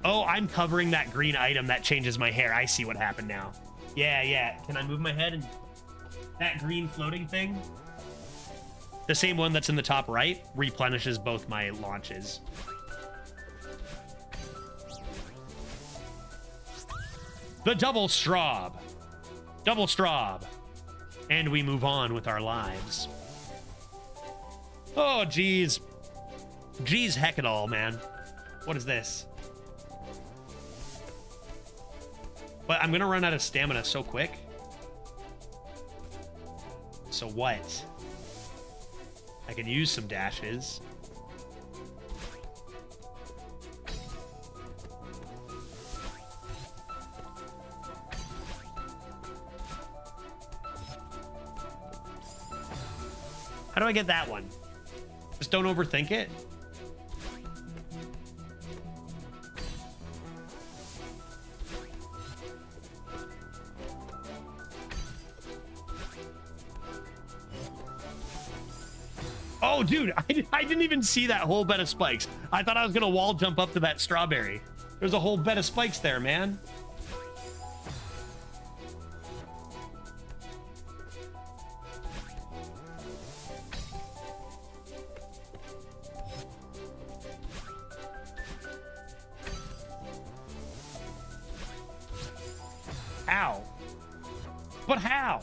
S1: Oh, I'm covering that green item that changes my hair. I see what happened now. Yeah, yeah. Can I move my head and that green floating thing? The same one that's in the top right replenishes both my launches. The double straub. Double straub. And we move on with our lives. Oh, geez. Geez, heck it all, man. What is this? But I'm gonna run out of stamina so quick. So what? I can use some dashes. How do I get that one? Just don't overthink it. Oh, dude, I didn't even see that whole bed of spikes. I thought I was going to wall jump up to that strawberry. There's a whole bed of spikes there, man. How? But how?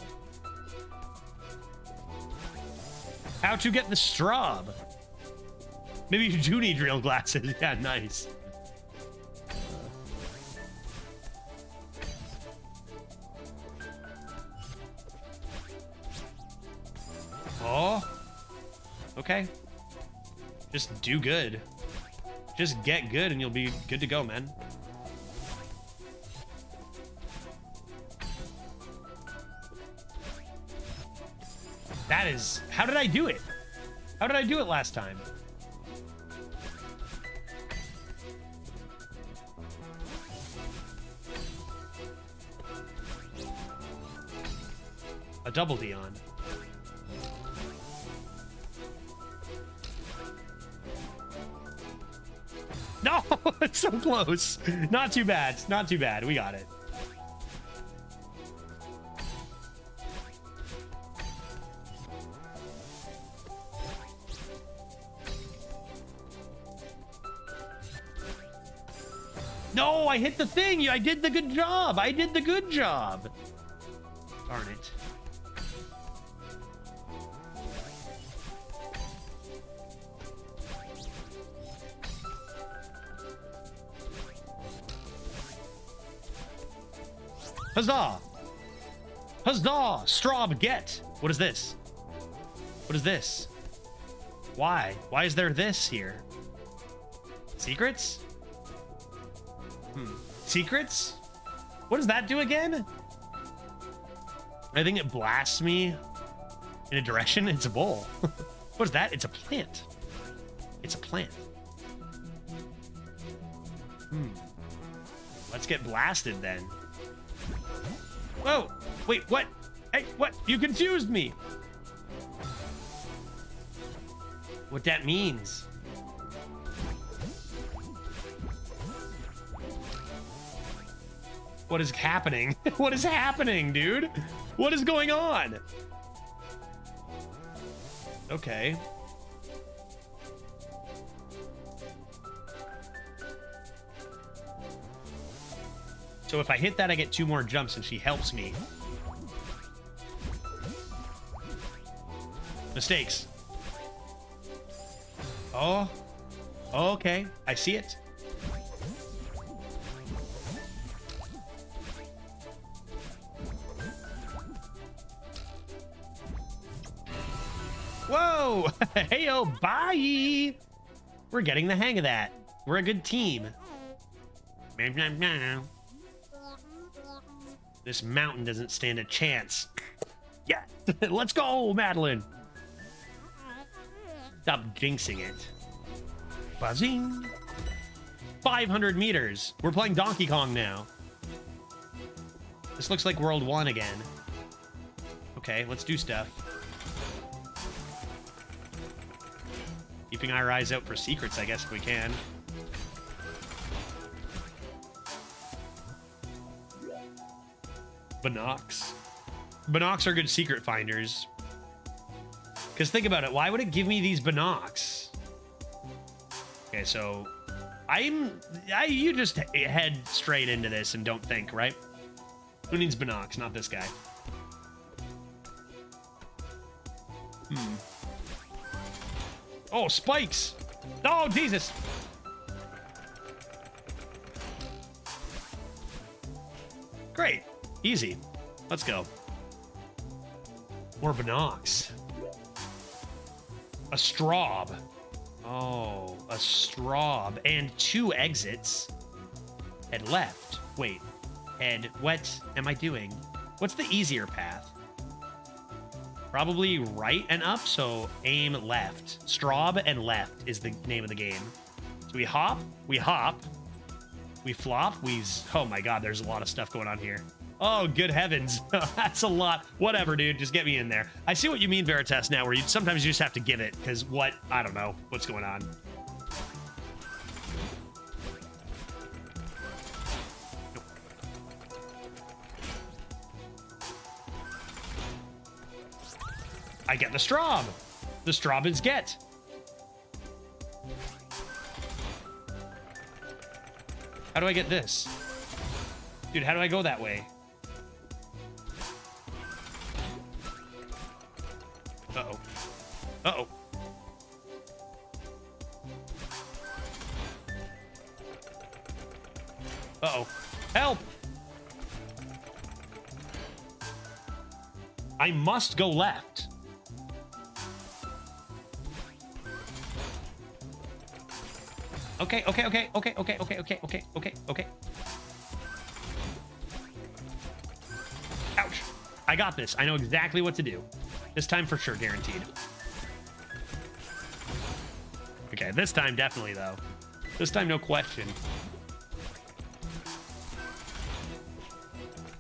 S1: How to get the straub? Maybe you do need real glasses. Yeah, nice. Oh. Okay. Just do good. Just get good and you'll be good to go, man. That is... How did I do it? How did I do it last time? A double Dion. No! It's so close. Not too bad. Not too bad. We got it. No, I hit the thing. I did the good job. I did the good job. Darn it. Huzzah! Huzzah! Straub get! What is this? What is this? Why? Why is there this here? Secrets? Secrets? What does that do again? I think it blasts me in a direction. It's a bowl. What is that? It's a plant. It's a plant. Let's get blasted then. Whoa! Wait, what? Hey, what? You confused me! What that means? What is happening? What is happening, dude? What is going on? Okay. So if I hit that, I get 2 more jumps and she helps me. Mistakes. Oh. Okay. I see it. Whoa! Heyo, bye! We're getting the hang of that. We're a good team. This mountain doesn't stand a chance. Yeah, let's go, Madeline. Stop jinxing it. Buzzing. 500 meters. We're playing Donkey Kong now. This looks like World 1 again. Okay, let's do stuff. Keeping our eyes out for secrets, I guess, if we can. Binocs. Binocs are good secret finders. Because think about it, why would it give me these binocs? Okay, so you just head straight into this and don't think, right? Who needs binocs? Not this guy. Oh, spikes! Oh, Jesus! Great. Easy. Let's go. More binocs. A straub. Oh, a straub. And 2 exits. Head left. Wait. Head. What am I doing? What's the easier path? Probably right and up, so aim left. Straub and left is the name of the game. So we hop, we flop, oh my god, there's a lot of stuff going on here. Oh, good heavens. That's a lot. Whatever, dude, just get me in there. I see what you mean, Veritas, now, where sometimes you just have to give it, because I don't know what's going on. I get the straub. The straub is get. How do I get this? Dude, how do I go that way? Uh-oh. Uh-oh. Uh-oh. Help! I must go left. Okay. Ouch. I got this. I know exactly what to do. This time for sure, guaranteed. Okay, this time definitely, though. This time, no question.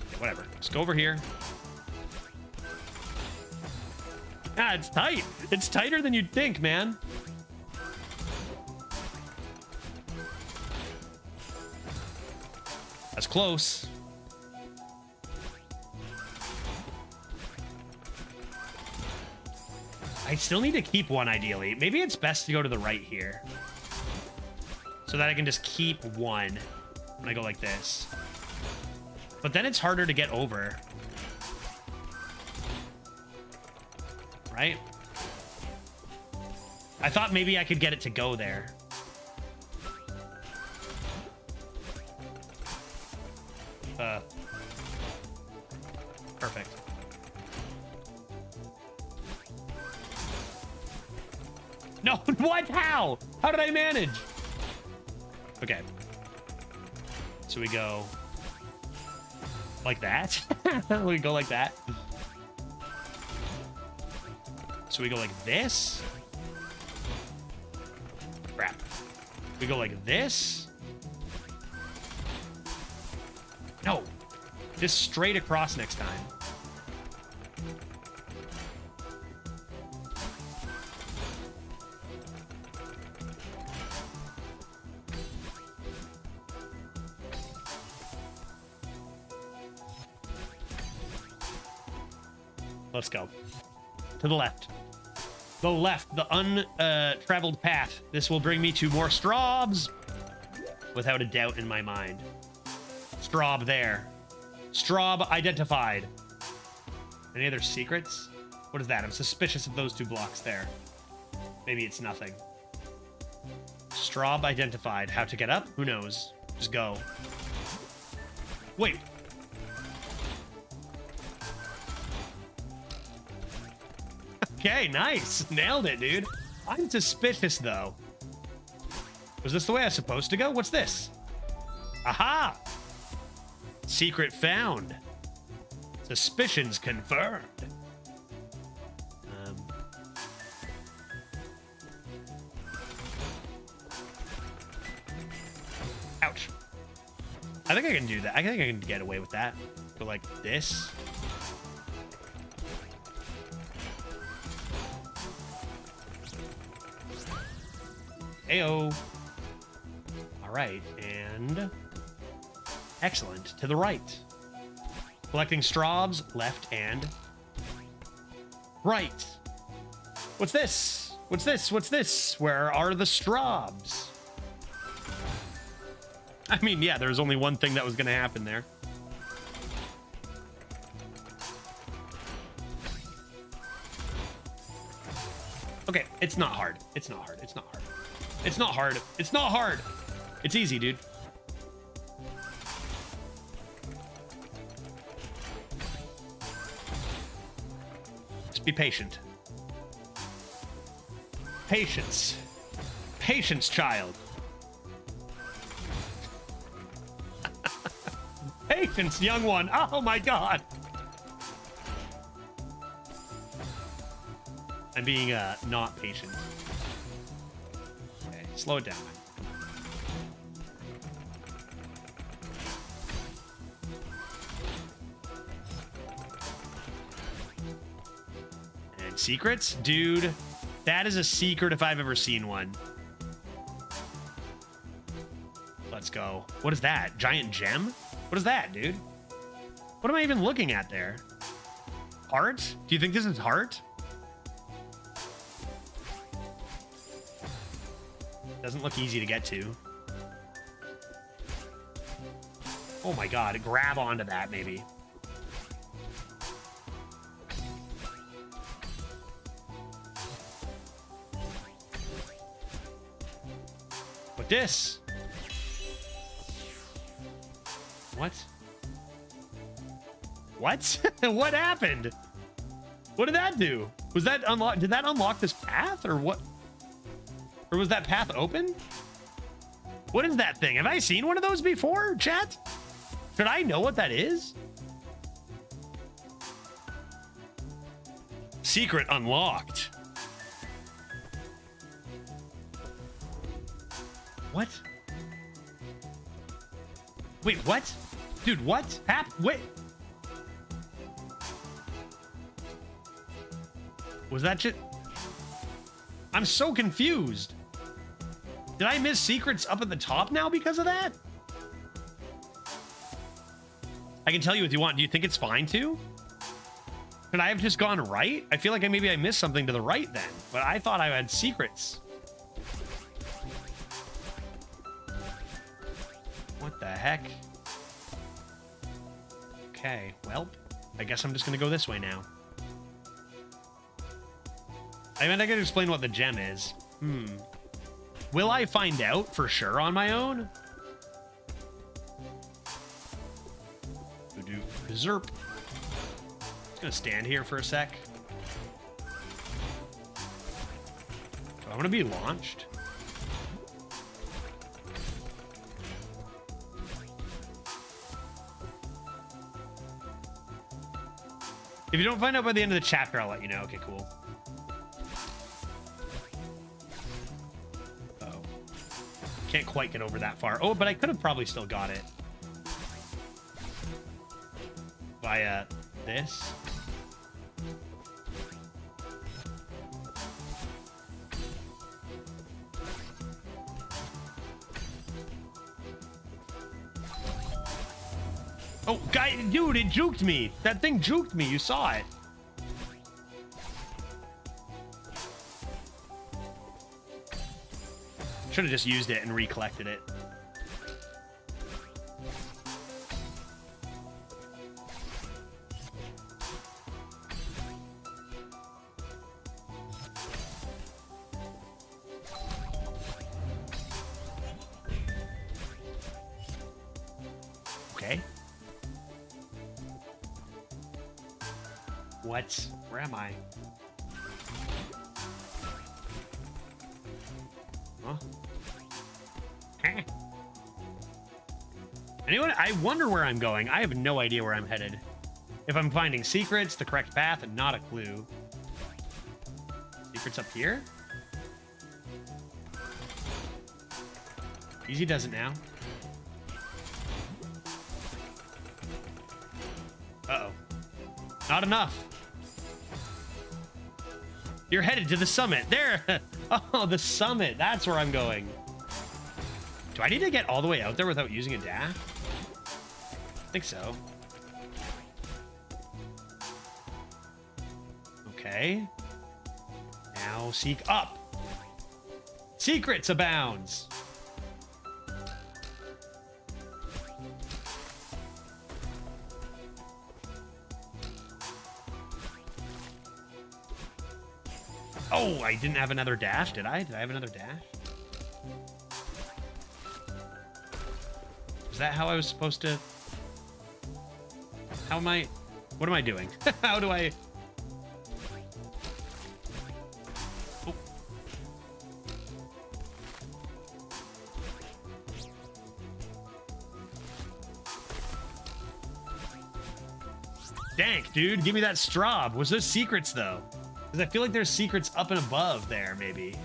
S1: Okay, whatever. Let's go over here. Ah, it's tight. It's tighter than you'd think, man. That's close. I still need to keep one, ideally. Maybe it's best to go to the right here. So that I can just keep one when I go like this. But then it's harder to get over. Right? I thought maybe I could get it to go there. Perfect. No, what? How? How did I manage? Okay. So we go like that. We go like that. So we go like this. Crap. We go like this. No. Just straight across next time. Let's go. To the left. The left, the untraveled path. This will bring me to more straubs. Without a doubt in my mind. Straub there. Straub identified. Any other secrets? What is that? I'm suspicious of those 2 blocks there. Maybe it's nothing. Straub identified. How to get up? Who knows? Just go. Wait. Okay, nice. Nailed it, dude. I'm suspicious, though. Was this the way I was supposed to go? What's this? Aha! Secret found. Suspicions confirmed. Ouch. I think I can do that. I think I can get away with that. Go like this. Heyo. All right, and excellent. To the right. Collecting straws, left and right. What's this? What's this? What's this? Where are the straws? I mean, yeah, there's only one thing that was going to happen there. Okay, it's not hard. It's not hard. It's not hard. It's not hard. It's not hard. It's easy, dude. Just be patient. Patience. Patience, child. Patience, young one. Oh my god. I'm being not patient. Okay, slow it down. And secrets? Dude, that is a secret if I've ever seen one. Let's go. What is that? Giant gem? What is that, dude? What am I even looking at there? Heart? Do you think this is heart? Doesn't look easy to get to. Oh my god, grab onto that maybe. What this? What? What? What happened? What did that do? Was that unlock? Did that unlock this path or what? Or was that path open? What is that thing? Have I seen one of those before, chat? Should I know what that is? Secret unlocked. What? Wait, what? Dude, what? Wait. Was that just... I'm so confused. Did I miss secrets up at the top now because of that? I can tell you if you want. Do you think it's fine to? Could I have just gone right? I feel like maybe I missed something to the right then, but I thought I had secrets. What the heck? Okay, well, I guess I'm just gonna go this way now. I mean, I gotta explain what the gem is. Will I find out for sure on my own? Zerp. Just gonna stand here for a sec. So I'm gonna be launched. If you don't find out by the end of the chapter, I'll let you know. Okay, cool. Oh. Can't quite get over that far. Oh, but I could have probably still got it. Via this. Oh, guy, dude, it juked me. That thing juked me. You saw it. Should have just used it and recollected it. Okay. What? Where am I? Huh? Huh. Anyone? I wonder where I'm going. I have no idea where I'm headed. If I'm finding secrets, the correct path, and not a clue. Secrets up here? Easy does it now. Uh-oh. Not enough. You're headed to the summit. There. Oh, the summit. That's where I'm going. Do I need to get all the way out there without using a dash? I think so. Okay. Now seek up. Secrets abounds. Oh, I didn't have another dash, did I? Did I have another dash? Is that how I was supposed to... How am I... What am I doing? How do I... Oh. Dank, dude. Give me that straw. Was there secrets, though? Because I feel like there's secrets up and above there, maybe.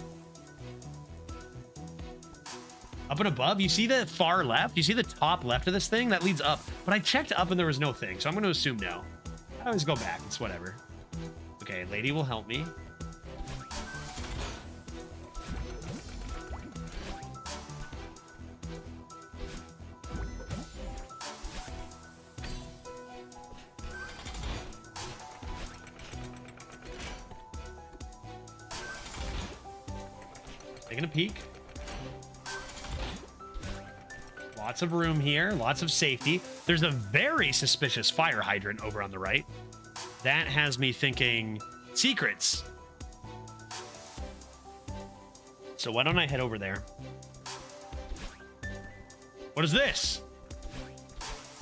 S1: Up and above? You see the far left? You see the top left of this thing? That leads up. But I checked up and there was no thing, so I'm going to assume no. I always go back. It's whatever. Okay, lady will help me. Taking a peek. Lots of room here, lots of safety. There's a very suspicious fire hydrant over on the right. That has me thinking secrets. So why don't I head over there? What is this?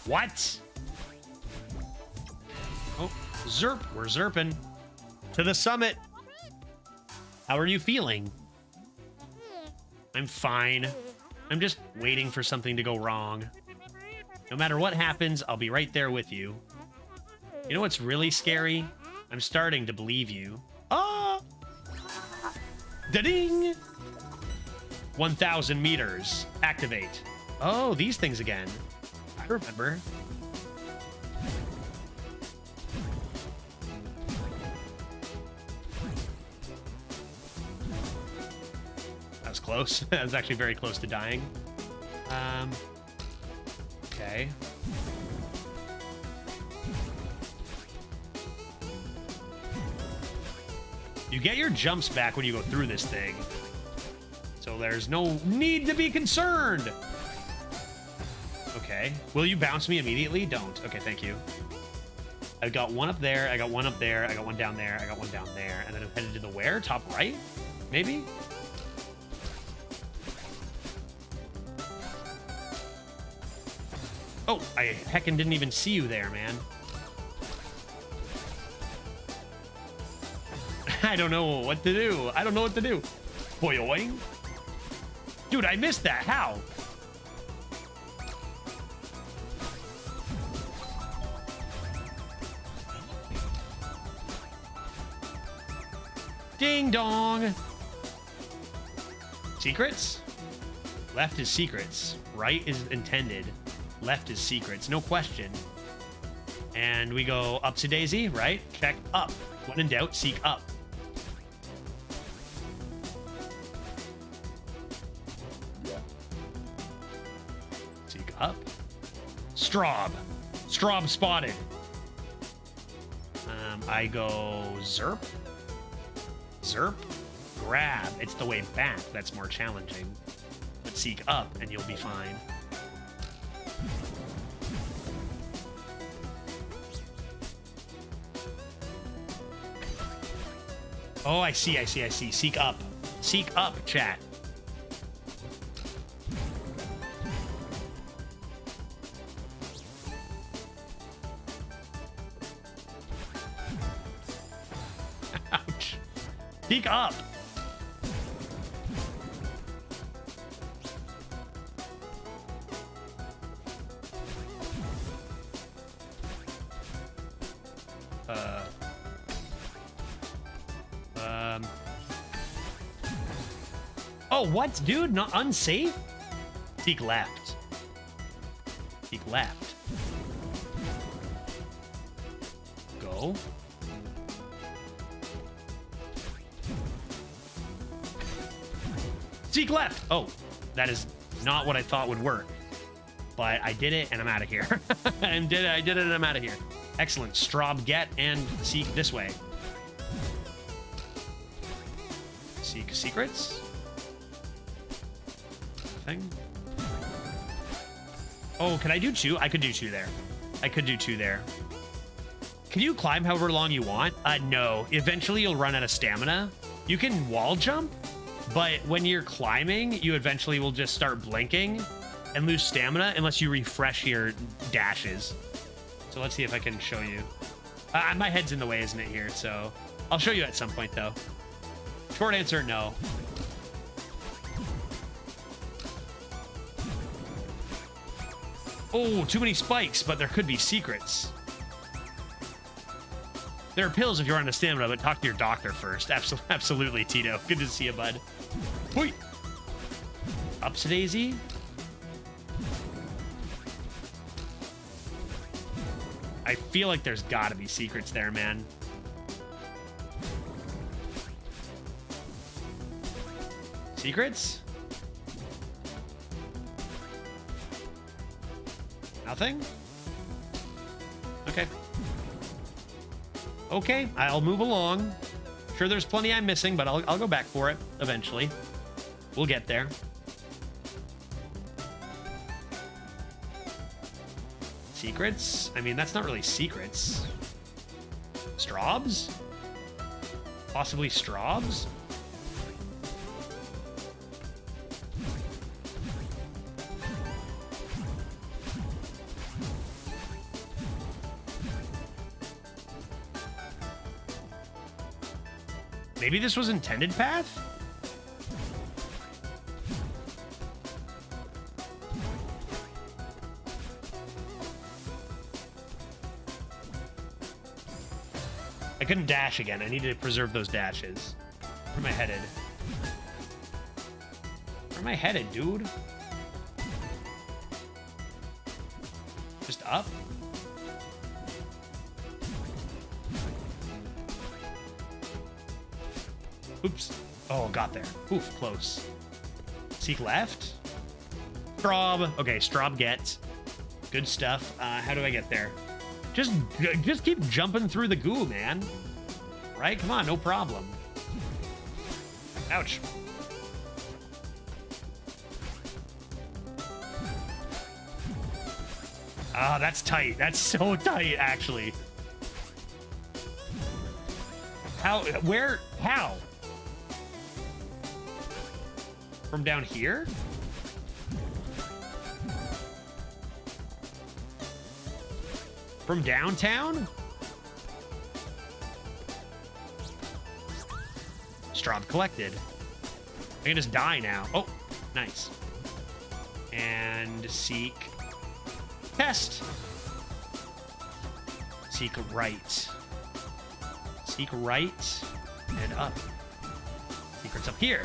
S1: What? Oh, Zerp. We're Zerping. To the summit. How are you feeling? I'm fine. I'm just waiting for something to go wrong. No matter what happens, I'll be right there with you. You know what's really scary? I'm starting to believe you. Ah! Da-ding! 1,000 meters. Activate. Oh, these things again. I remember. That was close. That was actually very close to dying. Okay. You get your jumps back when you go through this thing. So there's no need to be concerned. Okay. Will you bounce me immediately? Don't. Okay, thank you. I got one up there. I got one up there. I got one down there. I got one down there. And then I'm headed to the where? Top right? Maybe? Oh, I heckin' didn't even see you there, man. I don't know what to do. I don't know what to do. Boing. Dude, I missed that. How? Ding dong. Secrets? Left is secrets. Right is intended. Left is secrets. No question. And we go upsy daisy, right? Check up. When in doubt, seek up. Seek up. Straub. Straub spotted. I go Zerp. Zerp. Grab. It's the way back that's more challenging. But seek up and you'll be fine. Oh, I see. Seek up. Seek up, chat. Ouch. Seek up. Oh, what, dude? Not unsafe? Seek left. Seek left. Go. Seek left. Oh, that is not what I thought would work. But I did it, and I'm out of here. I did it, and I'm out of here. Excellent. Straub get and seek this way. Seek secrets. Thing. Oh, can I do 2? I could do 2 there. I could do 2 there. Can you climb however long you want? No. Eventually, you'll run out of stamina. You can wall jump, but when you're climbing, you eventually will just start blinking and lose stamina unless you refresh your dashes. So let's see if I can show you. My head's in the way, isn't it, here? So I'll show you at some point, though. Short answer, no. Oh, too many spikes, but there could be secrets. There are pills if you're on a stamina, but talk to your doctor first. Absolutely, Tito. Good to see you, bud. Wait. Ups Daisy. I feel like there's gotta be secrets there, man. Secrets? Nothing? Okay. Okay, I'll move along. Sure, there's plenty I'm missing, but I'll go back for it eventually. We'll get there. Secrets? I mean, that's not really secrets. Straubs? Possibly Straubs? Maybe this was intended path? I couldn't dash again. I needed to preserve those dashes. Where am I headed? Where am I headed, dude? Just up? Oops. Oh, got there. Oof, close. Seek left? Straub. Okay, Straub get. Good stuff. How do I get there? Just keep jumping through the goo, man. Right? Come on, no problem. Ouch. Ah, that's tight. That's so tight, actually. How? Where? How? From down here? From downtown? Straub collected. I can just die now. Oh, nice. And seek test. Seek right. Seek right and up. Secret's up here.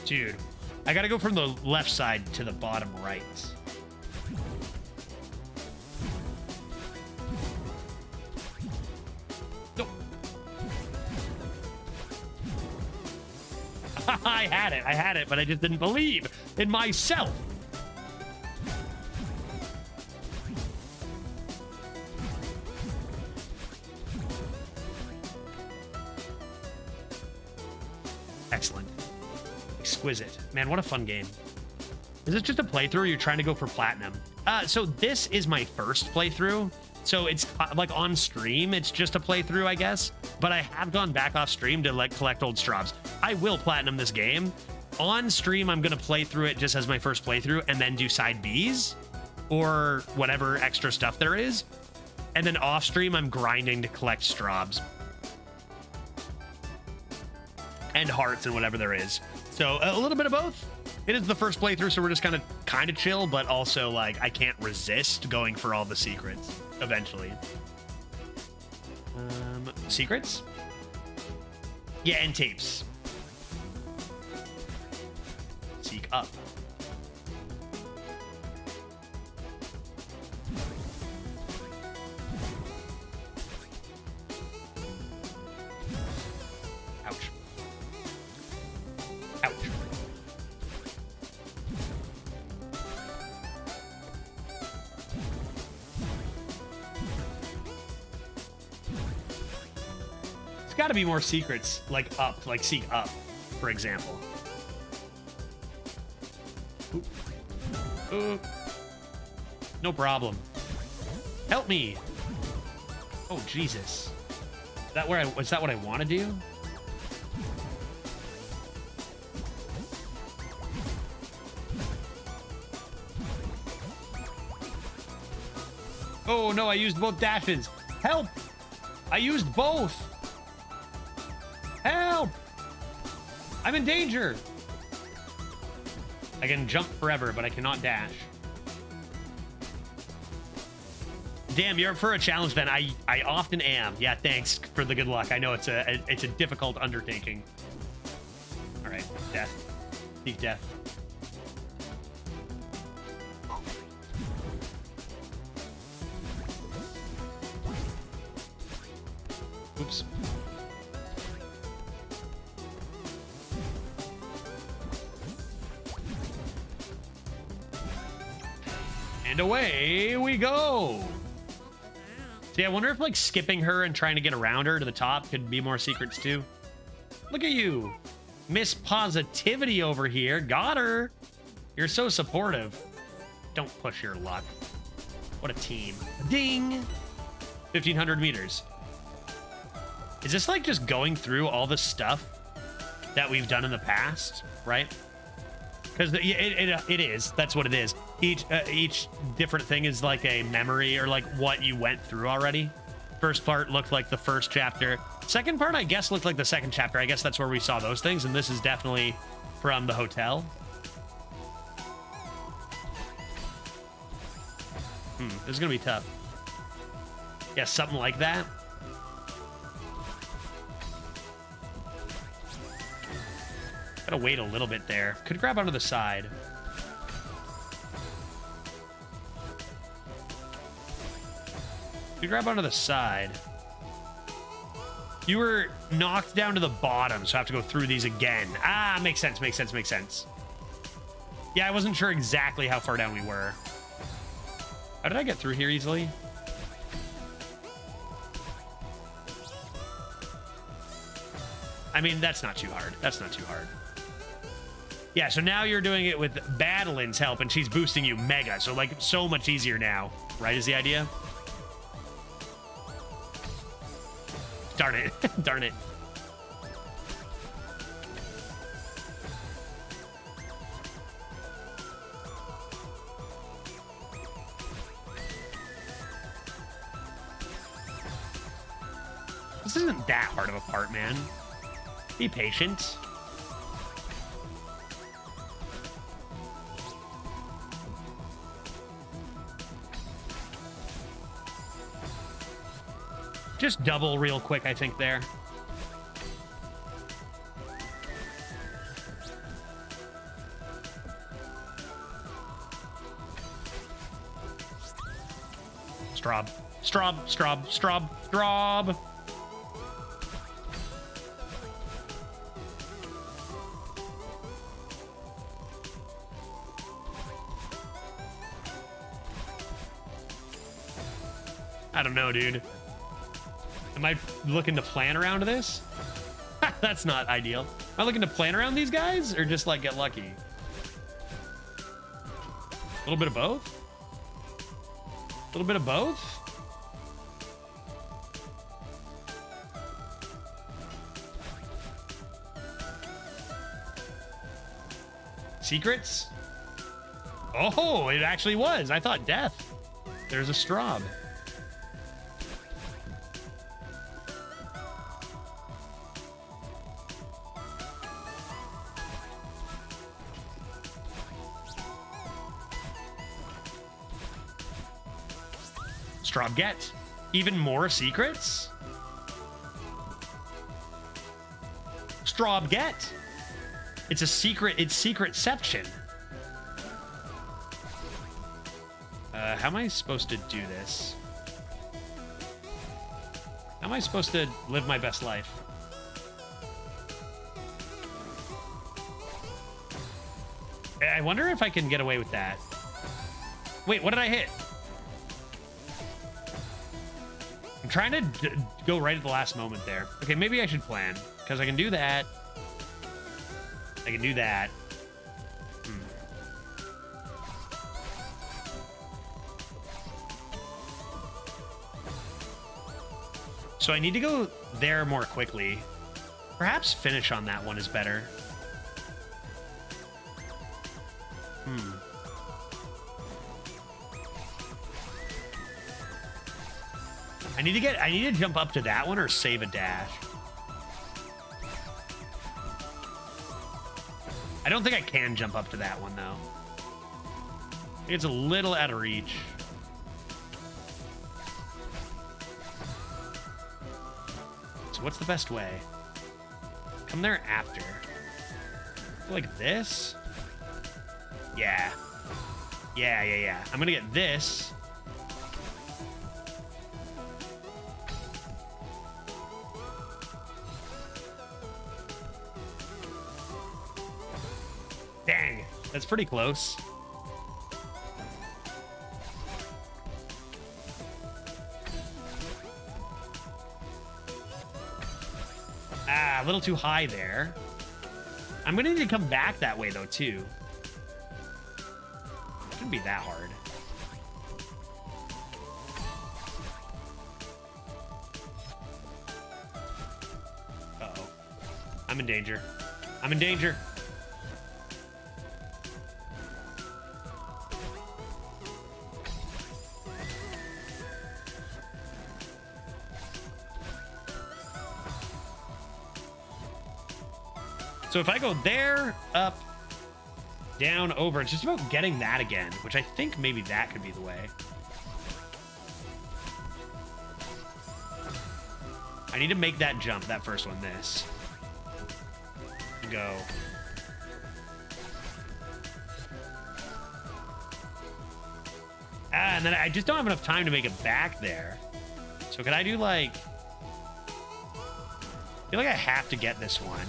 S1: Dude, I gotta go from the left side to the bottom right. Nope. I had it, but I just didn't believe in myself. Excellent. Exquisite. Man, what a fun game. Is this just a playthrough or you're trying to go for platinum? So this is my first playthrough. So it's like on stream, it's just a playthrough, I guess. But I have gone back off stream to like collect old Straubs. I will platinum this game. On stream, I'm going to play through it just as my first playthrough and then do side Bs or whatever extra stuff there is. And then off stream, I'm grinding to collect Straubs. and hearts and whatever there is. So a little bit of both. It is the first playthrough, so we're just kind of chill, but also like I can't resist going for all the secrets eventually. Secrets? Yeah, and tapes. Seek up. Ouch. Ouch. There's got to be more secrets, like up, like seek up, for example. No problem. Help me. Oh, Jesus. Is that what I want to do? Oh, no, I used both dashes. Help! I used both. Help! I'm in danger. I can jump forever, but I cannot dash. Damn, you're up for a challenge then. I often am. Yeah, thanks for the good luck. I know it's a difficult undertaking. All right, death. Seek death. Oops. And away we go. See, I wonder if like skipping her and trying to get around her to the top could be more secrets too. Look at you. Miss Positivity over here. Got her. You're so supportive. Don't push your luck. What a team. Ding. 1,500 meters. Is this like just going through all the stuff that we've done in the past, right? Because it is. That's what it is. Each different thing is like a memory or like what you went through already. First part looked like the first chapter. Second part, I guess, looked like the second chapter. I guess that's where we saw those things. And this is definitely from the hotel. This is going to be tough. Yeah, something like that. Gotta wait a little bit there. Could grab onto the side. Could grab onto the side. You were knocked down to the bottom, so I have to go through these again. Ah, makes sense, makes sense, makes sense. Yeah, I wasn't sure exactly how far down we were. How did I get through here easily? I mean, that's not too hard. That's not too hard. Yeah, so now you're doing it with Badelin's help, and she's boosting you mega. So, like, so much easier now, right, is the idea? Darn it. Darn it. This isn't that hard of a part, man. Be patient. Just double real quick, I think, there. Strob. Strob, strob, strob, strob. I don't know, dude. Am I looking to plan around this? That's not ideal. Am I looking to plan around these guys or just like get lucky? A little bit of both? A little bit of both? Secrets? Oh, it actually was. I thought death. There's a Strob. Straub get. Even more secrets? Straub get. It's a secret. It's secretception. How am I supposed to do this? How am I supposed to live my best life? I wonder if I can get away with that. Wait, what did I hit? I'm trying to go right at the last moment there. Okay, maybe I should plan, because I can do that. I can do that. So I need to go there more quickly. Perhaps finish on that one is better. I need to jump up to that one or save a dash. I don't think I can jump up to that one though. I think it's a little out of reach. So what's the best way? Come there after. Like this? Yeah. Yeah. I'm gonna get this. Dang, that's pretty close. Ah, a little too high there. I'm gonna need to come back that way though too. Shouldn't be that hard. Uh-oh. I'm in danger. I'm in danger. So if I go there, up, down, over, it's just about getting that again, which I think maybe that could be the way. I need to make that jump, that first one, this. Go. Ah, and then I just don't have enough time to make it back there. So could I do like... I feel like I have to get this one.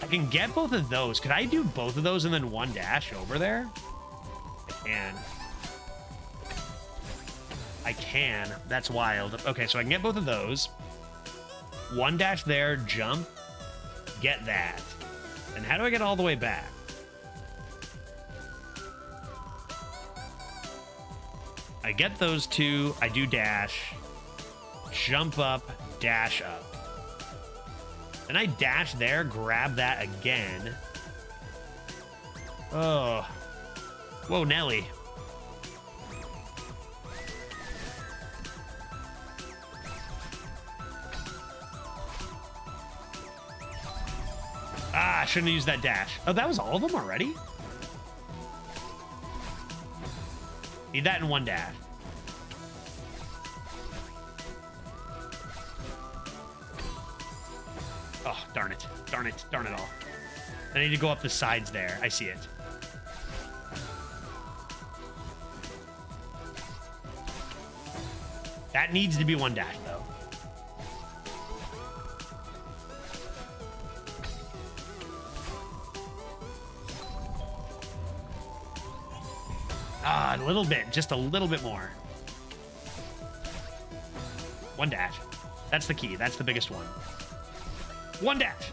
S1: I can get both of those. Could I do both of those and then one dash over there? I can. I can. That's wild. Okay, so I can get both of those. One dash there, jump, get that. And how do I get all the way back? I get those two. I do dash, jump up, dash up. And I dash there, grab that again. Oh. Whoa, Nelly. Ah, I shouldn't have used that dash. Oh, that was all of them already? Need that in one dash. Oh, darn it. Darn it. Darn it all. I need to go up the sides there. I see it. That needs to be one dash, though. Ah, a little bit. Just a little bit more. One dash. That's the key. That's the biggest one. One dash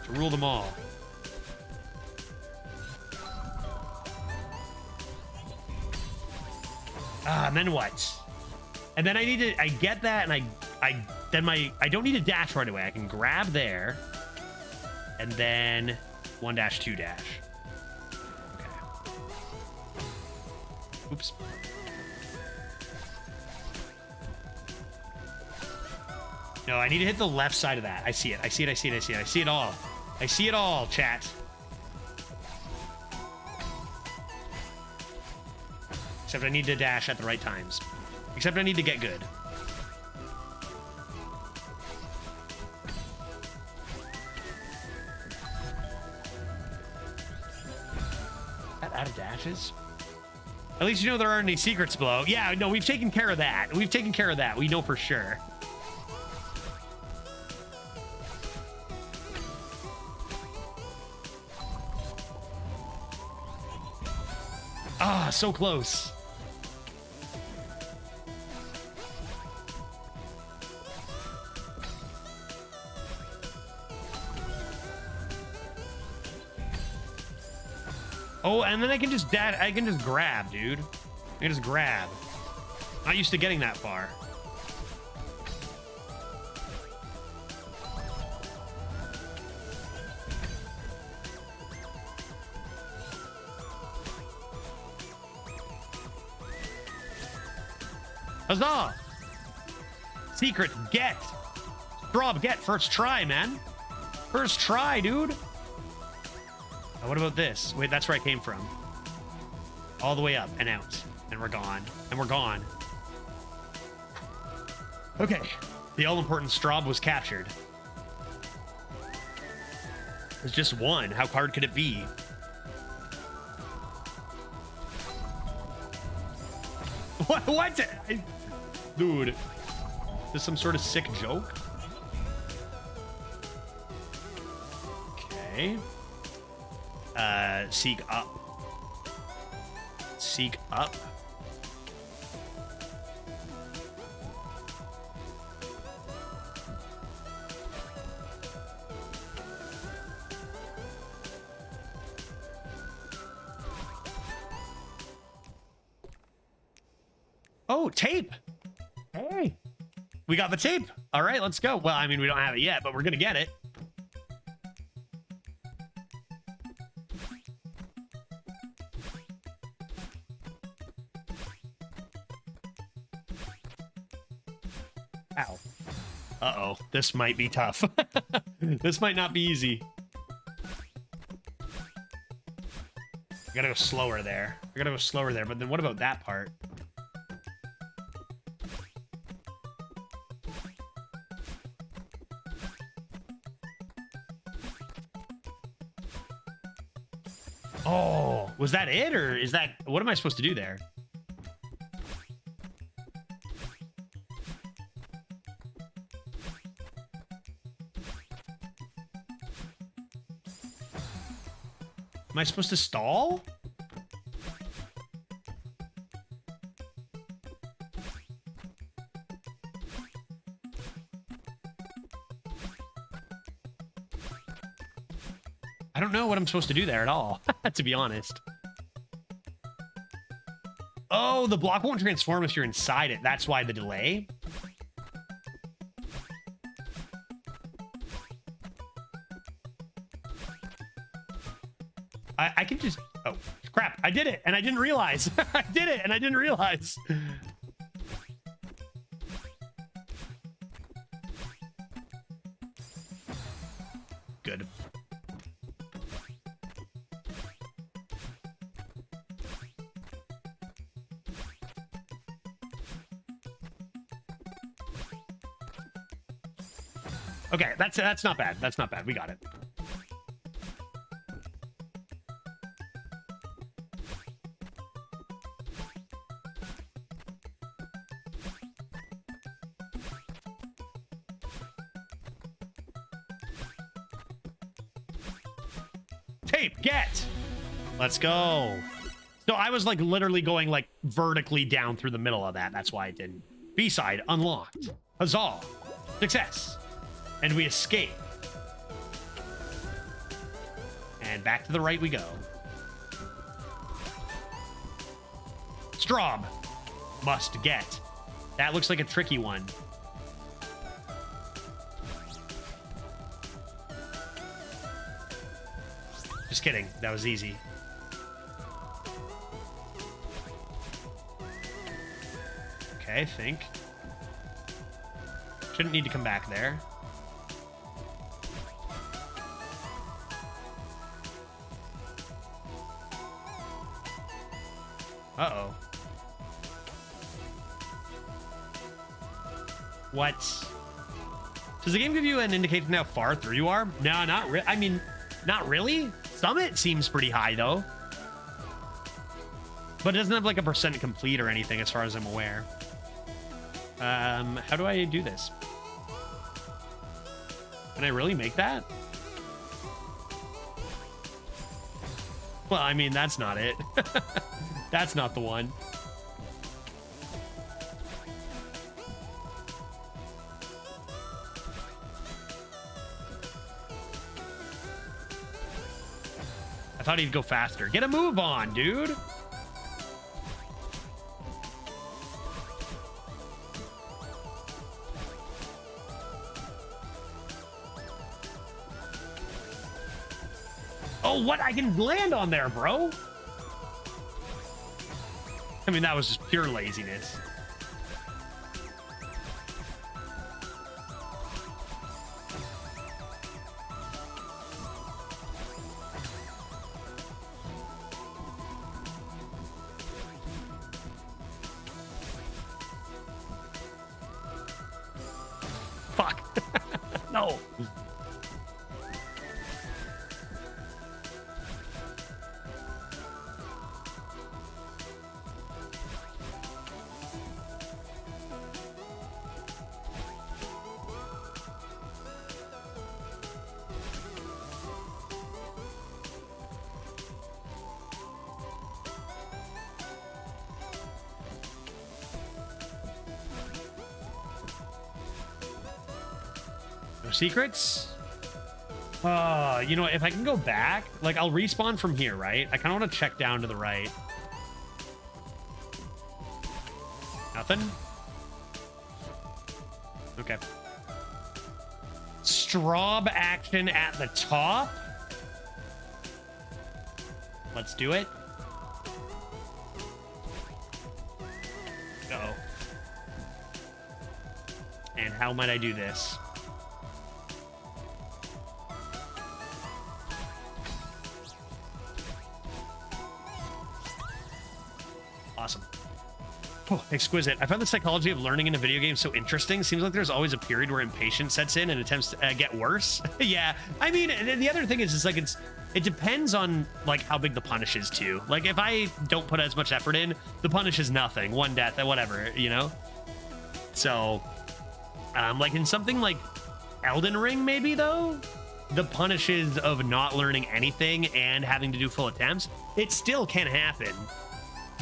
S1: to rule them all. Ah, and then what? And then I get that, and I don't need a dash right away. I can grab there, and then one dash, two dash. Okay. Oops. No, I need to hit the left side of that. I see it. I see it. I see it. I see it. I see it all. I see it all, chat. Except I need to dash at the right times. Except I need to get good. That out of dashes? At least you know there aren't any secrets below. Yeah, no, we've taken care of that. We've taken care of that. We know for sure. Ah, so close. Oh, and then I can just grab, dude. I can just grab. Not used to getting that far. Huzzah! Secret, get! Strob, get! First try, man! First try, dude! Now, what about this? Wait, that's where I came from. All the way up and out. And we're gone. And we're gone. Okay. The all-important Strob was captured. There's just one. How hard could it be? What? Dude. Is this some sort of sick joke? Okay. Seek up. Seek up. Oh, tape. Hey. We got the tape. All right, let's go. Well, I mean, we don't have it yet, but we're going to get it. Ow. Uh-oh. This might be tough. This might not be easy. I gotta go slower there. I gotta go slower there, but then what about that part? Oh, was that it? Or is that... What am I supposed to do there? Am I supposed to stall? I don't know what I'm supposed to do there at all, to be honest. Oh, the block won't transform if you're inside it. That's why the delay. I can just... Oh, crap. I did it, and I didn't realize. I did it, and I didn't realize. Good. Okay, that's not bad. That's not bad. We got it. Tape, get! Let's go. So I was like literally going like vertically down through the middle of that. That's why I didn't. B-side unlocked. Huzzah. Success. And we escape. And back to the right we go. Strob. Must get. That looks like a tricky one. Just kidding. That was easy. Okay, think. Shouldn't need to come back there. Uh-oh. What? Does the game give you an indication how far through you are? No, not really. I mean, not really. Summit seems pretty high, though. But it doesn't have like a percent complete or anything as far as I'm aware. How do I do this? Can I really make that? Well, I mean, that's not it. That's not the one. I thought he'd go faster. Get a move on, dude. Oh, what? I can land on there, bro. I mean, that was just pure laziness. Fuck. No. No secrets? You know, if I can go back, like I'll respawn from here, right? I kind of want to check down to the right. Nothing? Okay. Straub action at the top. Let's do it. Uh-oh. And how might I do this? Awesome. Oh, exquisite. I find the psychology of learning in a video game so interesting. Seems like there's always a period where impatience sets in and attempts to get worse. Yeah. I mean, the other thing is, it's like it depends on like how big the punish is too. Like if I don't put as much effort in, the punish is nothing. One death, whatever, you know? So, like in something like Elden Ring, maybe though, the punishes of not learning anything and having to do full attempts, it still can happen.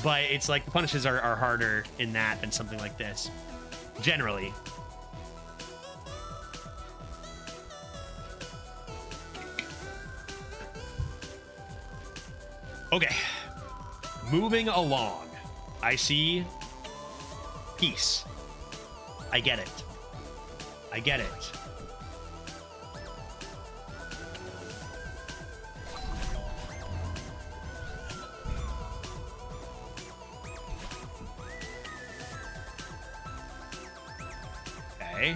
S1: But it's like the punishes are harder in that than something like this, generally. Okay, moving along. I see peace. I get it. I get it. Okay.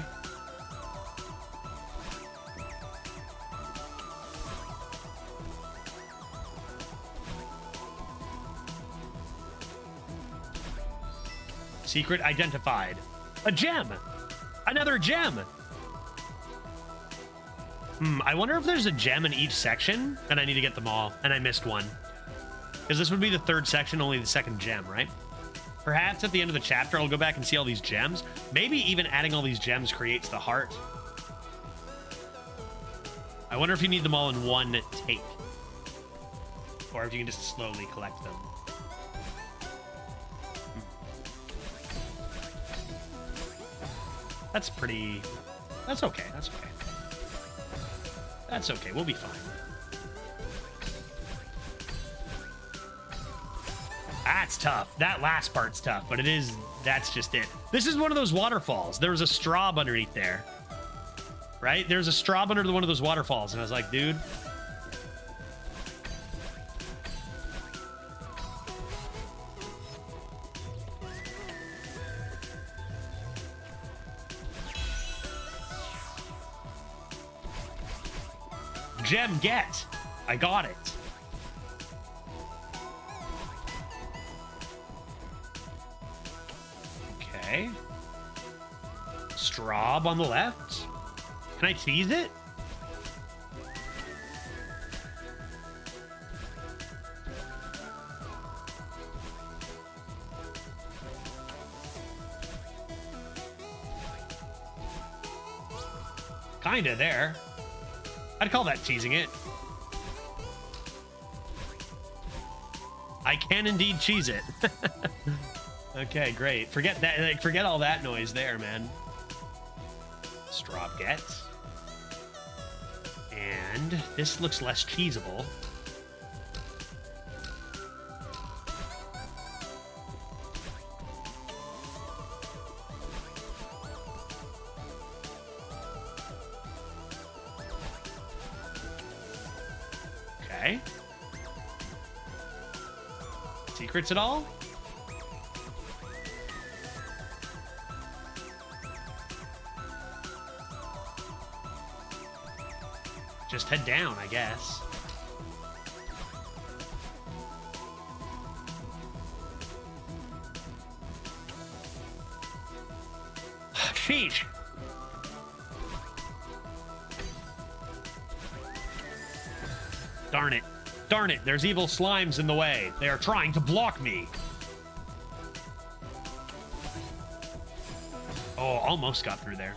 S1: Secret identified. A gem! Another gem! I wonder if there's a gem in each section, and I need to get them all, and I missed one. Because this would be the third section, only the second gem, right? Perhaps at the end of the chapter, I'll go back and see all these gems. Maybe even adding all these gems creates the heart. I wonder if you need them all in one take. Or if you can just slowly collect them. That's pretty... That's okay. That's okay. That's okay. We'll be fine. That's tough. That last part's tough, but it is... That's just it. This is one of those waterfalls. There was a straw underneath there. Right? There's a straw under one of those waterfalls, and I was like, dude... Gem get. I got it. Okay. Straub on the left. Can I tease it? Kinda there. I'd call that teasing it. I can indeed cheese it. Okay, great. Forget that. Like, forget all that noise there, man. Straub gets. And this looks less cheesable. Okay. Secrets at all? Just head down, I guess. Sheesh. Darn it. Darn it, there's evil slimes in the way. They are trying to block me. Oh, almost got through there.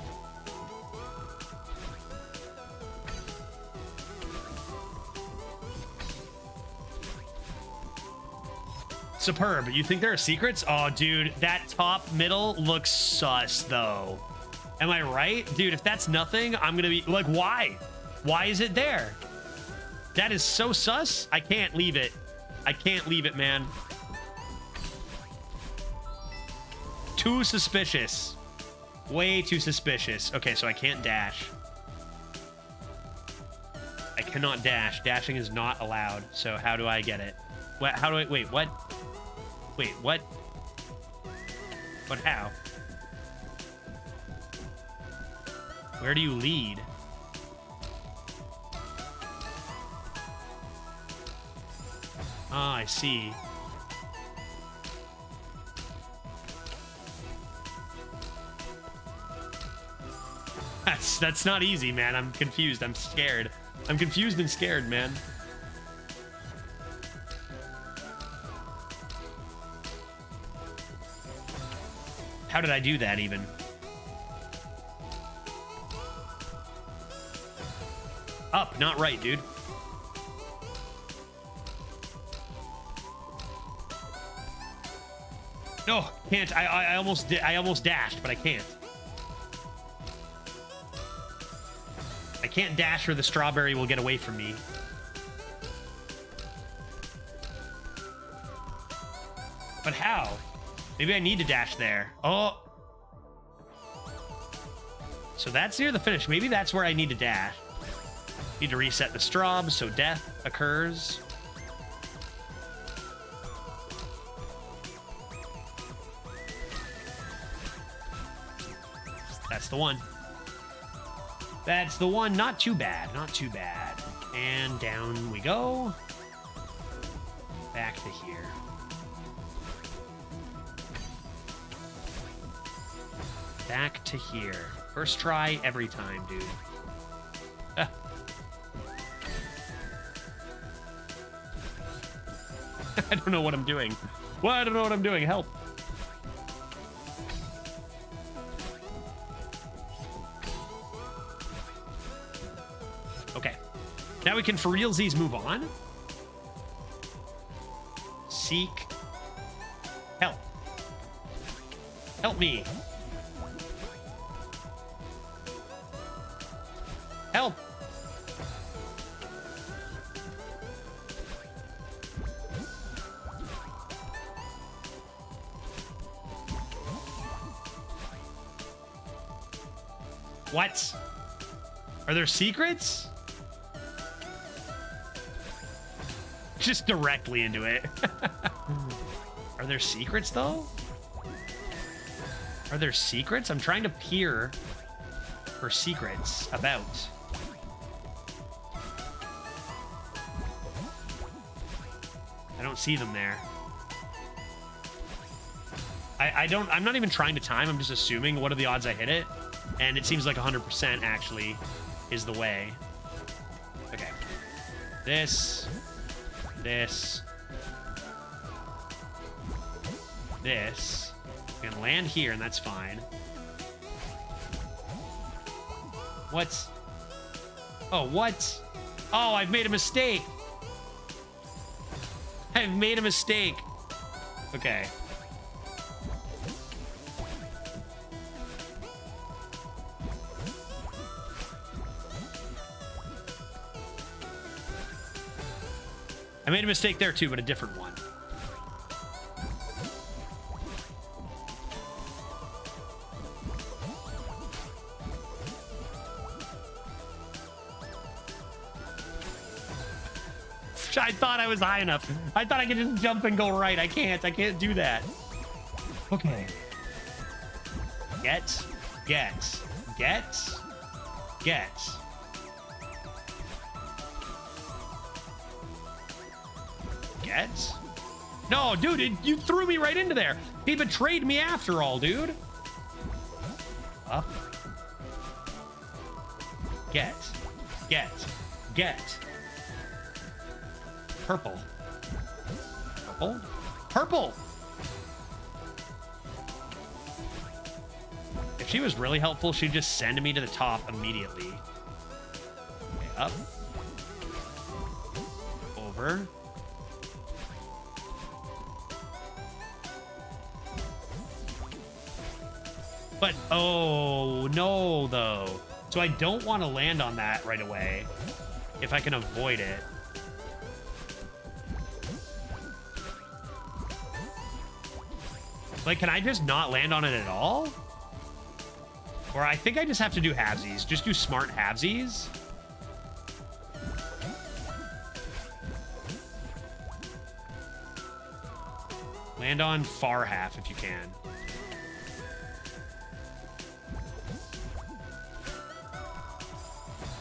S1: Superb. You think there are secrets? Oh, dude, that top middle looks sus, though. Am I right? Dude, if that's nothing, I'm gonna be like, why? Why is it there? That is so sus. I can't leave it. I can't leave it, man. Too suspicious. Way too suspicious. Okay, so I can't dash. I cannot dash. Dashing is not allowed. So how do I get it? What? How do I... Wait, what? Wait, what? But how? Where do you lead? Ah, I see. That's not easy, man. I'm confused. I'm scared. I'm confused and scared, man. How did I do that even? Up, not right, dude. No, can't. I almost did. I almost dashed, but I can't. I can't dash or the strawberry will get away from me. But how? Maybe I need to dash there. Oh. So that's near the finish. Maybe that's where I need to dash. Need to reset the straw so death occurs. That's the one. That's the one. Not too bad. Not too bad. And down we go. Back to here. Back to here. First try every time, dude. Ah. I don't know what I'm doing. Well, I don't know what I'm doing. Help. Okay. Now we can for realsies move on. Seek. Help. Help me. Help. What? Are there secrets? Just directly into it. Are there secrets, though? Are there secrets? I'm trying to peer for secrets about. I don't see them there. I'm not even trying to time. I'm just assuming. What are the odds I hit it? And it seems like 100% actually is the way. Okay. This. I can land here, and that's fine. What? Oh, what? Oh, I've made a mistake. I've made a mistake. Okay. I made a mistake there too, but a different one. I thought I was high enough. I thought I could just jump and go right. I can't do that. Okay. Get. No, dude, you threw me right into there. He betrayed me after all, dude. Up. Get. Purple. If she was really helpful, she'd just send me to the top immediately. Okay, up. Over. But, oh, no, though. So I don't want to land on that right away if I can avoid it. Like, can I just not land on it at all? Or I think I just have to do halvesies. Just do smart halvesies. Land on far half if you can.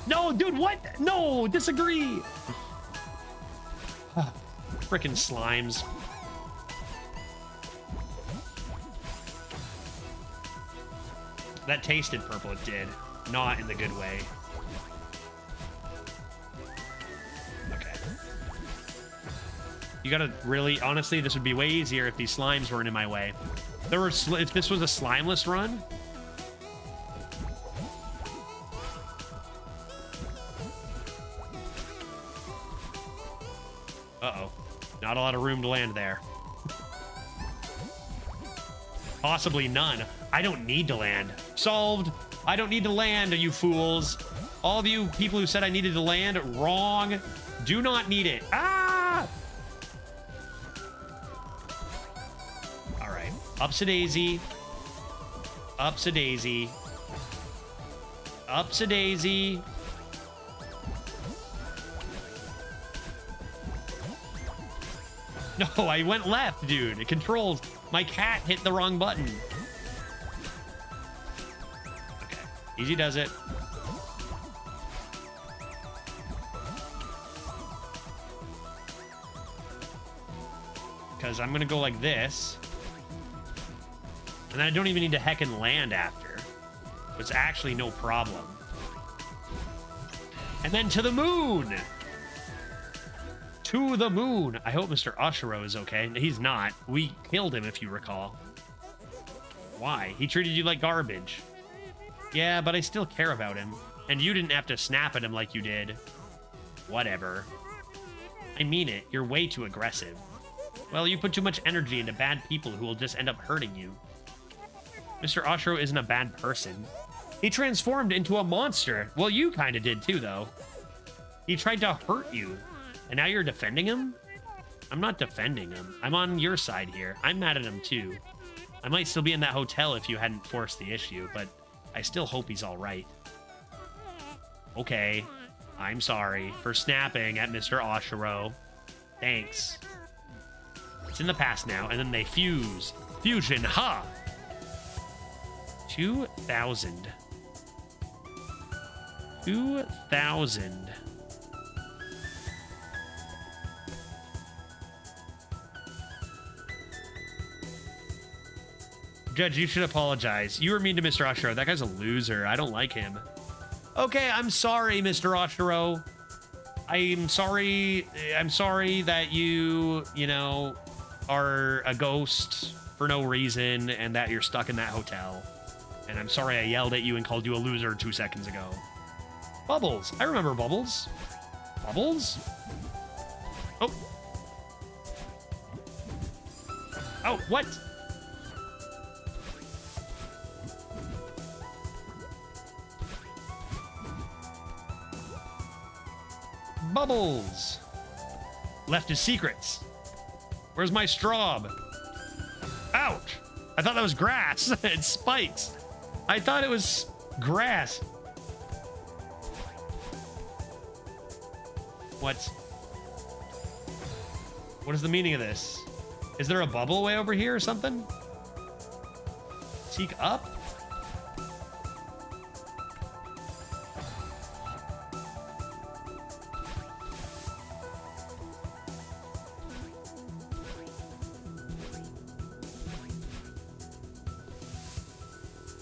S1: No, dude, what? No, disagree. Frickin' slimes. That tasted purple, it did. Not in the good way. Okay. You gotta really, honestly, this would be way easier if these slimes weren't in my way. If this was a slimeless run. Uh-oh. Not a lot of room to land there. Possibly none. I don't need to land. Solved. I don't need to land, you fools. All of you people who said I needed to land, wrong. Do not need it. Ah! All right. Upsa-daisy. Upsa-daisy. Upsa-daisy. No, I went left, dude. It controls. My cat hit the wrong button. Okay, easy does it. Because I'm gonna go like this. And then I don't even need to heckin' land after. It's actually no problem. And then to the moon! To the moon. I hope Mr. Oshiro is okay. He's not. We killed him, if you recall. Why? He treated you like garbage. Yeah, but I still care about him. And you didn't have to snap at him like you did. Whatever. I mean it. You're way too aggressive. Well, you put too much energy into bad people who will just end up hurting you. Mr. Oshiro isn't a bad person. He transformed into a monster. Well, you kind of did too, though. He tried to hurt you. And now you're defending him? I'm not defending him. I'm on your side here. I'm mad at him too. I might still be in that hotel if you hadn't forced the issue, but I still hope he's all right. Okay. I'm sorry for snapping at Mr. Oshiro. Thanks. It's in the past now, and then they fuse. Fusion, ha! 2,000. 2,000. Judge, you should apologize. You were mean to Mr. Oshiro. That guy's a loser. I don't like him. Okay, I'm sorry, Mr. Oshiro. I'm sorry. I'm sorry that you know, are a ghost for no reason and that you're stuck in that hotel. And I'm sorry I yelled at you and called you a loser 2 seconds ago. Bubbles. I remember Bubbles. Bubbles? Oh. Oh, what? Bubbles. Left his secrets. Where's my straw? Ouch. I thought that was grass. It spikes. I thought it was grass. What is the meaning of this? Is there a bubble way over here or something? Seek up?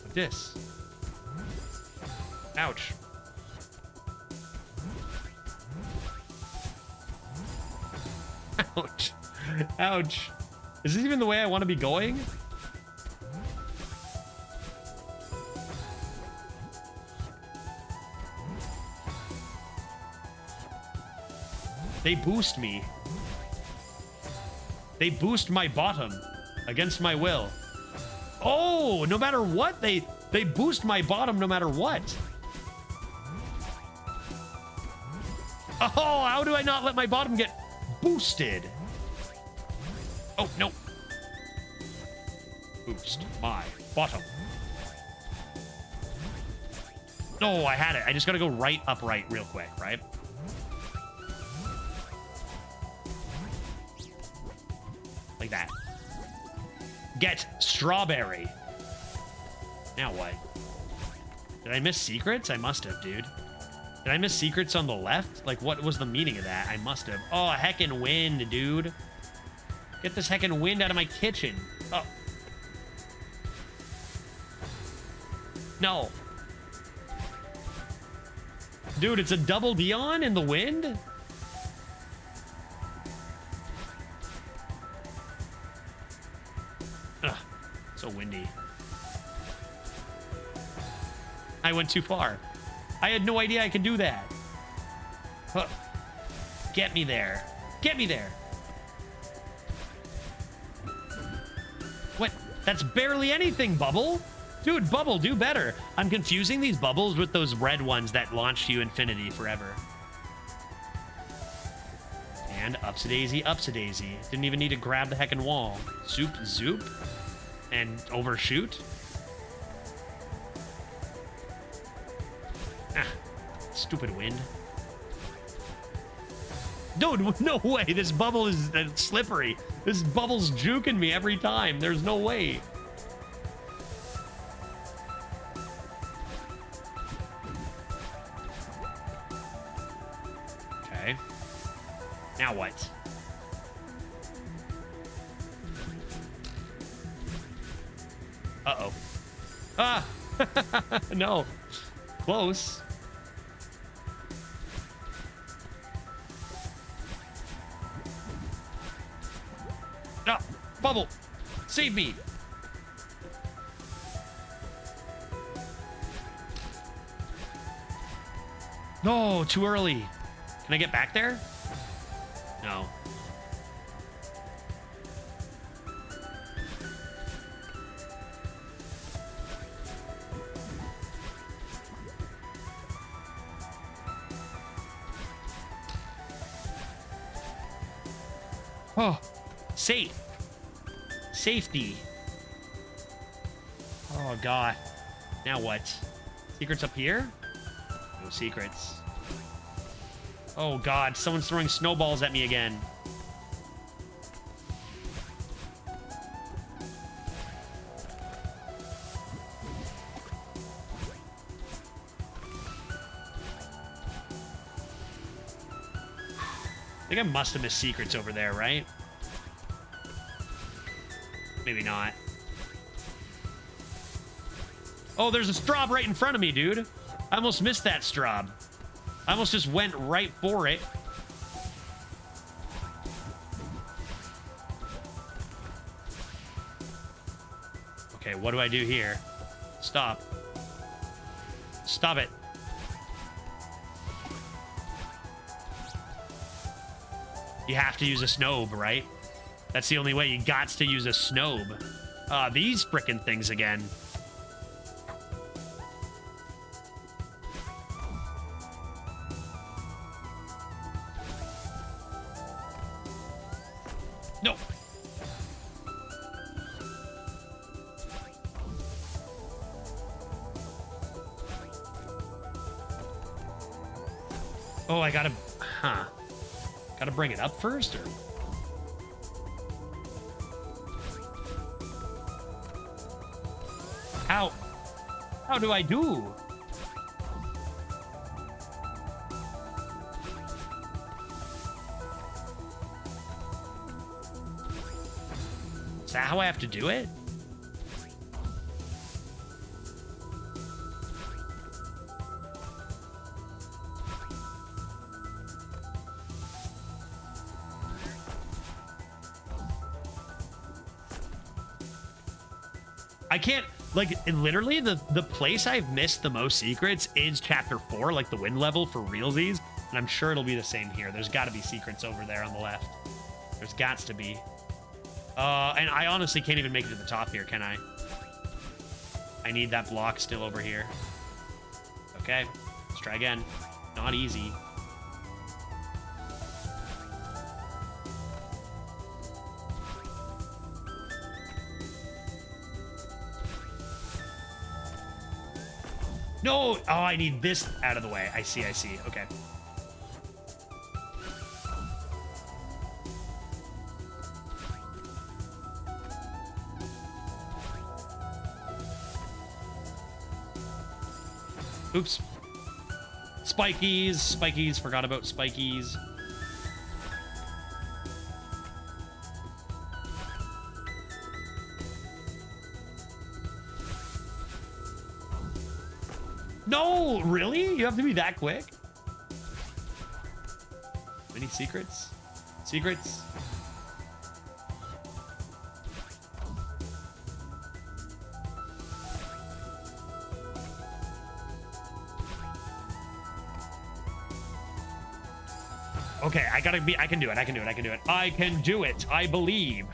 S1: Like this. Ouch. Ouch. Ouch. Is this even the way I want to be going? They boost me. They boost my bottom against my will. Oh, no matter what, they boost my bottom no matter what. Oh, how do I not let my bottom get boosted? Oh, no. Boost my bottom. No, I had it. I just gotta go right upright real quick, right? Like that. Get strawberry. Now what? Did I miss secrets? I must have, dude. Did I miss secrets on the left? Like, what was the meaning of that? I must have. Oh, heckin' wind, dude. Get this heckin' wind out of my kitchen. Oh. No. Dude, it's a double Dion in the wind? Ugh, so windy. I went too far. I had no idea I could do that. Huh. Get me there. Get me there. What? That's barely anything, Bubble. Dude, Bubble, do better. I'm confusing these bubbles with those red ones that launch you infinity forever. And upsa-daisy, upsa-daisy. Didn't even need to grab the heckin' wall. Zoop, zoop. And overshoot. Ah, stupid wind. Dude, no way. This bubble is slippery. This bubble's juking me every time. There's no way. Okay. Now what? Uh-oh. Ah! No. Close. No! Bubble! Save me! No, too early. Can I get back there? No. Oh, safe. Safety. Oh, God. Now what? Secrets up here? No secrets. Oh, God. Someone's throwing snowballs at me again. I think I must have missed secrets over there, right? Maybe not. Oh, there's a straw right in front of me, dude. I almost missed that straw. I almost just went right for it. Okay, what do I do here? Stop. Stop it. You have to use a snobe, right? That's the only way. You gots to use a snobe. These frickin' things again. No. Oh, I gotta... Huh. Gotta bring it up first, or... How do I do? Is that how I have to do it? I can't, like, literally the place I've missed the most secrets is chapter 4, like the win level for realsies, and I'm sure it'll be the same here. There's got to be secrets over there on the left. There's gots to be. And I honestly can't even make it to the top here, can I? I need that block still over here. Okay, let's try again. Not easy. No! Oh, I need this out of the way. I see, I see. Okay. Oops. Spikies. Spikies. Forgot about spikies. No, really? You have to be that quick? Any secrets? Secrets? Okay, I gotta be, I can do it, I can do it, I can do it. I can do it, I believe.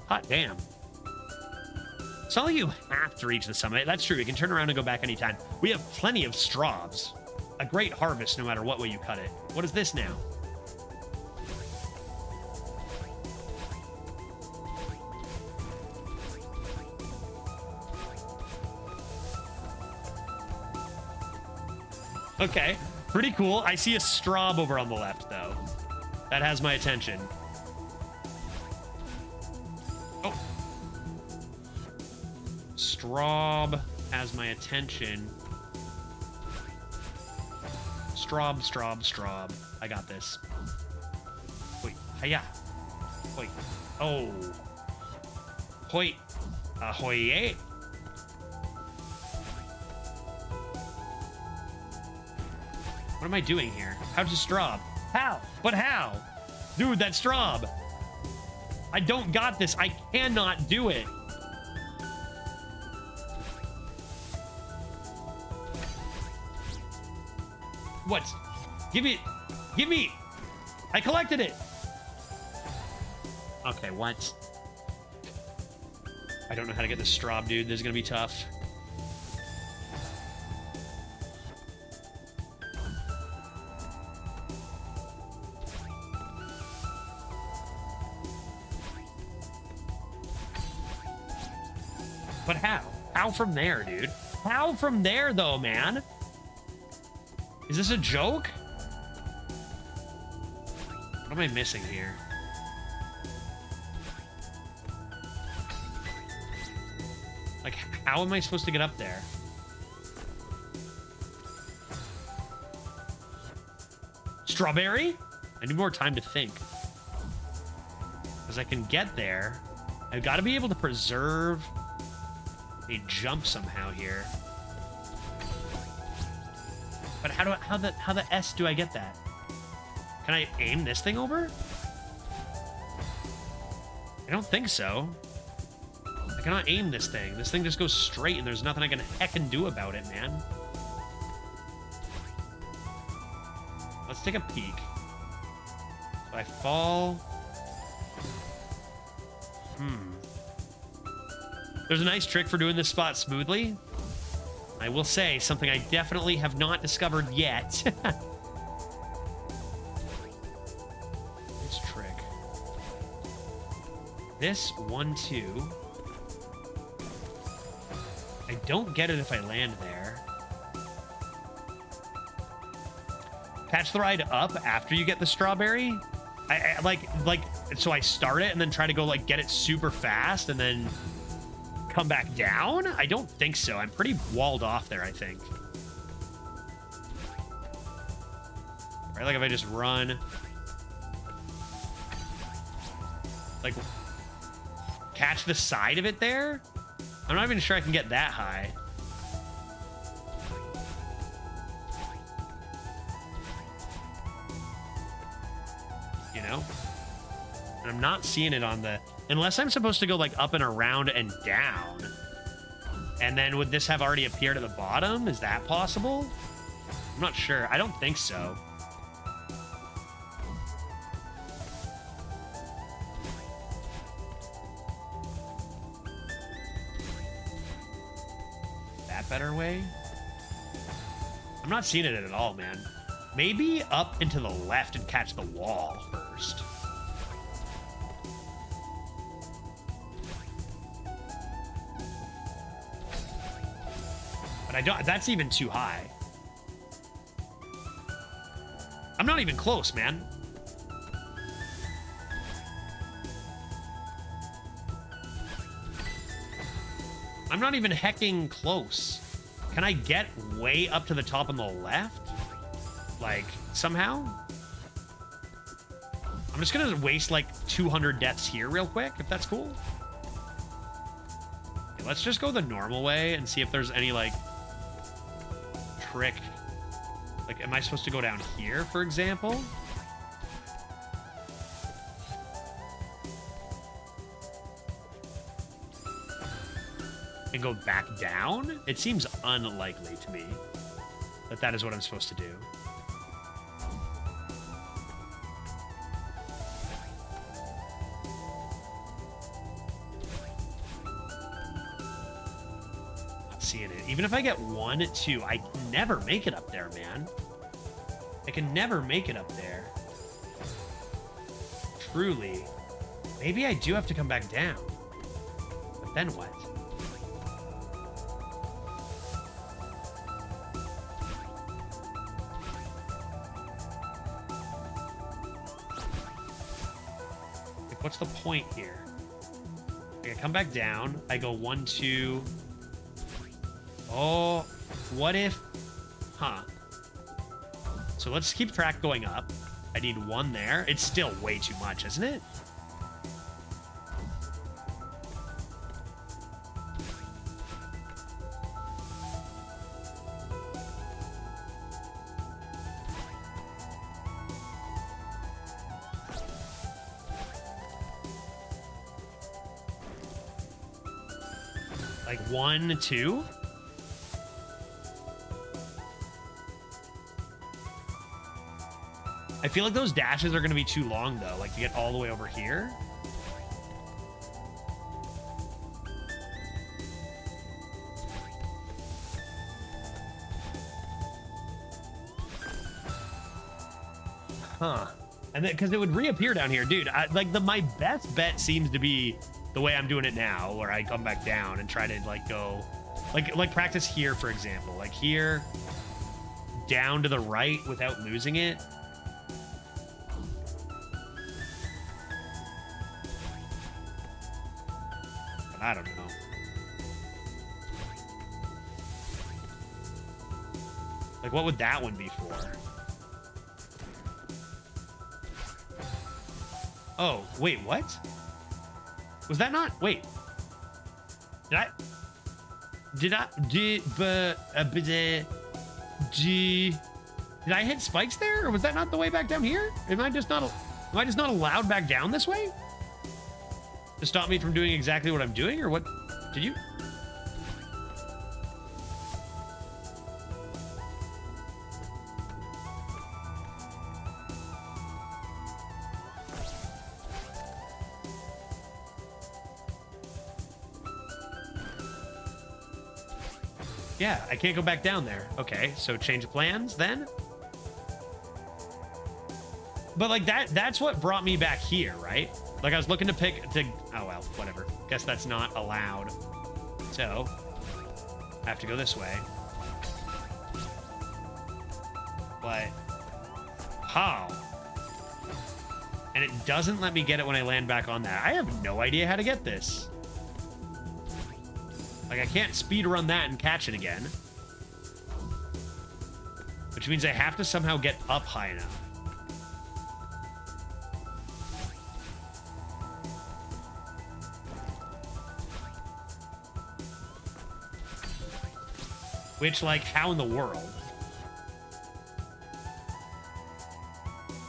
S1: Hot damn. It's not like you have to reach the summit. That's true. You can turn around and go back anytime. We have plenty of straws. A great harvest no matter what way you cut it. What is this now? Okay, pretty cool. I see a straw over on the left, though. That has my attention. Oh. Straub has my attention. Straub. I got this. Wait, hiya. Wait. Oh. Hoi. Ahoy. What am I doing here? How's the straw? How? But how? Dude, that straw. I don't got this. I cannot do it. What? Give me. I collected it. Okay, what? I don't know how to get this straw, dude. This is gonna be tough. But how? How from there, dude? How from there, though, man? Is this a joke? What am I missing here? Like, how am I supposed to get up there? strawberry? I need more time to think. Because I can get there. I've got to be able to preserve a jump somehow here. But how the S do I get that? Can I aim this thing over? I don't think so. I cannot aim this thing. This thing just goes straight and there's nothing I can heckin' do about it, man. Let's take a peek. So I fall. There's a nice trick for doing this spot smoothly. I will say something I definitely have not discovered yet. This trick. This 1-2. I don't get it if I land there. Catch the ride up after you get the strawberry. I like so I start it and then try to go like get it super fast and then come back down? I don't think so. I'm pretty walled off there, I think. Right, like if I just run. Like, catch the side of it there? I'm not even sure I can get that high. You know? And I'm not seeing it on the... Unless I'm supposed to go like up and around and down. And then would this have already appeared at the bottom? Is that possible? I'm not sure. I don't think so. That better way? I'm not seeing it at all, man. Maybe up and to the left and catch the wall first. But I don't, that's even too high. I'm not even close, man. I'm not even hecking close. Can I get way up to the top on the left? Like, somehow? I'm just gonna waste like 200 deaths here real quick, if that's cool. Okay, let's just go the normal way and see if there's any like trick. Like, am I supposed to go down here, for example? And go back down? It seems unlikely to me that that is what I'm supposed to do. Not seeing it. Even if I get 1, 2, I can never make it up there, man. I can never make it up there. Truly. Maybe I do have to come back down. But then what? What's the point here? Okay, I come back down. I go 1, 2. Oh, what if... Huh. So let's keep track going up. I need 1 there. It's still way too much, isn't it? Like 1, 2? I feel like those dashes are going to be too long, though. Like, to get all the way over here. Huh. And then, because it would reappear down here. Dude, my best bet seems to be the way I'm doing it now, where I come back down and try to, like, go... Like practice here, for example. Like, here, down to the right without losing it. But I don't know. Like, what would that one be for? Oh, wait, what? Was that not? Wait. Did I hit spikes there, or was that not the way back down here? Am I just not allowed back down this way? To stop me from doing exactly what I'm doing, or what? Did you? Yeah, I can't go back down there. Okay, so change of plans then? But like that's what brought me back here, right? Like I was looking to oh well, whatever. Guess that's not allowed. So, I have to go this way. But how? And it doesn't let me get it when I land back on that. I have no idea how to get this. Like, I can't speed run that and catch it again. Which means I have to somehow get up high enough. Which, like, how in the world?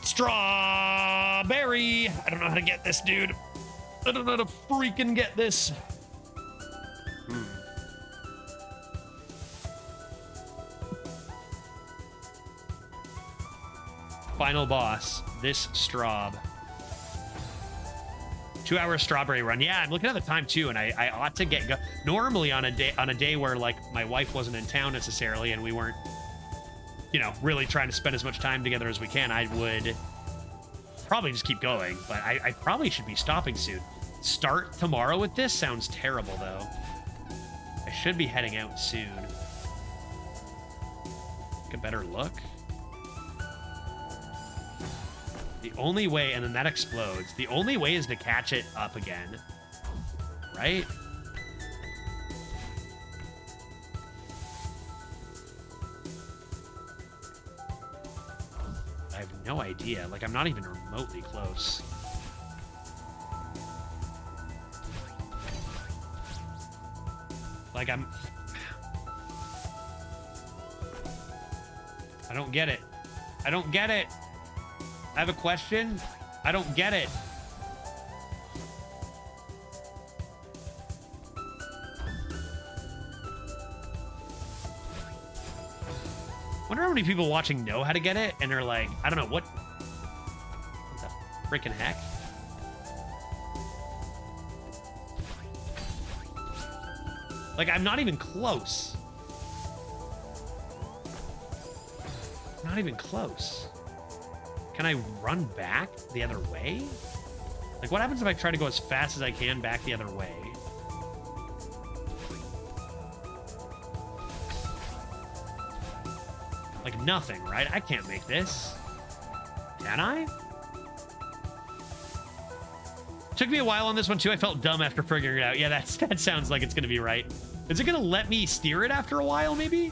S1: Strawberry! I don't know how to get this, dude. I don't know how to freaking get this. Final boss, this Straub. 2-hour strawberry run. Yeah, I'm looking at the time too, and I ought to get normally on a day where like my wife wasn't in town necessarily, and we weren't, you know, really trying to spend as much time together as we can. I would probably just keep going, but I probably should be stopping soon. Start tomorrow with this sounds terrible though. I should be heading out soon. Take a better look. The only way, and then that explodes. The only way is to catch it up again. Right? I have no idea. Like, I'm not even remotely close. Like, I don't get it. I don't get it. I have a question. I don't get it. Wonder how many people watching know how to get it and are like, I don't know, what the freaking heck? Like, I'm not even close. Not even close. Can I run back the other way? Like, what happens if I try to go as fast as I can back the other way? Like, nothing, right? I can't make this. Can I? Took me a while on this one, too. I felt dumb after figuring it out. Yeah, that sounds like it's going to be right. Is it going to let me steer it after a while, maybe?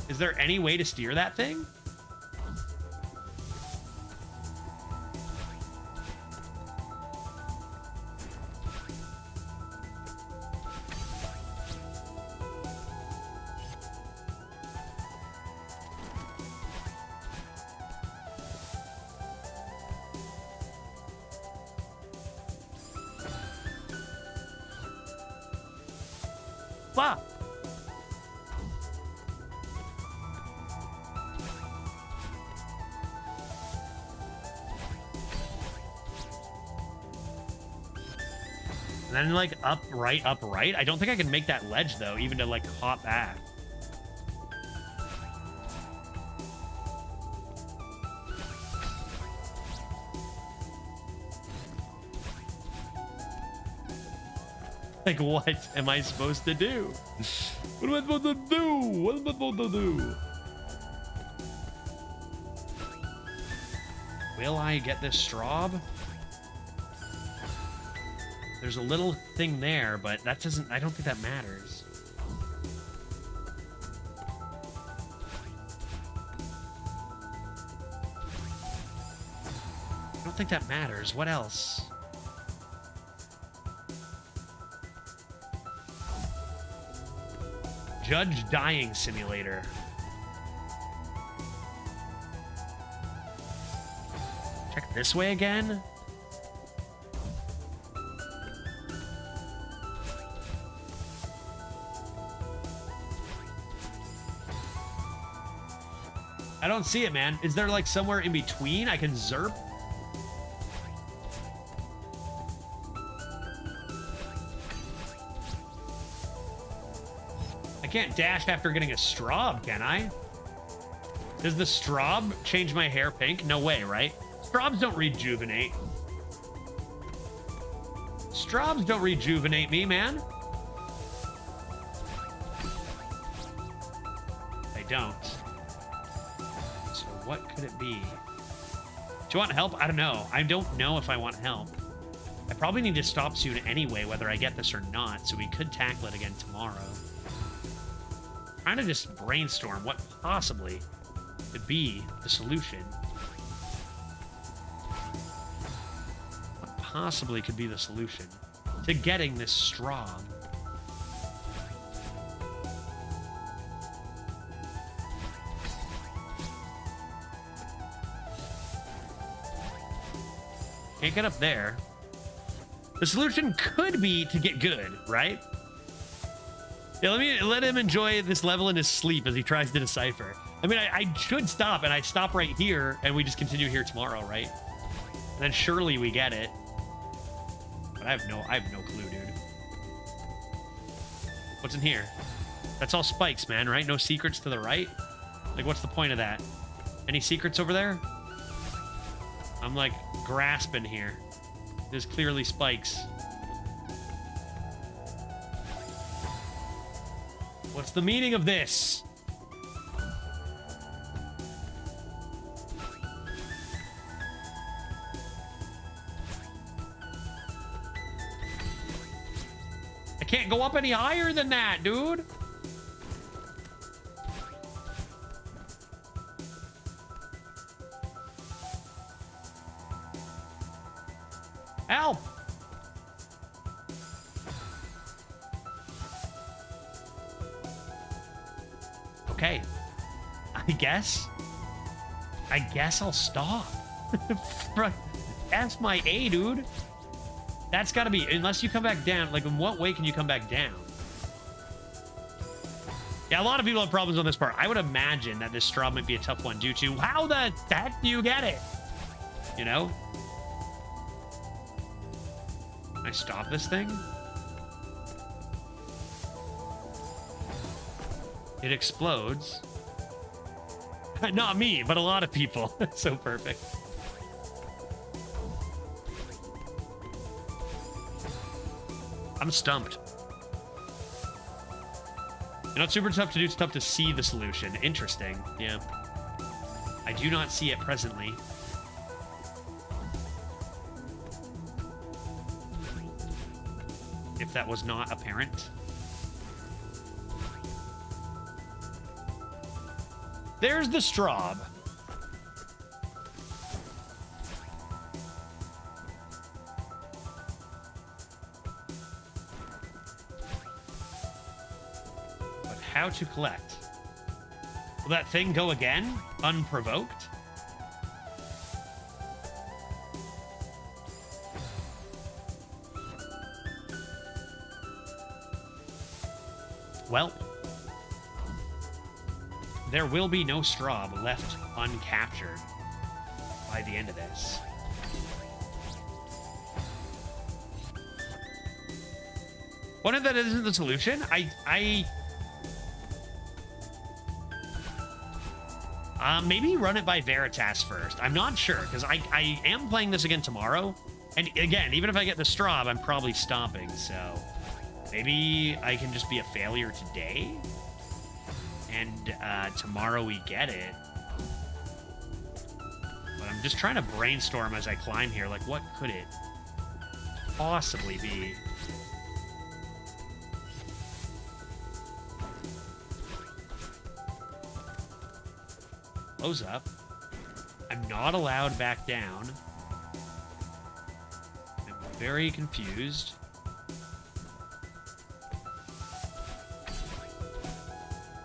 S1: Is there any way to steer that thing? Fuck. And then, like, upright. I don't think I can make that ledge, though, even to, like, hop back. Like, what am I supposed to do? What am I supposed to do? What am I supposed to do? Will I get this Straub? There's a little thing there, but that doesn't... I don't think that matters. don't think that matters. What else? Judge Dying Simulator. Check this way again. I don't see it, man. Is there like somewhere in between I can zerp? I can't dash after getting a Straub, can I? Does the Straub change my hair pink? No way, right? Straubs don't rejuvenate. Straubs don't rejuvenate me, man. They don't. So what could it be? Do you want help? I don't know. I don't know if I want help. I probably need to stop soon anyway, whether I get this or not, so we could tackle it again tomorrow. Trying to just brainstorm what possibly could be the solution. What possibly could be the solution to getting this Straub? Can't get up there. The solution could be to get good, right? Yeah, let him enjoy this level in his sleep as he tries to decipher. I mean, I should stop, and I stop right here, and we just continue here tomorrow, right? And then surely we get it. But I have no clue, dude. What's in here? That's all spikes, man, right? No secrets to the right? Like, what's the point of that? Any secrets over there? I'm, like, grasping here. There's clearly spikes. What's the meaning of this? I can't go up any higher than that, dude. Help! Okay. I guess I'll stop. That's my A, dude. That's gotta be, unless you come back down. Like, in what way can you come back down? Yeah, a lot of people have problems on this part. I would imagine that this straw might be a tough one due to how the heck do you get it? You know? Can I stop this thing? It explodes. Not me, but a lot of people. So perfect. I'm stumped. You know, it's super tough to do. It's tough to see the solution. Interesting. Yeah. I do not see it presently. If that was not apparent. There's the Straub. But how to collect? Will that thing go again? Unprovoked? Well, there will be no Straub left uncaptured by the end of this. What if that isn't the solution? Maybe run it by Veritas first. I'm not sure, because I am playing this again tomorrow. And again, even if I get the Straub, I'm probably stopping, so maybe I can just be a failure today. And tomorrow we get it. But I'm just trying to brainstorm as I climb here. Like, what could it possibly be? Close up. I'm not allowed back down. very confused.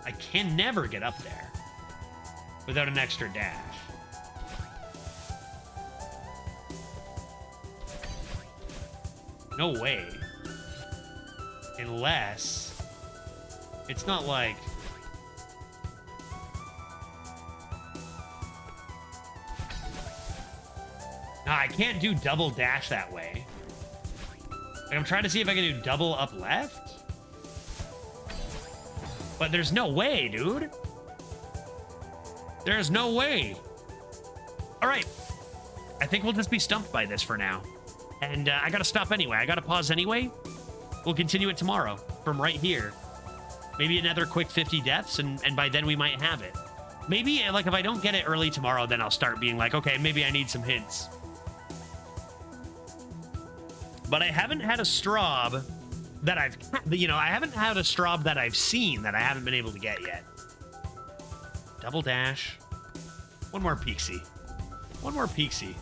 S1: I can never get up there without an extra dash. No way. Unless it's not like no, I can't do double dash that way. Like, I'm trying to see if I can do double up left. But there's no way, dude. There's no way. All right. I think we'll just be stumped by this for now. And I gotta stop anyway. I gotta pause anyway. We'll continue it tomorrow from right here. Maybe another quick 50 deaths, and by then we might have it. Maybe, like, if I don't get it early tomorrow, then I'll start being like, okay, maybe I need some hints. But I haven't had a Straub that I haven't had a Straub that I've seen that I haven't been able to get yet. Double dash. One more peeksy. One more peeksy.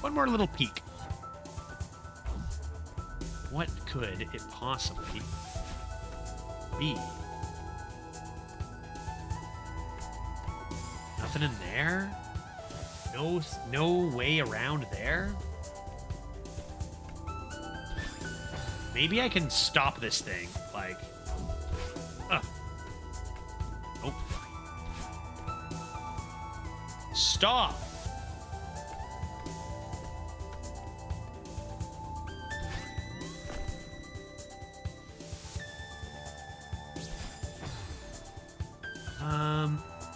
S1: One more little peek. What could it possibly be? Nothing in there? No way around there? Maybe I can stop this thing, like... Nope. Stop!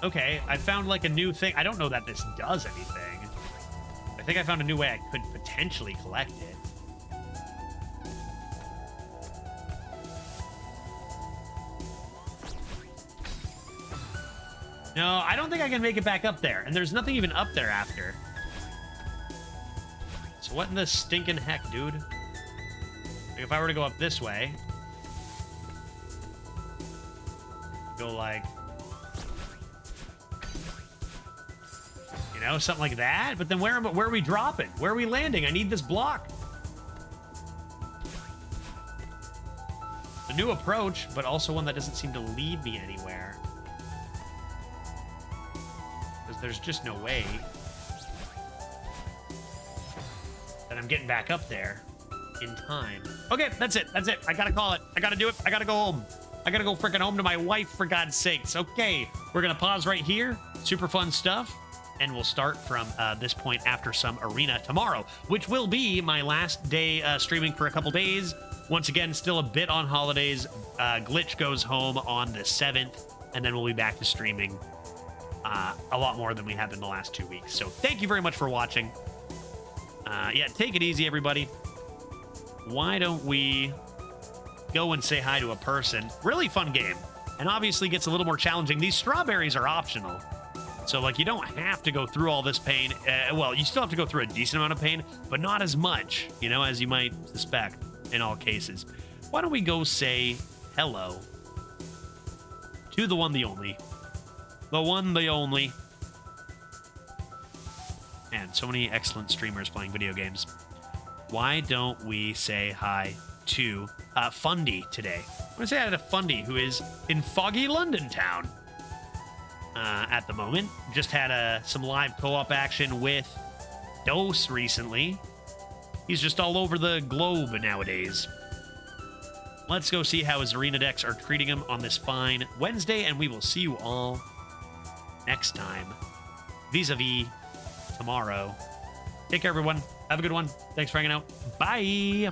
S1: Okay, I found like a new thing. I don't know that this does anything. I think I found a new way I could potentially collect it. No, I don't think I can make it back up there. And there's nothing even up there after. So what in the stinking heck, dude? Like if I were to go up this way... Go like... You know, something like that? But then where are we dropping? Where are we landing? I need this block. A new approach, but also one that doesn't seem to lead me anywhere. There's just no way that I'm getting back up there in time. Okay, that's it. That's it. I gotta call it. I gotta do it. I gotta go home. I gotta go freaking home to my wife, for God's sakes. Okay, we're gonna pause right here. Super fun stuff. And we'll start from this point after some arena tomorrow, which will be my last day streaming for a couple days. Once again, still a bit on holidays. Glitch goes home on the 7th, and then we'll be back to streaming a lot more than we have in the last 2 weeks. So thank you very much for watching. Yeah, take it easy, everybody. Why don't we go and say hi to a person? Really fun game. And obviously gets a little more challenging. These strawberries are optional. So, like, you don't have to go through all this pain. Well, you still have to go through a decent amount of pain, but not as much, you know, as you might suspect in all cases. Why don't we go say hello to the one, the only. The one, the only. Man, so many excellent streamers playing video games. Why don't we say hi to Fundy today? I'm going to say hi to Fundy, who is in foggy London town at the moment. Just had some live co-op action with Dose recently. He's just all over the globe nowadays. Let's go see how his arena decks are treating him on this fine Wednesday, and we will see you all next time, vis-a-vis tomorrow. Take care, everyone. Have a good one. Thanks for hanging out. Bye.